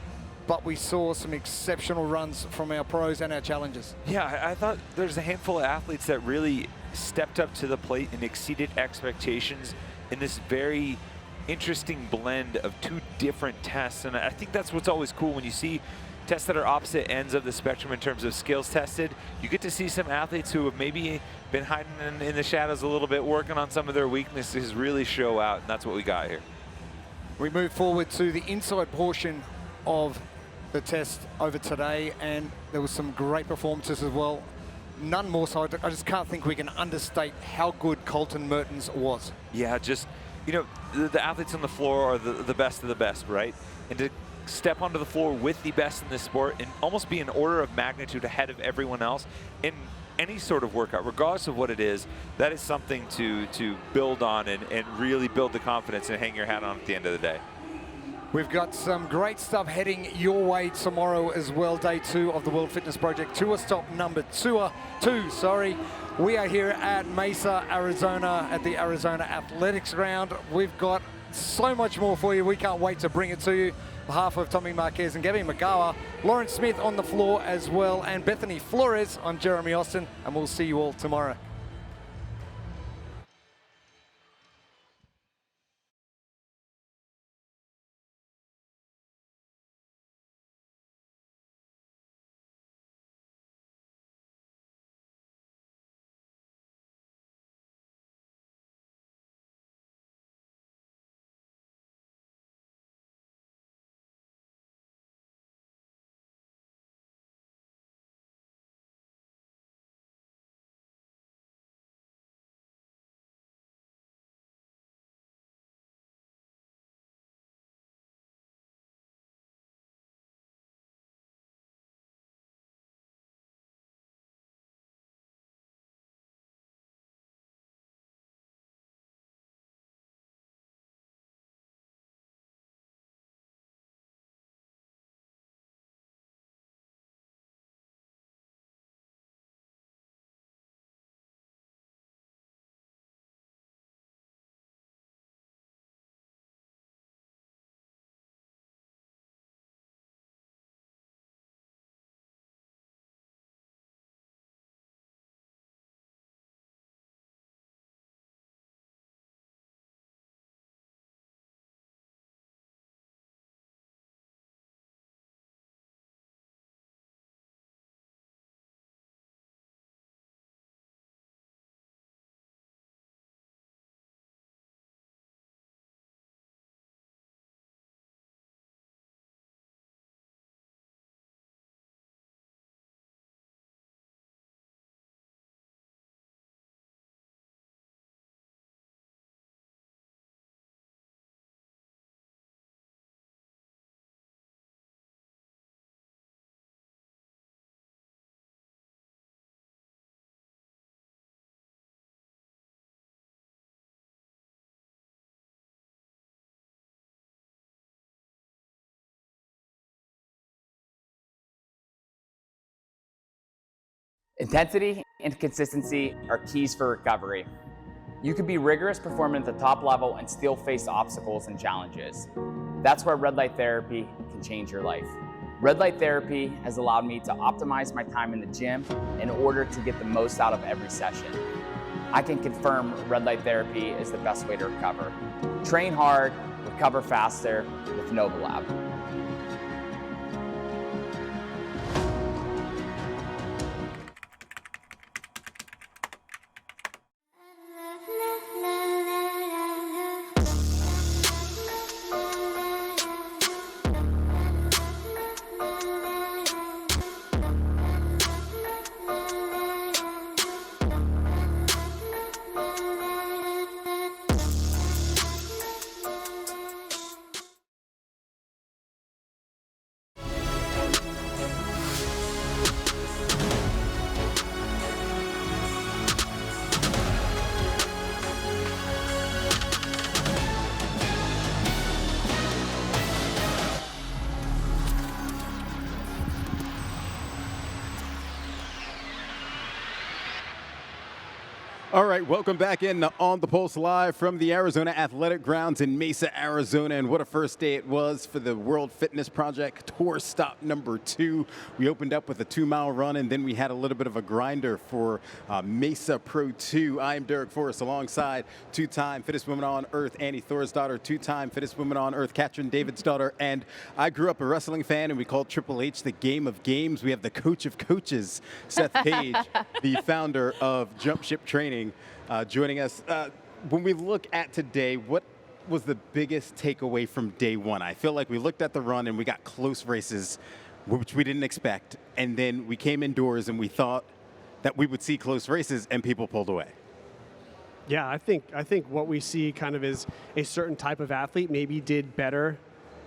but we saw some exceptional runs from our pros and our challengers. Yeah, I thought there's a handful of athletes that really stepped up to the plate and exceeded expectations in this very interesting blend of 2 different tests. And I think that's what's always cool when you see tests that are opposite ends of the spectrum in terms of skills tested. You get to see some athletes who have maybe been hiding in the shadows a little bit, working on some of their weaknesses, really show out, and that's what we got here. We move forward to the inside portion of the test over today, and there was some great performances as well. None more so. I just can't think we can understate how good Colton Mertens was. Yeah, just, you know, the athletes on the floor are the best of the best, right? And to step onto the floor with the best in this sport and almost be an order of magnitude ahead of everyone else in any sort of workout, regardless of what it is, that is something to build on and really build the confidence and hang your hat on at the end of the day. We've got some great stuff heading your way tomorrow as well. Day 2 of the World Fitness Project Tour Stop number 2. We are here at Mesa, Arizona, at the Arizona Athletics Ground. We've got so much more for you. We can't wait to bring it to you. On behalf of Tommy Marquez and Gabby McGower, Lawrence Smith on the floor as well, and Bethany Flores, I'm Jeremy Austin, and we'll see you all tomorrow. Intensity and consistency are keys for recovery. You can be rigorous performing at the top level and still face obstacles and challenges. That's where red light therapy can change your life. Red light therapy has allowed me to optimize my time in the gym in order to get the most out of every session. I can confirm red light therapy is the best way to recover. Train hard, recover faster with Novolab. All right, welcome back in On the Pulse live from the Arizona Athletic Grounds in Mesa, Arizona. And what a first day it was for the World Fitness Project Tour stop number 2. We opened up with a 2-mile run, and then we had a little bit of a grinder for Mesa Pro 2. I'm Derek Forrest alongside two-time fittest woman on earth, Annie Thorsdottir, two-time fittest woman on earth, Katrin Davidsdottir. And I grew up a wrestling fan, and we called Triple H the Game of Games. We have the coach of coaches, Seth Page, the founder of Jump Ship Training, joining us. When we look at today, what was the biggest takeaway from day one? I feel like we looked at the run and we got close races, which we didn't expect. And then we came indoors and we thought that we would see close races and people pulled away. Yeah, I think what we see kind of is a certain type of athlete maybe did better.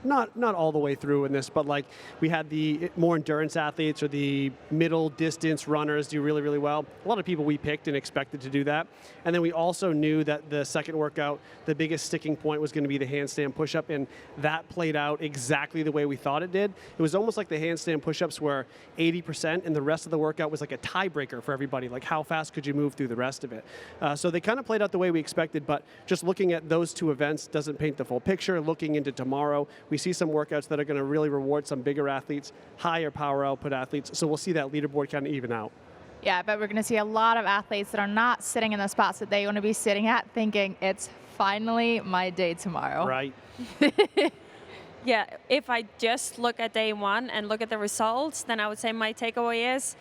Not all the way through in this, but like we had the more endurance athletes or the middle distance runners do really, really well. A lot of people we picked and expected to do that. And then we also knew that the second workout, the biggest sticking point was going to be the handstand push-up, and that played out exactly the way we thought it did. It was almost like the handstand push-ups were 80%, and the rest of the workout was like a tiebreaker for everybody, like how fast could you move through the rest of it. So they kind of played out the way we expected, but just looking at those two events doesn't paint the full picture. Looking into tomorrow, we see some workouts that are going to really reward some bigger athletes, higher power output athletes. So we'll see that leaderboard kind of even out. Yeah, but we're going to see a lot of athletes that are not sitting in the spots that they want to be sitting at thinking it's finally my day tomorrow. Right. Yeah, if I just look at day one and look at the results, then I would say my takeaway is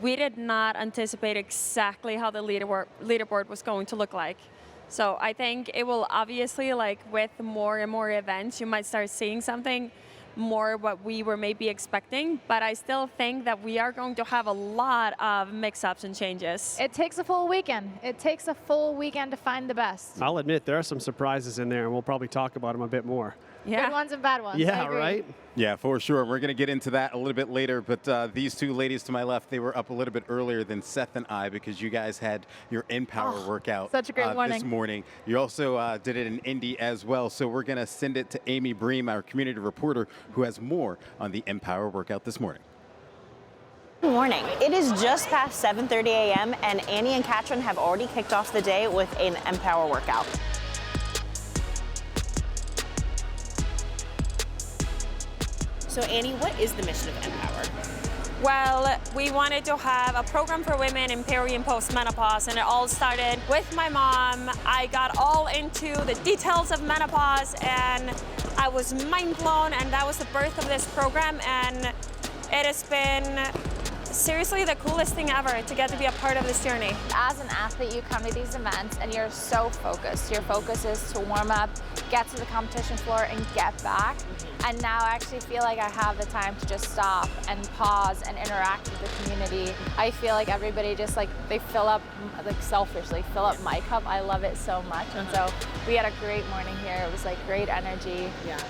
we did not anticipate exactly how the leaderboard was going to look like. So I think it will obviously, like with more and more events, you might start seeing something more what we were maybe expecting, but I still think that we are going to have a lot of mix-ups and changes. It takes a full weekend. It takes a full weekend to find the best. I'll admit there are some surprises in there, and we'll probably talk about them a bit more. Yeah. Good ones and bad ones. Yeah, right? Yeah, for sure. We're going to get into that a little bit later, but these two ladies to my left, they were up a little bit earlier than Seth and I because you guys had your Empower workout such a great morning. this morning. You also did it in Indy as well, so we're going to send it to Amy Bream, our community reporter, who has more on the Empower workout this morning. Good morning. It is just past 7:30 a.m. and Annie and Katrin have already kicked off the day with an Empower workout. So Annie, what is the mission of Empower? Well, we wanted to have a program for women in peri and post-menopause, and it all started with my mom. I got all into the details of menopause, and I was mind blown, and that was the birth of this program, and it has been seriously the coolest thing ever to get to be a part of this journey. As an athlete, you come to these events and you're so focused. Your focus is to warm up, get to the competition floor, and get back. And now I actually feel like I have the time to just stop and pause and interact with the community. I feel like everybody just like, they fill up, like selfishly, fill up my cup. I love it so much. And so we had a great morning here. It was like great energy. Yeah.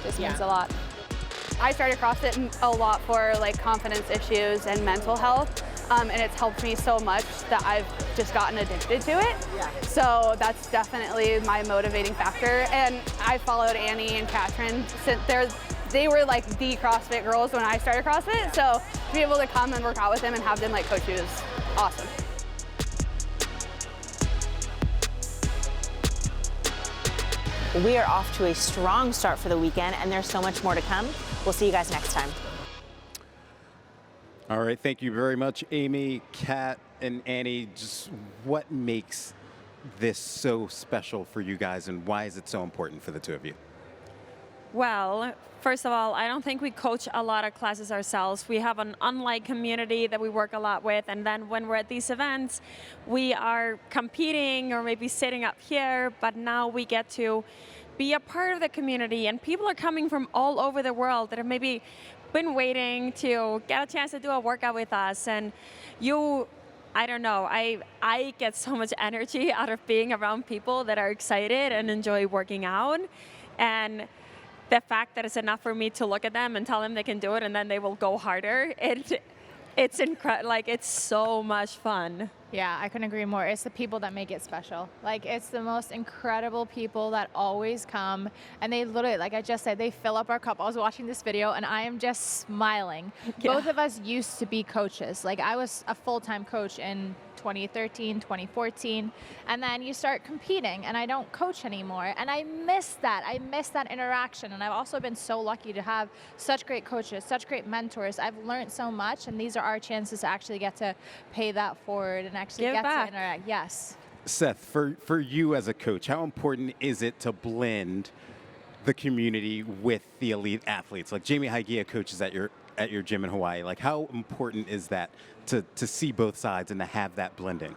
This means a lot. I started CrossFit a lot for like confidence issues and mental health, and it's helped me so much that I've just gotten addicted to it. Yeah. So that's definitely my motivating factor. And I followed Annie and Katrin since they're they were like the CrossFit girls when I started CrossFit. So to be able to come and work out with them and have them like coach you is awesome. We are off to a strong start for the weekend, and there's so much more to come. We'll see you guys next time. All right, thank you very much, Amy, Kat, and Annie. Just what makes this so special for you guys, and why is it so important for the two of you? Well, first of all, I don't think we coach a lot of classes ourselves. We have an online community that we work a lot with, and then when we're at these events, we are competing or maybe sitting up here, but now we get to be a part of the community, and people are coming from all over the world that have maybe been waiting to get a chance to do a workout with us. And I don't know, I get so much energy out of being around people that are excited and enjoy working out. And the fact that it's enough for me to look at them and tell them they can do it and then they will go harder, it's incredible. Like, it's so much fun. Yeah, I couldn't agree more. It's the people that make it special. Like, it's the most incredible people that always come, and they literally, like I just said, they fill up our cup. I was watching this video and I am just smiling. Yeah. Both of us used to be coaches. Like, I was a full-time coach in 2013, 2014, and then you start competing, and I don't coach anymore, and I miss that. I miss that interaction, and I've also been so lucky to have such great coaches, such great mentors. I've learned so much, and these are our chances to actually get to pay that forward and actually Give get back. to interact. Yes. Seth, for you as a coach, how important is it to blend the community with the elite athletes? Like Jamie Hygia coaches at your gym in Hawaii. Like, how important is that to see both sides and to have that blending?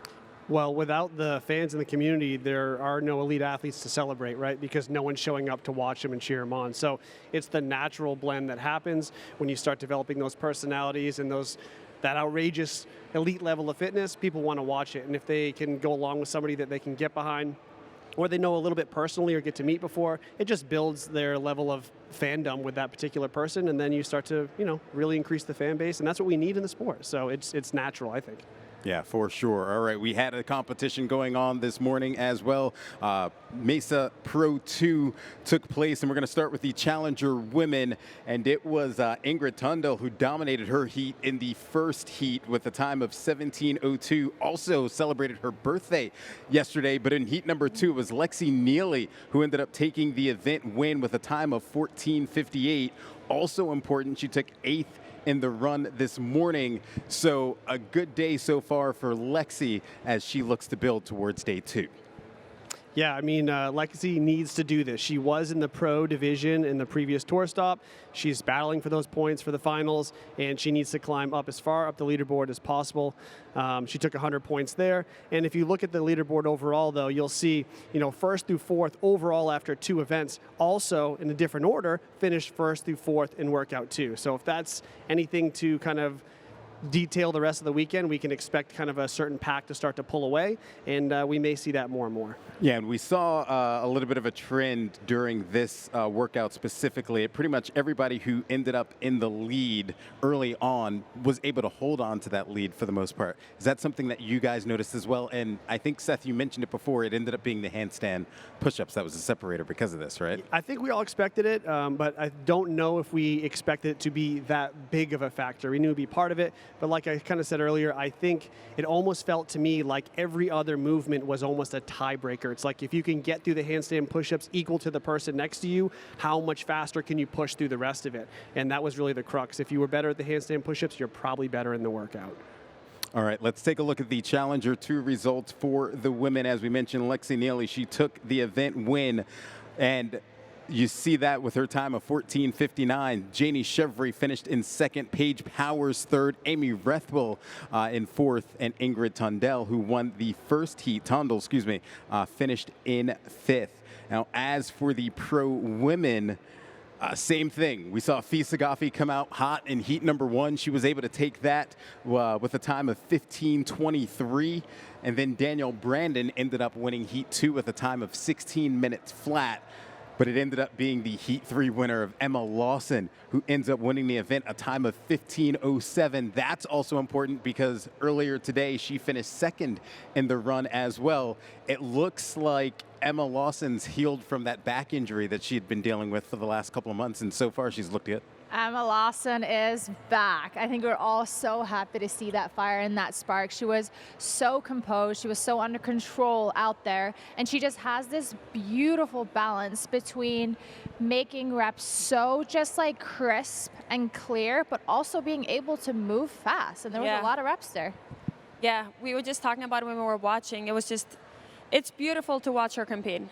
Well, without the fans in the community, there are no elite athletes to celebrate, right? Because no one's showing up to watch them and cheer them on. So it's the natural blend that happens when you start developing those personalities and that outrageous elite level of fitness. People want to watch it. And if they can go along with somebody that they can get behind, or they know a little bit personally or get to meet before, it just builds their level of fandom with that particular person. And then you start to, really increase the fan base. And that's what we need in the sport. So it's natural, I think. Yeah, for sure. All right, we had a competition going on this morning as well. Mesa Pro 2 took place, and we're going to start with the Challenger women. And it was Ingrid Tundell who dominated her heat in the first heat with a time of 17:02. Also celebrated her birthday yesterday, but in heat number 2, it was Lexi Neely who ended up taking the event win with a time of 14:58. Also important, she took 8th in the run this morning. So a good day so far for Lexi as she looks to build towards day 2. Yeah, I mean, Lexi needs to do this. She was in the pro division in the previous tour stop. She's battling for those points for the finals, and she needs to climb up as far up the leaderboard as possible. She took 100 points there. And if you look at the leaderboard overall, though, you'll see, first through fourth overall after 2 events, also in a different order, finished first through fourth in workout 2. So if that's anything to kind of detail the rest of the weekend, we can expect kind of a certain pack to start to pull away, and we may see that more and more. Yeah, and we saw a little bit of a trend during this workout specifically. Pretty much everybody who ended up in the lead early on was able to hold on to that lead for the most part. Is that something that you guys noticed as well? And I think, Seth, you mentioned it before, it ended up being the handstand push-ups that was a separator because of this, right? I think we all expected it, but I don't know if we expected it to be that big of a factor. We knew it would be part of it, but like I kind of said earlier, I think it almost felt to me like every other movement was almost a tiebreaker. It's like if you can get through the handstand push-ups equal to the person next to you, how much faster can you push through the rest of it? And that was really the crux. If you were better at the handstand push-ups, you're probably better in the workout. All right, let's take a look at the Challenger 2 results for the women. As we mentioned, Lexi Neely, she took the event win, and you see that with her time of 14:59. Janie Chevry finished in second, Paige Powers third, Amy Rethwell in fourth, and Ingrid Tundell, who won the first heat, finished in fifth. Now, as for the pro women, same thing. We saw Fee Sagafi come out hot in heat number 1. She was able to take that with a time of 15:23. And then Danielle Brandon ended up winning heat 2 with a time of 16 minutes flat. But it ended up being the Heat 3 winner of Emma Lawson, who ends up winning the event, a time of 15:07. That's also important because earlier today she finished second in the run as well. It looks like Emma Lawson's healed from that back injury that she had been dealing with for the last couple of months, and so far she's looked good. Emma Lawson is back. I think we're all so happy to see that fire and that spark. She was so composed. She was so under control out there. And she just has this beautiful balance between making reps so just like crisp and clear, but also being able to move fast. And there was a lot of reps there. Yeah, we were just talking about it when we were watching. It's beautiful to watch her compete.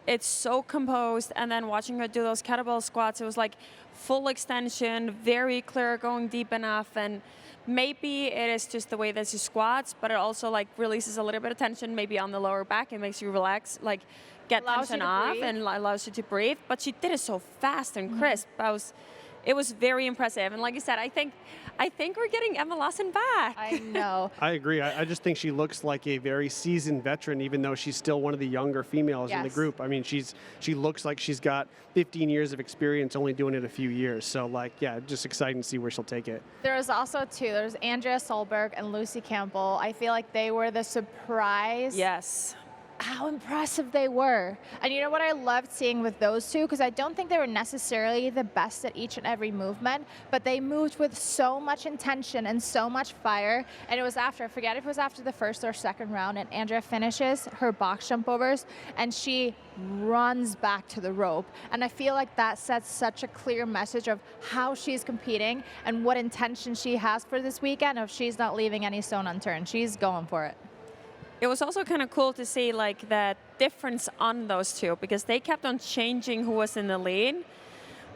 It's so composed, and then watching her do those kettlebell squats, it was like full extension, very clear, going deep enough, and maybe it is just the way that she squats, but it also like releases a little bit of tension maybe on the lower back. It makes you relax, like get tension off and allows you to breathe. But she did it so fast and crisp. It was very impressive. And like you said, I think we're getting Emma Lawson back. I know. I agree. I just think she looks like a very seasoned veteran, even though she's still one of the younger females in the group. I mean, she looks like she's got 15 years of experience, only doing it a few years. So, like, yeah, just exciting to see where she'll take it. There was also there's Andrea Solberg and Lucy Campbell. I feel like they were the surprise. Yes. How impressive they were. And you know what I loved seeing with those two? Because I don't think they were necessarily the best at each and every movement, but they moved with so much intention and so much fire. And it was after, I forget if it was after the first or second round, and Andrea finishes her box jump overs, and she runs back to the rope. And I feel like that sets such a clear message of how she's competing and what intention she has for this weekend. If she's not leaving any stone unturned, she's going for it. It was also kind of cool to see like that difference on those two, because they kept on changing who was in the lead,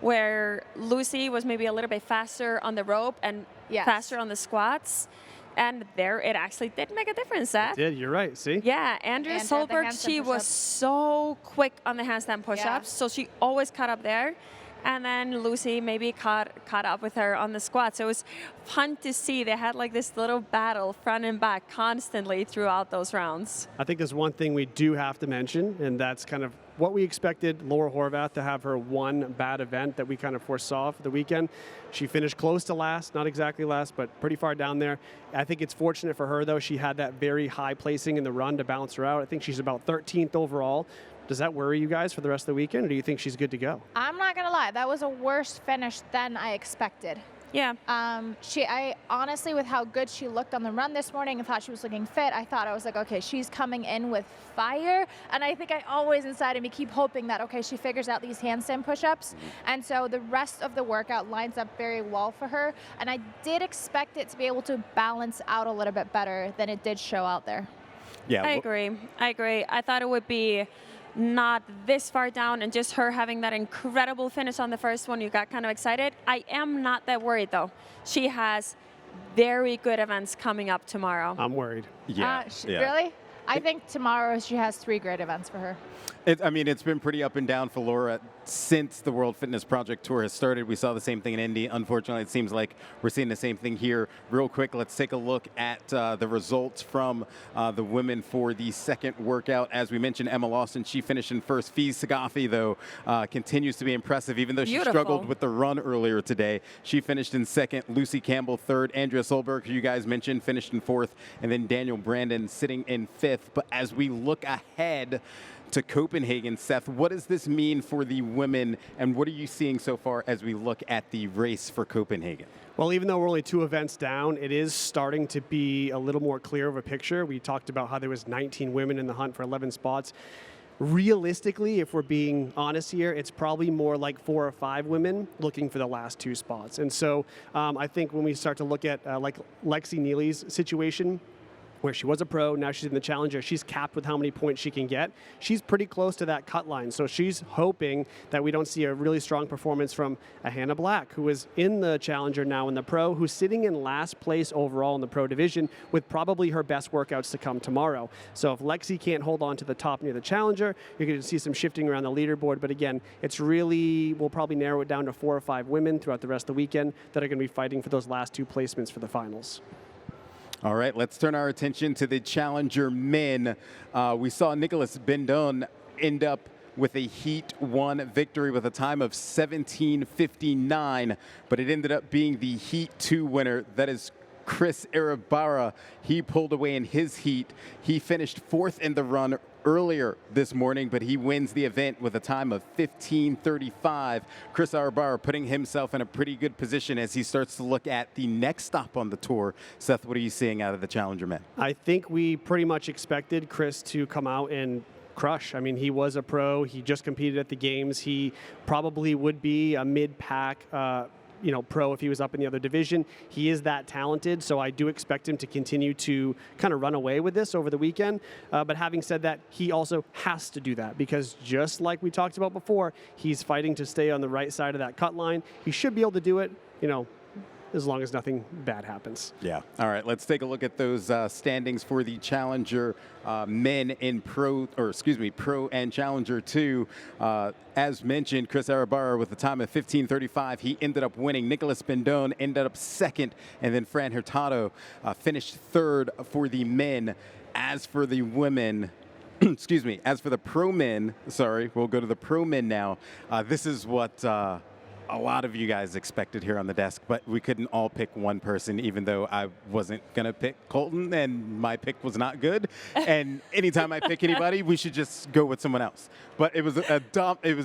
where Lucy was maybe a little bit faster on the rope and faster on the squats. And there it actually did make a difference, Seth. It did, you're right, see? Yeah, Andrea Solberg, she was so quick on the handstand push-ups, so she always caught up there. And then Lucy maybe caught up with her on the squats. So it was fun to see. They had like this little battle front and back constantly throughout those rounds. I think there's one thing we do have to mention, and that's kind of what we expected Laura Horvath to have her one bad event that we kind of foresaw for the weekend. She finished close to last, not exactly last, but pretty far down there. I think it's fortunate for her, though. She had that very high placing in the run to balance her out. I think she's about 13th overall. Does that worry you guys for the rest of the weekend, or do you think she's good to go? I'm not going to lie. That was a worse finish than I expected. Yeah. I honestly, with how good she looked on the run this morning, and thought she was looking fit, I was like, okay, she's coming in with fire. And I think I always inside of me keep hoping that, okay, she figures out these handstand push-ups. And so the rest of the workout lines up very well for her. And I did expect it to be able to balance out a little bit better than it did show out there. Yeah. I agree. I thought it would be not this far down, and just her having that incredible finish on the first one, you got kind of excited. I am not that worried, though. She has very good events coming up tomorrow. I'm worried. Really? I think tomorrow she has 3 great events for her. It's been pretty up and down for Laura since the World Fitness Project Tour has started. We saw the same thing in Indy. Unfortunately, it seems like we're seeing the same thing here. Real quick, let's take a look at the results from the women for the second workout. As we mentioned, Emma Lawson, she finished in first. Fee Sagafi, though, continues to be impressive, even though she struggled with the run earlier today. She finished in second. Lucy Campbell, third. Andrea Solberg, who you guys mentioned, finished in fourth. And then Daniel Brandon sitting in fifth. But as we look ahead to Copenhagen, Seth, what does this mean for the women, and what are you seeing so far as we look at the race for Copenhagen? Well, even though we're only 2 events down, it is starting to be a little more clear of a picture. We talked about how there was 19 women in the hunt for 11 spots. Realistically, if we're being honest here, it's probably more like 4 or 5 women looking for the last 2 spots. And so I think when we start to look at like Lexi Neely's situation, where she was a pro, now she's in the Challenger, she's capped with how many points she can get. She's pretty close to that cut line, so she's hoping that we don't see a really strong performance from a Hannah Black, who is in the Challenger now in the pro, who's sitting in last place overall in the pro division with probably her best workouts to come tomorrow. So if Lexi can't hold on to the top near the Challenger, you're going to see some shifting around the leaderboard, but again, it's really, we'll probably narrow it down to 4 or 5 women throughout the rest of the weekend that are going to be fighting for those last 2 placements for the finals. All right, let's turn our attention to the Challenger men. We saw Nicolas Bendon end up with a Heat 1 victory with a time of 17:59, but it ended up being the Heat 2 winner. That is Chris Arabara. He pulled away in his heat. He finished 4th in the run earlier this morning, but he wins the event with a time of 15:35. Chris Arabara putting himself in a pretty good position as he starts to look at the next stop on the tour. Seth, what are you seeing out of the Challenger men? I think we pretty much expected Chris to come out and crush. I mean, he was a pro. He just competed at the games. He probably would be a mid-pack pro if he was up in the other division. He is that talented, so I do expect him to continue to kind of run away with this over the weekend. But having said that, he also has to do that because just like we talked about before, he's fighting to stay on the right side of that cut line. He should be able to do it, as long as nothing bad happens. Yeah. All right. Let's take a look at those standings for the Challenger men in Pro and Challenger 2. As mentioned, Chris Arabara with a time of 15:35. He ended up winning. Nicolas Bendone ended up 2nd, and then Fran Hurtado finished 3rd for the men. As for the women, as for the pro men, we'll go to the pro men now. This is what a lot of you guys expected here on the desk, but we couldn't all pick one person, even though I wasn't going to pick Colton, and my pick was not good. And anytime I pick anybody, we should just go with someone else. But it was a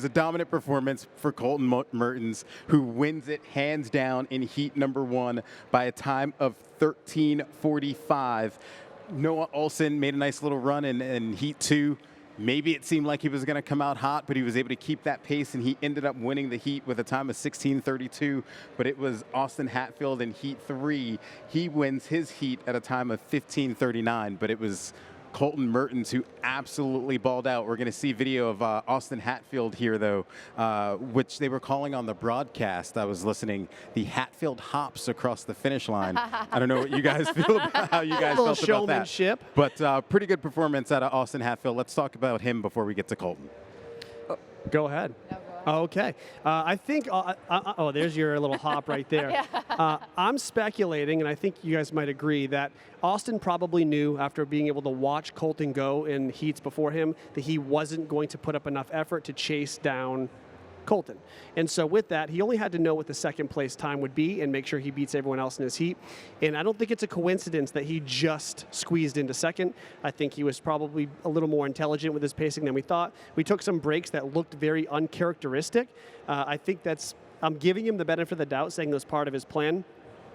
dominant performance for Colton Mertens, who wins it hands down in heat number 1 by a time of 13:45. Noah Olsen made a nice little run in heat 2. Maybe it seemed like he was going to come out hot, but he was able to keep that pace, and he ended up winning the heat with a time of 16:32. But it was Austin Hatfield in heat 3. He wins his heat at a time of 15:39, but it was Colton Mertens who absolutely balled out. We're going to see video of Austin Hatfield here, though, which they were calling on the broadcast. I was listening. The Hatfield hops across the finish line. I don't know what you guys feel about how you guys felt about showmanship. that. But pretty good performance out of Austin Hatfield. Let's talk about him before we get to Colton. Go ahead. No, go ahead. Okay. I think, there's your little hop right there. Yeah. I'm speculating, and I think you guys might agree, that Austin probably knew after being able to watch Colton go in heats before him that he wasn't going to put up enough effort to chase down Colton. And so with that, he only had to know what the second place time would be and make sure he beats everyone else in his heat. And I don't think it's a coincidence that he just squeezed into second. I think he was probably a little more intelligent with his pacing than we thought. We took some breaks that looked very uncharacteristic. I think I'm giving him the benefit of the doubt, saying that was part of his plan.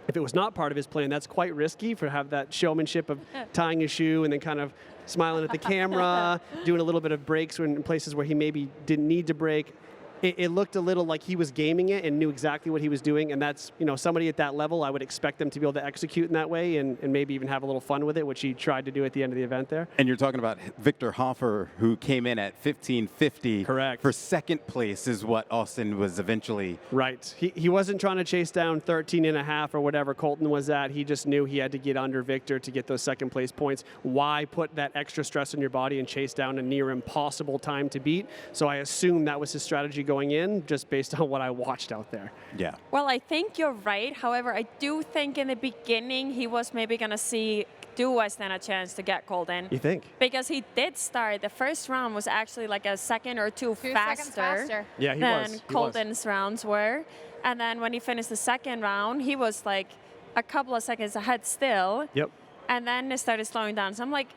If it was not part of his plan, that's quite risky for have that showmanship of tying his shoe and then kind of smiling at the camera, doing a little bit of breaks in places where he maybe didn't need to break. It looked a little like he was gaming it and knew exactly what he was doing, and that's, somebody at that level, I would expect them to be able to execute in that way and maybe even have a little fun with it, which he tried to do at the end of the event there. And you're talking about Victor Hoffer, who came in at 15:50. Correct. For second place is what Austin was eventually. Right. He wasn't trying to chase down 13.5 or whatever Colton was at. He just knew he had to get under Victor to get those second place points. Why put that extra stress on your body and chase down a near impossible time to beat? So I assume that was his strategy going in, just based on what I watched out there. Yeah. Well, I think you're right. However, I do think in the beginning he was maybe going to do I stand a chance to get Colton. You think? Because he did start. The first round was actually like a second or two faster Yeah, than Colton's rounds were. And then when he finished the second round, he was like a couple of seconds ahead still. Yep. And then it started slowing down. So I'm like,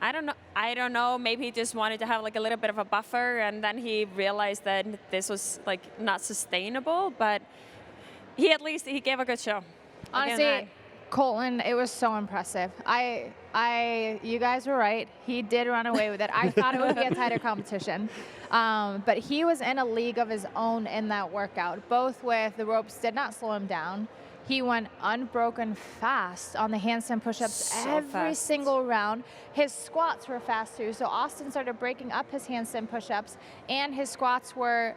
I don't know. Maybe he just wanted to have like a little bit of a buffer, and then he realized that this was like not sustainable. But he gave a good show. Honestly, Colton, it was so impressive. You guys were right. He did run away with it. I thought it would be a tighter competition. But he was in a league of his own in that workout, both with the ropes did not slow him down. He went unbroken fast on the handstand push-ups every single round. His squats were fast too. So Austin started breaking up his handstand push-ups, and his squats were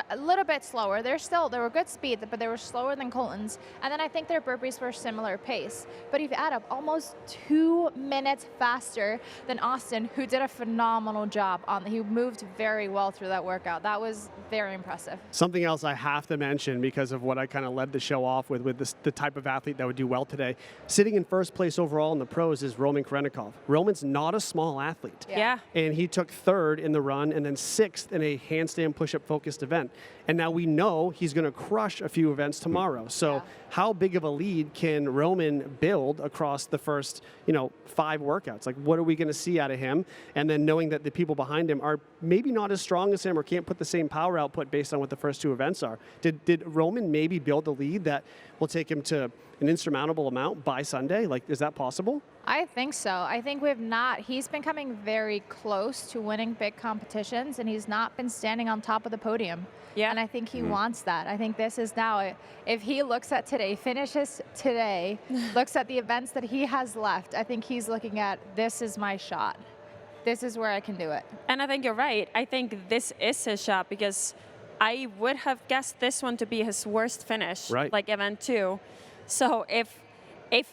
a little bit slower. They were good speed, but they were slower than Colton's. And then I think their burpees were similar pace. But if you add up, almost 2 minutes faster than Austin, who did a phenomenal job he moved very well through that workout. That was very impressive. Something else I have to mention because of what I kind of led the show off with the type of athlete that would do well today. Sitting in first place overall in the pros is Roman Karenikov. Roman's not a small athlete. Yeah. And he took third in the run and then sixth in a handstand push-up focused event. And now we know he's going to crush a few events tomorrow. So how big of a lead can Roman build across the first, 5 workouts? Like, what are we going to see out of him? And then knowing that the people behind him are maybe not as strong as him or can't put the same power output based on what the first 2 events are. Did Roman maybe build the lead that will take him to an insurmountable amount by Sunday? Like, is that possible? I think so. I think he's been coming very close to winning big competitions, and he's not been standing on top of the podium. Yeah. And I think he wants that. I think this is now, if he looks at today, finishes today, looks at the events that he has left, I think he's looking at, this is my shot. This is where I can do it. And I think you're right. I think this is his shot because I would have guessed this one to be his worst finish, like event 2. So if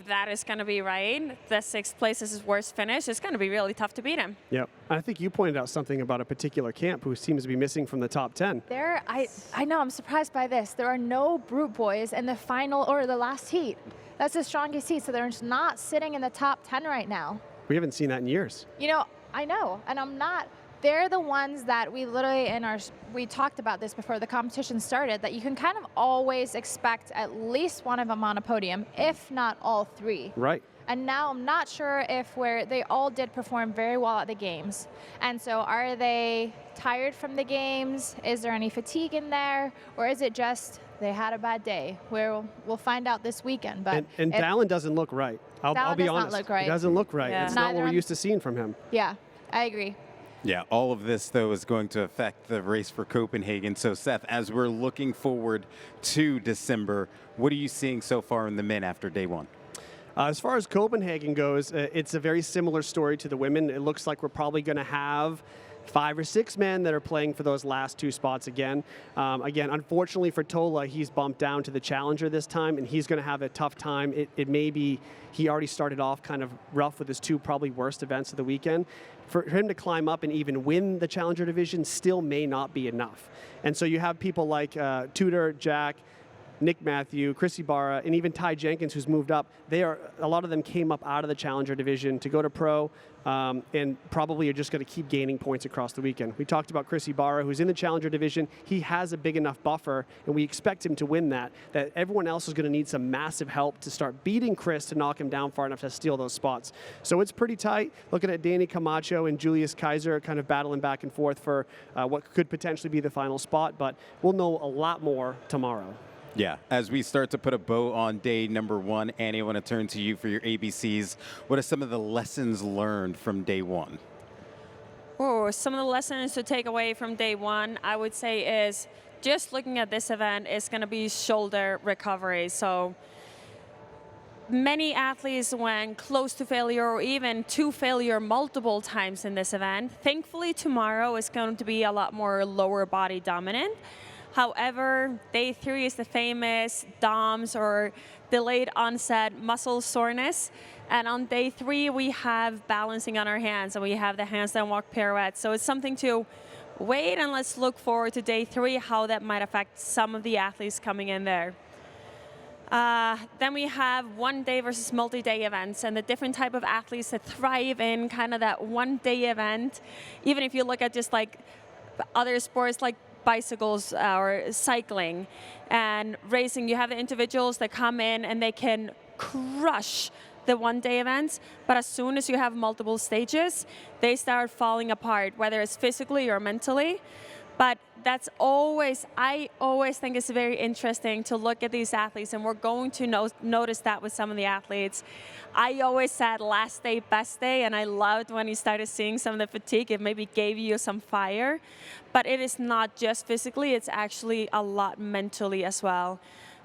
that is going to be right, the 6th place is his worst finish, it's going to be really tough to beat him. Yep. I think you pointed out something about a particular camp who seems to be missing from the top 10. I know, I'm surprised by this. There are no brute boys in the final or the last heat. That's the strongest heat, so they're just not sitting in the top 10 right now. We haven't seen that in years. I know, and they're the ones that we literally we talked about this before the competition started, that you can kind of always expect at least one of them on a podium, if not all 3. Right. And now I'm not sure they all did perform very well at the games. And so are they tired from the games? Is there any fatigue in there? Or is it just they had a bad day? We'll find out this weekend. But and Dallin doesn't look right. I'll be honest. Not look right. He doesn't look right. Yeah. It's not what we're used to seeing from him. Yeah, I agree. Yeah, all of this, though, is going to affect the race for Copenhagen. So, Seth, as we're looking forward to December, what are you seeing so far in the men after day 1? As far as Copenhagen goes, it's a very similar story to the women. It looks like we're probably going to have 5 or 6 men that are playing for those last 2 spots again. Unfortunately for Tola, he's bumped down to the challenger this time, and he's going to have a tough time. It may be he already started off kind of rough with his 2 probably worst events of the weekend. For him to climb up and even win the challenger division still may not be enough. And so you have people like Tudor, Jack, Nick Matthew, Chris Ibarra, and even Ty Jenkins, who's moved up. A lot of them came up out of the challenger division to go to pro, and probably are just going to keep gaining points across the weekend. We talked about Chris Ibarra, who's in the challenger division. He has a big enough buffer, and we expect him to win that everyone else is going to need some massive help to start beating Chris to knock him down far enough to steal those spots. So it's pretty tight. Looking at Danny Camacho and Julius Kaiser kind of battling back and forth for what could potentially be the final spot, but we'll know a lot more tomorrow. Yeah, as we start to put a bow on day number 1, Annie, I want to turn to you for your ABCs. What are some of the lessons learned from day 1? Oh, some of the lessons to take away from day 1, I would say, is just looking at this event is going to be shoulder recovery. So many athletes went close to failure or even to failure multiple times in this event. Thankfully, tomorrow is going to be a lot more lower body dominant. However, day 3 is the famous DOMS, or delayed onset muscle soreness. And on day 3, we have balancing on our hands, and we have the handstand walk pirouette. So it's something to wait, and let's look forward to day 3, how that might affect some of the athletes coming in there. Then we have one-day versus multi-day events, and the different type of athletes that thrive in kind of that one-day event. Even if you look at just like other sports like bicycles or cycling and racing, you have the individuals that come in and they can crush the one-day events, but as soon as you have multiple stages, they start falling apart, whether it's physically or mentally. But that's I always think it's very interesting to look at these athletes, and we're going to notice that with some of the athletes. I always said last day, best day, and I loved when you started seeing some of the fatigue. It maybe gave you some fire, but it is not just physically, it's actually a lot mentally as well.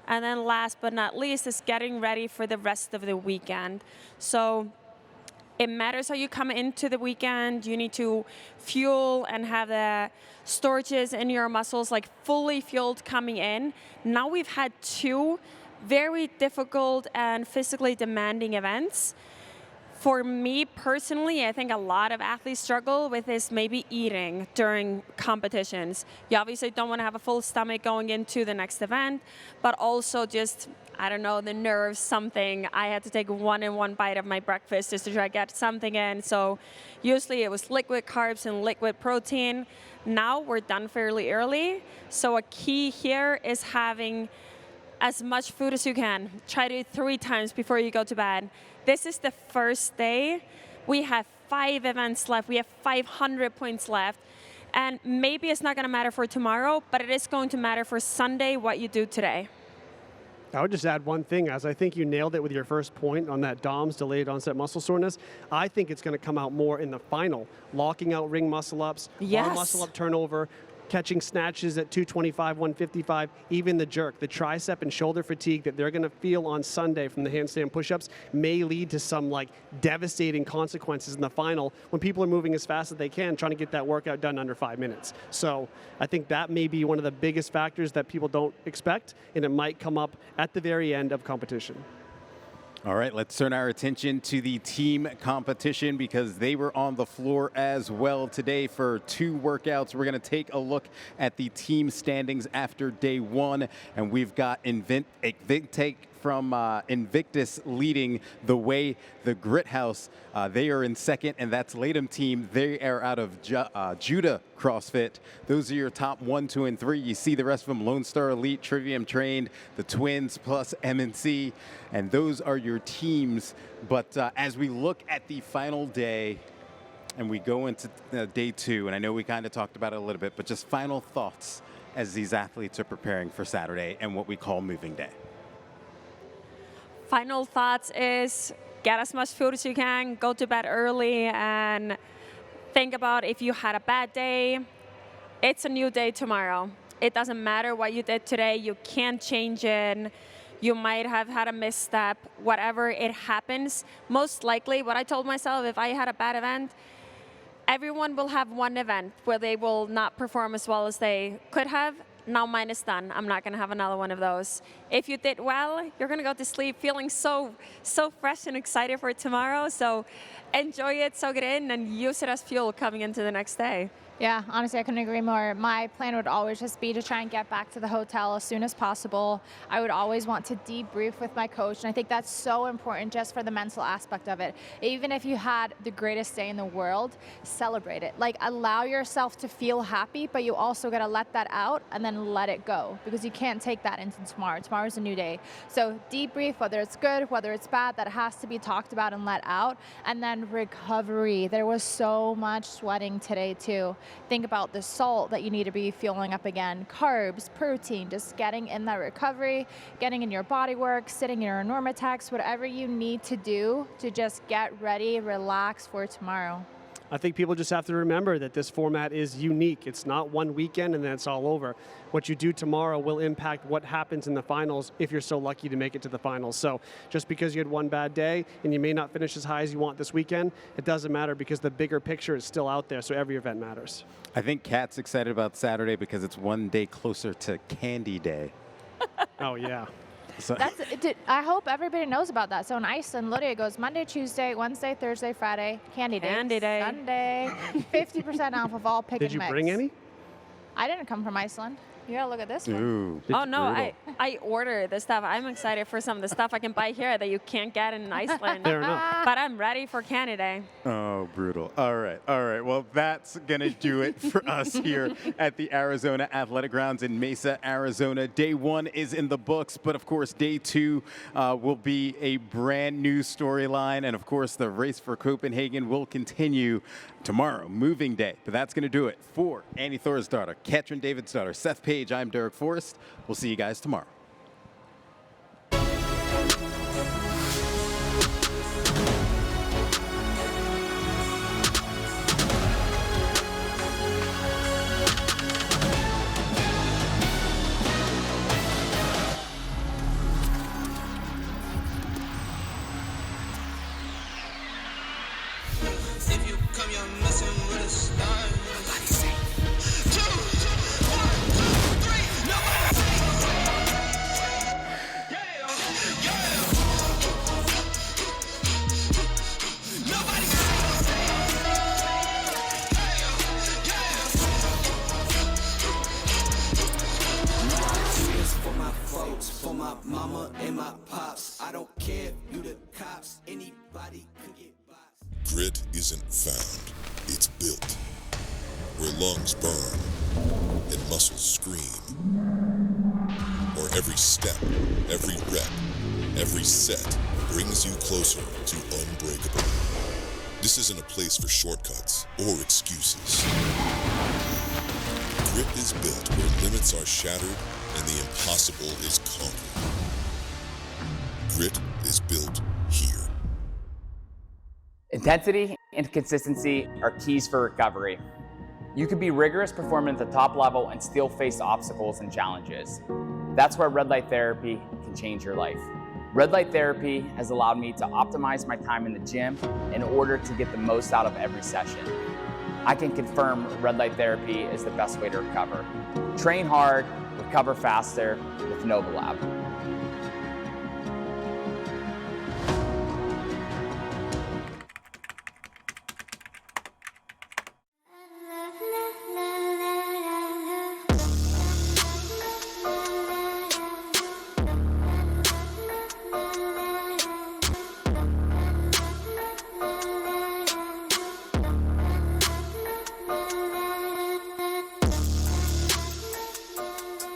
And then last but not least is getting ready for the rest of the weekend. So It matters how you come into the weekend. You need to fuel and have the storages in your muscles like fully fueled coming in. Now we've had 2 very difficult and physically demanding events. For me personally, I think a lot of athletes struggle with is maybe eating during competitions. You obviously don't want to have a full stomach going into the next event, but also just, I don't know, the nerves, something. I had to take 1 bite of my breakfast just to try to get something in. So usually it was liquid carbs and liquid protein. Now we're done fairly early. So a key here is having as much food as you can. Try to eat 3 times before you go to bed. This is the first day. We have 5 events left. We have 500 points left. And maybe it's not going to matter for tomorrow, but it is going to matter for Sunday what you do today. I would just add one thing, as I think you nailed it with your first point on that DOMS, delayed onset muscle soreness. I think it's going to come out more in the final, locking out ring muscle ups, arm muscle up turnover, catching snatches at 225, 155, even the jerk, the tricep and shoulder fatigue that they're going to feel on Sunday from the handstand push-ups may lead to some like devastating consequences in the final when people are moving as fast as they can, trying to get that workout done under 5 minutes. So I think that may be one of the biggest factors that people don't expect, and it might come up at the very end of competition. All right, let's turn our attention to the team competition because they were on the floor as well today for 2 workouts. We're going to take a look at the team standings after day 1, and we've got Invictus from Invictus leading the way. The Grit House, they are in second, and that's Latham team. They are out of Judah CrossFit. Those are your top 1, 2, and 3. You see the rest of them: Lone Star Elite, Trivium Trained, the Twins, plus MNC, and those are your teams. But as we look at the final day and we go into day 2, and I know we kind of talked about it a little bit, but just final thoughts as these athletes are preparing for Saturday and what we call moving day. Final thoughts is get as much food as you can, go to bed early, and think about if you had a bad day, it's a new day tomorrow. It doesn't matter what you did today, you can't change it. You might have had a misstep, whatever, it happens. Most likely, what I told myself, if I had a bad event, everyone will have 1 event where they will not perform as well as they could have. Now mine is done. I'm not going to have another one of those. If you did well, you're going to go to sleep feeling so fresh and excited for tomorrow. So enjoy it, soak it in, and use it as fuel coming into the next day. Yeah, honestly, I couldn't agree more. My plan would always just be to try and get back to the hotel as soon as possible. I would always want to debrief with my coach, and I think that's so important just for the mental aspect of it. Even if you had the greatest day in the world, celebrate it. Like, allow yourself to feel happy, but you also got to let that out and then let it go, because you can't take that into tomorrow. Tomorrow's a new day. So debrief, whether it's good, whether it's bad, that has to be talked about and let out. And then recovery. There was so much sweating today, too. Think about the salt that you need to be fueling up again, carbs, protein, just getting in that recovery, getting in your body work, sitting in your Normatex, whatever you need to do to just get ready, relax for tomorrow. I think people just have to remember that this format is unique. It's not one weekend and then it's all over. What you do tomorrow will impact what happens in the finals if you're so lucky to make it to the finals. So just because you had one bad day and you may not finish as high as you want this weekend, it doesn't matter because the bigger picture is still out there, so every event matters. I think Kat's excited about Saturday because it's one day closer to Candy Day. Oh, yeah. So I hope everybody knows about that. So in Iceland, literally it goes Monday, Tuesday, Wednesday, Thursday, Friday, Candy Day, Sunday, 50% off of all pick and mix. Did you bring any? I didn't come from Iceland. You gotta look at this one. Ooh, oh no, I ordered the stuff. I'm excited for some of the stuff I can buy here that you can't get in Iceland. Fair enough. But I'm ready for Canada Day. Oh, brutal. All right. Well, that's going to do it for us here at the Arizona Athletic Grounds in Mesa, Arizona. Day 1 is in the books, but of course, day 2 will be a brand new storyline. And of course, the race for Copenhagen will continue tomorrow, moving day. But that's going to do it for Annie Thorsdottir, Katrin Davidsdottir, Seth Page. I'm Derek Forrest. We'll see you guys tomorrow. mama and my pops. I don't care if you the cops, anybody could get boxed. Grit isn't found, it's built. Where lungs burn and muscles scream. Or every step, every rep, every set brings you closer to unbreakable. This isn't a place for shortcuts or excuses. Grit is built where limits are shattered and the impossible is conquered. Grit is built here. Intensity and consistency are keys for recovery. You can be rigorous performing at the top level and still face obstacles and challenges. That's where red light therapy can change your life. Red light therapy has allowed me to optimize my time in the gym in order to get the most out of every session. I can confirm red light therapy is the best way to recover. Train hard, recover faster with Novolab.